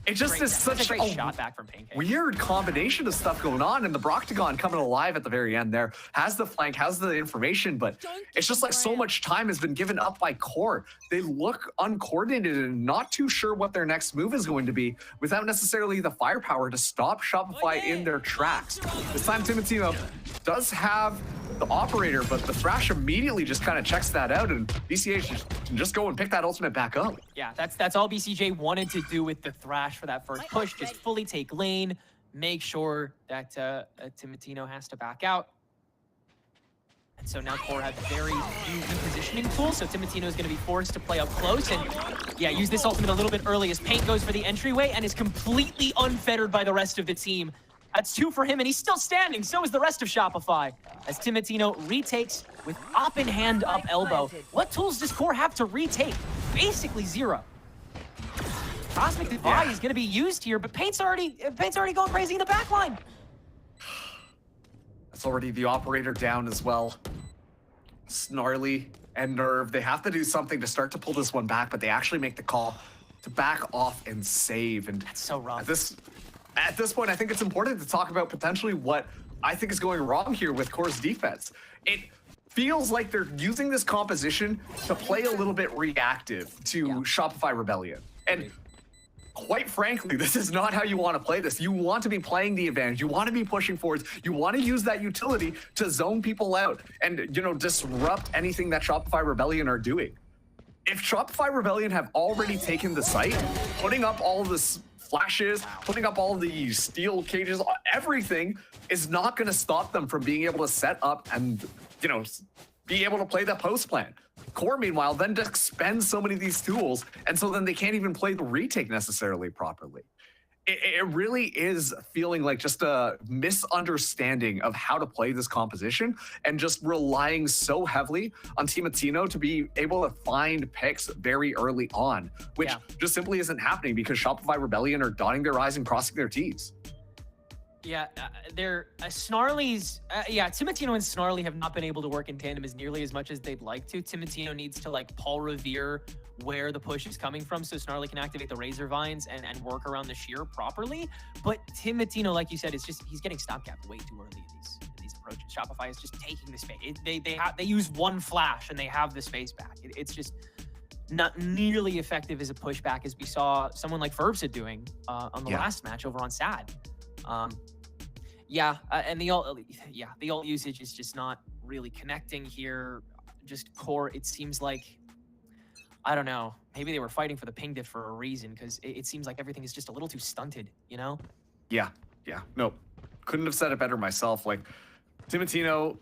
It just is such a shot back from Pancake. Weird combination of stuff going on, and the Broctagon coming alive at the very end there has the flank, has the information, but it's just like so much time has been given up by Core. They look uncoordinated and not too sure what their next move is going to be, without necessarily the firepower to stop Shopify in their tracks. This time Timotino does have the operator, but the Thrash immediately just kind of checks that out, and BCH can just go and pick that ultimate back up. Yeah, that's all BCJ wanted to do with the Thrash for that first push. Just fully take lane, make sure that Timotino has to back out. And so now Core have very few repositioning tools, so Timotino is going to be forced to play up close and, yeah, use this ultimate a little bit early as Paint goes for the entryway and is completely unfettered by the rest of the team. That's 2 for him, and he's still standing. So is the rest of Shopify, as Timotino retakes with op in hand up elbow. What tools does Core have to retake? Basically 0. Cosmic Divide is going to be used here, but Paint's already going crazy in the backline. That's already the operator down as well. Snarly and Nerve, they have to do something to start to pull this one back, but they actually make the call to back off and save. And that's so rough. At this point, I think it's important to talk about potentially what I think is going wrong here with Core's defense. It feels like they're using this composition to play a little bit reactive to Shopify Rebellion. And quite frankly, this is not how you want to play this. You want to be playing the advantage. You want to be pushing forwards. You want to use that utility to zone people out and, you know, disrupt anything that Shopify Rebellion are doing. If Shopify Rebellion have already taken the site, putting up all this flashes, putting up all the steel cages, everything is not going to stop them from being able to set up and, you know, be able to play the post plan. Core, meanwhile, then just spends so many of these tools, and so then they can't even play the retake necessarily properly. It really is feeling like just a misunderstanding of how to play this composition, and just relying so heavily on Timotino to be able to find picks very early on, which just simply isn't happening because Shopify Rebellion are dotting their I's and crossing their T's. Yeah, they're Snarly's. Yeah, Timotino and Snarly have not been able to work in tandem as nearly as much as they'd like to. Timotino needs to like Paul Revere where the push is coming from, so Snarly can activate the Razor Vines and work around the shear properly. But Timotino, like you said, is just he's getting stopgapped way too early in these approaches. Shopify is just taking the space. They use one flash and they have the space back. It's just not nearly effective as a pushback as we saw someone like Ferbsa doing on the last match over on SaD. And the ult usage is just not really connecting here. Just Core, it seems like, I don't know, maybe they were fighting for the ping diff for a reason, because it seems like everything is just a little too stunted, you know? Yeah, no, couldn't have said it better myself. Like, Timotino,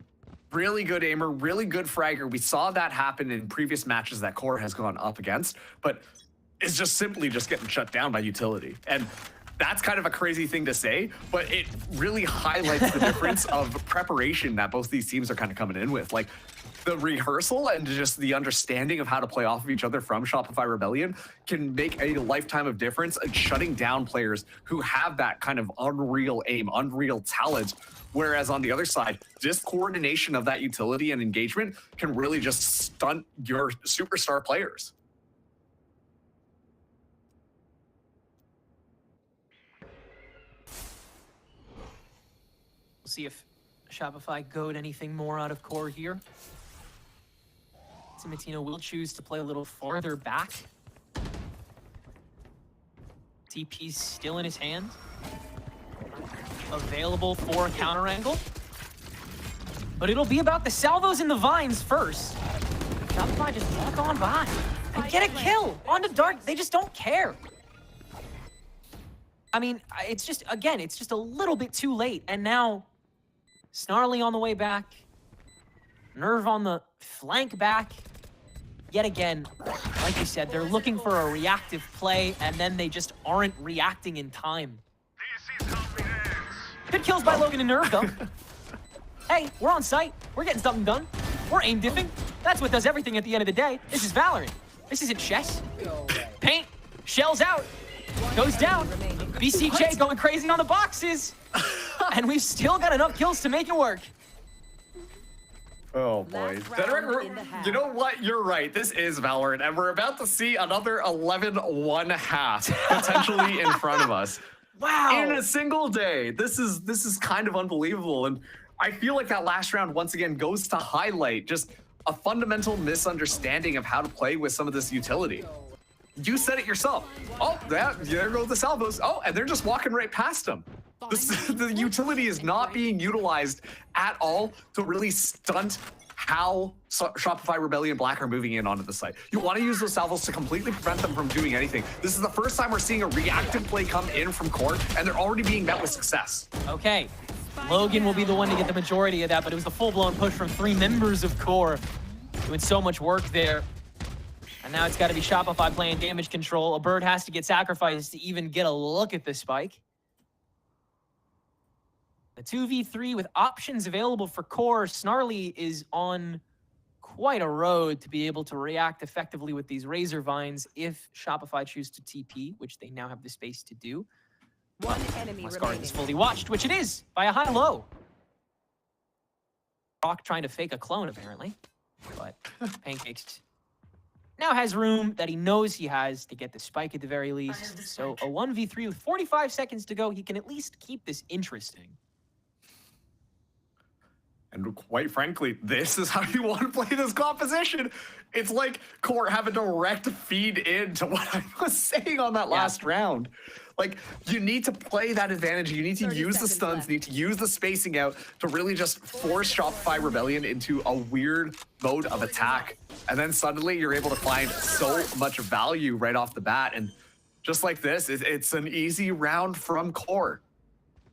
really good aimer, really good fragger. We saw that happen in previous matches that Core has gone up against, but it's just simply just getting shut down by utility. And that's kind of a crazy thing to say, but it really highlights the difference of preparation that both these teams are kind of coming in with. Like, the rehearsal and just the understanding of how to play off of each other from Shopify Rebellion can make a lifetime of difference in shutting down players who have that kind of unreal aim, unreal talent. Whereas on the other side, discoordination of that utility and engagement can really just stunt your superstar players. We'll see if Shopify goad anything more out of Core here. Timatino will choose to play a little farther back. TP's still in his hand. Available for a counter angle. But it'll be about the salvos and the vines first. Shopify just walk on by and get a kill onto Dark. They just don't care. I mean, it's just, again, it's just a little bit too late. And now, Snarly on the way back. Nerve on the flank back. Yet again, like you said, they're looking for a reactive play, and then they just aren't reacting in time. Good kills by Logan and Nerve, though. Hey, we're on site. We're getting something done. We're aim diffing. That's what does everything at the end of the day. This is Valorant. This isn't chess. Paint, shells out, goes down. BCJ going crazy on the boxes. And we've still got enough kills to make it work. Oh boy. You know what? You're right. This is Valorant, and we're about to see another 11-1 half potentially in front of us. Wow. In a single day. This is kind of unbelievable. And I feel like that last round once again goes to highlight just a fundamental misunderstanding of how to play with some of this utility. You said it yourself. Oh, there go the salvos. Oh, and they're just walking right past them. The utility is not being utilized at all to really stunt how Shopify Rebellion Black are moving in onto the site. You want to use those salvos to completely prevent them from doing anything. This is the first time we're seeing a reactive play come in from Core, and they're already being met with success. Okay, Logan will be the one to get the majority of that, but it was a full-blown push from 3 members of Core. Doing so much work there. And now it's got to be Shopify playing damage control. A bird has to get sacrificed to even get a look at the spike. The 2v3 with options available for Core. Snarly is on quite a road to be able to react effectively with these Razor Vines if Shopify choose to TP, which they now have the space to do. One enemy remaining. Is fully watched, which it is, by a high-low. Rock trying to fake a clone, apparently. But Pancakes now has room that he knows he has to get the spike at the very least. So a 1v3 with 45 seconds to go, he can at least keep this interesting. And quite frankly, this is how you want to play this composition. It's like Core have a direct feed into what I was saying on that last round. Like, you need to play that advantage. You need to use the stuns, you need to use the spacing out to really just force Shopify Rebellion into a weird mode of attack. And then suddenly you're able to find so much value right off the bat. And just like this, it's an easy round from Core.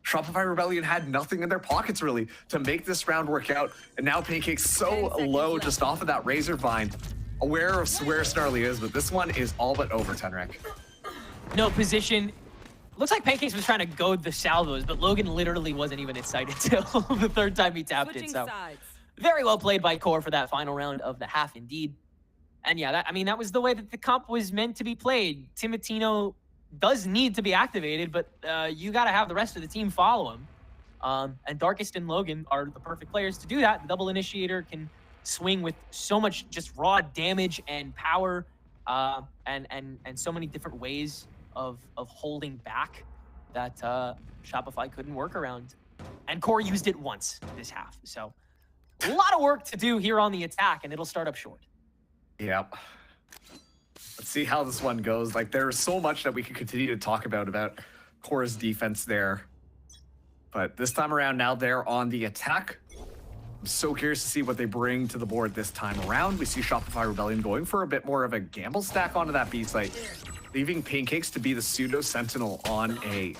Shopify Rebellion had nothing in their pockets really to make this round work out. And now Pancake's so low just off of that Razor Vine. Aware of where Snarly is, but this one is all but over, Tenrek. No position. Looks like Pancakes was trying to goad the salvos, but Logan literally wasn't even in sight until the third time he tapped it. So very well played by Core for that final round of the half indeed. And yeah, that was the way that the comp was meant to be played. Timatino does need to be activated, but you got to have the rest of the team follow him. And Darkest and Logan are the perfect players to do that. The double initiator can swing with so much just raw damage and power, and so many different ways of holding back that Shopify couldn't work around. And Core used it once this half. So a lot of work to do here on the attack, and it'll start up short. Yep. Let's see how this one goes. Like, there's so much that we could continue to talk about Core's defense there. But this time around, now they're on the attack. I'm so curious to see what they bring to the board this time around. We see Shopify Rebellion going for a bit more of a gamble stack onto that B site, leaving Pancakes to be the pseudo sentinel on A.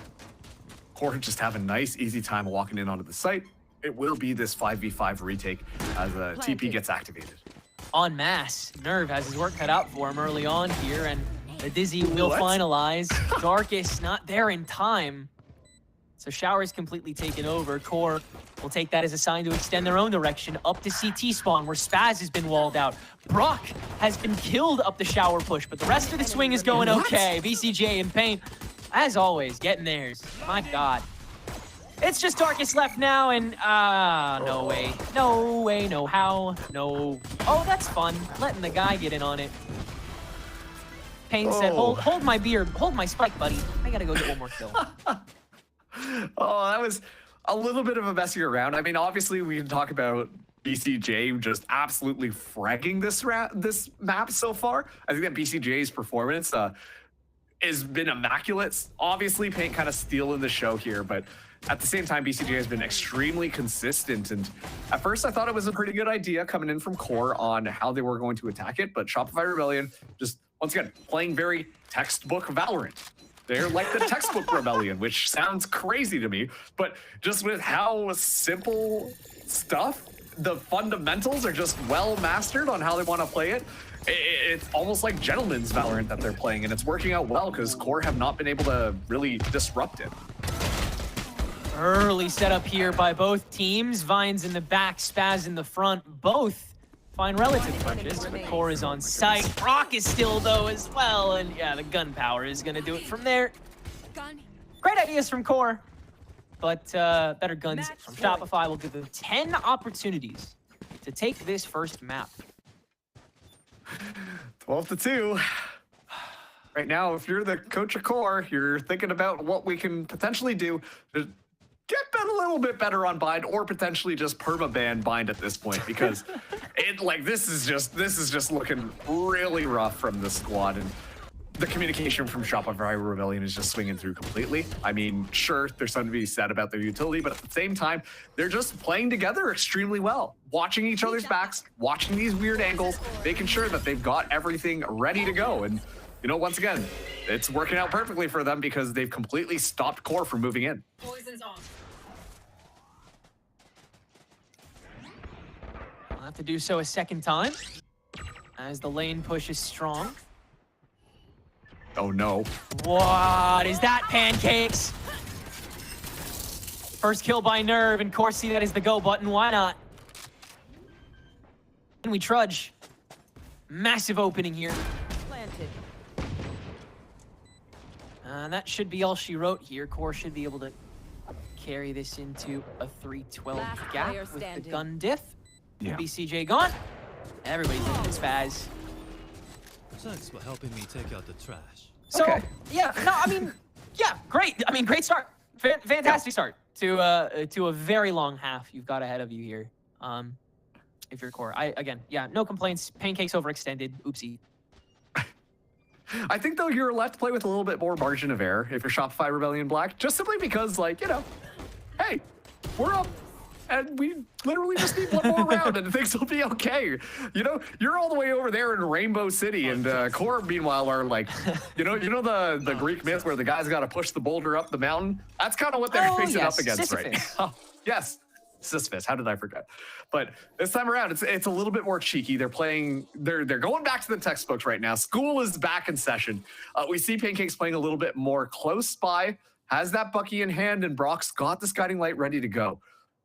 Core just have a nice, easy time walking in onto the site. It will be this 5v5 retake as a TP gets activated. En masse. Nerve has his work cut out for him early on here, and The Dizzy will finalize. Darkest not there in time. So Shower's completely taken over. Core will take that as a sign to extend their own direction up to CT spawn where Spaz has been walled out. Brock has been killed up the Shower push, but the rest of the swing is going okay. VCJ and Paint, as always, getting theirs. My God. It's just Darkest left now, and no way. No way, no how, no. Oh, that's fun. Letting the guy get in on it. Pain said, hold my beard, hold my spike, buddy. I gotta go get one more kill. Oh, that was a little bit of a messier round. I mean, obviously, we can talk about BCJ just absolutely fragging this map so far. I think that BCJ's performance has been immaculate. Obviously, Paint kind of stealing the show here, but at the same time, BCJ has been extremely consistent. And at first, I thought it was a pretty good idea coming in from Core on how they were going to attack it, but Shopify Rebellion just, once again, playing very textbook Valorant. They're like the textbook Rebellion, which sounds crazy to me, but just with how simple stuff, the fundamentals are just well mastered on how they want to play it. It's almost like gentlemen's Valorant that they're playing, and it's working out well because Core have not been able to really disrupt it. Early setup here by both teams. Vines in the back, Spaz in the front. Both find relative purchase, but Core is on site. Brock is still, though, as well. And yeah, the gunpowder is going to do it from there. Great ideas from Core, but better guns from Shopify will give them 10 opportunities to take this first map. 12-2. Right now, if you're the coach of Core, you're thinking about what we can potentially do to get a little bit better on Bind, or potentially just perma-ban Bind at this point, because this is just looking really rough from the squad, and the communication from Shopify Rebellion is just swinging through completely. I mean, sure, there's something to be said about their utility, but at the same time, they're just playing together extremely well, watching each other's backs, watching these weird angles, making sure that they've got everything ready to go. And you know, once again, it's working out perfectly for them because they've completely stopped Core from moving in. Poison's off. I'll have to do so a second time as the lane push is strong. Oh no. What is that, Pancakes? First kill by Nerve, and Core see that as the go button. Why not? And we trudge. Massive opening here. Planted. That should be all she wrote here. Core should be able to carry this into a 3-12 gap with the gun diff. Yeah. BCJ gone. Everybody's looking at Spaz. Thanks for helping me take out the trash. So, okay. Yeah, no, I mean, yeah, great. I mean, great start. Fantastic start to a very long half you've got ahead of you here. If you're Core. Again, yeah, no complaints. Pancakes overextended. Oopsie. I think, though, you're left to play with a little bit more margin of error if you're Shopify Rebellion Black, just simply because, like, you know, hey, we're up, and we literally just need one more round, and things will be okay. You know, you're all the way over there in Rainbow City, and Core, meanwhile, are like, you know the Greek myth where the guy's got to push the boulder up the mountain? That's kind of what they're facing up against right now. Yes. Sisyphus, how did I forget? But this time around, it's a little bit more cheeky. They're going back to the textbooks right now. School is back in session. We see Pancakes playing a little bit more close by, has that Bucky in hand, and Brock's got this guiding light ready to go.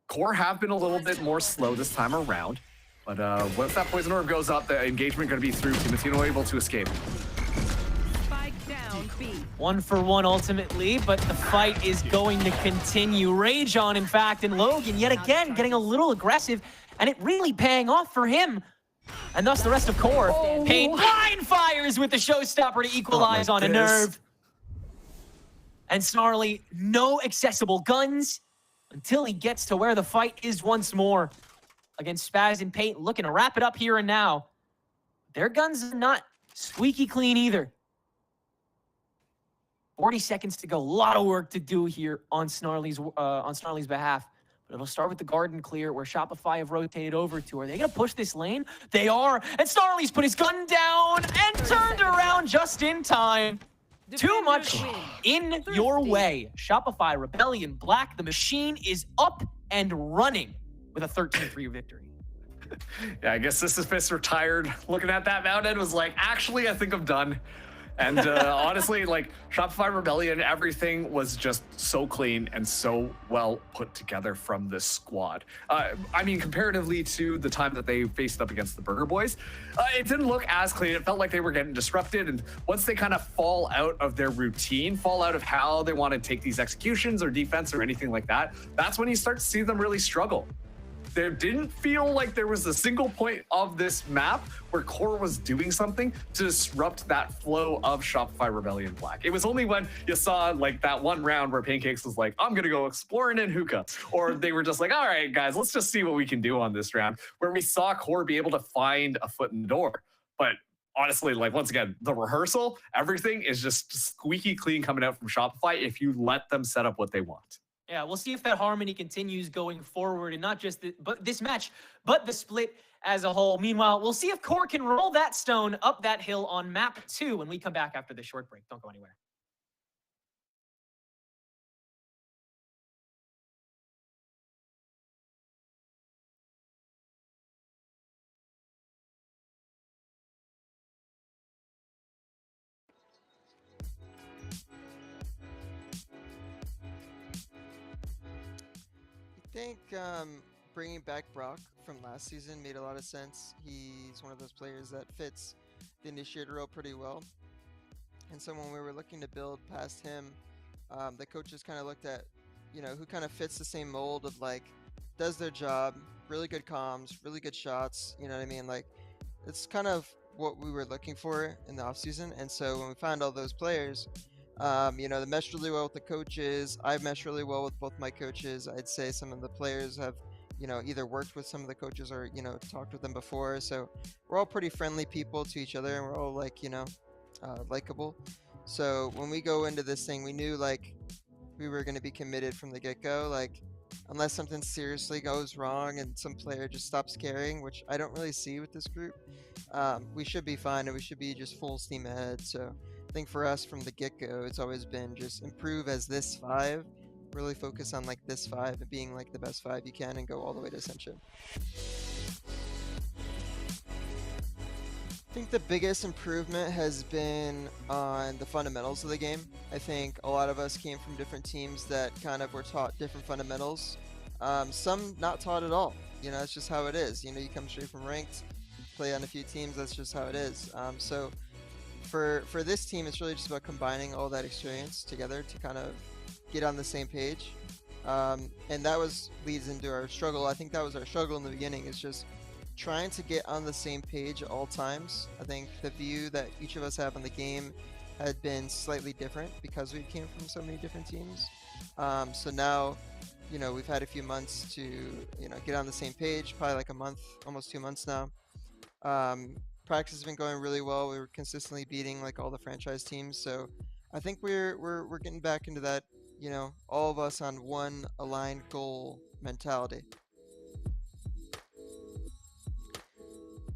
Core have been a little bit more slow this time around, but once that poison orb goes up, the engagement going to be through. Timatino able to escape. 1-for-1 ultimately, but the fight is going to continue. Rage on, in fact, and Logan yet again getting a little aggressive, and it really paying off for him. And thus the rest of Core. Paint blind fires with the showstopper to equalize on a Nerve. And Snarly, no accessible guns until he gets to where the fight is once more. Against Spaz and Paint, looking to wrap it up here and now. Their guns are not squeaky clean either. 40 seconds to go. A lot of work to do here on Snarly's behalf. But it'll start with the garden clear where Shopify have rotated over to. Are they going to push this lane? They are. And Snarly's put his gun down and turned around just in time. Too much in your way. Shopify Rebellion Black. The machine is up and running with a 13-3 victory. Yeah, I guess Sisyphus retired. Looking at that mountain was like, actually, I think I'm done. And honestly, like Shopify Rebellion, everything was just so clean and so well put together from this squad. I mean, comparatively to the time that they faced up against the Burger Boys, it didn't look as clean. It felt like they were getting disrupted. And once they kind of fall out of their routine, fall out of how they want to take these executions or defense or anything like that, that's when you start to see them really struggle. There didn't feel like there was a single point of this map where Core was doing something to disrupt that flow of Shopify Rebellion Black. It was only when you saw like that one round where Pancakes was like, I'm gonna go exploring in hookah. Or they were just like, all right, guys, let's just see what we can do on this round, where we saw Core be able to find a foot in the door. But honestly, like once again, the rehearsal, everything is just squeaky clean coming out from Shopify if you let them set up what they want. Yeah, we'll see if that harmony continues going forward, and not just this match, but the split as a whole. Meanwhile, we'll see if Core can roll that stone up that hill on map 2 when we come back after this short break. Don't go anywhere. I think bringing back Brock from last season made a lot of sense. He's one of those players that fits the initiator role pretty well. And so when we were looking to build past him, the coaches kind of looked at, you know, who kind of fits the same mold of like, does their job, really good comms, really good shots, you know what I mean? Like, it's kind of what we were looking for in the offseason. And so when we found all those players, you know, they meshed really well with the coaches. I've meshed really well with both my coaches. I'd say some of the players have, you know, either worked with some of the coaches or, you know, talked with them before. So we're all pretty friendly people to each other, and we're all like, you know, likable. So when we go into this thing, we knew like we were going to be committed from the get-go. Like, unless something seriously goes wrong and some player just stops caring, which I don't really see with this group, we should be fine and we should be just full steam ahead. So I think for us from the get-go, it's always been just improve as this 5, really focus on like this 5 and being like the best 5 you can and go all the way to Ascension. I think the biggest improvement has been on the fundamentals of the game. I think a lot of us came from different teams that kind of were taught different fundamentals. Some not taught at all. You know, it's just how it is. You know, you come straight from ranked, play on a few teams, that's just how it is. So for this team, it's really just about combining all that experience together to kind of get on the same page. And that leads into our struggle. I think that was our struggle in the beginning, is just trying to get on the same page at all times. I think the view that each of us have on the game had been slightly different because we came from so many different teams. So now, you know, we've had a few months to, you know, get on the same page, probably like a month, almost 2 months now. Practice has been going really well. We were consistently beating like all the franchise teams. So I think we're getting back into that, you know, all of us on one aligned goal mentality.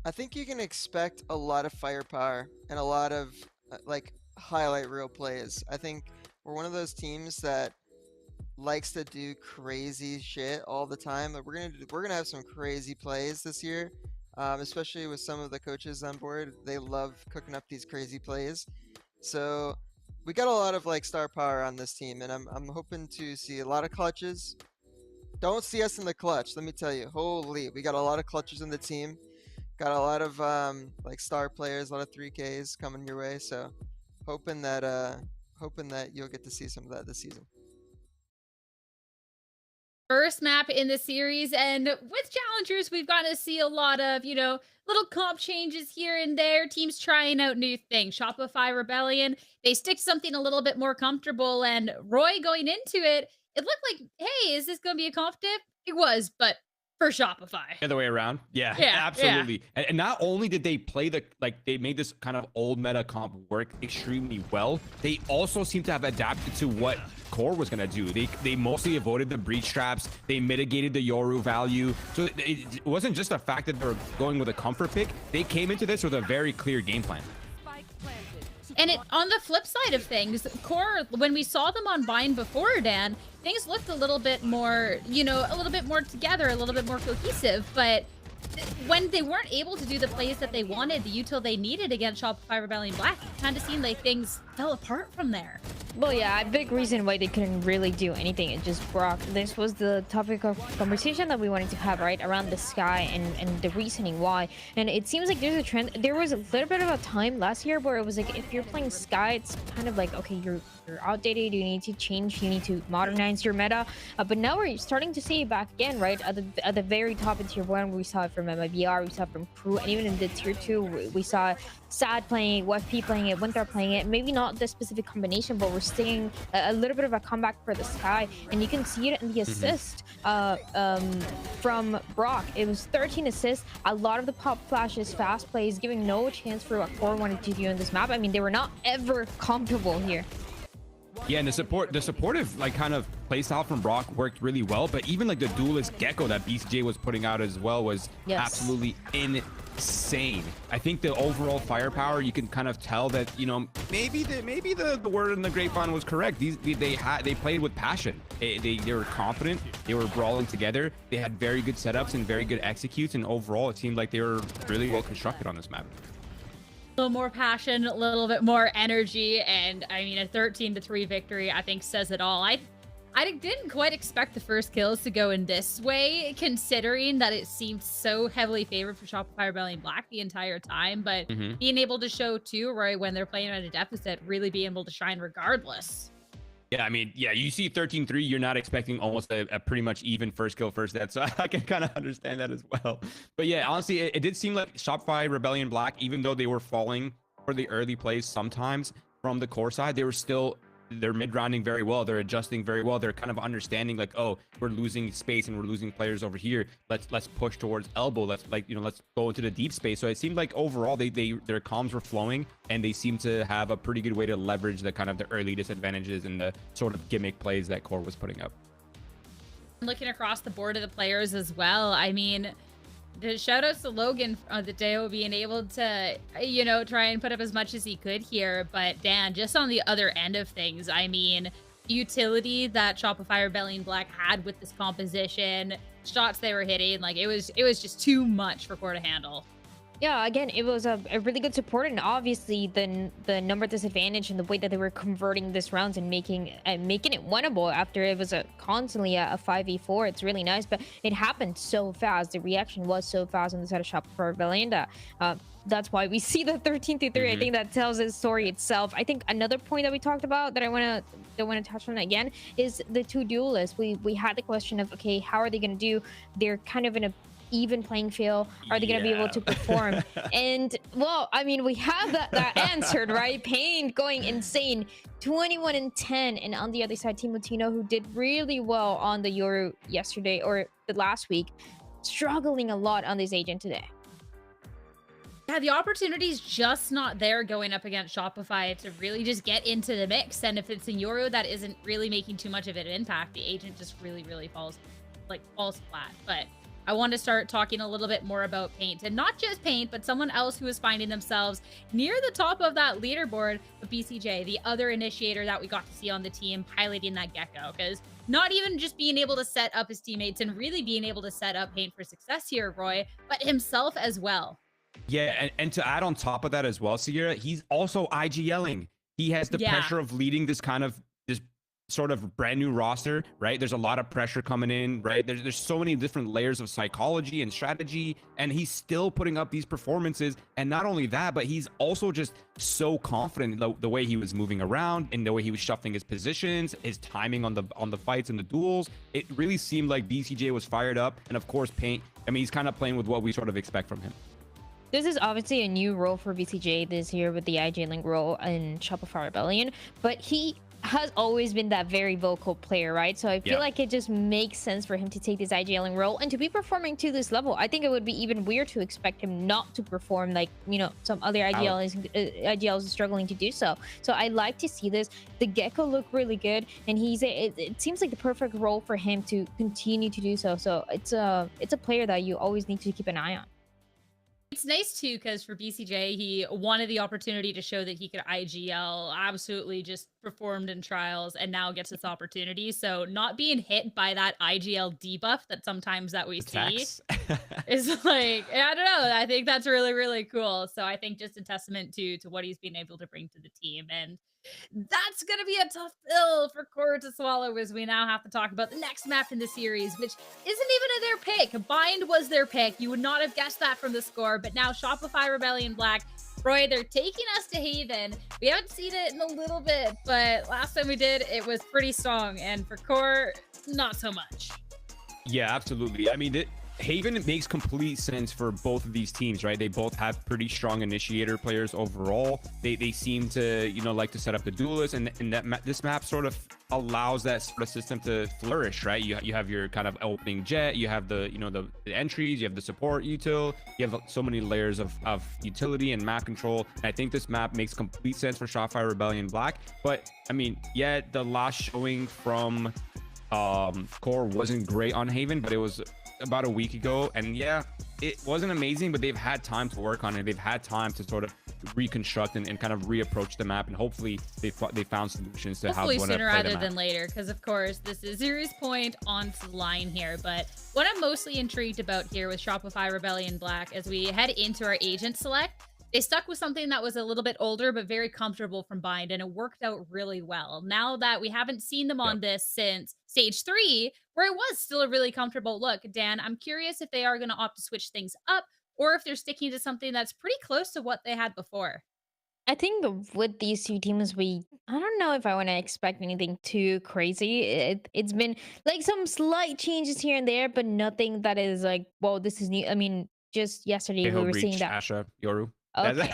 I think you can expect a lot of firepower and a lot of like highlight reel plays. I think we're one of those teams that likes to do crazy shit all the time. We're gonna have some crazy plays this year, especially with some of the coaches on board. They love cooking up these crazy plays. So we got a lot of like star power on this team, and I'm hoping to see a lot of clutches. Don't see us in the clutch, let me tell you. Holy, we got a lot of clutches in the team. Got a lot of like star players, a lot of 3Ks coming your way. So hoping that you'll get to see some of that this season. First map in the series, and with Challengers, we've gotten to see a lot of, you know, little comp changes here and there, teams trying out new things. Shopify Rebellion, they stick something a little bit more comfortable, and Roy going into it, it looked like, hey, is this going to be a comp dip? It was, but for Shopify. The other way around. Yeah, absolutely. Yeah. And not only did they play they made this kind of old meta comp work extremely well, they also seem to have adapted to what Core was going to do. They mostly avoided the breach traps. They mitigated the Yoru value. So it wasn't just the fact that they were going with a comfort pick. They came into this with a very clear game plan. And on the flip side of things, Core, when we saw them on Bind before, Dan, things looked a little bit more, you know, a little bit more together, a little bit more cohesive. But when they weren't able to do the plays that they wanted, the util they needed against Shopify Rebellion Black, it kind of seemed like things fell apart from there. Well, yeah, a big reason why they couldn't really do anything is just Brock. This was the topic of conversation that we wanted to have, right, around the Sky and the reasoning why. And it seems like there's a trend. There was a little bit of a time last year where it was like, if you're playing Sky, it's kind of like, okay, you're outdated, you need to change, you need to modernize your meta. But now we're starting to see it back again, right? At the very top in tier 1, we saw it from MIBR, we saw it from Crew, and even in the tier 2, we saw SaD playing it, WFP playing it, Winter playing it. Maybe not the specific combination, but we're seeing a little bit of a comeback for the Sky, and you can see it in the assist from Brock. It was 13 assists, a lot of the pop flashes, fast plays, giving no chance for what QOR wanted to do in this map. I mean, they were not ever comfortable here. Yeah, and the supportive like kind of playstyle from Brock worked really well, but even like the Duelist Gecko that BCJ was putting out as well was absolutely insane. I think the overall firepower, you can kind of tell that, you know, maybe the word in the grapevine was correct. They played with passion. They were confident. They were brawling together. They had very good setups and very good executes, and overall it seemed like they were really well constructed on this map. A little more passion, a little bit more energy, and I mean, a 13-3 victory, I think, says it all. I didn't quite expect the first kills to go in this way, considering that it seemed so heavily favored for Shopify Rebellion Black the entire time, but being able to show too, right, when they're playing at a deficit, really being able to shine regardless. Yeah, I mean, yeah, you see 13-3, you're not expecting almost a pretty much even first kill, first death, so I can kind of understand that as well. But yeah, honestly, it did seem like Shopify Rebellion Black, even though they were falling for the early plays sometimes from the core side, they were still, they're mid-rounding very well, they're adjusting very well, they're kind of understanding like, oh, we're losing space and we're losing players over here, let's push towards elbow, let's go into the deep space. So it seemed like overall their comms were flowing, and they seem to have a pretty good way to leverage the kind of the early disadvantages and the sort of gimmick plays that QOR was putting up. Looking across the board of the players as well, I mean, the shout outs to Logan on the Deo being able to, you know, try and put up as much as he could here. But Dan, just on the other end of things, I mean, utility that Shopify Rebellion Black had with this composition, shots they were hitting, like it was just too much for QOR to handle. Yeah, again, it was a really good support, and obviously the number disadvantage and the way that they were converting this rounds and making it winnable after it was constantly a 5v4. It's really nice, but it happened so fast. The reaction was so fast on the side of Shopify Rebellion that that's why we see the 13-3. I think that tells the story itself. I think another point that we talked about that I want to touch on again is the two duelists. We had the question of, okay, how are they going to do? They're kind of in a even playing field. Are they going to be able to perform? And well, I mean, we have that answered, right? Pain going insane, 21-10, and on the other side, Timotino, who did really well on the Euro yesterday or the last week, struggling a lot on this agent today. Yeah, the opportunity's just not there going up against Shopify to really just get into the mix. And if it's a Euro that isn't really making too much of an impact, the agent just really falls flat. But I want to start talking a little bit more about Paint, and not just Paint, but someone else who is finding themselves near the top of that leaderboard of BCJ, the other initiator that we got to see on the team piloting that Gecko, because not even just being able to set up his teammates and really being able to set up Paint for success here, Roy, but himself as well. Yeah, and to add on top of that as well, Sierra, he's also IGLing. He has the pressure of leading this sort of brand new roster, right? There's a lot of pressure coming in, right? There's so many different layers of psychology and strategy, and he's still putting up these performances. And not only that, but he's also just so confident in the way he was moving around and the way he was shuffling his positions, his timing on the fights and the duels. It really seemed like BCJ was fired up. And of course, Paint, I mean, he's kind of playing with what we sort of expect from him. This is obviously a new role for BCJ this year with the IG Link role in Shopify Rebellion, but he has always been that very vocal player, right? So I feel like it just makes sense for him to take this IGLing role and to be performing to this level. I think it would be even weird to expect him not to perform like, you know, some other IGLs are struggling to do so. So I like to see this. The Gecko looked really good, and it seems like the perfect role for him to continue to do so. So it's a player that you always need to keep an eye on. It's nice too, because for BCJ, he wanted the opportunity to show that he could IGL, absolutely just performed in trials, and now gets this opportunity. So not being hit by that IGL debuff that sometimes that we see It's like, I don't know. I think that's really, really cool. So I think just a testament to what he's been able to bring to the team. And that's going to be a tough pill for Core to swallow, as we now have to talk about the next map in the series, which isn't even their pick. Bind was their pick. You would not have guessed that from the score, but now Shopify Rebellion Black. Roy, they're taking us to Haven. We haven't seen it in a little bit, but last time we did, it was pretty strong. And for Core, not so much. Yeah, absolutely. I mean, Haven makes complete sense for both of these teams, right? They both have pretty strong initiator players overall. They seem to, like to set up the Duelist, and this map sort of allows that sort of system to flourish, right? You have your kind of opening jet, you have the the entries, you have the support util, you have so many layers of utility and map control. And I think this map makes complete sense for Shopify Rebellion Black. But I mean, yeah, the last showing from Core wasn't great on Haven, but it was about a week ago, and yeah, it wasn't amazing, but they've had time to work on it. They've had time to sort of reconstruct and kind of reapproach the map, and hopefully they found solutions to how to play sooner the rather map. than later, because of course this is series point on the line here. But what I'm mostly intrigued about here with Shopify Rebellion Black, as we head into our agent select, they stuck with something that was a little bit older but very comfortable from Bind, and it worked out really well. Now that we haven't seen them on this since Stage 3, where it was still a really comfortable look, Dan, I'm curious if they are going to opt to switch things up, or if they're sticking to something that's pretty close to what they had before. I think with these two teams, I don't know if I want to expect anything too crazy. It's been like some slight changes here and there, but nothing that is like, whoa, this is new. I mean, just yesterday we were seeing that. Asha, Yoru. Okay.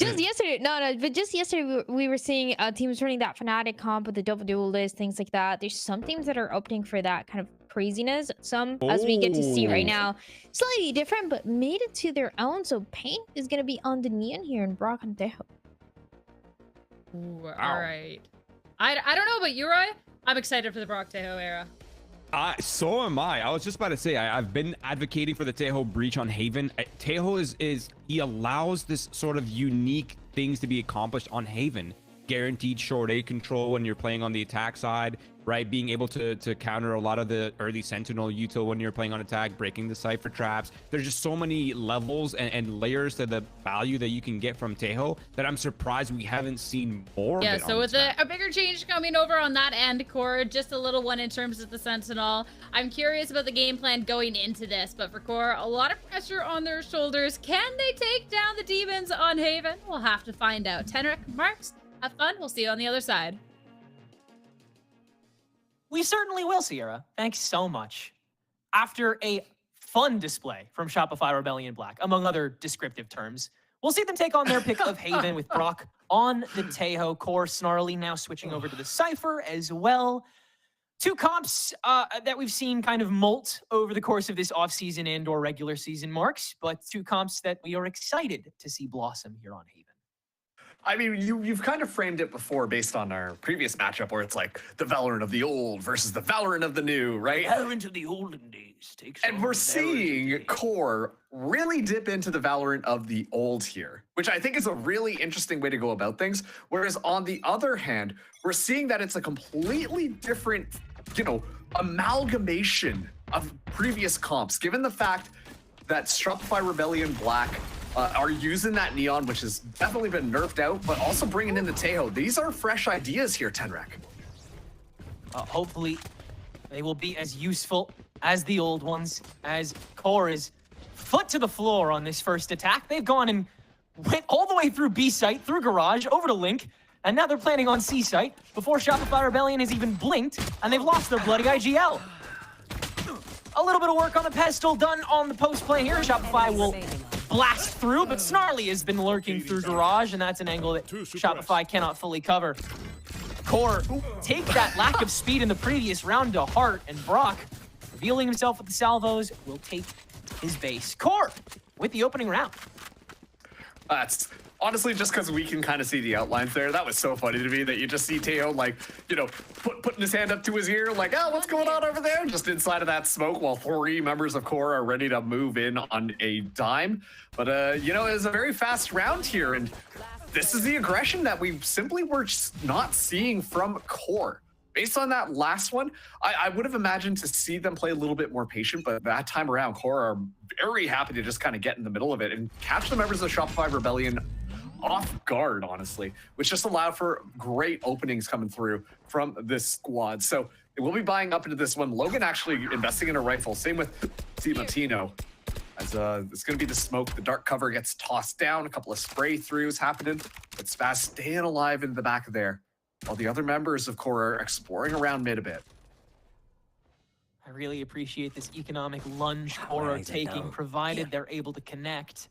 Just yesterday, but just yesterday we were seeing teams running that Fnatic comp with the double Duelist, things like that. There's some teams that are opting for that kind of craziness. Some, as we get to see right now, slightly different, but made it to their own. So Paint is going to be on the Neon here in Brock and Tejo. Ooh, all right. I don't know about you, Roy. I'm excited for the Brock Tejo era. So am I. I was just about to say, I've been advocating for the Tejo breach on Haven. Tejo he allows this sort of unique things to be accomplished on Haven. Guaranteed short A control when you're playing on the attack side, right? Being able to counter a lot of the early Sentinel util when you're playing on attack, breaking the Cypher traps. There's just so many levels and layers to the value that you can get from Tejo that I'm surprised we haven't seen more of it. So with a bigger change coming over on that end, Core, just a little one in terms of the Sentinel. I'm curious about the game plan going into this, but for Core, a lot of pressure on their shoulders. Can they take down the demons on Haven? We'll have to find out. Tenric, Marks, have fun. We'll see you on the other side. We certainly will, Sierra. Thanks so much. After a fun display from Shopify Rebellion Black, among other descriptive terms, we'll see them take on their pick of Haven with Brock on the Tejo. Core Snarly now switching over to the Cypher as well. Two comps that we've seen kind of molt over the course of this offseason and or regular season, Marks, but two comps that we are excited to see blossom here on Haven. I mean, you've kind of framed it before based on our previous matchup where it's like the Valorant of the old versus the Valorant of the new, right? Valorant of the olden days. And we're seeing Core really dip into the Valorant of the old here, which I think is a really interesting way to go about things. Whereas on the other hand, we're seeing that it's a completely different, amalgamation of previous comps, given the fact that Shopify Rebellion Black are using that Neon, which has definitely been nerfed out, but also bringing in the Tejo. These are fresh ideas here, Tenrec. Hopefully, they will be as useful as the old ones, as Core is foot to the floor on this first attack. They've gone and went all the way through B site, through Garage, over to Link, and now they're planning on C site before Shopify Rebellion has even blinked, and they've lost their bloody IGL. A little bit of work on the pedestal done on the post play here. Shopify will blast through, but Snarly has been lurking through Garage, and that's an angle that Shopify cannot fully cover. Core take that lack of speed in the previous round to heart, and Brock, revealing himself with the salvos, will take his base. Core with the opening round. That's honestly just because we can kind of see the outlines there. That was so funny to me that you just see Tejo putting his hand up to his ear like, oh, what's going on over there? Just inside of that smoke while 3 members of Core are ready to move in on a dime. But, it was a very fast round here. And this is the aggression that we simply were just not seeing from Core. based on that last one, I would have imagined to see them play a little bit more patient, but that time around, QOR are very happy to just kind of get in the middle of it and catch the members of Shopify Rebellion off guard, honestly, which just allowed for great openings coming through from this squad. So they will be buying up into this one. Logan actually investing in a rifle. Same with Timotino. As it's going to be the smoke. The dark cover gets tossed down. A couple of spray throughs happening. But SPAZ staying alive in the back of there, while the other members of QOR are exploring around mid a bit. I really appreciate this economic lunge QOR are taking, provided they're able to connect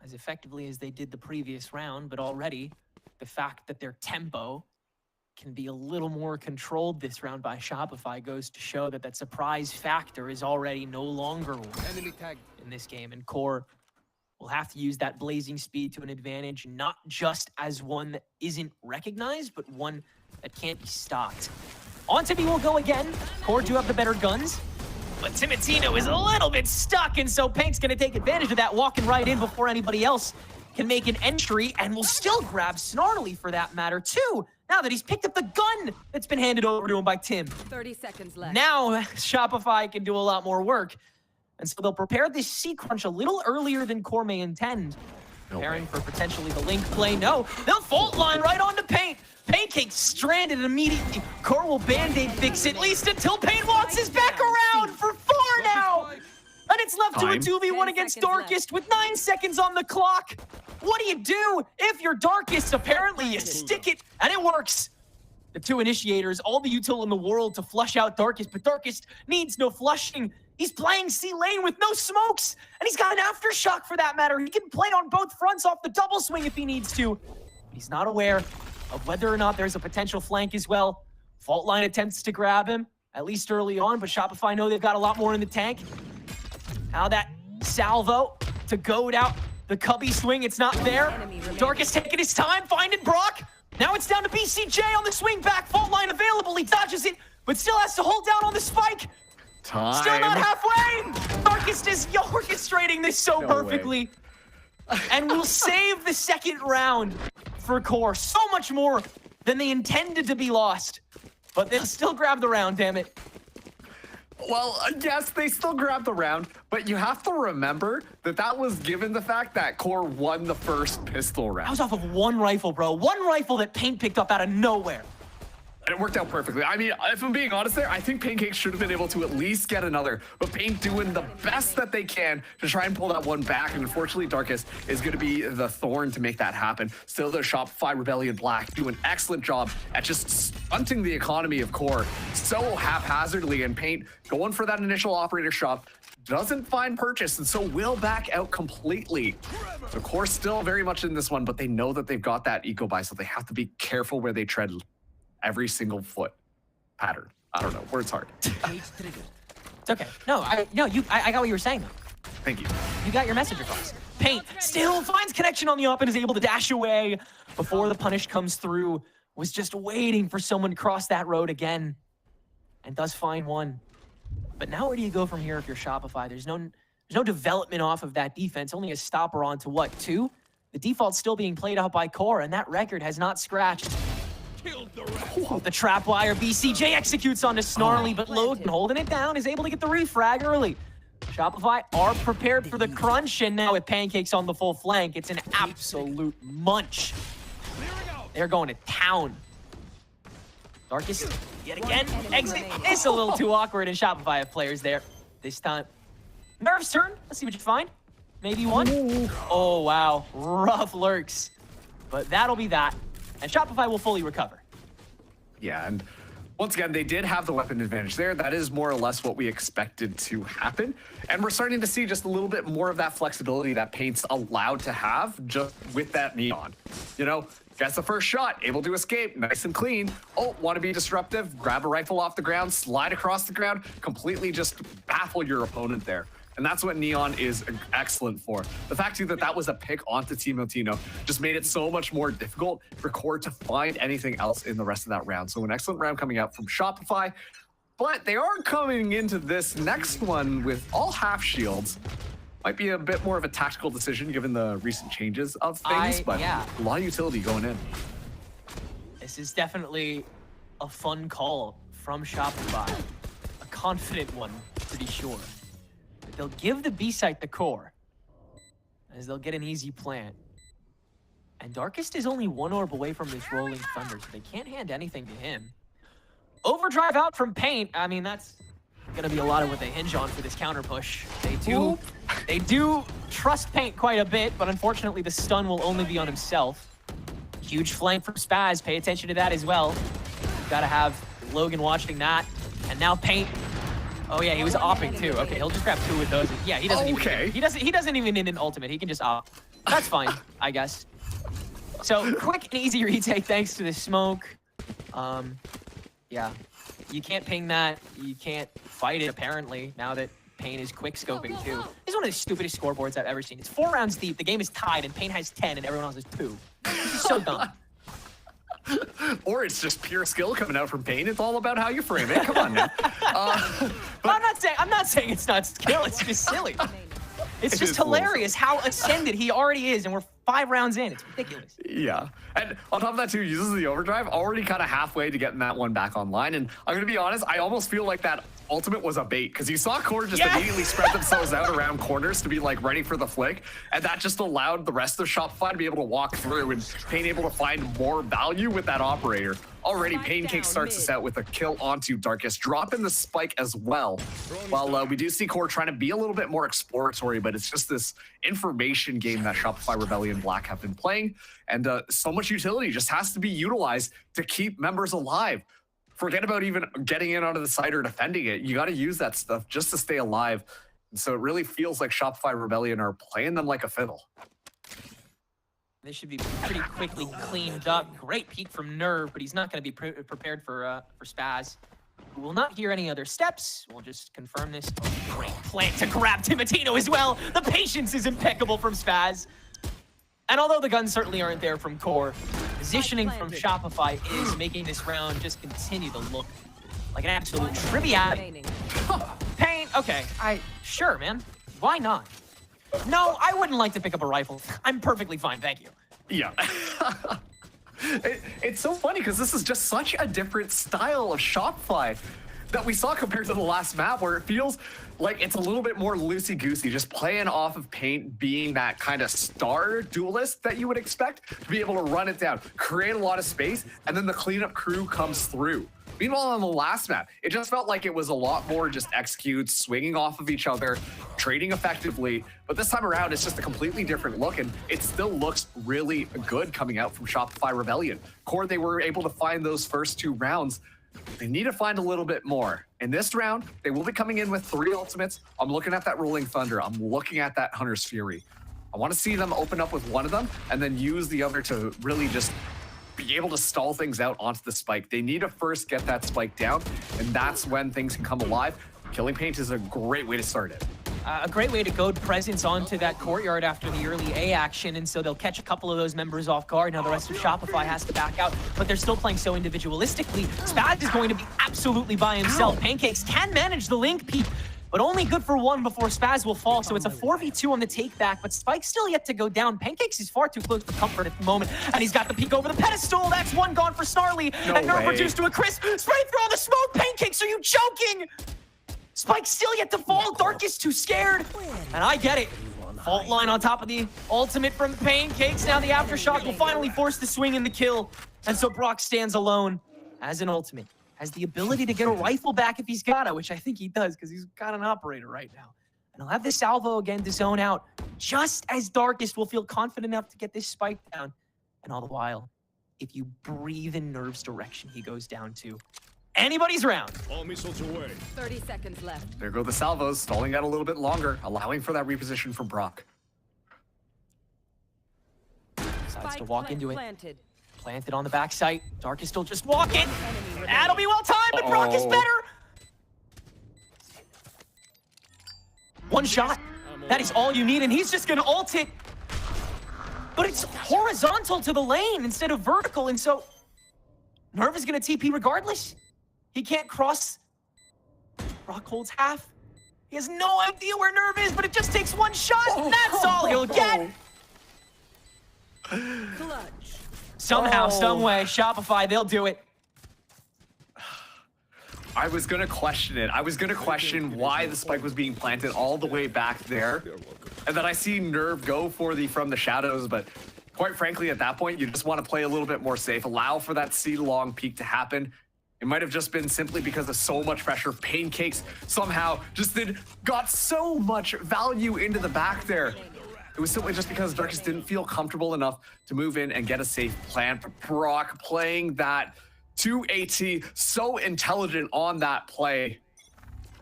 as effectively as they did the previous round. But already, the fact that their tempo can be a little more controlled this round by Shopify goes to show that that surprise factor is already no longer enemy tag in this game. And QOR will have to use that blazing speed to an advantage, not just as one that isn't recognized, but one that can't be stopped. On to B will go again. QOR do have the better guns, but Timotino is a little bit stuck, and so Pank's gonna take advantage of that, walking right in before anybody else can make an entry, and will still grab Snarly for that matter too, now that he's picked up the gun that's been handed over to him by Tim. 30 seconds left. Now Shopify can do a lot more work. And so they'll prepare this C crunch a little earlier than QOR may intend. Preparing for potentially the link play. No, they'll fault line right onto Paint. Pancake stranded immediately. QOR will band-aid fix it, at least until Paint walks his back around for 4 now. And it's left to a 2v1 against Darkest with 9 seconds on the clock. What do you do if you're Darkest? Apparently you stick it, and it works. The two initiators, all the util in the world to flush out Darkest, but Darkest needs no flushing. He's playing C lane with no smokes, and he's got an aftershock for that matter. He can play on both fronts off the double swing if he needs to. He's not aware of whether or not there's a potential flank as well. Fault line attempts to grab him, at least early on, but Shopify know they've got a lot more in the tank. Now that salvo to goad out the cubby swing, it's not there. Darkest taking his time, finding Brock. Now it's down to BCJ on the swing back. Fault line available, he dodges it, but still has to hold down on the spike. Time. Still not halfway! Darkest is orchestrating this so perfectly. And will save the second round for QOR. So much more than they intended to be lost. But they'll still grab the round, damn it. Well, yes, they still grabbed the round, but you have to remember that that was given the fact that QOR won the first pistol round. That was off of one rifle, bro. One rifle that Paint picked up out of nowhere. And it worked out perfectly. I mean, if I'm being honest there, I think Pancake should have been able to at least get another, but Paint doing the best that they can to try and pull that one back, and unfortunately Darkest is going to be the thorn to make that happen. Still, the Shopify Rebellion Black do an excellent job at just stunting the economy of QOR so haphazardly, and Paint going for that initial operator shop doesn't find purchase, and so will back out completely. So QOR still very much in this one, but they know that they've got that eco buy, so they have to be careful where they tread every single foot pattern. I don't know, words hard. It's okay. No, I got what you were saying though. Thank you. You got your message across. Paint still finds connection on the up and is able to dash away before the punish comes through. Was just waiting for someone to cross that road again, and does find one. But now where do you go from here if you're Shopify? There's no development off of that defense. Only a stopper onto what, 2? The default's still being played out by QOR, and that record has not scratched. Off the trap wire, BCJ executes onto Snarly, but Logan holding it down is able to get the refrag early. Shopify are prepared for the crunch, and now with Pancakes on the full flank, it's an absolute munch. They're going to town. Darkest, yet again, exit. It's a little too awkward, and Shopify have players there this time. Nerves turn. Let's see what you find. Maybe one. Oh, wow. Rough lurks. But that'll be that. And Shopify will fully recover. Yeah, and once again, they did have the weapon advantage there. That is more or less what we expected to happen. And we're starting to see just a little bit more of that flexibility that Paint's allowed to have just with that Neon. You know, gets the first shot, able to escape, nice and clean. Oh, want to be disruptive, grab a rifle off the ground, slide across the ground, completely just baffle your opponent there. And that's what Neon is excellent for. The fact too that that was a pick onto Timotino just made it so much more difficult for QOR to find anything else in the rest of that round. So an excellent round coming out from Shopify, but they are coming into this next one with all half shields. Might be a bit more of a tactical decision given the recent changes of things, but yeah. a lot of utility going in. This is definitely a fun call from Shopify. A confident one, to be sure. But they'll give the B site the core, as they'll get an easy plant. And Darkest is only one orb away from this rolling thunder, so they can't hand anything to him. Overdrive out from Paint. I mean, that's gonna be a lot of what they hinge on for this counter push. They do trust Paint quite a bit, but unfortunately the stun will only be on himself. Huge flank from Spaz. Pay attention to that as well. Gotta have Logan watching that. And now Paint. Oh yeah, he was opping too. Okay, he'll just grab 2 with those. Yeah, he doesn't even. He doesn't even need an ultimate. He can just op. That's fine, I guess. So quick and easy retake thanks to the smoke. Yeah, you can't ping that. You can't fight it apparently now that Pain is quick scoping too. This is one of the stupidest scoreboards I've ever seen. It's 4 rounds deep. The game is tied and Pain has 10 and everyone else has 2. This is so dumb. Or it's just pure skill coming out from Pain. It's all about how you frame it. Come on now. I'm not saying it's not skill. It's just silly. It's just hilarious how ascended he already is, and we're 5 rounds in. It's ridiculous. Yeah. And on top of that, too, uses the overdrive, already kind of halfway to getting that one back online. And I'm going to be honest, I almost feel like that ultimate was a bait, because you saw Core just immediately spread themselves out around corners to be like ready for the flick. And that just allowed the rest of Shopify to be able to walk through and Pain able to find more value with that operator. Already, Pancake starts us out with a kill onto Darkest, dropping the spike as well. While we do see Core trying to be a little bit more exploratory, but it's just this information game that Shopify Rebellion Black have been playing. And so much utility just has to be utilized to keep members alive. Forget about even getting in onto the site or defending it. You got to use that stuff just to stay alive. And so it really feels like Shopify Rebellion are playing them like a fiddle. They should be pretty quickly cleaned up. Great peek from Nerve, but he's not going to be prepared for Spaz, who will not hear any other steps. We'll just confirm this. Oh, great plant to grab Timotino as well. The patience is impeccable from Spaz. And although the guns certainly aren't there from Core, positioning from Shopify is making this round just continue to look like an absolute triviality. Pain, okay, sure, man. Why not? No, I wouldn't like to pick up a rifle. I'm perfectly fine, thank you. Yeah. It's so funny because this is just such a different style of Shopify that we saw compared to the last map, where it feels like it's a little bit more loosey-goosey, just playing off of Paint being that kind of star duelist that you would expect to be able to run it down, create a lot of space, and then the cleanup crew comes through. Meanwhile, on the last map, it just felt like it was a lot more just execute, swinging off of each other, trading effectively. But this time around, it's just a completely different look, and it still looks really good coming out from Shopify Rebellion. Core, they were able to find those first 2 rounds. They need to find a little bit more. In this round, they will be coming in with 3 ultimates. I'm looking at that Rolling Thunder. I'm looking at that Hunter's Fury. I want to see them open up with one of them and then use the other to really just be able to stall things out onto the spike. They need to first get that spike down, and that's when things can come alive. Killing Paint is a great way to start it. A great way to goad presence onto that courtyard after the early A action, and so they'll catch a couple of those members off guard. Now the rest of Shopify has to back out, but they're still playing so individualistically. Spaz is going to be absolutely by himself. Pancakes can manage the link peek, but only good for 1 before Spaz will fall, so it's a 4v2 on the take back, but Spike's still yet to go down. Pancakes is far too close for comfort at the moment, and he's got the peek over the pedestal. That's 1 gone for Snarly, and Nerve reduced to a crisp. Spray through all the smoke. Pancakes, are you joking? Spike's still yet to fall. Darkest too scared, and I get it. Fault line on top of the ultimate from Pancakes. Now the aftershock will finally force the swing and the kill, and so Brock stands alone as an ultimate. Has the ability to get a rifle back if he's got it, which I think he does because he's got an operator right now. And he'll have the salvo again to zone out, just as Darkest will feel confident enough to get this spike down. And all the while, if you breathe in Nerve's direction, he goes down to anybody's round. All missiles away. 30 seconds left. There go the salvos, stalling out a little bit longer, allowing for that reposition from Brock. Decides to walk into it. Planted on the backside. Darkest still just walking. That'll be well timed, but Brock is better. 1 shot. That is all you need, and he's just gonna ult it. But it's horizontal to the lane instead of vertical, and so Nerve is gonna TP regardless. He can't cross. Brock holds half. He has no idea where Nerve is, but it just takes 1 shot, and that's all he'll get. Clutch. Somehow, some way, Shopify, they'll do it. I was gonna question it. I was gonna question why the spike was being planted all the way back there. And then I see Nerve go for the from the shadows, but quite frankly, at that point, you just want to play a little bit more safe, allow for that C long peak to happen. It might have just been simply because of so much pressure. Pancakes somehow just got so much value into the back there. It was simply just because Darkest didn't feel comfortable enough to move in and get a safe plan. But Brock playing that 2AT, so intelligent on that play.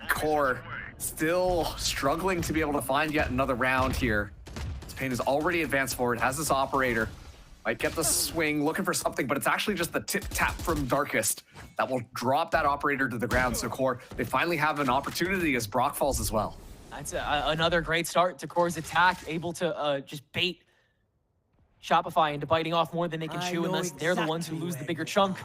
Core still struggling to be able to find yet another round here. Pain is already advanced forward, has this operator. Might get the swing, looking for something, but it's actually just the tip-tap from Darkest that will drop that operator to the ground. So Core, they finally have an opportunity as Brock falls as well. That's another great start to Core's attack, able to just bait Shopify into biting off more than they can chew, unless they're the ones who lose the bigger chunk.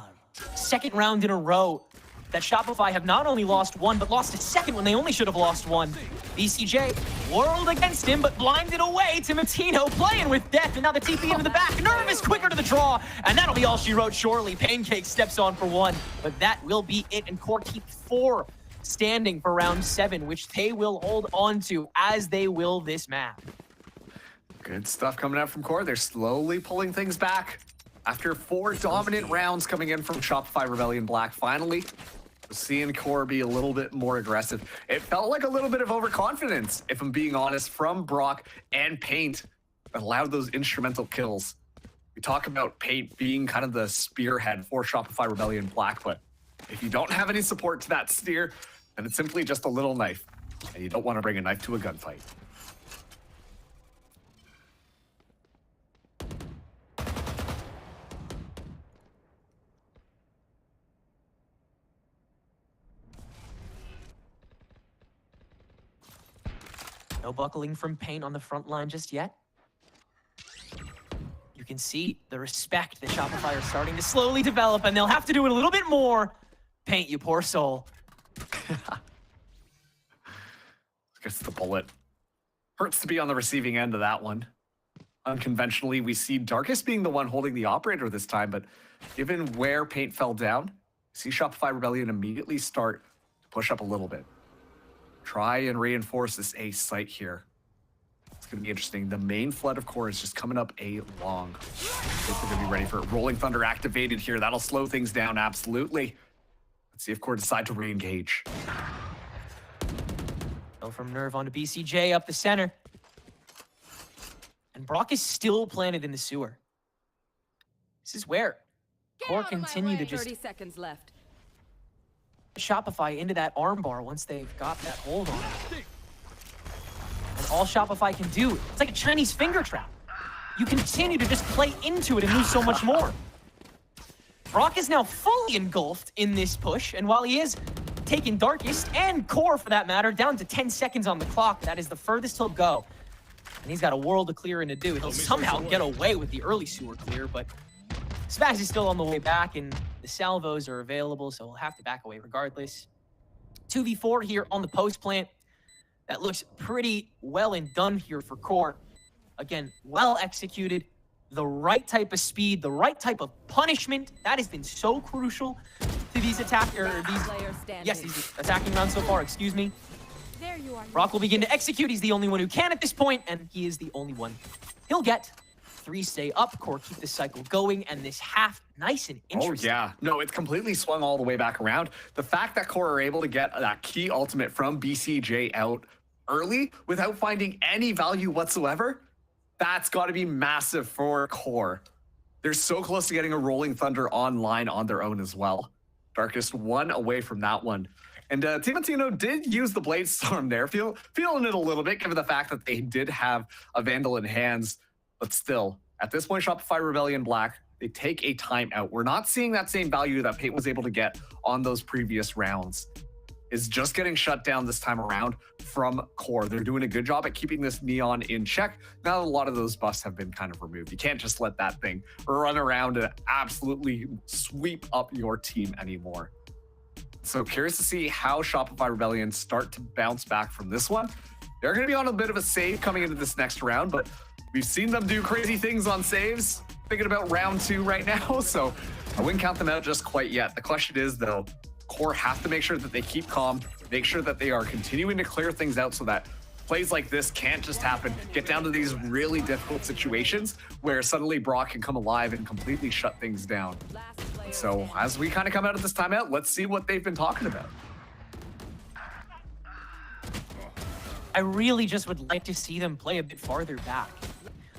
Second round in a row that Shopify have not only lost one, but lost a second when they only should have lost one. BCJ whirled against him, but blinded away. Timotino playing with death, and now the TP into the back. Nerve is quicker to the draw, and that'll be all she wrote surely. Pancake steps on for one, but that will be it, and Core keep 4 standing for round 7, which they will hold on to as they will this map. Good stuff coming out from Core. They're slowly pulling things back. After 4 dominant rounds coming in from Shopify Rebellion Black, finally, we're seeing Core be a little bit more aggressive. It felt like a little bit of overconfidence, if I'm being honest, from Brock and Paint that allowed those instrumental kills. We talk about Paint being kind of the spearhead for Shopify Rebellion Black, but if you don't have any support to that steer, then it's simply just a little knife, and you don't want to bring a knife to a gunfight. No buckling from Paint on the front line just yet. You can see the respect that Shopify are starting to slowly develop, and they'll have to do it a little bit more. Paint, you poor soul. Gets the bullet. Hurts to be on the receiving end of that one. Unconventionally, we see Darkest being the one holding the operator this time, but given where Paint fell down, see Shopify Rebellion immediately start to push up a little bit. Try and reinforce this A site here. It's going to be interesting. The main flood of Core is just coming up A long. I think they're going to be ready for it. Rolling Thunder activated here. That'll slow things down, absolutely. Let's see if Core decide to re-engage. Go from Nerve onto BCJ up the center. And Brock is still planted in the sewer. This is where Core continue to just 30 seconds left. Shopify into that armbar once they've got that hold on it. And all Shopify can do, it's like a Chinese finger trap. You continue to just play into it and lose so much more. Brock is now fully engulfed in this push, and while he is taking Darkest and Core for that matter down to 10 seconds on the clock, that is the furthest he'll go. And he's got a world of clearing to do. He'll somehow get away with the early sewer clear, but Spaz is still on the way back, and the salvos are available, so he'll have to back away regardless. 2v4 here on the post plant. That looks pretty well and done here for Core. Again, well executed. The right type of speed, the right type of punishment. That has been so crucial to these these attacking rounds so far, excuse me. There you are. Brock will begin to execute. He's the only one who can at this point, and he is the only one he'll get. 3 stay up, Core keep this cycle going, and this half nice and interesting. Oh yeah, no, it's completely swung all the way back around. The fact that Core are able to get that key ultimate from BCJ out early without finding any value whatsoever, that's got to be massive for Core. They're so close to getting a Rolling Thunder online on their own as well. Darkest 1 away from that one. And Timotino did use the Blade Storm there, feeling it a little bit, given the fact that they did have a Vandal in hands. But still, at this point, Shopify Rebellion Black, they take a timeout. We're not seeing that same value that Paint was able to get on those previous rounds. Is just getting shut down this time around from Core. They're doing a good job at keeping this Neon in check. Now that a lot of those buffs have been kind of removed. You can't just let that thing run around and absolutely sweep up your team anymore. So curious to see how Shopify Rebellion start to bounce back from this one. They're going to be on a bit of a save coming into this next round, but we've seen them do crazy things on saves. Thinking about round 2 right now, so I wouldn't count them out just quite yet. The question is, though, Core have to make sure that they keep calm, make sure that they are continuing to clear things out so that plays like this can't just happen. Get down to these really difficult situations where suddenly Brock can come alive and completely shut things down. So as we kind of come out of this timeout, let's see what they've been talking about. I really just would like to see them play a bit farther back.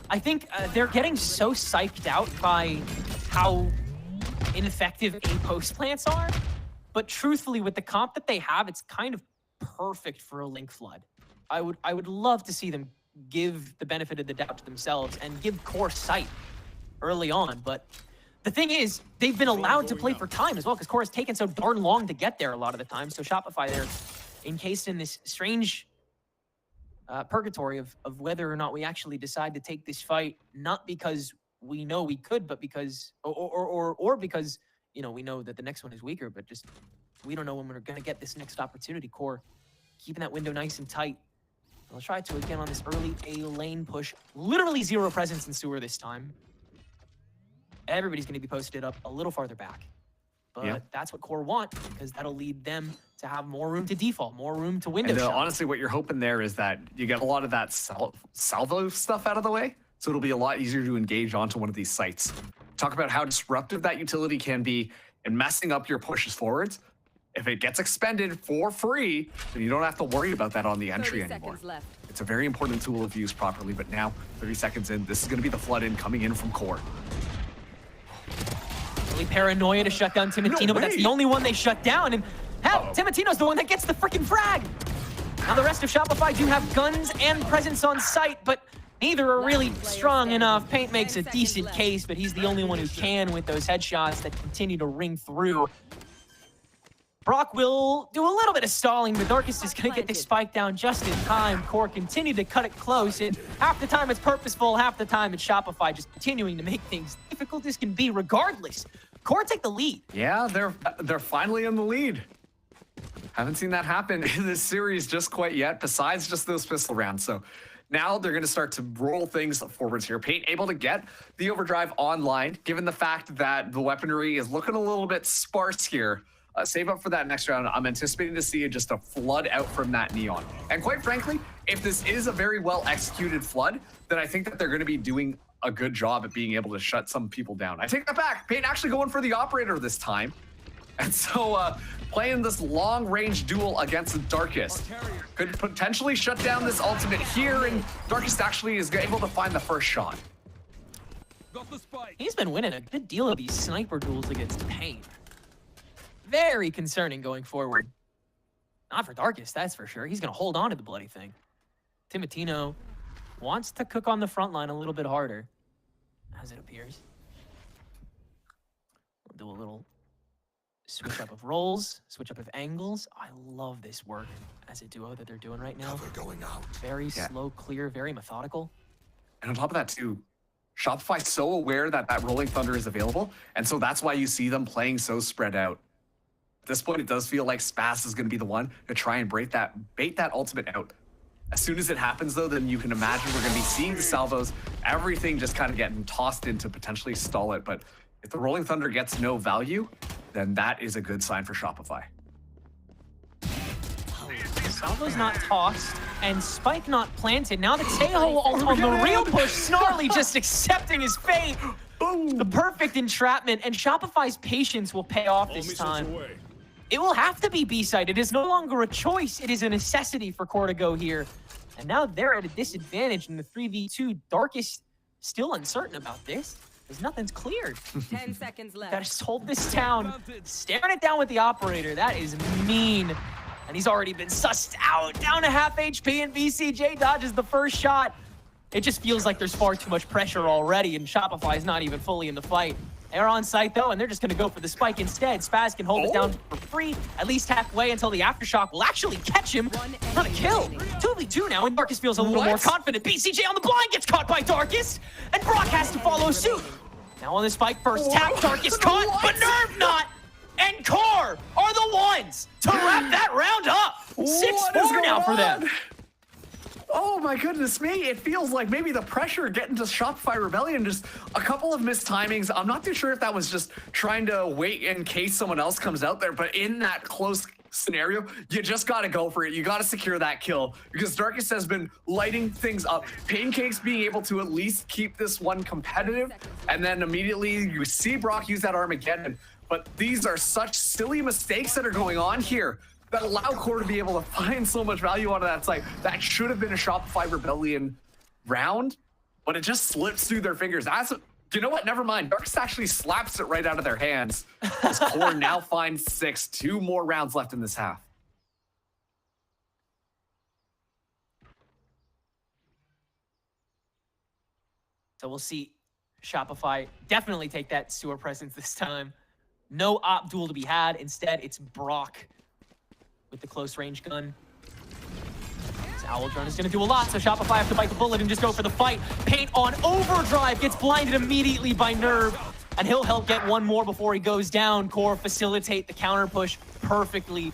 I think they're getting so psyched out by how ineffective A post plants are, but truthfully, with the comp that they have, it's kind of perfect for a link flood. I would love to see them give the benefit of the doubt to themselves and give Core sight early on, but the thing is, they've been allowed to play for time as well, because Core has taken so darn long to get there a lot of the time. So Shopify, they're encased in this strange purgatory of whether or not we actually decide to take this fight, not because we know we could, but because, or because, you know, we know that the next one is weaker, but just, we don't know when we're going to get this next opportunity. Core keeping that window nice and tight. I'll try to again on this early A lane push. Literally zero presence in sewer this time. Everybody's going to be posted up a little farther back. But that's what Core want, because that'll lead them to have more room to default, more room to window shop. Honestly, what you're hoping there is that you get a lot of that salvo stuff out of the way, so it'll be a lot easier to engage onto one of these sites. Talk about how disruptive that utility can be and messing up your pushes forwards. If it gets expended for free, then you don't have to worry about that on the entry anymore. It's a very important tool if used properly, but now, 30 seconds in, this is going to be the flood in coming in from Core. Really paranoia to shut down Timotino, but that's the only one they shut down, and hell, Timotino's the one that gets the freaking frag! Now the rest of Shopify do have guns and presence on site, but neither are really strong enough. Paint makes a decent case, but he's the only one who can with those headshots that continue to ring through. Brock will do a little bit of stalling, but Darkest is going to get this spike down just in time. Core continue to cut it close, and half the time it's purposeful, half the time it's Shopify just continuing to make things difficult as can be regardless. Core take the lead. Yeah, they're finally in the lead. Haven't seen that happen in this series just quite yet, besides just those pistol rounds. So now they're going to start to roll things forwards here. Paint able to get the overdrive online, given the fact that the weaponry is looking a little bit sparse here. Save up for that next round. I'm anticipating to see just a flood out from that neon. And quite frankly, if this is a very well executed flood, then I think that they're going to be doing a good job at being able to shut some people down. I take that back. Paint actually going for the operator this time. And so playing this long range duel against the Darkest could potentially shut down this ultimate here, and Darkest actually is able to find the first shot. He's been winning a good deal of these sniper duels against Paint. Very concerning going forward. Not for Darkest, that's for sure. He's going to hold on to the bloody thing. Timotino wants to cook on the front line a little bit harder, as it appears. We'll do a little switch up of roles, switch up of angles. I love this work as a duo that they're doing right now. Going out. Very slow, clear, very methodical. And on top of that too, Shopify's so aware that that Rolling Thunder is available, and so that's why you see them playing so spread out. At this point, it does feel like Spas is going to be the one to try and bait that ultimate out. As soon as it happens, though, then you can imagine we're going to be seeing the salvos, everything just kind of getting tossed in to potentially stall it. But if the Rolling Thunder gets no value, then that is a good sign for Shopify. Salvo's not tossed, and Spike not planted. Now the Teho ult on the real push, Snarly just accepting his fate. Boom. The perfect entrapment, and Shopify's patience will pay off this time. It will have to be B-side. It is no longer a choice. It is a necessity for Core to go here. And now they're at a disadvantage in the 3v2. Darkest still uncertain about this, because nothing's cleared. 10 seconds left. Gotta just hold this down. Staring it down with the operator. That is mean. And he's already been sussed out. Down to half HP, and VCJ dodges the first shot. It just feels like there's far too much pressure already, and Shopify is not even fully in the fight. They're on site, though, and they're just going to go for the spike instead. Spaz can hold it down for free, at least halfway, until the Aftershock will actually catch him for the kill. 2v2 now, and Darkest feels a little more confident. BCJ on the blind gets caught by Darkest, and Brock has to follow suit. Now on the spike first tap, Darkest caught, but Nerve not! And Core are the ones to wrap that round up. 6-4 now for them. Oh my goodness me, it feels like maybe the pressure getting to Shopify Rebellion, just a couple of missed timings. I'm not too sure if that was just trying to wait in case someone else comes out there, but in that close scenario, you just gotta go for it. You gotta secure that kill because Darkest has been lighting things up. Pancakes being able to at least keep this one competitive, and then immediately you see Brock use that Armageddon. But these are such silly mistakes that are going on here that allow Core to be able to find so much value out of that site. That should have been a Shopify Rebellion round, but it just slips through their fingers. You know what? Never mind. Darkest actually slaps it right out of their hands. As Core now finds 6. 2 more rounds left in this half. So we'll see Shopify definitely take that sewer presence this time. No op duel to be had. Instead, it's Brock with the close range gun. Owl Drone is going to do a lot, so Shopify have to bite the bullet and just go for the fight. Paint on overdrive, gets blinded immediately by Nerve, and he'll help get one more before he goes down. Core facilitate the counter push perfectly.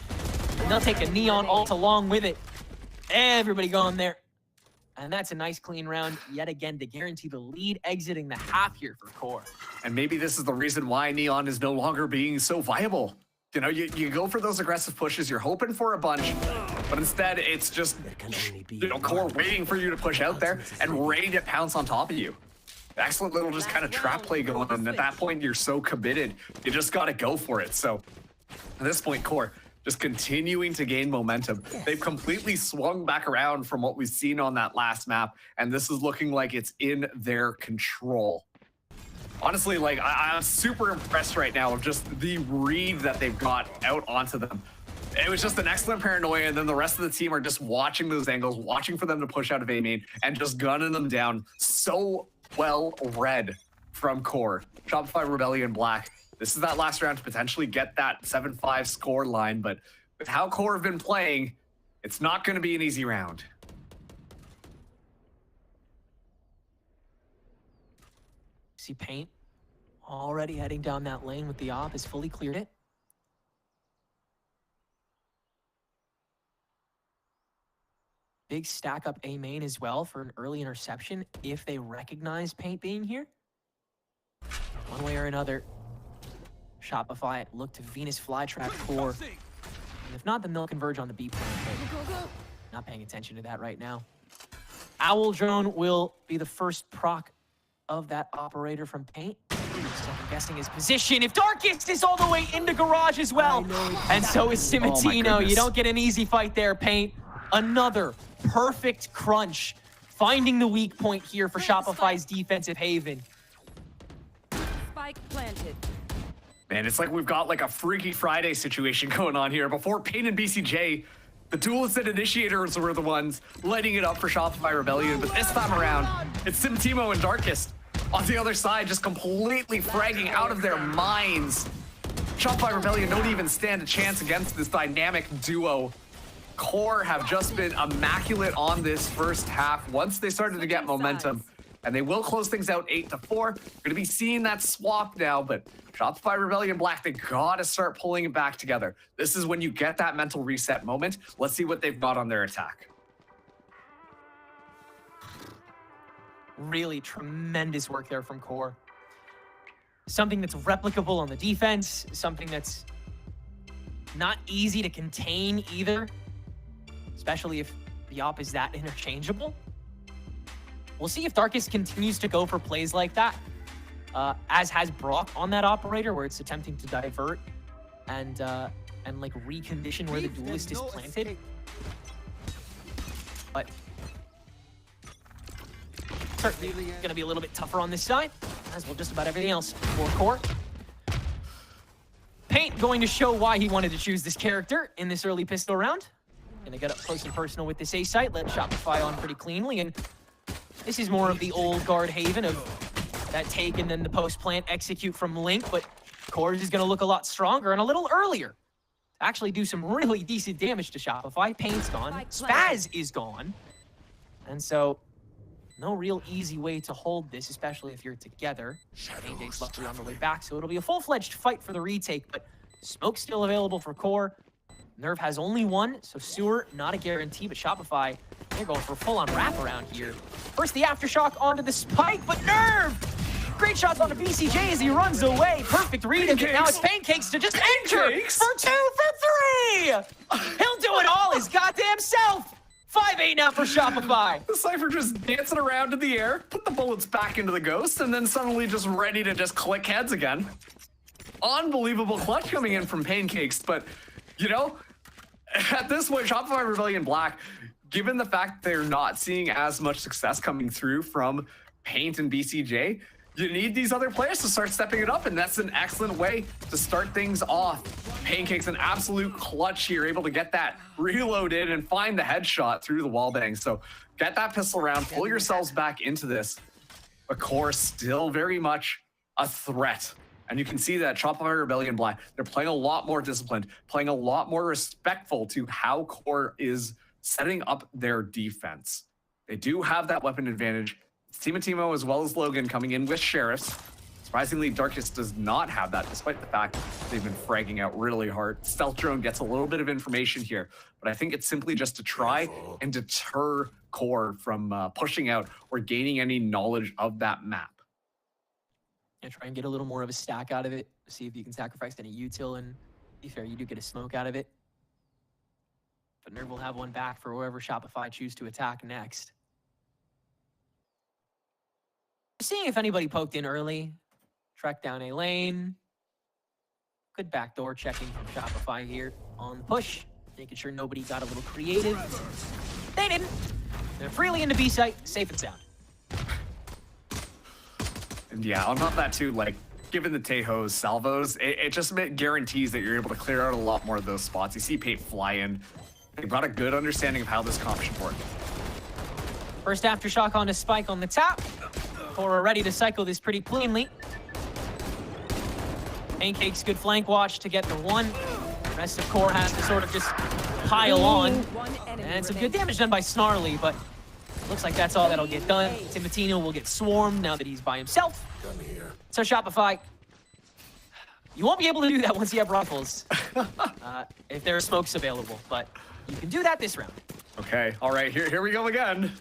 And they'll take a Neon ult along with it. Everybody going there. And that's a nice clean round yet again to guarantee the lead exiting the half here for Core. And maybe this is the reason why Neon is no longer being so viable. You know, you go for those aggressive pushes, you're hoping for a bunch, but instead it's just, you know, Core waiting for you to push out there and ready to pounce on top of you. Excellent little just kind of trap play going on. And at that point, you're so committed, you just got to go for it. So at this point, Core just continuing to gain momentum. They've completely swung back around from what we've seen on that last map, and this is looking like it's in their control. Honestly, like, I'm super impressed right now of just the read that they've got out onto them. It was just an excellent paranoia, and then the rest of the team are just watching those angles, watching for them to push out of A main, and just gunning them down. So well read from Core. Shopify Rebellion Black. This is that last round to potentially get that 7-5 score line, but with how Core have been playing, it's not going to be an easy round. See Paint already heading down that lane with the op, has fully cleared it. Big stack up A main as well for an early interception if they recognize Paint being here. One way or another, Shopify look to Venus Flytrap Core. And if not, then they'll converge on the B plan. Not paying attention to that right now. Owl Drone will be the first proc of that operator from Paint. Second guessing his position. If Darkest is all the way into Garage as well. And so is Cimatino. You don't get an easy fight there, Paint. Another perfect crunch. Finding the weak point here for Shopify's defensive haven. Spike planted. Man, it's like we've got like a Freaky Friday situation going on here. Before Paint and BCJ, the Duelist and Initiators were the ones lighting it up for Shopify Rebellion. But this time around, it's Cimatino and Darkest on the other side, just completely fragging out of their minds. Shopify Rebellion don't even stand a chance against this dynamic duo. Core have just been immaculate on this first half once they started to get momentum. And they will close things out 8-4. We're going to be seeing that swap now, but Shopify Rebellion Black, they got to start pulling it back together. This is when you get that mental reset moment. Let's see what they've got on their attack. Really tremendous work there from Core. Something that's replicable on the defense, something that's not easy to contain either, especially if the op is that interchangeable. We'll see if Darkest continues to go for plays like that, as has Brock on that operator, where it's attempting to divert and like recondition where the Duelist is planted. But certainly going to be a little bit tougher on this side, as well just about everything else for Core. Paint going to show why he wanted to choose this character in this early pistol round. Going to get up close and personal with this A site, let Shopify on pretty cleanly, and this is more of the old guard haven of that take and then the post plant execute from Link, but Core is going to look a lot stronger and a little earlier. Actually do some really decent damage to Shopify. Paint's gone, Spaz is gone, and so no real easy way to hold this, especially if you're together. Paint's luckily on the way back, so it'll be a full-fledged fight for the retake, but smoke's still available for Core. Nerve has only one, so sewer, not a guarantee, but Shopify They're going for a full-on wraparound here. First the Aftershock onto the spike, but Nerve! Great shots onto BCJ as he runs away. Perfect read of it. Now it's Pancakes to just enter for 2 for 3! He'll do it all his goddamn self! 5-8 now for Shopify. The Cypher just dancing around in the air, put the bullets back into the Ghost, and then suddenly just ready to just click heads again. Unbelievable clutch coming in from Pancakes, but, you know, at this point, Shopify Rebellion Black, given the fact they're not seeing as much success coming through from Paint and BCJ, you need these other players to start stepping it up, and that's an excellent way to start things off. Pancakes an absolute clutch here, able to get that reloaded and find the headshot through the wallbang. So get that pistol round, pull yourselves back into this. But Core still very much a threat. And you can see that Shopify Rebellion Black, they're playing a lot more disciplined, playing a lot more respectful to how Core is setting up their defense. They do have that weapon advantage. Timo as well as Logan coming in with Sheriffs. Surprisingly, Darkest does not have that, despite the fact they've been fragging out really hard. Stealth Drone gets a little bit of information here, but I think it's simply just to try and deter Core from pushing out or gaining any knowledge of that map. And try and get a little more of a stack out of it. See if you can sacrifice any util, and to be fair, you do get a smoke out of it. But Nerve will have one back for whoever Shopify choose to attack next. Seeing if anybody poked in early. Trek down a lane. Good backdoor checking from Shopify here on the push. Making sure nobody got a little creative. They didn't. They're freely into B site, safe and sound. And yeah, on top of that too, like, given the Tejo's salvos, it just guarantees that you're able to clear out a lot more of those spots. You see Pate fly in. They've got a good understanding of how this comp should work. First Aftershock on a spike on the top. Core ready to cycle this pretty cleanly. Pancakes, good flank watch to get the one. The rest of Core has to sort of just pile on. And some good damage done by Snarly, but looks like that's all that'll get done. Timotino will get swarmed now that he's by himself. So Shopify, you won't be able to do that once you have rifles. If there are smokes available, but you can do that this round. Okay, all right, here we go again.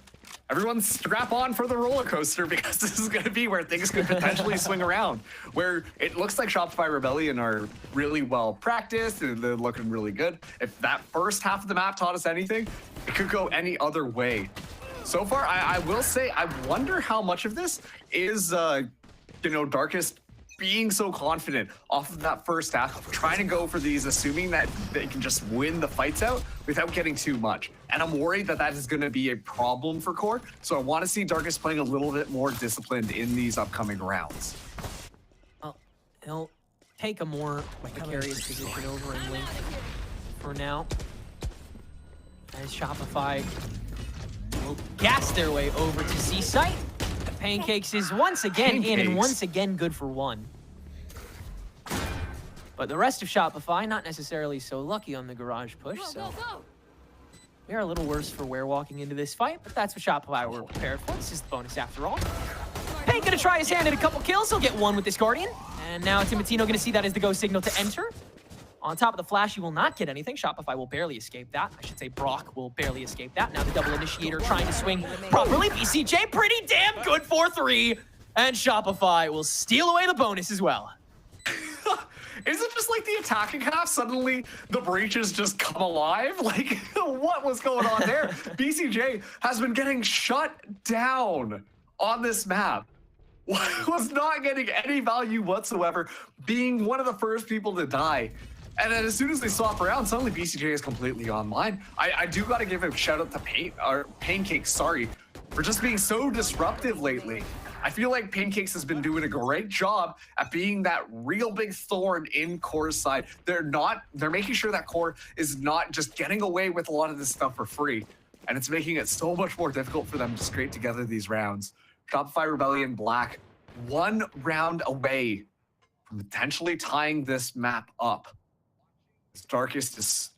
Everyone strap on for the roller coaster, because this is going to be where things could potentially swing around. Where it looks like Shopify Rebellion are really well practiced and they're looking really good. If that first half of the map taught us anything, it could go any other way. So far, I will say, I wonder how much of this is, you know, Darkest being so confident off of that first half, trying to go for these, assuming that they can just win the fights out without getting too much. And I'm worried that that is going to be a problem for Core. So I want to see Darkest playing a little bit more disciplined in these upcoming rounds. Well, he'll take a more precarious position over in link for now. As Shopify will gas their way over to C site. Pancakes is once again in and once again good for one. But the rest of Shopify, not necessarily so lucky on the garage push, so we are a little worse for wear walking into this fight, but that's what Shopify were prepared for. This is the bonus after all. Paint gonna try his hand at a couple kills. He'll get one with this Guardian. And now Timotino gonna see that as the go signal to enter. On top of the flash, you will not get anything. Shopify will barely escape that. I should say Brock will barely escape that. Now the double initiator trying to swing properly. BCJ pretty damn good for 3. And Shopify will steal away the bonus as well. Is it just like the attacking half? Suddenly the breaches just come alive? Like, what was going on there? BCJ has been getting shut down on this map. Was not getting any value whatsoever, being one of the first people to die. And then as soon as they swap around, suddenly BCJ is completely online. I do got to give a shout out to Pancakes, sorry, for just being so disruptive lately. I feel like Pancakes has been doing a great job at being that real big thorn in Core's side. They're making sure that Core is not just getting away with a lot of this stuff for free. And it's making it so much more difficult for them to scrape together these rounds. Shopify Rebellion Black, 1 round away from potentially tying this map up. Darkest is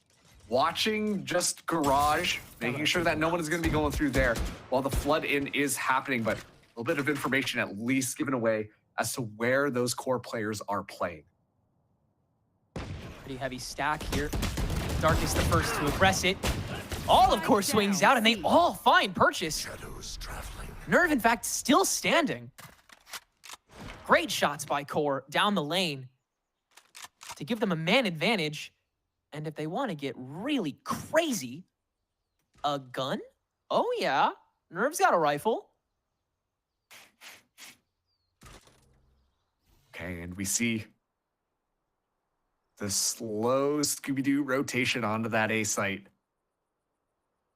watching just garage, making sure that no one is going to be going through there while the flood in is happening, but a little bit of information at least given away as to where those Core players are playing. Pretty heavy stack here. Darkest the first to aggress it. All of Core swings out, and they all find purchase. Nerve, in fact, still standing. Great shots by Core down the lane to give them a man advantage. And if they want to get really crazy, a gun? Oh, yeah. Nerve's got a rifle. Okay, and we see the slow Scooby-Doo rotation onto that A site.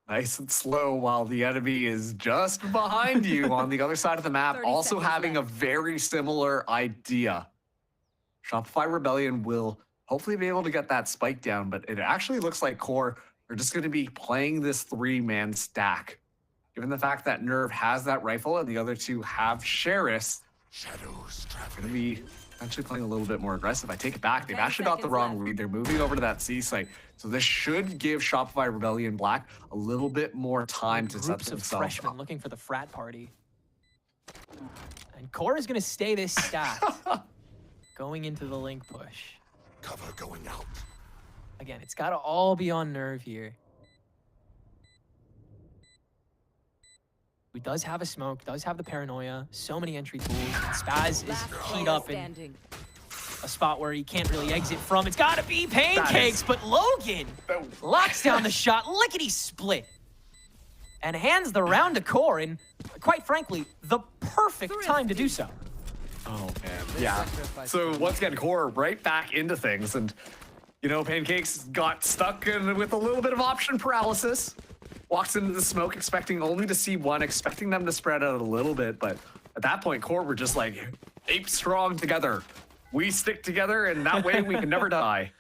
Nice and slow while the enemy is just behind you on the other side of the map, also having a very similar idea. Shopify Rebellion will hopefully be able to get that spike down, but it actually looks like Core are just going to be playing this three-man stack. Given the fact that Nerve has that rifle and the other two have Sheriffs, they're going to be actually playing a little bit more aggressive. I take it back. They've actually got the wrong read. They're moving over to that C site. So this should give Shopify Rebellion Black a little bit more time to set Groups of themselves freshmen up. looking for the frat party. And Core is going to stay this stacked. Going into the link push. Cover going out. Again, it's got to all be on Nerve here. He does have a smoke, does have the paranoia, so many entry tools. Spaz is keyed up in a spot where he can't really exit from. It's got to be Pancakes, but Logan locks down the shot, lickety split, and hands the round to Core in, quite frankly, the perfect time to do so. Oh, man. Yeah. So once again, Core right back into things. And, you know, Pancakes got stuck with a little bit of option paralysis. Walks into the smoke, expecting only to see one, expecting them to spread out a little bit. But at that point, Core were just like, ape strong together. We stick together, and that way we can never die.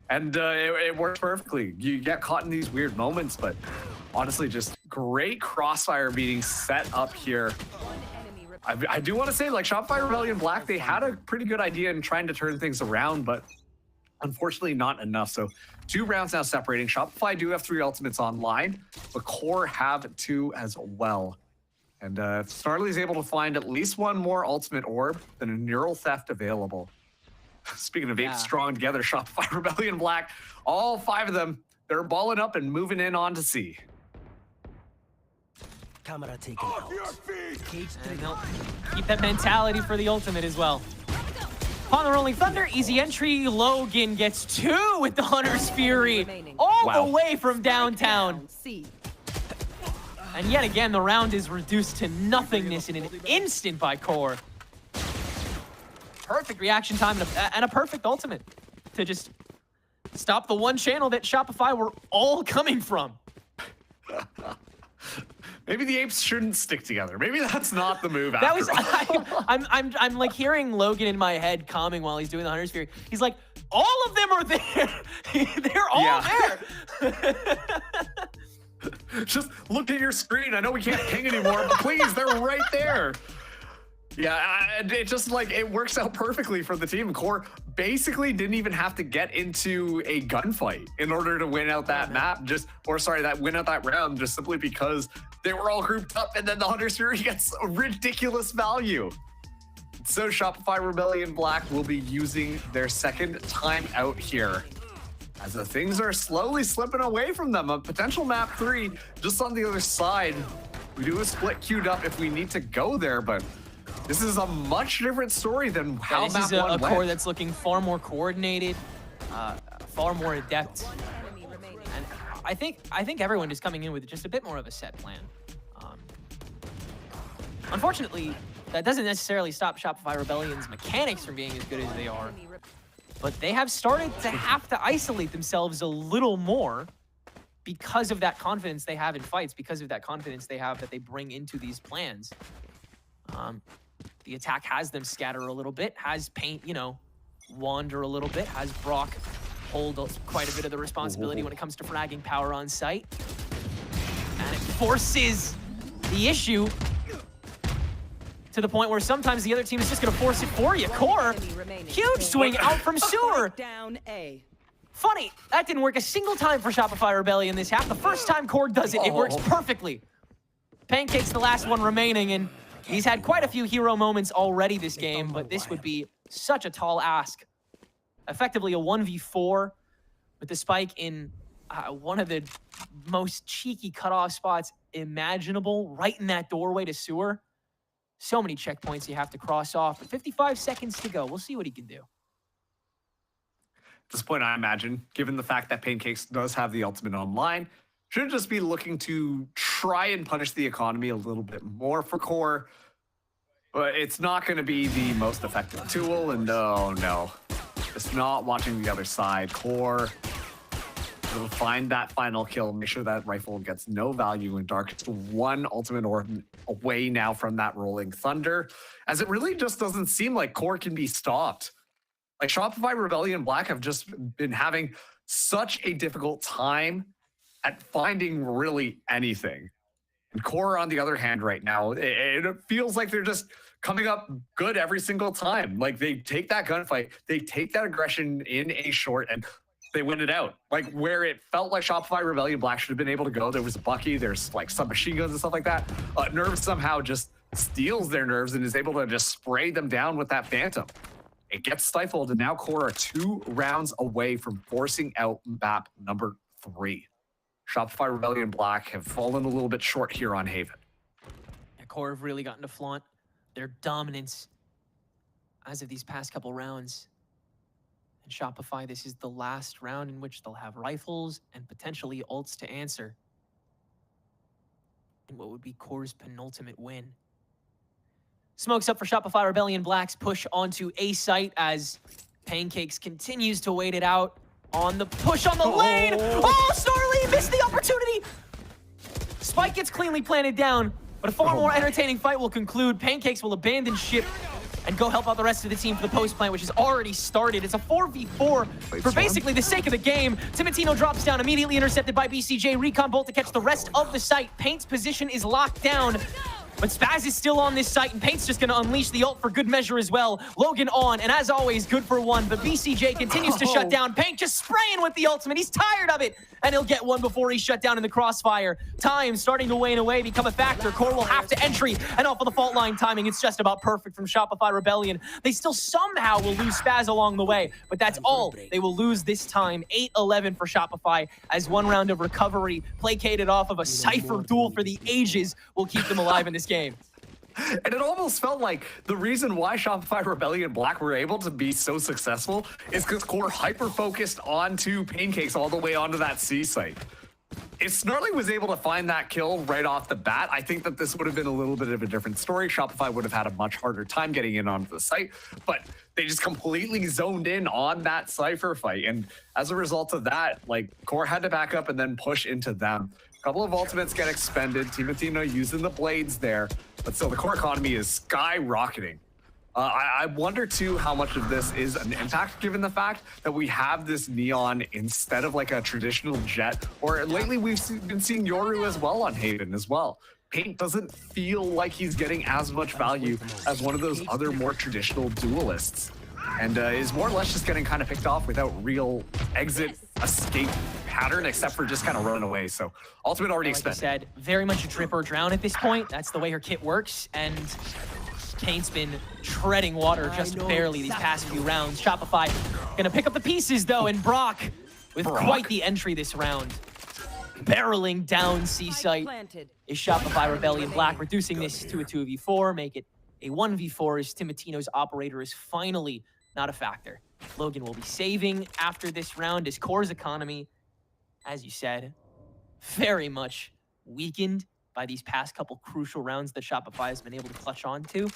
And it worked perfectly. You get caught in these weird moments, but honestly, just great crossfire being set up here. I do want to say, like, Shopify Rebellion Black, they had a pretty good idea in trying to turn things around, but unfortunately not enough. So 2 rounds now separating. Shopify do have 3 ultimates online, but Core have 2 as well. And if Snarly's able to find at least 1 more ultimate orb, then a neural theft available. Speaking of 8 strong together, Shopify Rebellion Black, all 5 of them, they're balling up and moving in on to C. Camera taken out. And they'll keep that mentality for the ultimate as well. Upon the Rolling Thunder, easy entry. Logan gets 2 with the Hunter's Fury. All the way from downtown. And yet again, the round is reduced to nothingness in an instant by Core. Perfect reaction time and a perfect ultimate to just stop the one channel that Shopify were all coming from. Maybe the apes shouldn't stick together. Maybe that's not the move. That was I'm like hearing Logan in my head calming while he's doing the Hunter's Fury. He's like, all of them are there. They're all there. Just look at your screen. I know we can't ping anymore, but please, they're right there. Yeah, it just like it works out perfectly for the team. Core basically didn't even have to get into a gunfight in order to win out that map, win out that round, just simply because they were all grouped up, and then the Hunter's Fury gets a ridiculous value. So Shopify Rebellion Black will be using their second time out here, as the things are slowly slipping away from them. A potential map 3 just on the other side. We do a split queued up if we need to go there, but this is a much different story than how this map 1 is a went. Core that's looking far more coordinated, far more adept. And I think everyone is coming in with just a bit more of a set plan. Unfortunately, that doesn't necessarily stop Shopify Rebellion's mechanics from being as good as they are, but they have started to have to isolate themselves a little more because of that confidence they have in fights, because of that confidence they have that they bring into these plans. The attack has them scatter a little bit, has Paint, wander a little bit, has Brock hold quite a bit of the responsibility when it comes to fragging power on site. And it forces the issue to the point where sometimes the other team is just going to force it for you. Core, huge swing out from Sewer. Down A. Funny, that didn't work a single time for Shopify Rebellion this half. The first time Core does it, it works perfectly. Pancakes the last one remaining, and he's had quite a few hero moments already this game, but this would be such a tall ask. Effectively a 1v4 with the spike in one of the most cheeky cutoff spots imaginable, right in that doorway to sewer. So many checkpoints you have to cross off. But 55 seconds to go. We'll see what he can do. At this point, I imagine, given the fact that Pancakes does have the ultimate online, should just be looking to try and punish the economy a little bit more for Core. But it's not going to be the most effective tool, and no. Just not watching the other side. Core will find that final kill, make sure that rifle gets no value in Dark. Just one ultimate orb away now from that Rolling Thunder, as it really just doesn't seem like Core can be stopped. Like Shopify, Rebellion, Black have just been having such a difficult time at finding really anything. And Core, on the other hand, right now, it feels like they're just coming up good every single time. Like they take that gunfight, they take that aggression in a short, and they win it out. Like where it felt like Shopify, Rebellion, Black should have been able to go. There was a Bucky, there's like some machine guns and stuff like that. Nerves somehow just steals their nerves and is able to just spray them down with that Phantom. It gets stifled, and now Core are 2 rounds away from forcing out map number 3. Shopify, Rebellion, Black have fallen a little bit short here on Haven. Yeah, Core have really gotten to flaunt their dominance as of these past couple rounds. And Shopify, this is the last round in which they'll have rifles and potentially ults to answer in what would be Core's penultimate win. Smokes up for Shopify, Rebellion, Black's push onto A site as Pancakes continues to wait it out on the push on the lane. Oh, Snarly missed the opportunity. Spike gets cleanly planted down, but a far more entertaining fight will conclude. Pancakes will abandon ship and go help out the rest of the team for the post plant, which has already started. It's a 4v4 for basically the sake of the game. Timotino drops down, immediately intercepted by BCJ. Recon Bolt to catch the rest of the site. Paint's position is locked down, but Spaz is still on this site, and Paint's just going to unleash the ult for good measure as well. Logan on, and as always, good for one, but BCJ continues to shut down. Paint just spraying with the ultimate. He's tired of it, and he'll get one before he's shut down in the crossfire. Time starting to wane away, become a factor. Core will have to entry, and off of the fault line timing, it's just about perfect from Shopify Rebellion. They still somehow will lose Spaz along the way, but that's all they will lose this time. 8-11 for Shopify, as one round of recovery placated off of a Cypher duel for the ages will keep them alive in this game. And it almost felt like the reason why Shopify, Rebellion, Black were able to be so successful is because Core hyper-focused onto Pancakes all the way onto that C site. If Snarly was able to find that kill right off the bat, I think that this would have been a little bit of a different story. Shopify would have had a much harder time getting in onto the site, but they just completely zoned in on that Cypher fight. And as a result of that, like, Core had to back up and then push into them. A couple of ultimates get expended. Timotino using the blades there, but still the Core economy is skyrocketing. I wonder too how much of this is an impact given the fact that we have this Neon instead of like a traditional Jet, or lately we've been seeing Yoru as well on Haven as well. Paint doesn't feel like he's getting as much value as one of those other more traditional duelists, and is more or less just getting kind of picked off without real exit escape pattern, except for just kind of running away. So ultimate already expended. Like I said, very much a drip or drown at this point. That's the way her kit works, and Paint's been treading water just barely these past few rounds. Shopify gonna pick up the pieces though, and Brock with quite the entry this round. Barreling down C site is Shopify Rebellion Black, reducing this to a 2v4, make it a 1v4 as Timotino's operator is finally not a factor. Logan will be saving after this round as Core's economy, as you said, very much weakened by these past couple crucial rounds that Shopify has been able to clutch on to.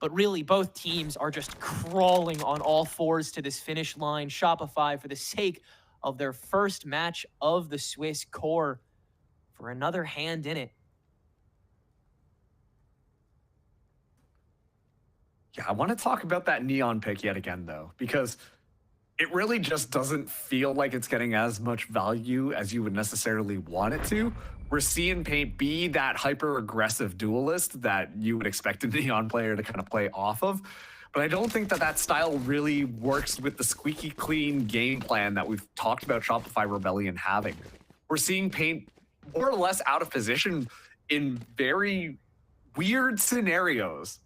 But really, both teams are just crawling on all fours to this finish line. Shopify, for the sake of their first match of the Swiss, Core for another hand in it. Yeah, I want to talk about that Neon pick yet again, though, because it really just doesn't feel like it's getting as much value as you would necessarily want it to. We're seeing Paint be that hyper-aggressive duelist that you would expect a Neon player to kind of play off of. But I don't think that that style really works with the squeaky clean game plan that we've talked about Shopify Rebellion having. We're seeing Paint more or less out of position in very weird scenarios.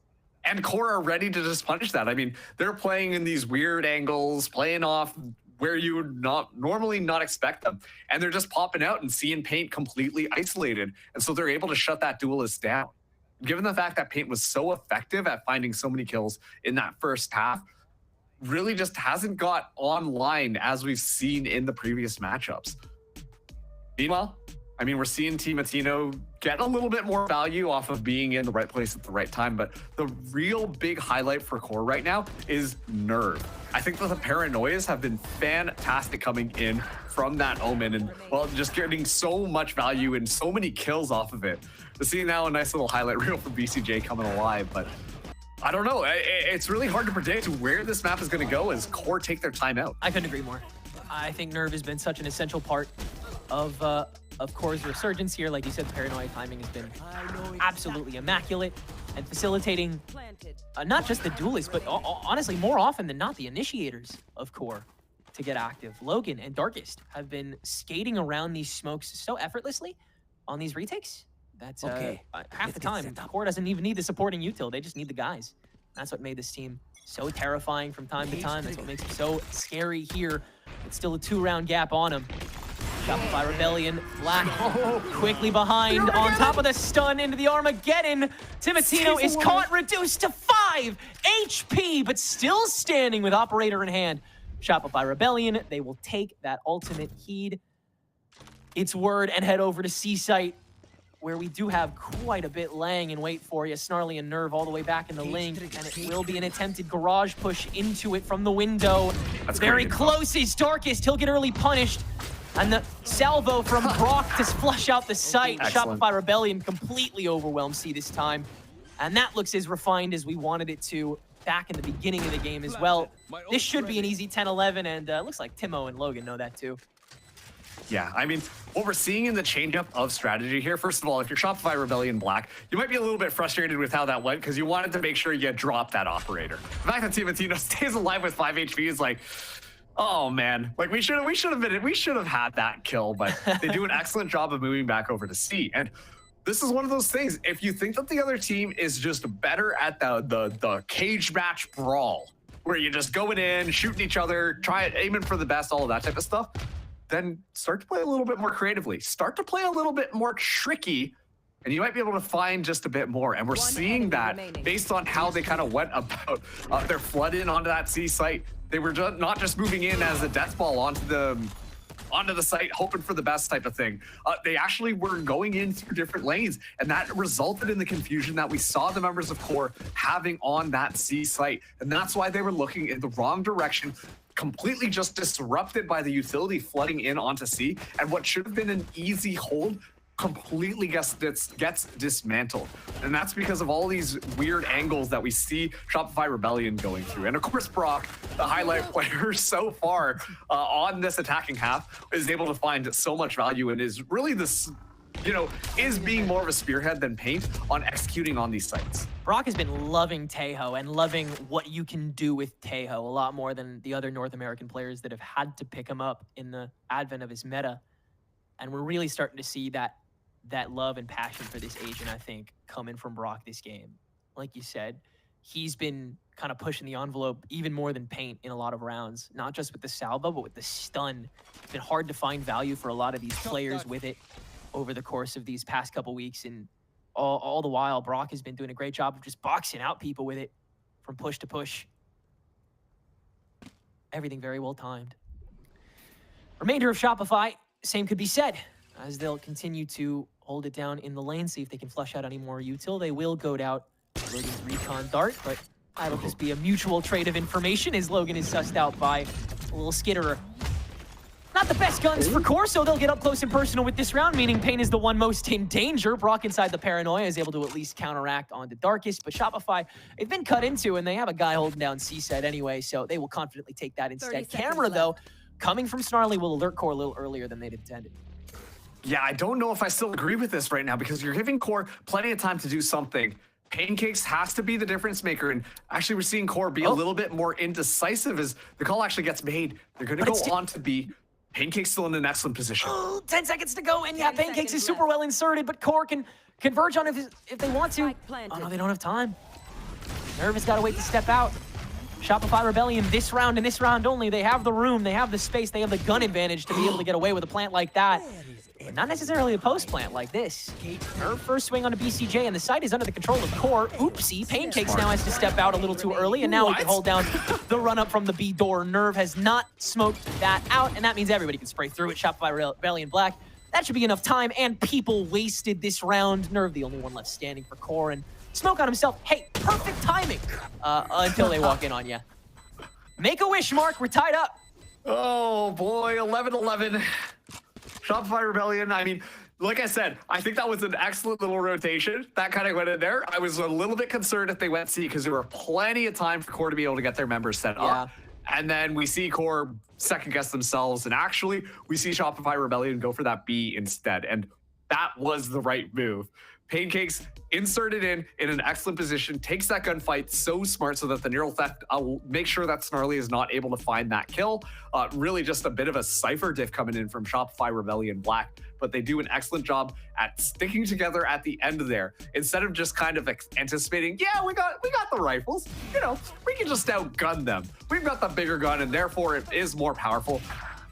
And Core are ready to just punish that. I mean, they're playing in these weird angles, playing off where you would normally not expect them. And they're just popping out and seeing Paint completely isolated. And so they're able to shut that Duelist down. Given the fact that Paint was so effective at finding so many kills in that first half, really just hasn't got online as we've seen in the previous matchups. Meanwhile, I mean, we're seeing Team Atino get a little bit more value off of being in the right place at the right time, but the real big highlight for Core right now is Nerve. I think that the Paranoias have been fantastic coming in from that Omen and, well, just getting so much value and so many kills off of it. To see now a nice little highlight reel for BCJ coming alive, but I don't know. It's really hard to predict where this map is going to go as Core take their time out. I couldn't agree more. I think Nerve has been such an essential part of Core's resurgence here. Like you said, the Paranoia timing has been absolutely immaculate and facilitating not just the Duelists, but honestly, more often than not, the initiators of Core to get active. Logan and Darkest have been skating around these smokes so effortlessly on these retakes. That's half the time. Core doesn't even need the supporting util. They just need the guys. That's what made this team so terrifying from time to time. That's what makes it so scary here. It's still a 2-round gap on him. Shopify Rebellion, Black quickly behind, on top of the stun into the Armageddon. Timatino is caught, reduced to 5 HP, but still standing with Operator in hand. Shopify Rebellion, they will take that ultimate heed its word and head over to C-Site, where we do have quite a bit laying in wait for you. Snarly and Nerve all the way back in the link, and it will be an attempted garage push into it from the window. That's very close is Darkest. He'll get early punished. And the salvo from Brock to flush out the site. Excellent. Shopify Rebellion completely overwhelmed C this time. And that looks as refined as we wanted it to back in the beginning of the game as well. This should be an easy 10-11, and looks like Timo and Logan know that too. Yeah, I mean, what we're seeing in the changeup of strategy here, first of all, if you're Shopify Rebellion Black, you might be a little bit frustrated with how that went because you wanted to make sure you drop that Operator. The fact that Timatino stays alive with 5 HP is like, oh man, like we should have had that kill, but they do an excellent job of moving back over to C. And this is one of those things, if you think that the other team is just better at the cage match brawl, where you're just going in, shooting each other, aiming for the best, all of that type of stuff, then start to play a little bit more creatively. Start to play a little bit more tricky, and you might be able to find just a bit more. And we're seeing that based on how they kind of went about their flood in onto that C site. They were not just moving in as a death ball onto the site, hoping for the best type of thing. They actually were going in through different lanes, and that resulted in the confusion that we saw the members of Core having on that C site. And that's why they were looking in the wrong direction, completely just disrupted by the utility flooding in onto C, and what should have been an easy hold completely gets dismantled. And that's because of all these weird angles that we see Shopify Rebellion going through. And of course, Brock, the highlight player so far on this attacking half, is able to find so much value and is really this, is being more of a spearhead than Paint on executing on these sites. Brock has been loving Tejo and loving what you can do with Tejo a lot more than the other North American players that have had to pick him up in the advent of his meta. And we're really starting to see that love and passion for this agent, I think, coming from Brock this game. Like you said, he's been kind of pushing the envelope even more than Paint in a lot of rounds, not just with the salvo, but with the stun. It's been hard to find value for a lot of these players with it over the course of these past couple weeks. And all the while, Brock has been doing a great job of just boxing out people with it from push to push. Everything very well timed. Remainder of Shopify, same could be said, as they'll continue to hold it down in the lane, see if they can flush out any more util. They will goad out Logan's recon dart, but that'll just be a mutual trade of information as Logan is sussed out by a little skitterer. Not the best guns for Core, so they'll get up close and personal with this round, meaning Pain is the one most in danger. Brock inside the Paranoia is able to at least counteract on the Darkest, but Shopify, they've been cut into, and they have a guy holding down C-Side anyway, so they will confidently take that instead. Camera, though, coming from Snarly, will alert Core a little earlier than they'd intended. Yeah, I don't know if I still agree with this right now because you're giving Core plenty of time to do something. Pancakes has to be the difference maker, and actually we're seeing Core be a little bit more indecisive as the call actually gets made. They're going to go on to be Pancakes still in an excellent position. 10 seconds to go, and yeah, Pancakes is super well inserted, but Core can converge on it if they want to. Oh no, they don't have time. Nerve has got to wait to step out. Shopify Rebellion this round and this round only, they have the room, they have the space, they have the gun advantage to be able to get away with a plant like that. But not necessarily a post plant like this. Her first swing onto BCJ, and the site is under the control of QOR. Oopsie, Pancakes now has to step out a little too early, and now he can hold down the run up from the B door. Nerve has not smoked that out, and that means everybody can spray through it. Shopify Rebellion Black. That should be enough time, and people wasted this round. Nerve the only one left standing for QOR, and Smoke on himself. Hey, perfect timing until they walk in on you. Make a wish, Mark. We're tied up. Oh boy, 11-11. Shopify Rebellion. I mean, like I said, I think that was an excellent little rotation. That kind of went in there. I was a little bit concerned if they went C because there were plenty of time for QOR to be able to get their members set up. And then we see QOR second guess themselves. And actually, we see Shopify Rebellion go for that B instead. And that was the right move. Pancakes inserted in an excellent position, takes that gunfight so smart so that the neural theft will make sure that Snarly is not able to find that kill. Really just a bit of a cypher diff coming in from Shopify Rebellion Black, but they do an excellent job at sticking together at the end of there. Instead of just kind of anticipating, yeah, we got the rifles, you know, we can just outgun them. We've got the bigger gun and therefore it is more powerful.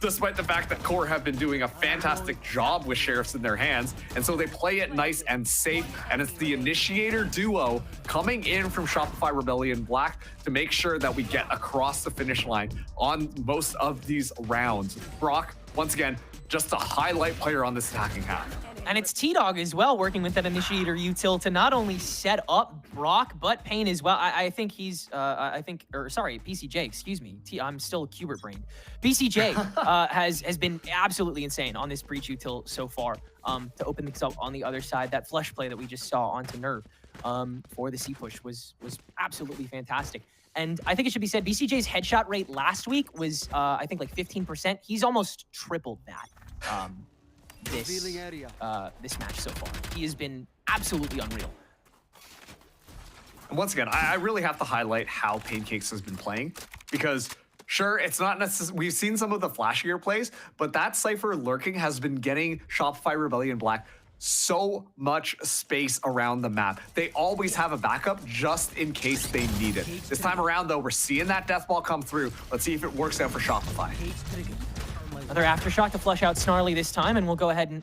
Despite the fact that QOR have been doing a fantastic job with sheriffs in their hands. And so they play it nice and safe. And it's the initiator duo coming in from Shopify Rebellion Black to make sure that we get across the finish line on most of these rounds. Brock, once again, just a highlight player on this attacking half. And it's T-Dog as well, working with that initiator util to not only set up Brock, but Payne as well. I think he's, BCJ, excuse me. I'm still Cubert brained. BCJ has been absolutely insane on this breach util so far to open things up on the other side. That flush play that we just saw onto Nerve for the C push was absolutely fantastic. And I think it should be said, BCJ's headshot rate last week was, I think, like 15%. He's almost tripled that. This match so far. He has been absolutely unreal. And once again, I really have to highlight how Pancakes has been playing because sure, it's not necessarily, we've seen some of the flashier plays, but that Cypher lurking has been getting Shopify Rebellion Black so much space around the map. They always have a backup just in case they need it. This time around though, we're seeing that death ball come through. Let's see if it works out for Shopify. Another aftershock to flush out Snarly this time, and we'll go ahead and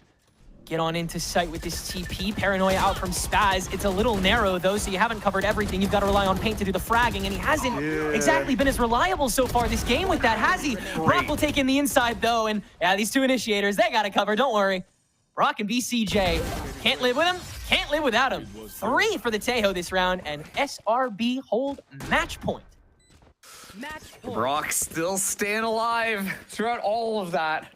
get on into sight with this TP. Paranoia out from Spaz. It's a little narrow, though, so you haven't covered everything. You've got to rely on Paint to do the fragging, and he hasn't exactly been as reliable so far this game with that, has he? Brock will take in the inside, though, and yeah, these two initiators, they got to cover, don't worry. Brock and BCJ, can't live with him, can't live without him. 3 for the Tejo this round, and SRB hold match point. Brock still staying alive throughout all of that.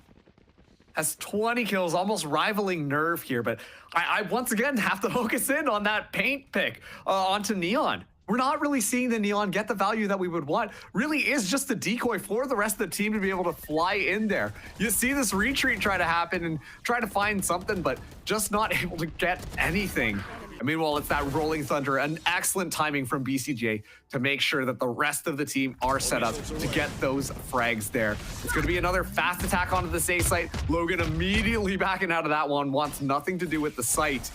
Has 20 kills, almost rivaling Nerve here. But I once again have to focus in on that Paint pick onto Neon. We're not really seeing the Neon get the value that we would want. Really is just a decoy for the rest of the team to be able to fly in there. You see this retreat try to happen and try to find something, but just not able to get anything. And meanwhile, it's that Rolling Thunder, an excellent timing from BCJ to make sure that the rest of the team are set up to get those frags there. It's going to be another fast attack onto the A site. Logan immediately backing out of that one, wants nothing to do with the site.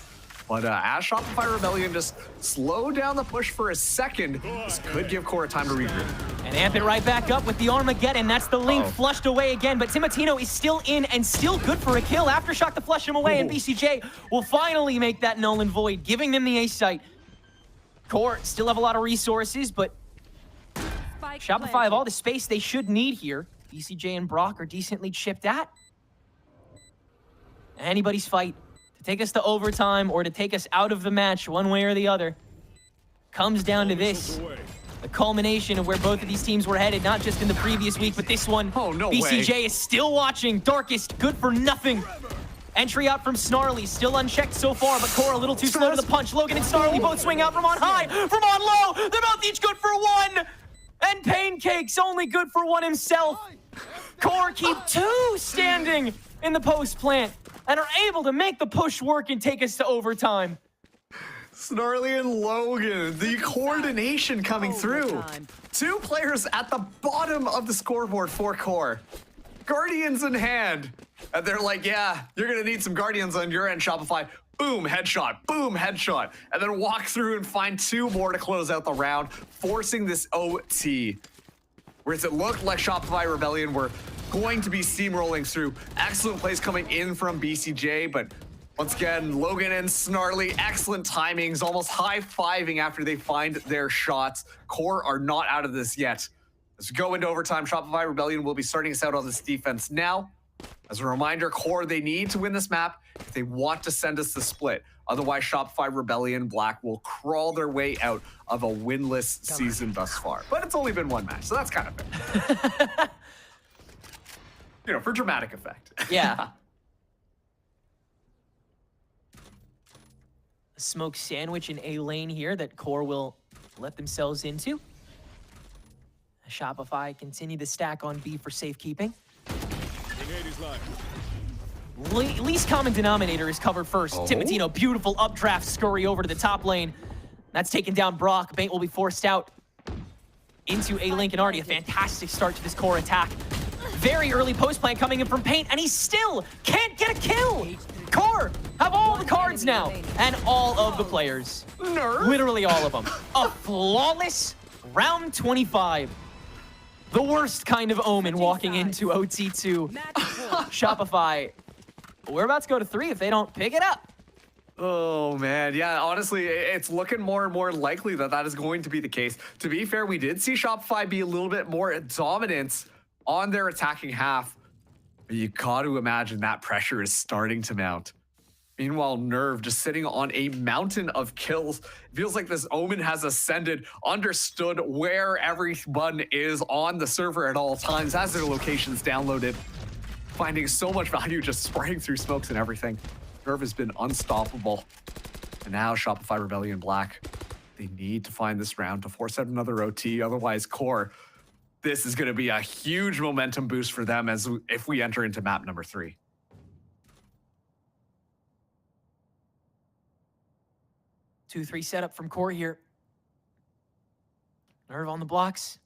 But as Shopify Rebellion just slowed down the push for a second, this could give QOR time to regroup. And amp it right back up with the Armageddon. That's the link flushed away again, but Timotino is still in and still good for a kill. Aftershock to flush him away, and BCJ will finally make that null and void, giving them the A site. QOR still have a lot of resources, but Shopify have all the space they should need here. BCJ and Brock are decently chipped at. Anybody's fight to take us to overtime or to take us out of the match one way or the other comes down to this. The culmination of where both of these teams were headed, not just in the previous week, but this one. Oh, no BCJ way. is still watching. Darkest, good for nothing. Entry out from Snarly, still unchecked so far, but QOR a little too slow to the punch. Logan and Snarly both swing out from on high, from on low. They're both each good for 1. And Pancakes only good for 1 himself. QOR keep 2 standing in the post plant and are able to make the push work and take us to overtime. Snarly and Logan, the coordination coming through. 2 players at the bottom of the scoreboard for QOR. Guardians in hand. And they're like, yeah, you're going to need some Guardians on your end, Shopify. Boom, headshot, boom, headshot. And then walk through and find 2 more to close out the round, forcing this OT. Whereas it looked like Shopify Rebellion were going to be steamrolling through. Excellent plays coming in from BCJ, but once again, Logan and Snarly, excellent timings, almost high-fiving after they find their shots. Core are not out of this yet. As we go into overtime, Shopify Rebellion will be starting us out on this defense now. As a reminder, Core, they need to win this map if they want to send us the split. Otherwise, Shopify Rebellion Black will crawl their way out of a winless season thus far. But it's only been 1 match, so that's kind of fair. You know, for dramatic effect. Yeah. A smoke sandwich in A lane here that Core will let themselves into. Shopify continue the stack on B for safekeeping. Least common denominator is covered first. Timotino, beautiful updraft scurry over to the top lane. That's taken down Brock. Bait will be forced out into A lane. And already a fantastic start to this Core attack. Very early post plant coming in from Paint, and he still can't get a kill. Core have all the cards now, and all of the players. Literally all of them. A flawless round 25. The worst kind of omen walking into OT2. Shopify, we're about to go to 3 if they don't pick it up. Oh, man. Yeah, honestly, it's looking more and more likely that that is going to be the case. To be fair, we did see Shopify be a little bit more dominant on their attacking half. But you got to imagine that pressure is starting to mount. Meanwhile, Nerve just sitting on a mountain of kills. It feels like this Omen has ascended, understood where everyone is on the server at all times, has their locations downloaded, finding so much value just spraying through smokes and everything. Nerve has been unstoppable. And now Shopify Rebellion Black, they need to find this round to force out another OT. Otherwise, Core, this is going to be a huge momentum boost for them as if we enter into map number 3. 2-3 setup from Core here. Nerve on the blocks.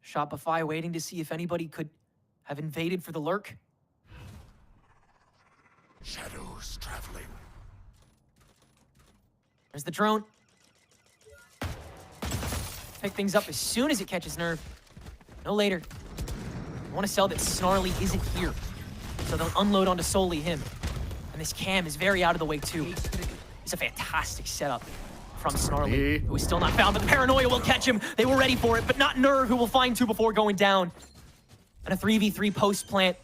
Shopify waiting to see if anybody could have invaded for the lurk. Shadows traveling. There's the drone. Pick things up as soon as it catches Nerve. No later. I want to sell that Snarly isn't here, so they'll unload onto solely him. And this cam is very out of the way too. It's a fantastic setup from Snarly, who is still not found, but the Paranoia will catch him. They were ready for it, but not Nerve, who will find 2 before going down. And a 3v3 post plant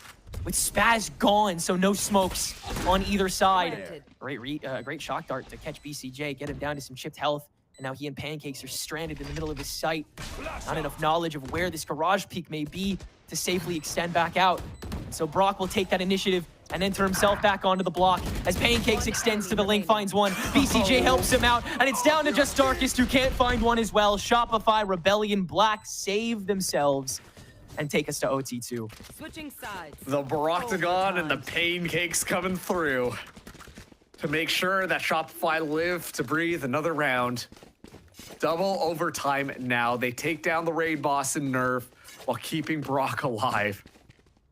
with Spaz gone, so no smokes on either side. Great shock dart to catch BCJ, get him down to some chipped health. And now he and Pancakes are stranded in the middle of his site. Not enough knowledge of where this garage peak may be to safely extend back out. So Brock will take that initiative and enter himself back onto the block as Pancakes extends to the link, finds one. BCJ helps him out, and it's down to just Darkest, who can't find one as well. Shopify Rebellion Black save themselves and take us to OT2. Switching sides. The Baroctagon and the Pancakes coming through to make sure that Shopify live to breathe another round. Double overtime now. They take down the raid boss in Nerve while keeping Brock alive.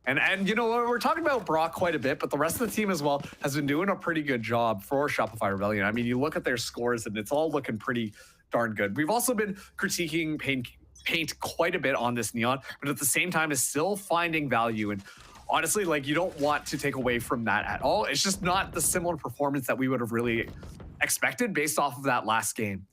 And you know, we're talking about Brock quite a bit, but the rest of the team as well has been doing a pretty good job for Shopify Rebellion. I mean, you look at their scores and it's all looking pretty darn good. We've also been critiquing Paint quite a bit on this Neon, but at the same time is still finding value. And honestly, like, you don't want to take away from that at all. It's just not the similar performance that we would have really expected based off of that last game.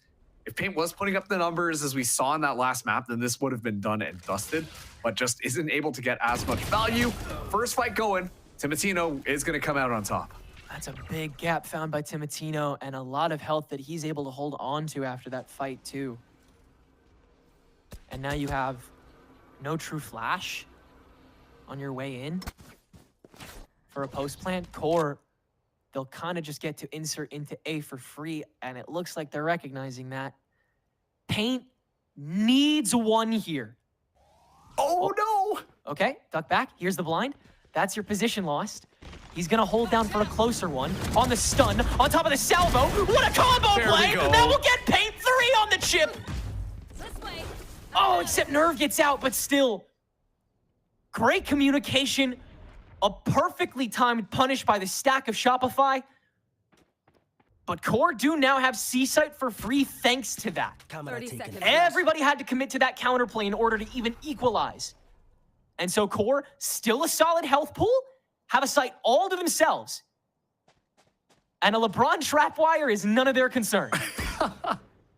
If Paint was putting up the numbers as we saw in that last map, then this would have been done and dusted, but just isn't able to get as much value. First fight going, Timotino is going to come out on top. That's a big gap found by Timotino, and a lot of health that he's able to hold on to after that fight too. And now you have no true flash on your way in. For a post plant Core, they'll kind of just get to insert into A for free, and it looks like they're recognizing that. Paint needs one here. Oh no! Okay, duck back. Here's the blind. That's your position lost. He's gonna hold down for a closer one. On the stun, on top of the salvo. What a combo play! That will get Paint 3 on the chip! Oh, except Nerve gets out, but still. Great communication. A perfectly timed punish by the stack of Shopify. But QOR do now have C site for free thanks to that. 30 seconds. Everybody had to commit to that counterplay in order to even equalize. And so QOR, still a solid health pool, have a site all to themselves. And a LeBron trapwire is none of their concern.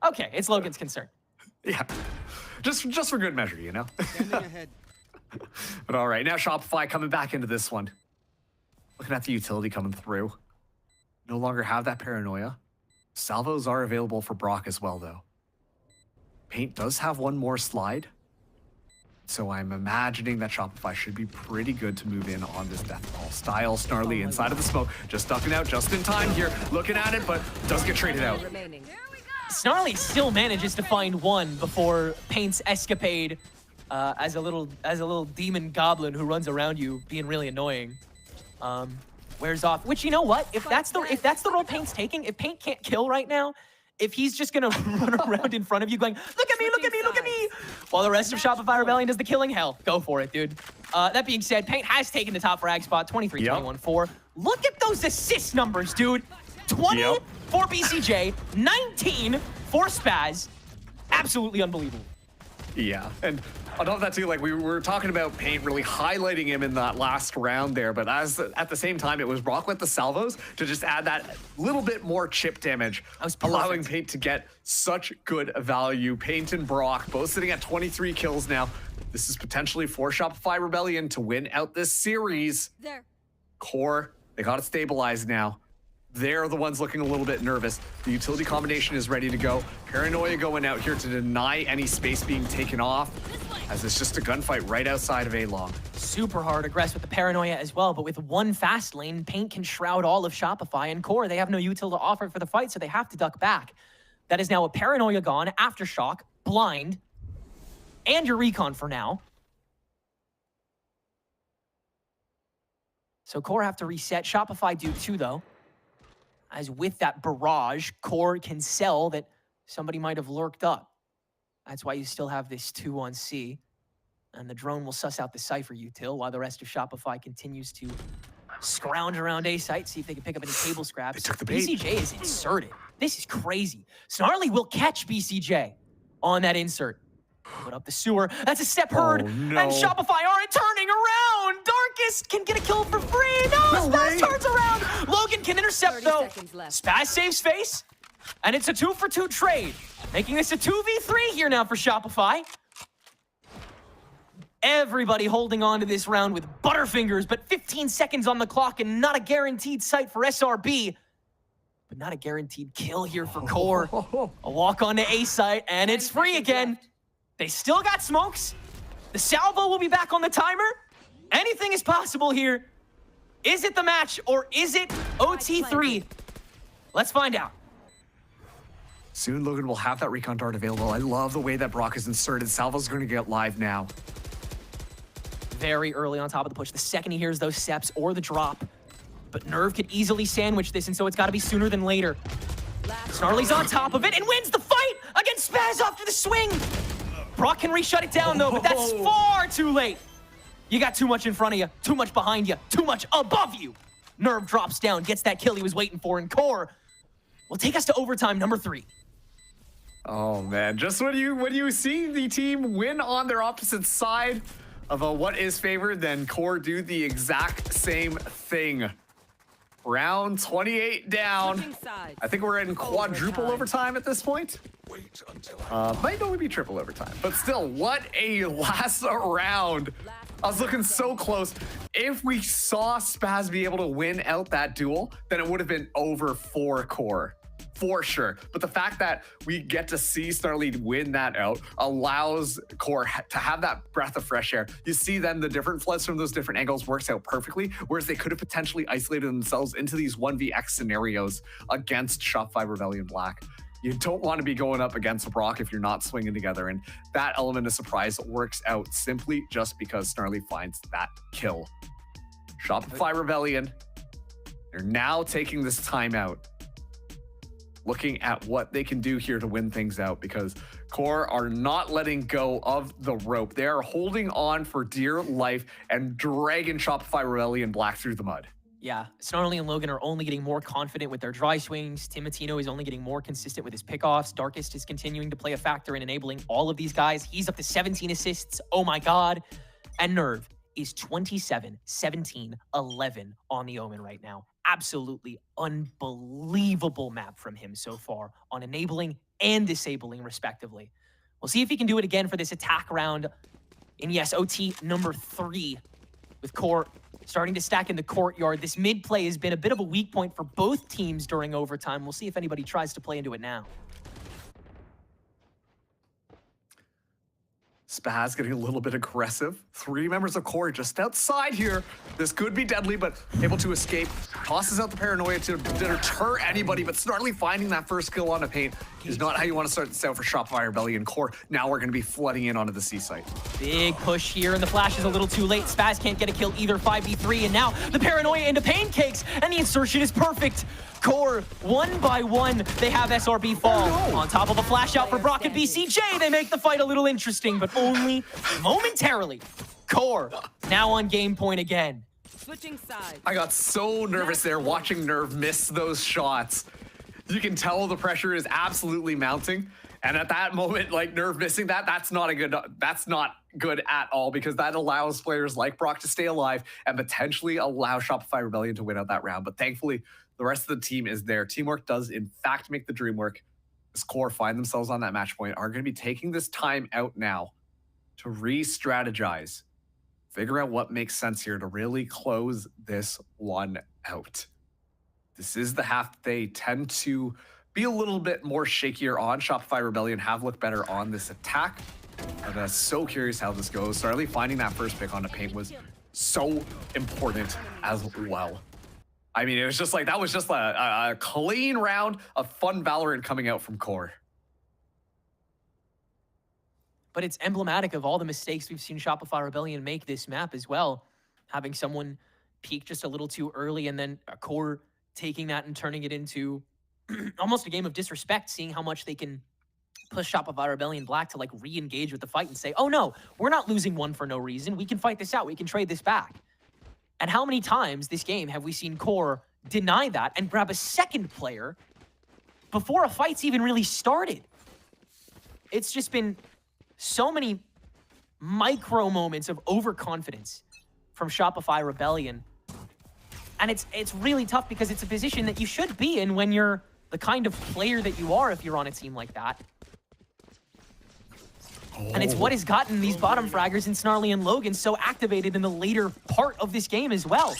Okay, it's Logan's concern. Yeah, just for good measure, you know? Standing ahead. But all right, now Shopify coming back into this one. Looking at the utility coming through. No longer have that paranoia. Salvos are available for Brock as well, though. Paint does have one more slide. So I'm imagining that Shopify should be pretty good to move in on this death ball. Style Snarly inside of the smoke. Just ducking out just in time here. Looking at it, but does get traded out. Snarly still manages to find one before Paint's escapade as a little demon goblin who runs around you, being really annoying. Wears off. Which, you know what? If that's the role Paint's taking, if Paint can't kill right now, if he's just gonna run around in front of you going, look at me, look at me, look at me, while the rest of Shopify Rebellion does the killing, hell, go for it, dude. That being said, Paint has taken the top frag spot, 23-21-4. Look at those assist numbers, dude. 20 for BCJ, 19 for Spaz. Absolutely unbelievable. Yeah, and on top of that too, like we were talking about Paint really highlighting him in that last round there, but at the same time, it was Brock with the salvos to just add that little bit more chip damage, allowing Paint to get such good value. Paint and Brock both sitting at 23 kills now. This is potentially for Shopify Rebellion to win out this series. QOR, they got it stabilized now. They're the ones looking a little bit nervous. The utility combination is ready to go. Paranoia going out here to deny any space being taken off, as it's just a gunfight right outside of A-Long. Super hard aggress with the Paranoia as well, but with one fast lane, Paint can shroud all of Shopify, and QOR, they have no util to offer for the fight, so they have to duck back. That is now a Paranoia gone, Aftershock, Blind, and your Recon for now. So QOR have to reset. Shopify do too, though. As with that barrage, QOR can sell that somebody might have lurked up. That's why you still have this 2 on C. And the drone will suss out the Cypher util while the rest of Shopify continues to scrounge around A site, see if they can pick up any cable scraps. They took the bait. BCJ is inserted. This is crazy. Snarly will catch BCJ on that insert. Put up the sewer. That's a step heard. Oh, no. And Shopify aren't turning around. Darkest can get a kill for free. No, Spaz turns around. Logan can intercept, though. Spaz saves face. And it's a 2-for-2 trade, making this a 2v3 here now for Shopify. Everybody holding on to this round with butterfingers, but 15 seconds on the clock and not a guaranteed sight for SRB. But not a guaranteed kill here for QOR. A walk on to A site, and it's free again. They still got smokes. The salvo will be back on the timer. Anything is possible here. Is it the match or is it OT3? Let's find out. Soon Logan will have that recon dart available. I love the way that Brock is inserted. Salvo's going to get live now. Very early on top of the push. The second he hears those steps or the drop. But Nerve could easily sandwich this, and so it's got to be sooner than later. Snarly's on top of it and wins the fight against Spaz after the swing. Brock can re-shut it down, though, but that's far too late. You got too much in front of you, too much behind you, too much above you. Nerve drops down, gets that kill he was waiting for, and QOR will take us to overtime number 3. Oh, man. Just when you see the team win on their opposite side of a what is favored, then QOR do the exact same thing. Round 28 down. I think we're in quadruple overtime at this point. Might only be triple overtime, but still, what a last round. I was looking so close. If we saw Spaz be able to win out that duel, then it would have been over for QOR. For sure. But the fact that we get to see Snarly win that out allows QOR to have that breath of fresh air. You see then the different floods from those different angles works out perfectly, whereas they could have potentially isolated themselves into these 1vx scenarios against Shopify Rebellion Black. You don't want to be going up against Brock if you're not swinging together, and that element of surprise works out simply just because Snarly finds that kill. Shopify Rebellion, they're now taking this timeout. looking at what they can do here to win things out, because QOR are not letting go of the rope. They are holding on for dear life and dragging Shopify Rebellion Black through the mud. Yeah, Snarly and Logan are only getting more confident with their dry swings. Timatino is only getting more consistent with his pickoffs. Darkest is continuing to play a factor in enabling all of these guys. He's up to 17 assists. Oh my God. And Nerve is 27, 17, 11 on the Omen right now. Absolutely unbelievable map from him so far on enabling and disabling respectively. We'll see if he can do it again for this attack round in, yes, OT number 3 with QOR starting to stack in the courtyard. This mid play has been a bit of a weak point for both teams during overtime. We'll see if anybody tries to play into it now. Spaz getting a little bit aggressive. 3 members of QOR just outside here. This could be deadly, but able to escape. Tosses out the paranoia to deter anybody, but Snarly finding that first kill on a paint is not how you want to start this out for Shopify Rebellion QOR. Now we're going to be flooding in onto the C site. Big push here, and the flash is a little too late. Spaz can't get a kill either, 5v3, and now the paranoia into Pancakes, and the insertion is perfect. QOR, 1 by 1, they have SRB fall. On top of a flash out for Brock and BCJ, they make the fight a little interesting, but only momentarily. QOR now on game point again. Switching sides. I got so nervous there watching Nerve miss those shots. You can tell the pressure is absolutely mounting. And at that moment, like Nerve missing that, that's not good at all, because that allows players like Brock to stay alive and potentially allow Shopify Rebellion to win out that round. But thankfully, the rest of the team is there. Teamwork does, in fact, make the dream work. As QOR find themselves on that match point, are going to be taking this time out now to re-strategize, figure out what makes sense here to really close this one out. This is the half that they tend to be a little bit more shakier on. Shopify Rebellion have looked better on this attack. But so curious how this goes. Snarly finding that first pick on the paint was so important as well. I mean, it was just like, that was just a clean round of fun Valorant coming out from QOR. But it's emblematic of all the mistakes we've seen Shopify Rebellion make this map as well. Having someone peak just a little too early, and then QOR taking that and turning it into almost a game of disrespect, seeing how much they can push Shopify Rebellion Black to like re-engage with the fight and say, oh no, we're not losing one for no reason. We can fight this out. We can trade this back. And how many times this game have we seen QOR deny that and grab a second player before a fight's even really started? It's just been so many micro moments of overconfidence from Shopify Rebellion. And it's really tough, because it's a position that you should be in when you're the kind of player that you are if you're on a team like that. And it's what has gotten these bottom fraggers in Snarly and Logan so activated in the later part of this game as well.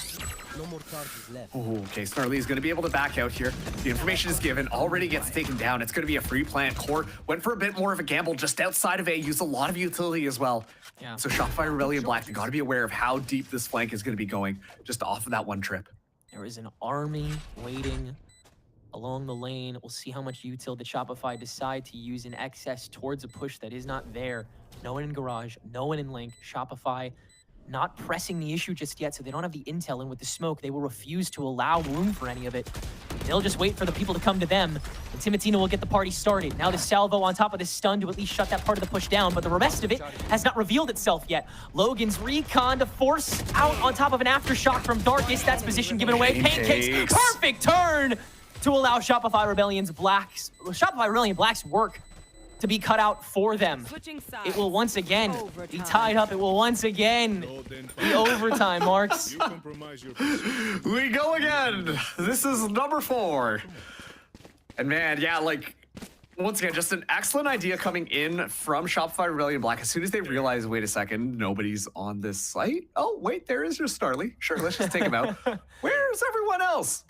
No more charges left. Okay, Snarly is going to be able to back out here. The information is given, already gets taken down. It's going to be a free plant. QOR went for a bit more of a gamble just outside of A, used a lot of utility as well. Yeah. So Shopify Rebellion Black, they got to be aware of how deep this flank is going to be going just off of that one trip. There is an army waiting along the lane. We'll see how much util that Shopify decide to use in excess towards a push that is not there. No one in Garage, no one in Link. Shopify not pressing the issue just yet, so they don't have the intel, and with the smoke, they will refuse to allow room for any of it. They'll just wait for the people to come to them, and Timatino will get the party started. Now the salvo on top of the stun to at least shut that part of the push down, but the rest of it has not revealed itself yet. Logan's recon to force out on top of an aftershock from Darkest. That's position given away. Pancakes, perfect turn to allow Shopify Rebellion Black's work to be cut out for them. It will once again be tied up. It will once again be overtime, Marks. We go again. This is number 4. And man, yeah, like, once again, just an excellent idea coming in from Shopify Rebellion Black. As soon as they realize, wait a second, nobody's on this site. Oh, wait, there is your Snarly. Sure, let's just take him out. Where's everyone else?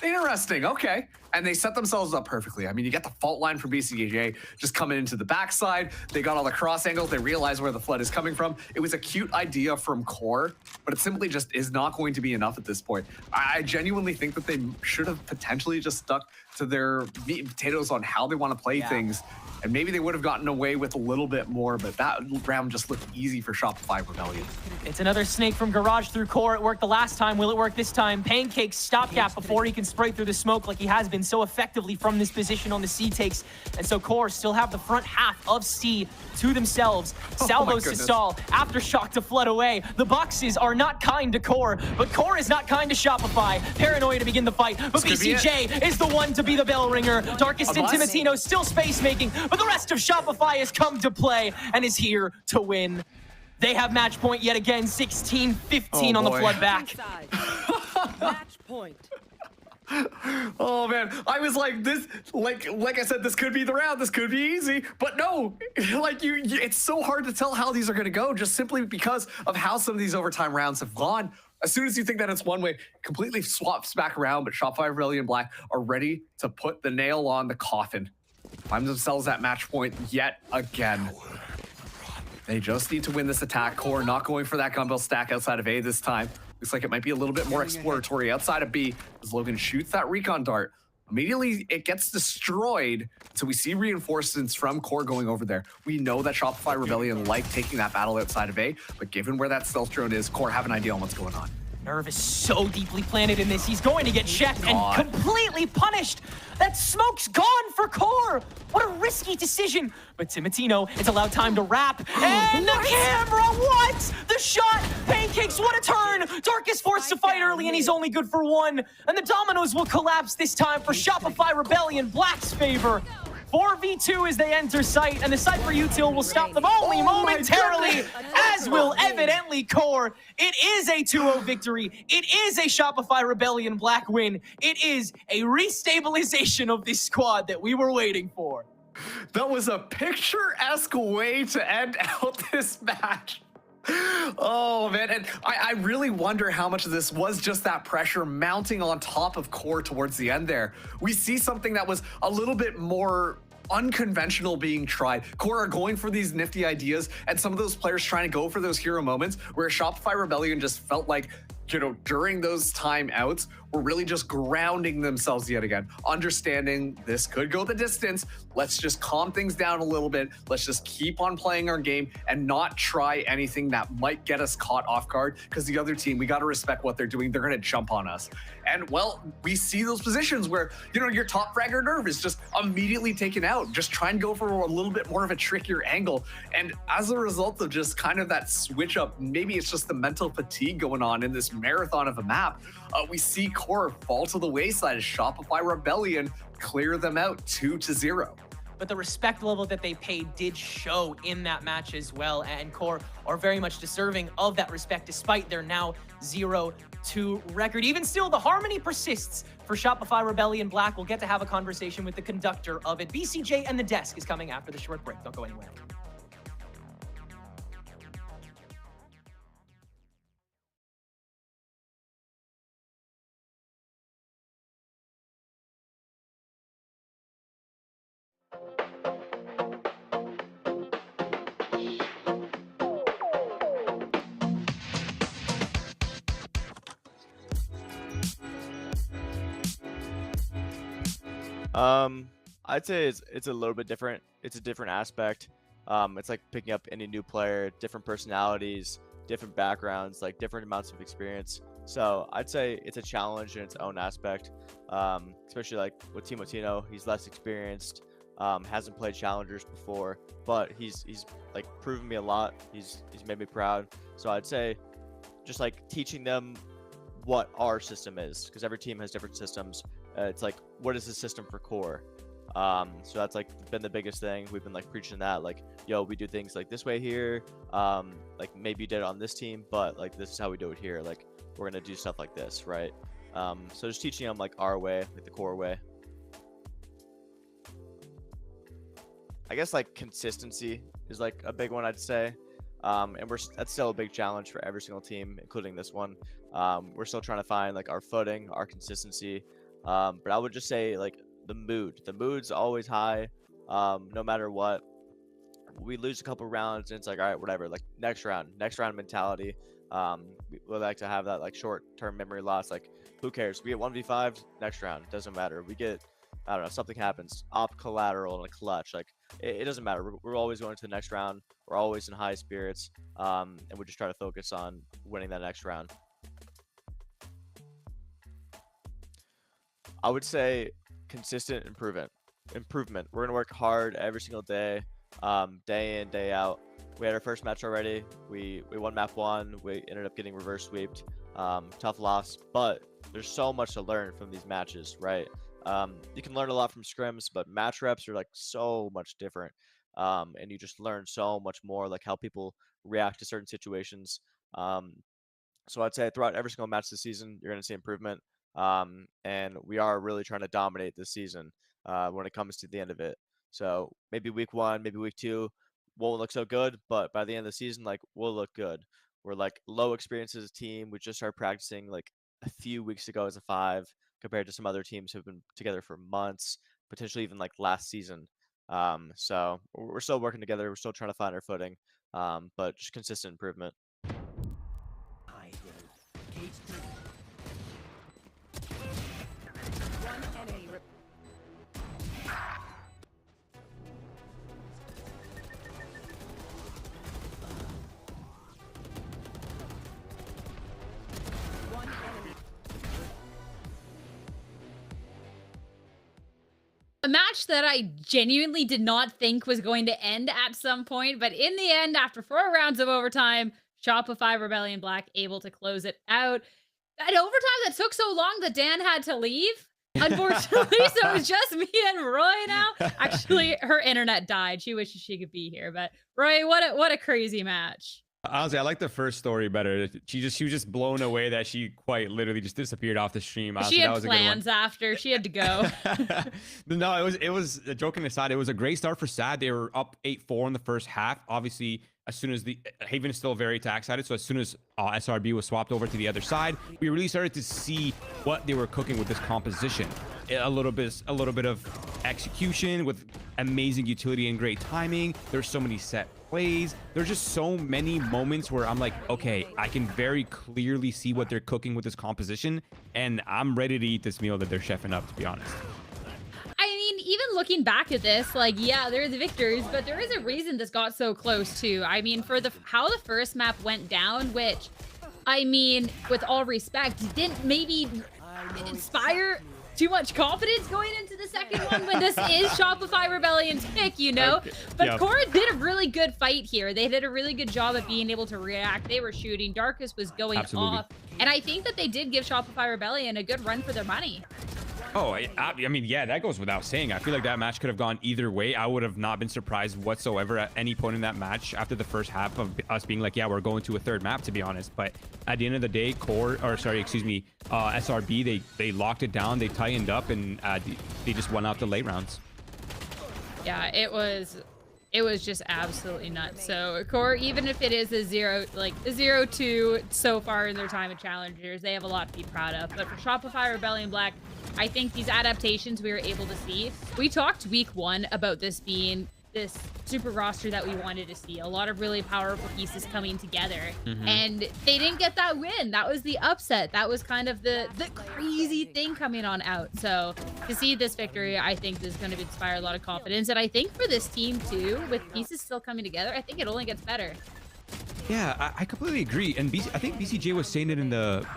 Interesting, okay. And they set themselves up perfectly. I mean, you get the fault line from BCJ just coming into the backside. They got all the cross angles. They realize where the flood is coming from. It was a cute idea from QOR, but it simply just is not going to be enough at this point. I genuinely think that they should have potentially just stuck to their meat and potatoes on how they want to play things. And maybe they would have gotten away with a little bit more, but that round just looked easy for Shopify Rebellion. It's another snake from Garage through QOR. It worked the last time. Will it work this time? Pancakes stopgap before he can spray through the smoke like he has been so effectively from this position on the C takes. And so Core still have the front half of C to themselves. Salvos to stall, Aftershock to flood away. The boxes are not kind to Core, but Core is not kind to Shopify. Paranoia to begin the fight, but BCJ is the one to be the bell ringer. Darkest and Timotino still space making, but the rest of Shopify has come to play and is here to win. They have match point yet again, 16-15 on the flood back. Match point. Oh man, I was like this, like I said, this could be the round, this could be easy, but no, like it's so hard to tell how these are gonna go just simply because of how some of these overtime rounds have gone. As soon as you think that it's one way, completely swaps back around, but Shopify Rebellion Black are ready to put the nail on the coffin. Find themselves at match point yet again. They just need to win this attack. Core not going for that gunbill stack outside of A this time. Looks like it might be a little bit more exploratory outside of B as Logan shoots that recon dart. Immediately, it gets destroyed, so we see reinforcements from Core going over there. We know that Shopify Rebellion like taking that battle outside of A, but given where that stealth drone is, Core have an idea on what's going on. Nerve is so deeply planted in this. He's going to get checked and completely punished. That smoke's gone for Core. What a risky decision. But Timotino is allowed time to wrap. And the camera, what? The shot, Pancakes, what a turn. Dark is forced to fight early and he's only good for one. And the dominoes will collapse this time for Shopify Rebellion, Black's favor. 4v2 as they enter site, and the Cypher util will stop them only momentarily, as will evidently Core. It is a 2-0 victory. It is a Shopify Rebellion Black win. It is a restabilization of this squad that we were waiting for. That was a picturesque way to end out this match. Oh man, and I really wonder how much of this was just that pressure mounting on top of Core towards the end there. We see something that was a little bit more unconventional being tried. Core are going for these nifty ideas, and some of those players trying to go for those hero moments where Shopify Rebellion just felt like, you know, during those timeouts, were really just grounding themselves yet again, understanding this could go the distance. Let's just calm things down a little bit. Let's just keep on playing our game and not try anything that might get us caught off guard, because the other team, we got to respect what they're doing. They're going to jump on us. And well, we see those positions where, you know, your top fragger Nerve is just immediately taken out. Just try and go for a little bit more of a trickier angle. And as a result of just kind of that switch up, maybe it's just the mental fatigue going on in this marathon of a map. We see Core fall to the wayside as Shopify Rebellion clear them out 2-0. But the respect level that they paid did show in that match as well, and Core are very much deserving of that respect despite their now 0-2 record. Even still, the harmony persists for Shopify Rebellion Black. We'll get to have a conversation with the conductor of it. BCJ and the desk is coming after the short break. Don't go anywhere. I'd say it's a little bit different. It's a different aspect. It's like picking up any new player, different personalities, different backgrounds, like different amounts of experience. So I'd say it's a challenge in its own aspect, especially like with Timotino. He's less experienced, hasn't played Challengers before, but he's like proven me a lot. He's made me proud. So I'd say just like teaching them what our system is, because every team has different systems. It's like, what is the system for Core? So that's like been the biggest thing. We've been like preaching that, like, yo, we do things like this way here. Like maybe you did it on this team, but like this is how we do it here. Like we're gonna do stuff like this, right? So just teaching them like our way, like the Core way. I guess like consistency is like a big one, I'd say. And that's still a big challenge for every single team, including this one. We're still trying to find like our footing, our consistency. But I would just say like the mood's always high, no matter what. We lose a couple rounds and it's like, all right, whatever, like next round mentality. We like to have that like short-term memory loss. Like who cares? We get 1v5 next round, doesn't matter. We get, I don't know, something happens, op collateral and a clutch, like it doesn't matter. We're always going to the next round. We're always in high spirits, and we just try to focus on winning that next round. I would say consistent improvement. We're gonna work hard every single day, day in, day out. We had our first match already. We won map 1. We ended up getting reverse sweeped. Tough loss, but there's so much to learn from these matches, right? You can learn a lot from scrims, but match reps are like so much different. And you just learn so much more, like how people react to certain situations. So I'd say throughout every single match this season, you're going to see improvement. And we are really trying to dominate this season when it comes to the end of it. So maybe week 1, maybe week 2 won't look so good, but by the end of the season, like we'll look good. We're like low experience as a team. We just started practicing like a few weeks ago as a 5, compared to some other teams who've been together for months, potentially even like last season. So we're still working together. We're still trying to find our footing, but just consistent improvement. A match that I genuinely did not think was going to end at some point, but in the end, after 4 rounds of overtime, Shopify Rebellion Black able to close it out. That overtime that took so long that Dan had to leave, unfortunately, so it was just me and Roy now. Actually, her internet died. She wishes she could be here, but Roy, what a crazy match. Honestly, I like the first story better. She was just blown away that she quite literally just disappeared off the stream. Honestly, she had that was plans after. She had to go. No, it was joking aside. It was a great start for SaD. They were up 8-4 in the first half. Obviously, as soon as the Haven is still very attack sided, so as soon as SRB was swapped over to the other side, we really started to see what they were cooking with this composition. A little bit of execution with amazing utility and great timing. There's so many set plays. There's just so many moments where I'm like, okay, I can very clearly see what they're cooking with this composition, and I'm ready to eat this meal that they're chefing up, to be honest. I mean, even looking back at this, like, yeah, there's victories, but there is a reason this got so close too. I mean, for how the first map went down, which, I mean, with all respect, didn't maybe inspire too much confidence going into the second one when this is Shopify Rebellion's pick, you know? Okay. But Yep. Cora did a really good fight here. They did a really good job at being able to react. They were shooting. Darkus was going Absolutely. off. And I think that they did give Shopify Rebellion a good run for their money. Oh, I mean, yeah, that goes without saying. I feel like that match could have gone either way. I would have not been surprised whatsoever at any point in that match after the first half of us being like, yeah, we're going to a third map, to be honest. But at the end of the day, SRB, they locked it down, they tightened up, and they just won out the late rounds. Yeah, it was just absolutely nuts. So Core, even if it is a 0-2 so far in their time at Challengers, they have a lot to be proud of. But for Shopify Rebellion Black, I think these adaptations we were able to see, we talked week 1 about this being this super roster that we wanted to see. A lot of really powerful pieces coming together. And they didn't get that win. That was the upset. That was kind of the crazy thing coming on out. So to see this victory, I think is going to inspire a lot of confidence. And I think for this team too, with pieces still coming together, I think it only gets better. Yeah, I completely agree. And I think BCJ was saying it in the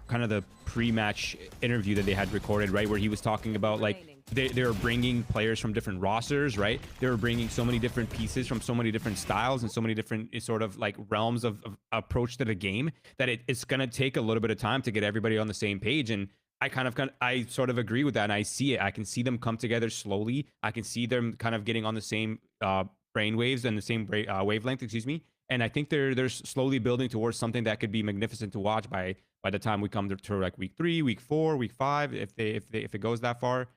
kind of the pre-match interview that they had recorded, right, where he was talking about like they were bringing players from different rosters, right? They were bringing so many different pieces from so many different styles and so many different sort of like realms of approach to the game that it's gonna take a little bit of time to get everybody on the same page. And I sort of agree with that, and I see it. I can see them come together slowly. I can see them kind of getting on the same brainwaves and the same wavelength, excuse me. And I think they're slowly building towards something that could be magnificent to watch by the time we come to like week 3, week 4, week 5, if it goes that far.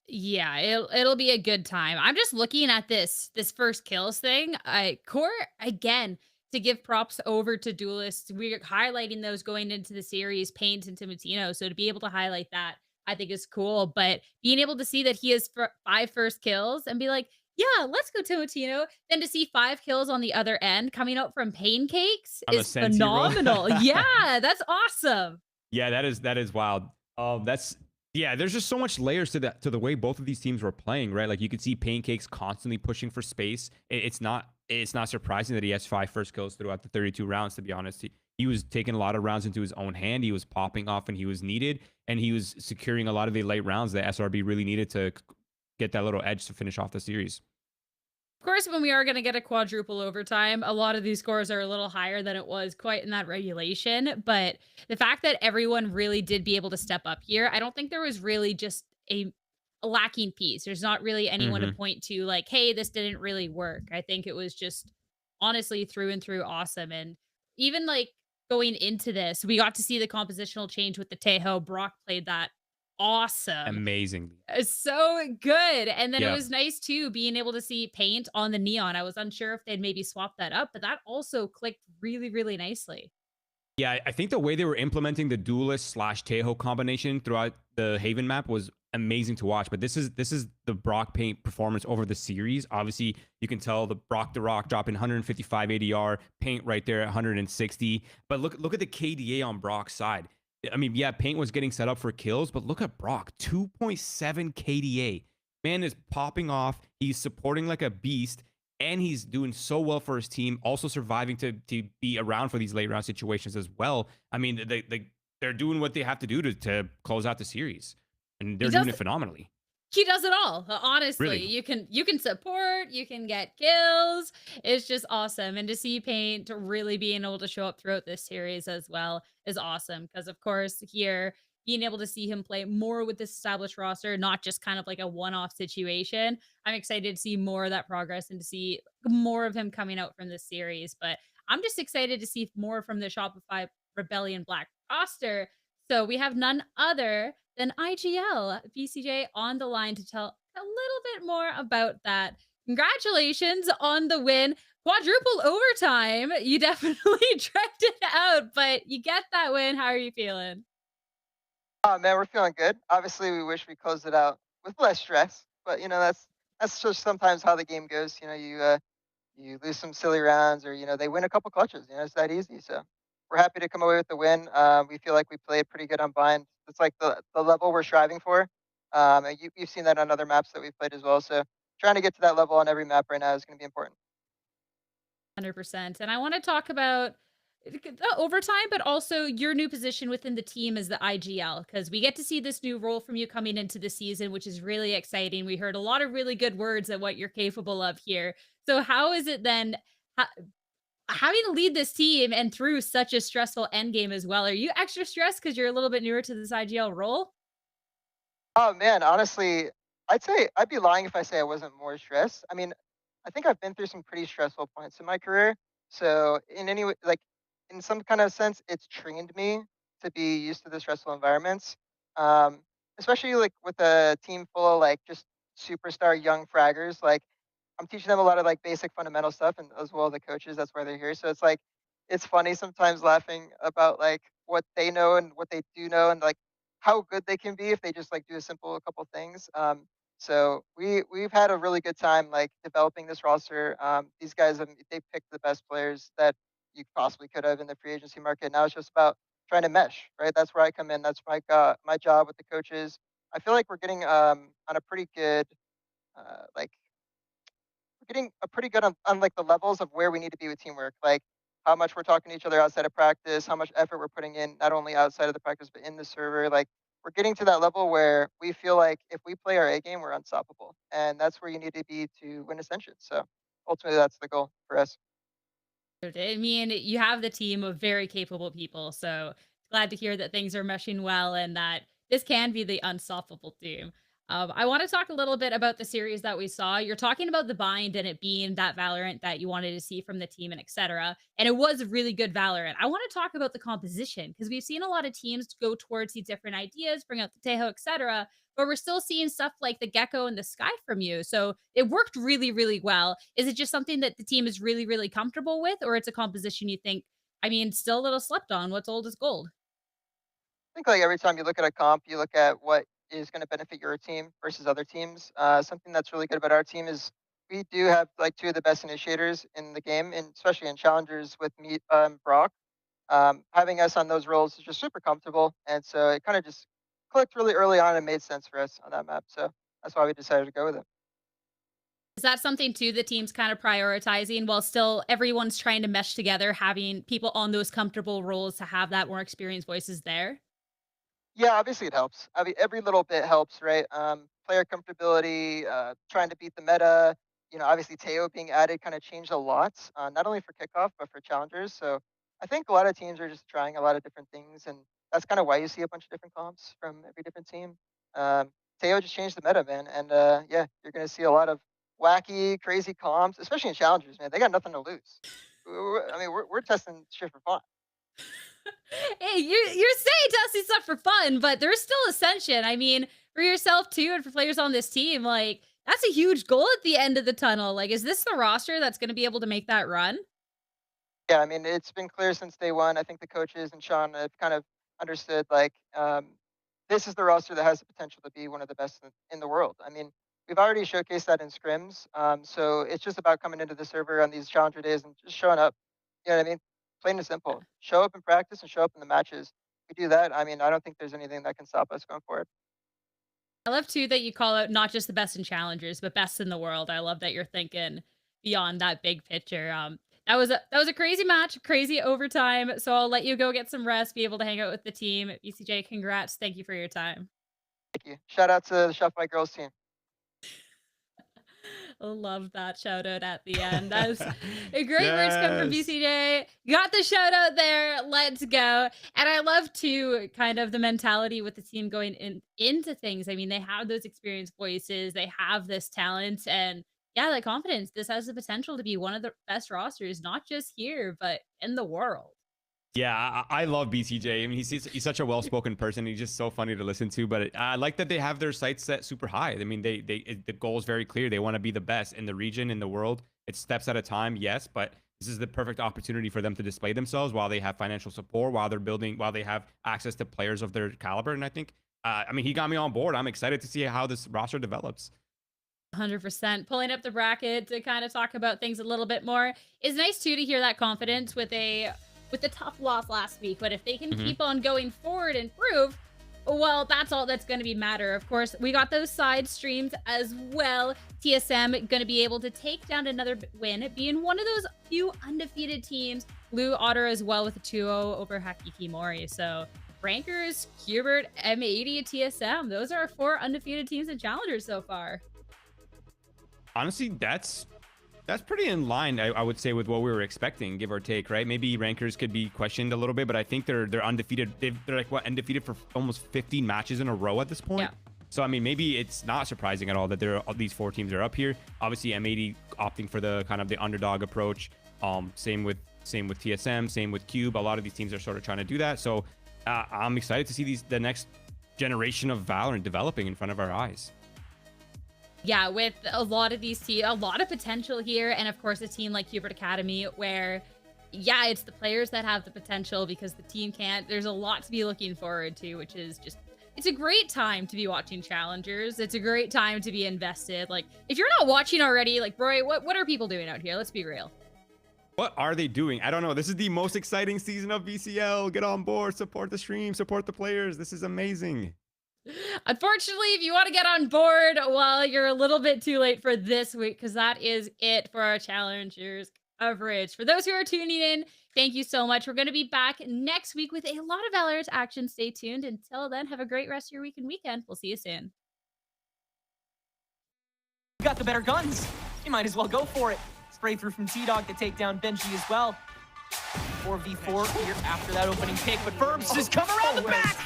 Yeah, it'll be a good time. I'm just looking at this first kills thing. Core, again, to give props over to Duelist. We're highlighting those going into the series, Paint and Timotino. So to be able to highlight that, I think is cool. But being able to see that he has 5 first kills and be like, yeah, let's go Timotino. Then to see 5 kills on the other end coming out from Pancakes is phenomenal. Yeah, that's awesome. Yeah, that is wild. There's just so much layers to the way both of these teams were playing, right? Like you could see Pancakes constantly pushing for space. It's not surprising that he has 5 first kills throughout the 32 rounds, to be honest. he was taking a lot of rounds into his own hand. He was popping off when he was needed, and he was securing a lot of the late rounds that SRB really needed to get that little edge to finish off the series. Of course, when we are going to get a quadruple overtime, a lot of these scores are a little higher than it was quite in that regulation. But the fact that everyone really did be able to step up here, I don't think there was really just a lacking piece. There's not really anyone to point to like, hey, this didn't really work. I think it was just honestly through and through awesome. And even like going into this, we got to see the compositional change with the Tejo. Brock played that awesome. Amazing. It's so good. And then it Yeah. was nice too being able to see paint on the neon. I was unsure if they'd maybe swap that up, but that also clicked really, really nicely. Yeah, I think the way they were implementing the Duelist / Tejo combination throughout the Haven map was amazing to watch. But this is the Brock paint performance over the series. Obviously, you can tell the Brock the Rock dropping 155 ADR, paint right there at 160. But look at the KDA on Brock's side. I mean, yeah, paint was getting set up for kills, but look at Brock, 2.7 KDA. Man is popping off. He's supporting like a beast. And he's doing so well for his team, also surviving to be around for these late round situations as well. I mean, they're doing what they have to do to close out the series, and they're doing it phenomenally. He does it all. Honestly, Really. you can support, you can get kills. It's just awesome. And to see Paint really being able to show up throughout this series as well is awesome. Because of course, here being able to see him play more with this established roster, not just kind of like a one-off situation. I'm excited to see more of that progress and to see more of him coming out from this series. But I'm just excited to see more from the Shopify Rebellion Black roster. So we have none other than IGL BCJ on the line to tell a little bit more about that. Congratulations on the win. Quadruple overtime. You definitely dragged it out, but you get that win. How are you feeling? Oh man, we're feeling good. Obviously, we wish we closed it out with less stress, but you know that's just sometimes how the game goes. You know, you lose some silly rounds, or you know they win a couple clutches. You know, it's that easy. So we're happy to come away with the win. We feel like we played pretty good on bind. It's like the level we're striving for. And you've seen that on other maps that we've played as well. So trying to get to that level on every map right now is going to be important. 100%. And I want to talk about overtime, but also your new position within the team as the IGL, because we get to see this new role from you coming into the season, which is really exciting. We heard a lot of really good words at what you're capable of here. So how is it then having to lead this team and through such a stressful end game as well? Are you extra stressed because you're a little bit newer to this IGL role? Oh man, honestly, I'd say I'd be lying if I say I wasn't more stressed. I mean, I think I've been through some pretty stressful points in my career. So in any way, like in some kind of sense, it's trained me to be used to the stressful environments. Um, Especially like with a team full of like just superstar young fraggers. Like I'm teaching them a lot of like basic fundamental stuff, and as well the coaches. That's why they're here. So it's like it's funny sometimes laughing about like what they know and what they do know, and like how good they can be if they just like do a simple couple things. So we've had a really good time like developing this roster. These guys they picked the best players that you possibly could have in the free agency market. Now it's just about trying to mesh, right? That's where I come in. That's my job with the coaches. I feel like we're getting on a pretty good like we're getting a pretty good on like the levels of where we need to be with teamwork. Like how much we're talking to each other outside of practice, how much effort we're putting in, not only outside of the practice, but in the server. Like we're getting to that level where we feel like if we play our A game, we're unstoppable. And that's where you need to be to win Ascension. So ultimately that's the goal for us. I mean, you have the team of very capable people, so glad to hear that things are meshing well and that this can be the unstoppable team. I want to talk a little bit about the series that we saw. You're talking about the bind and it being that Valorant that you wanted to see from the team and etc. And it was a really good Valorant. I want to talk about the composition because we've seen a lot of teams go towards these different ideas, bring out the Tejo, etc. But we're still seeing stuff like the Gecko and the Sky from you. So it worked really, really well. Is it just something that the team is really, really comfortable with, or it's a composition you think, I mean, still a little slept on? What's old is gold. I think like every time you look at a comp, you look at what is going to benefit your team versus other teams. Something that's really good about our team is we do have like two of the best initiators in the game, and especially in challengers with me, Brock. Having us on those roles is just super comfortable, and so it kind of just clicked really early on and made sense for us on that map. So that's why we decided to go with it. Is that something too the team's kind of prioritizing while still everyone's trying to mesh together, having people on those comfortable roles to have that more experienced voices there? Yeah, obviously it helps. I mean, every little bit helps, right? Player comfortability, trying to beat the meta. You know, obviously Teo being added kind of changed a lot, not only for kickoff but for challengers. So I think a lot of teams are just trying a lot of different things, and that's kind of why you see a bunch of different comps from every different team. Teo just changed the meta, man, and yeah, you're gonna see a lot of wacky, crazy comps, especially in challengers, man. They got nothing to lose. I mean, we're testing shit for fun. Hey, you're saying testing stuff for fun, but there's still ascension. I mean, for yourself too, and for players on this team, like that's a huge goal at the end of the tunnel. Like, is this the roster that's going to be able to make that run? Yeah, I mean, it's been clear since day one. I think the coaches and Sean have kind of understood like this is the roster that has the potential to be one of the best in the world. I mean, we've already showcased that in scrims. So it's just about coming into the server on these challenger days and just showing up. You know what I mean? Plain and simple. Show up in practice and show up in the matches. We do that. I mean, I don't think there's anything that can stop us going forward. I love too that you call out not just the best in challengers, but best in the world. I love that you're thinking beyond that big picture. That was a crazy match, crazy overtime. So I'll let you go get some rest, be able to hang out with the team. BCJ, congrats. Thank you for your time. Thank you. Shout out to the Shopify girls team. Love that shout out at the end. That was a great words come from BCJ. Got the shout out there. Let's go. And I love too kind of the mentality with the team going into things. I mean, they have those experienced voices, they have this talent, and yeah, the confidence. This has the potential to be one of the best rosters, not just here, but in the world. Yeah, I love BCJ. I mean, he's such a well-spoken person. He's just so funny to listen to. But I like that they have their sights set super high. I mean, the goal is very clear. They want to be the best in the region, in the world. It's steps at a time, yes, but this is the perfect opportunity for them to display themselves while they have financial support, while they're building, while they have access to players of their caliber. And I think, I mean, he got me on board. I'm excited to see how this roster develops. 100%. Pulling up the bracket to kind of talk about things a little bit more. It's nice too to hear that confidence with the tough loss last week, but if they can keep on going forward and prove, well, that's all that's going to be matter. Of course, we got those side streams as well. TSM going to be able to take down another win, being one of those few undefeated teams. Blue Otter as well with a 2-0 over Hakikimori. So Rankers, Cubert, M80, TSM. Those are 4 undefeated teams and challengers so far. Honestly, that's pretty in line, I would say, with what we were expecting, give or take, right? Maybe Rankers could be questioned a little bit, but I think they're undefeated. They're like, what, undefeated for almost 15 matches in a row at this point? Yeah. So, I mean, maybe it's not surprising at all that these 4 teams are up here. Obviously, M80 opting for the kind of the underdog approach. Same with TSM, same with Cube. A lot of these teams are sort of trying to do that. So, I'm excited to see the next generation of Valorant developing in front of our eyes. Yeah, with a lot of these teams, a lot of potential here. And of course, a team like Cubert Academy where, yeah, it's the players that have the potential because the team can't. There's a lot to be looking forward to, which is just, it's a great time to be watching challengers. It's a great time to be invested. Like, if you're not watching already, like, Roy, what are people doing out here? Let's be real. What are they doing? I don't know. This is the most exciting season of VCL. Get on board, support the stream, support the players. This is amazing. Unfortunately, if you want to get on board, well, you're a little bit too late for this week because that is it for our challengers coverage. For those who are tuning in, thank you so much. We're going to be back next week with a lot of Valorant action. Stay tuned. Until then, have a great rest of your week and weekend. We'll see you soon. You got the better guns. You might as well go for it. Spray through from T-Dog to take down Benji as well. 4v4 here after that opening pick, but Burbs just come around the back!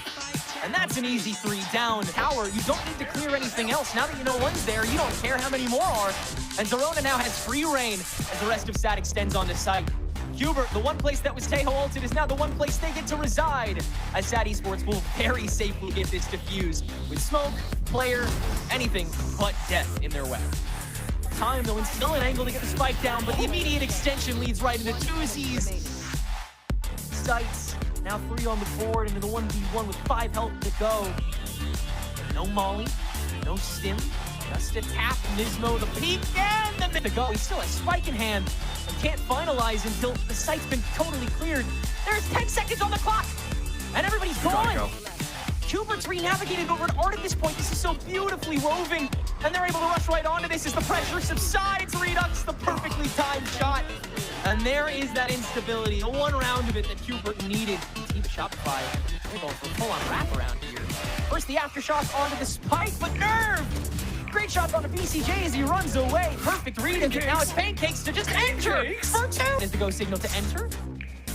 And that's an easy 3 down. Tower, you don't need to clear anything else. Now that you know one's there, you don't care how many more are. And Zorona now has free reign as the rest of SaD extends onto site. Cubert, the one place that was Tejo ulted, is now the one place they get to reside, as SaD Esports will very safely get this defused with smoke, player, anything but death in their way. Time, though, and still an angle to get the spike down, but the immediate extension leads right into twosies. Sights. Now 3 on the board into the 1v1 with 5 health to go. No Molly, no Stim, just a tap, Nismo, the peak, and the mid to go. He still has Spike in hand and can't finalize until the site's been totally cleared. There's 10 seconds on the clock, and everybody's gone. Cubert's re-navigated over an art at this point. This is so beautifully roving. And they're able to rush right onto this as the pressure subsides. Redux, the perfectly timed shot. And there is that instability, the one round of it that Cubert needed. Team Shopify, they're going for a full-on wraparound here. First the aftershocks onto the spike, but Nerve! Great shots on the BCJ as he runs away. Perfect read, and now it's Pancakes to just enter for 2. Is the go signal to enter.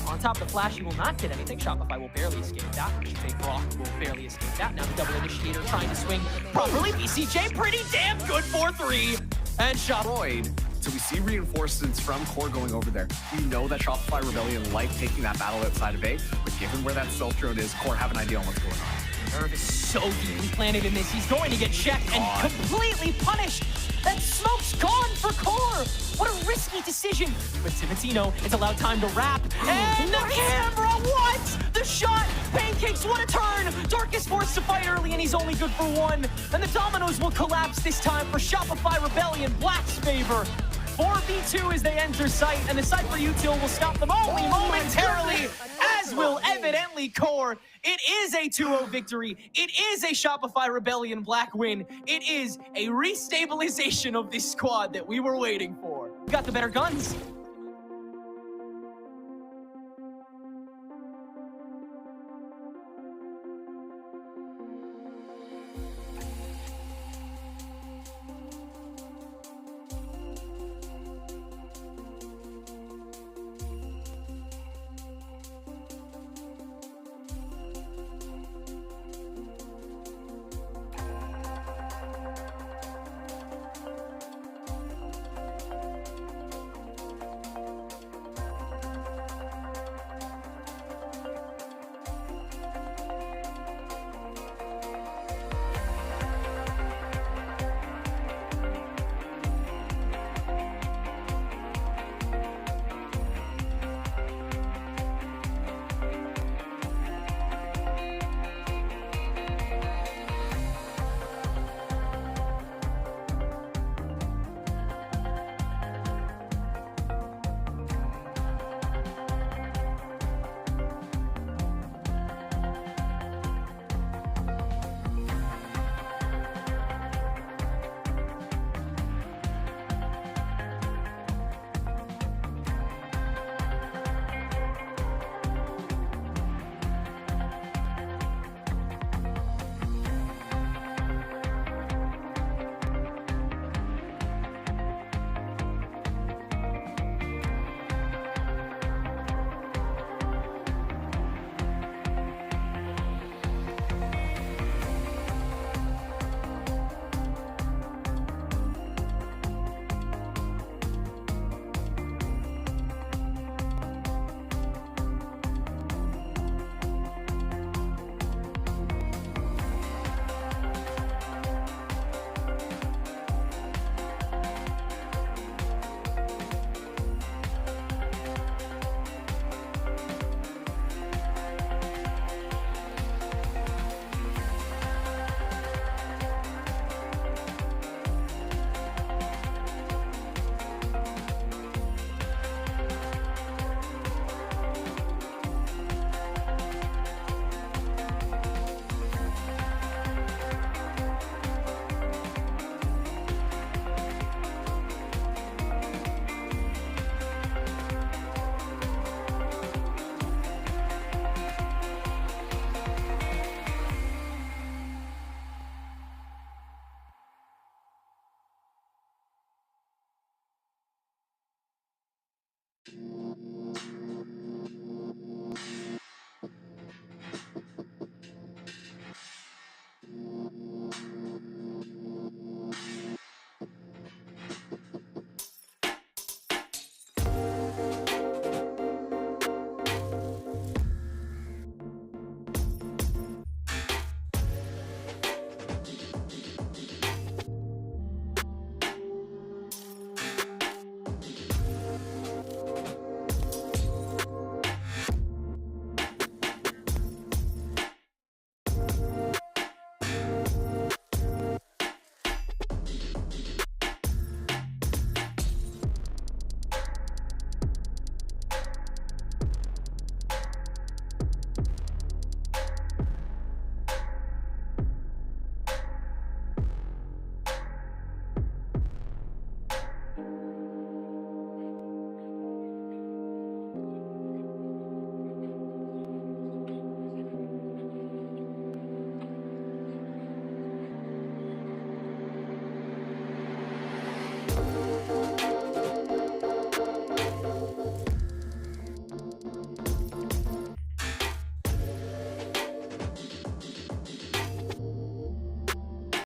On top of the flash, he will not get anything. Shopify will barely escape that. I should say Brock will barely escape that. Now the double initiator trying to swing properly. BCJ pretty damn good for 3. And Shopify. So we see reinforcements from Core going over there. We know that Shopify Rebellion like taking that battle outside of A, but given where that stealth drone is, Core have an idea on what's going on. Nerve is so deeply planted in this. He's going to get checked and completely punished. That smoke's gone for Core. What a risky decision. But Timatino is allowed time to wrap. And the camera, what? The shot. Pancakes, what a turn. Dark is forced to fight early, and he's only good for 1. And the dominoes will collapse this time for Shopify Rebellion. Black's favor. 4v2 as they enter site, and the Cypher util will stop them only momentarily, as will evidently Core. It is a 2-0 victory. It is a Shopify Rebellion Black win. It is a restabilization of this squad that we were waiting for. We got the better guns.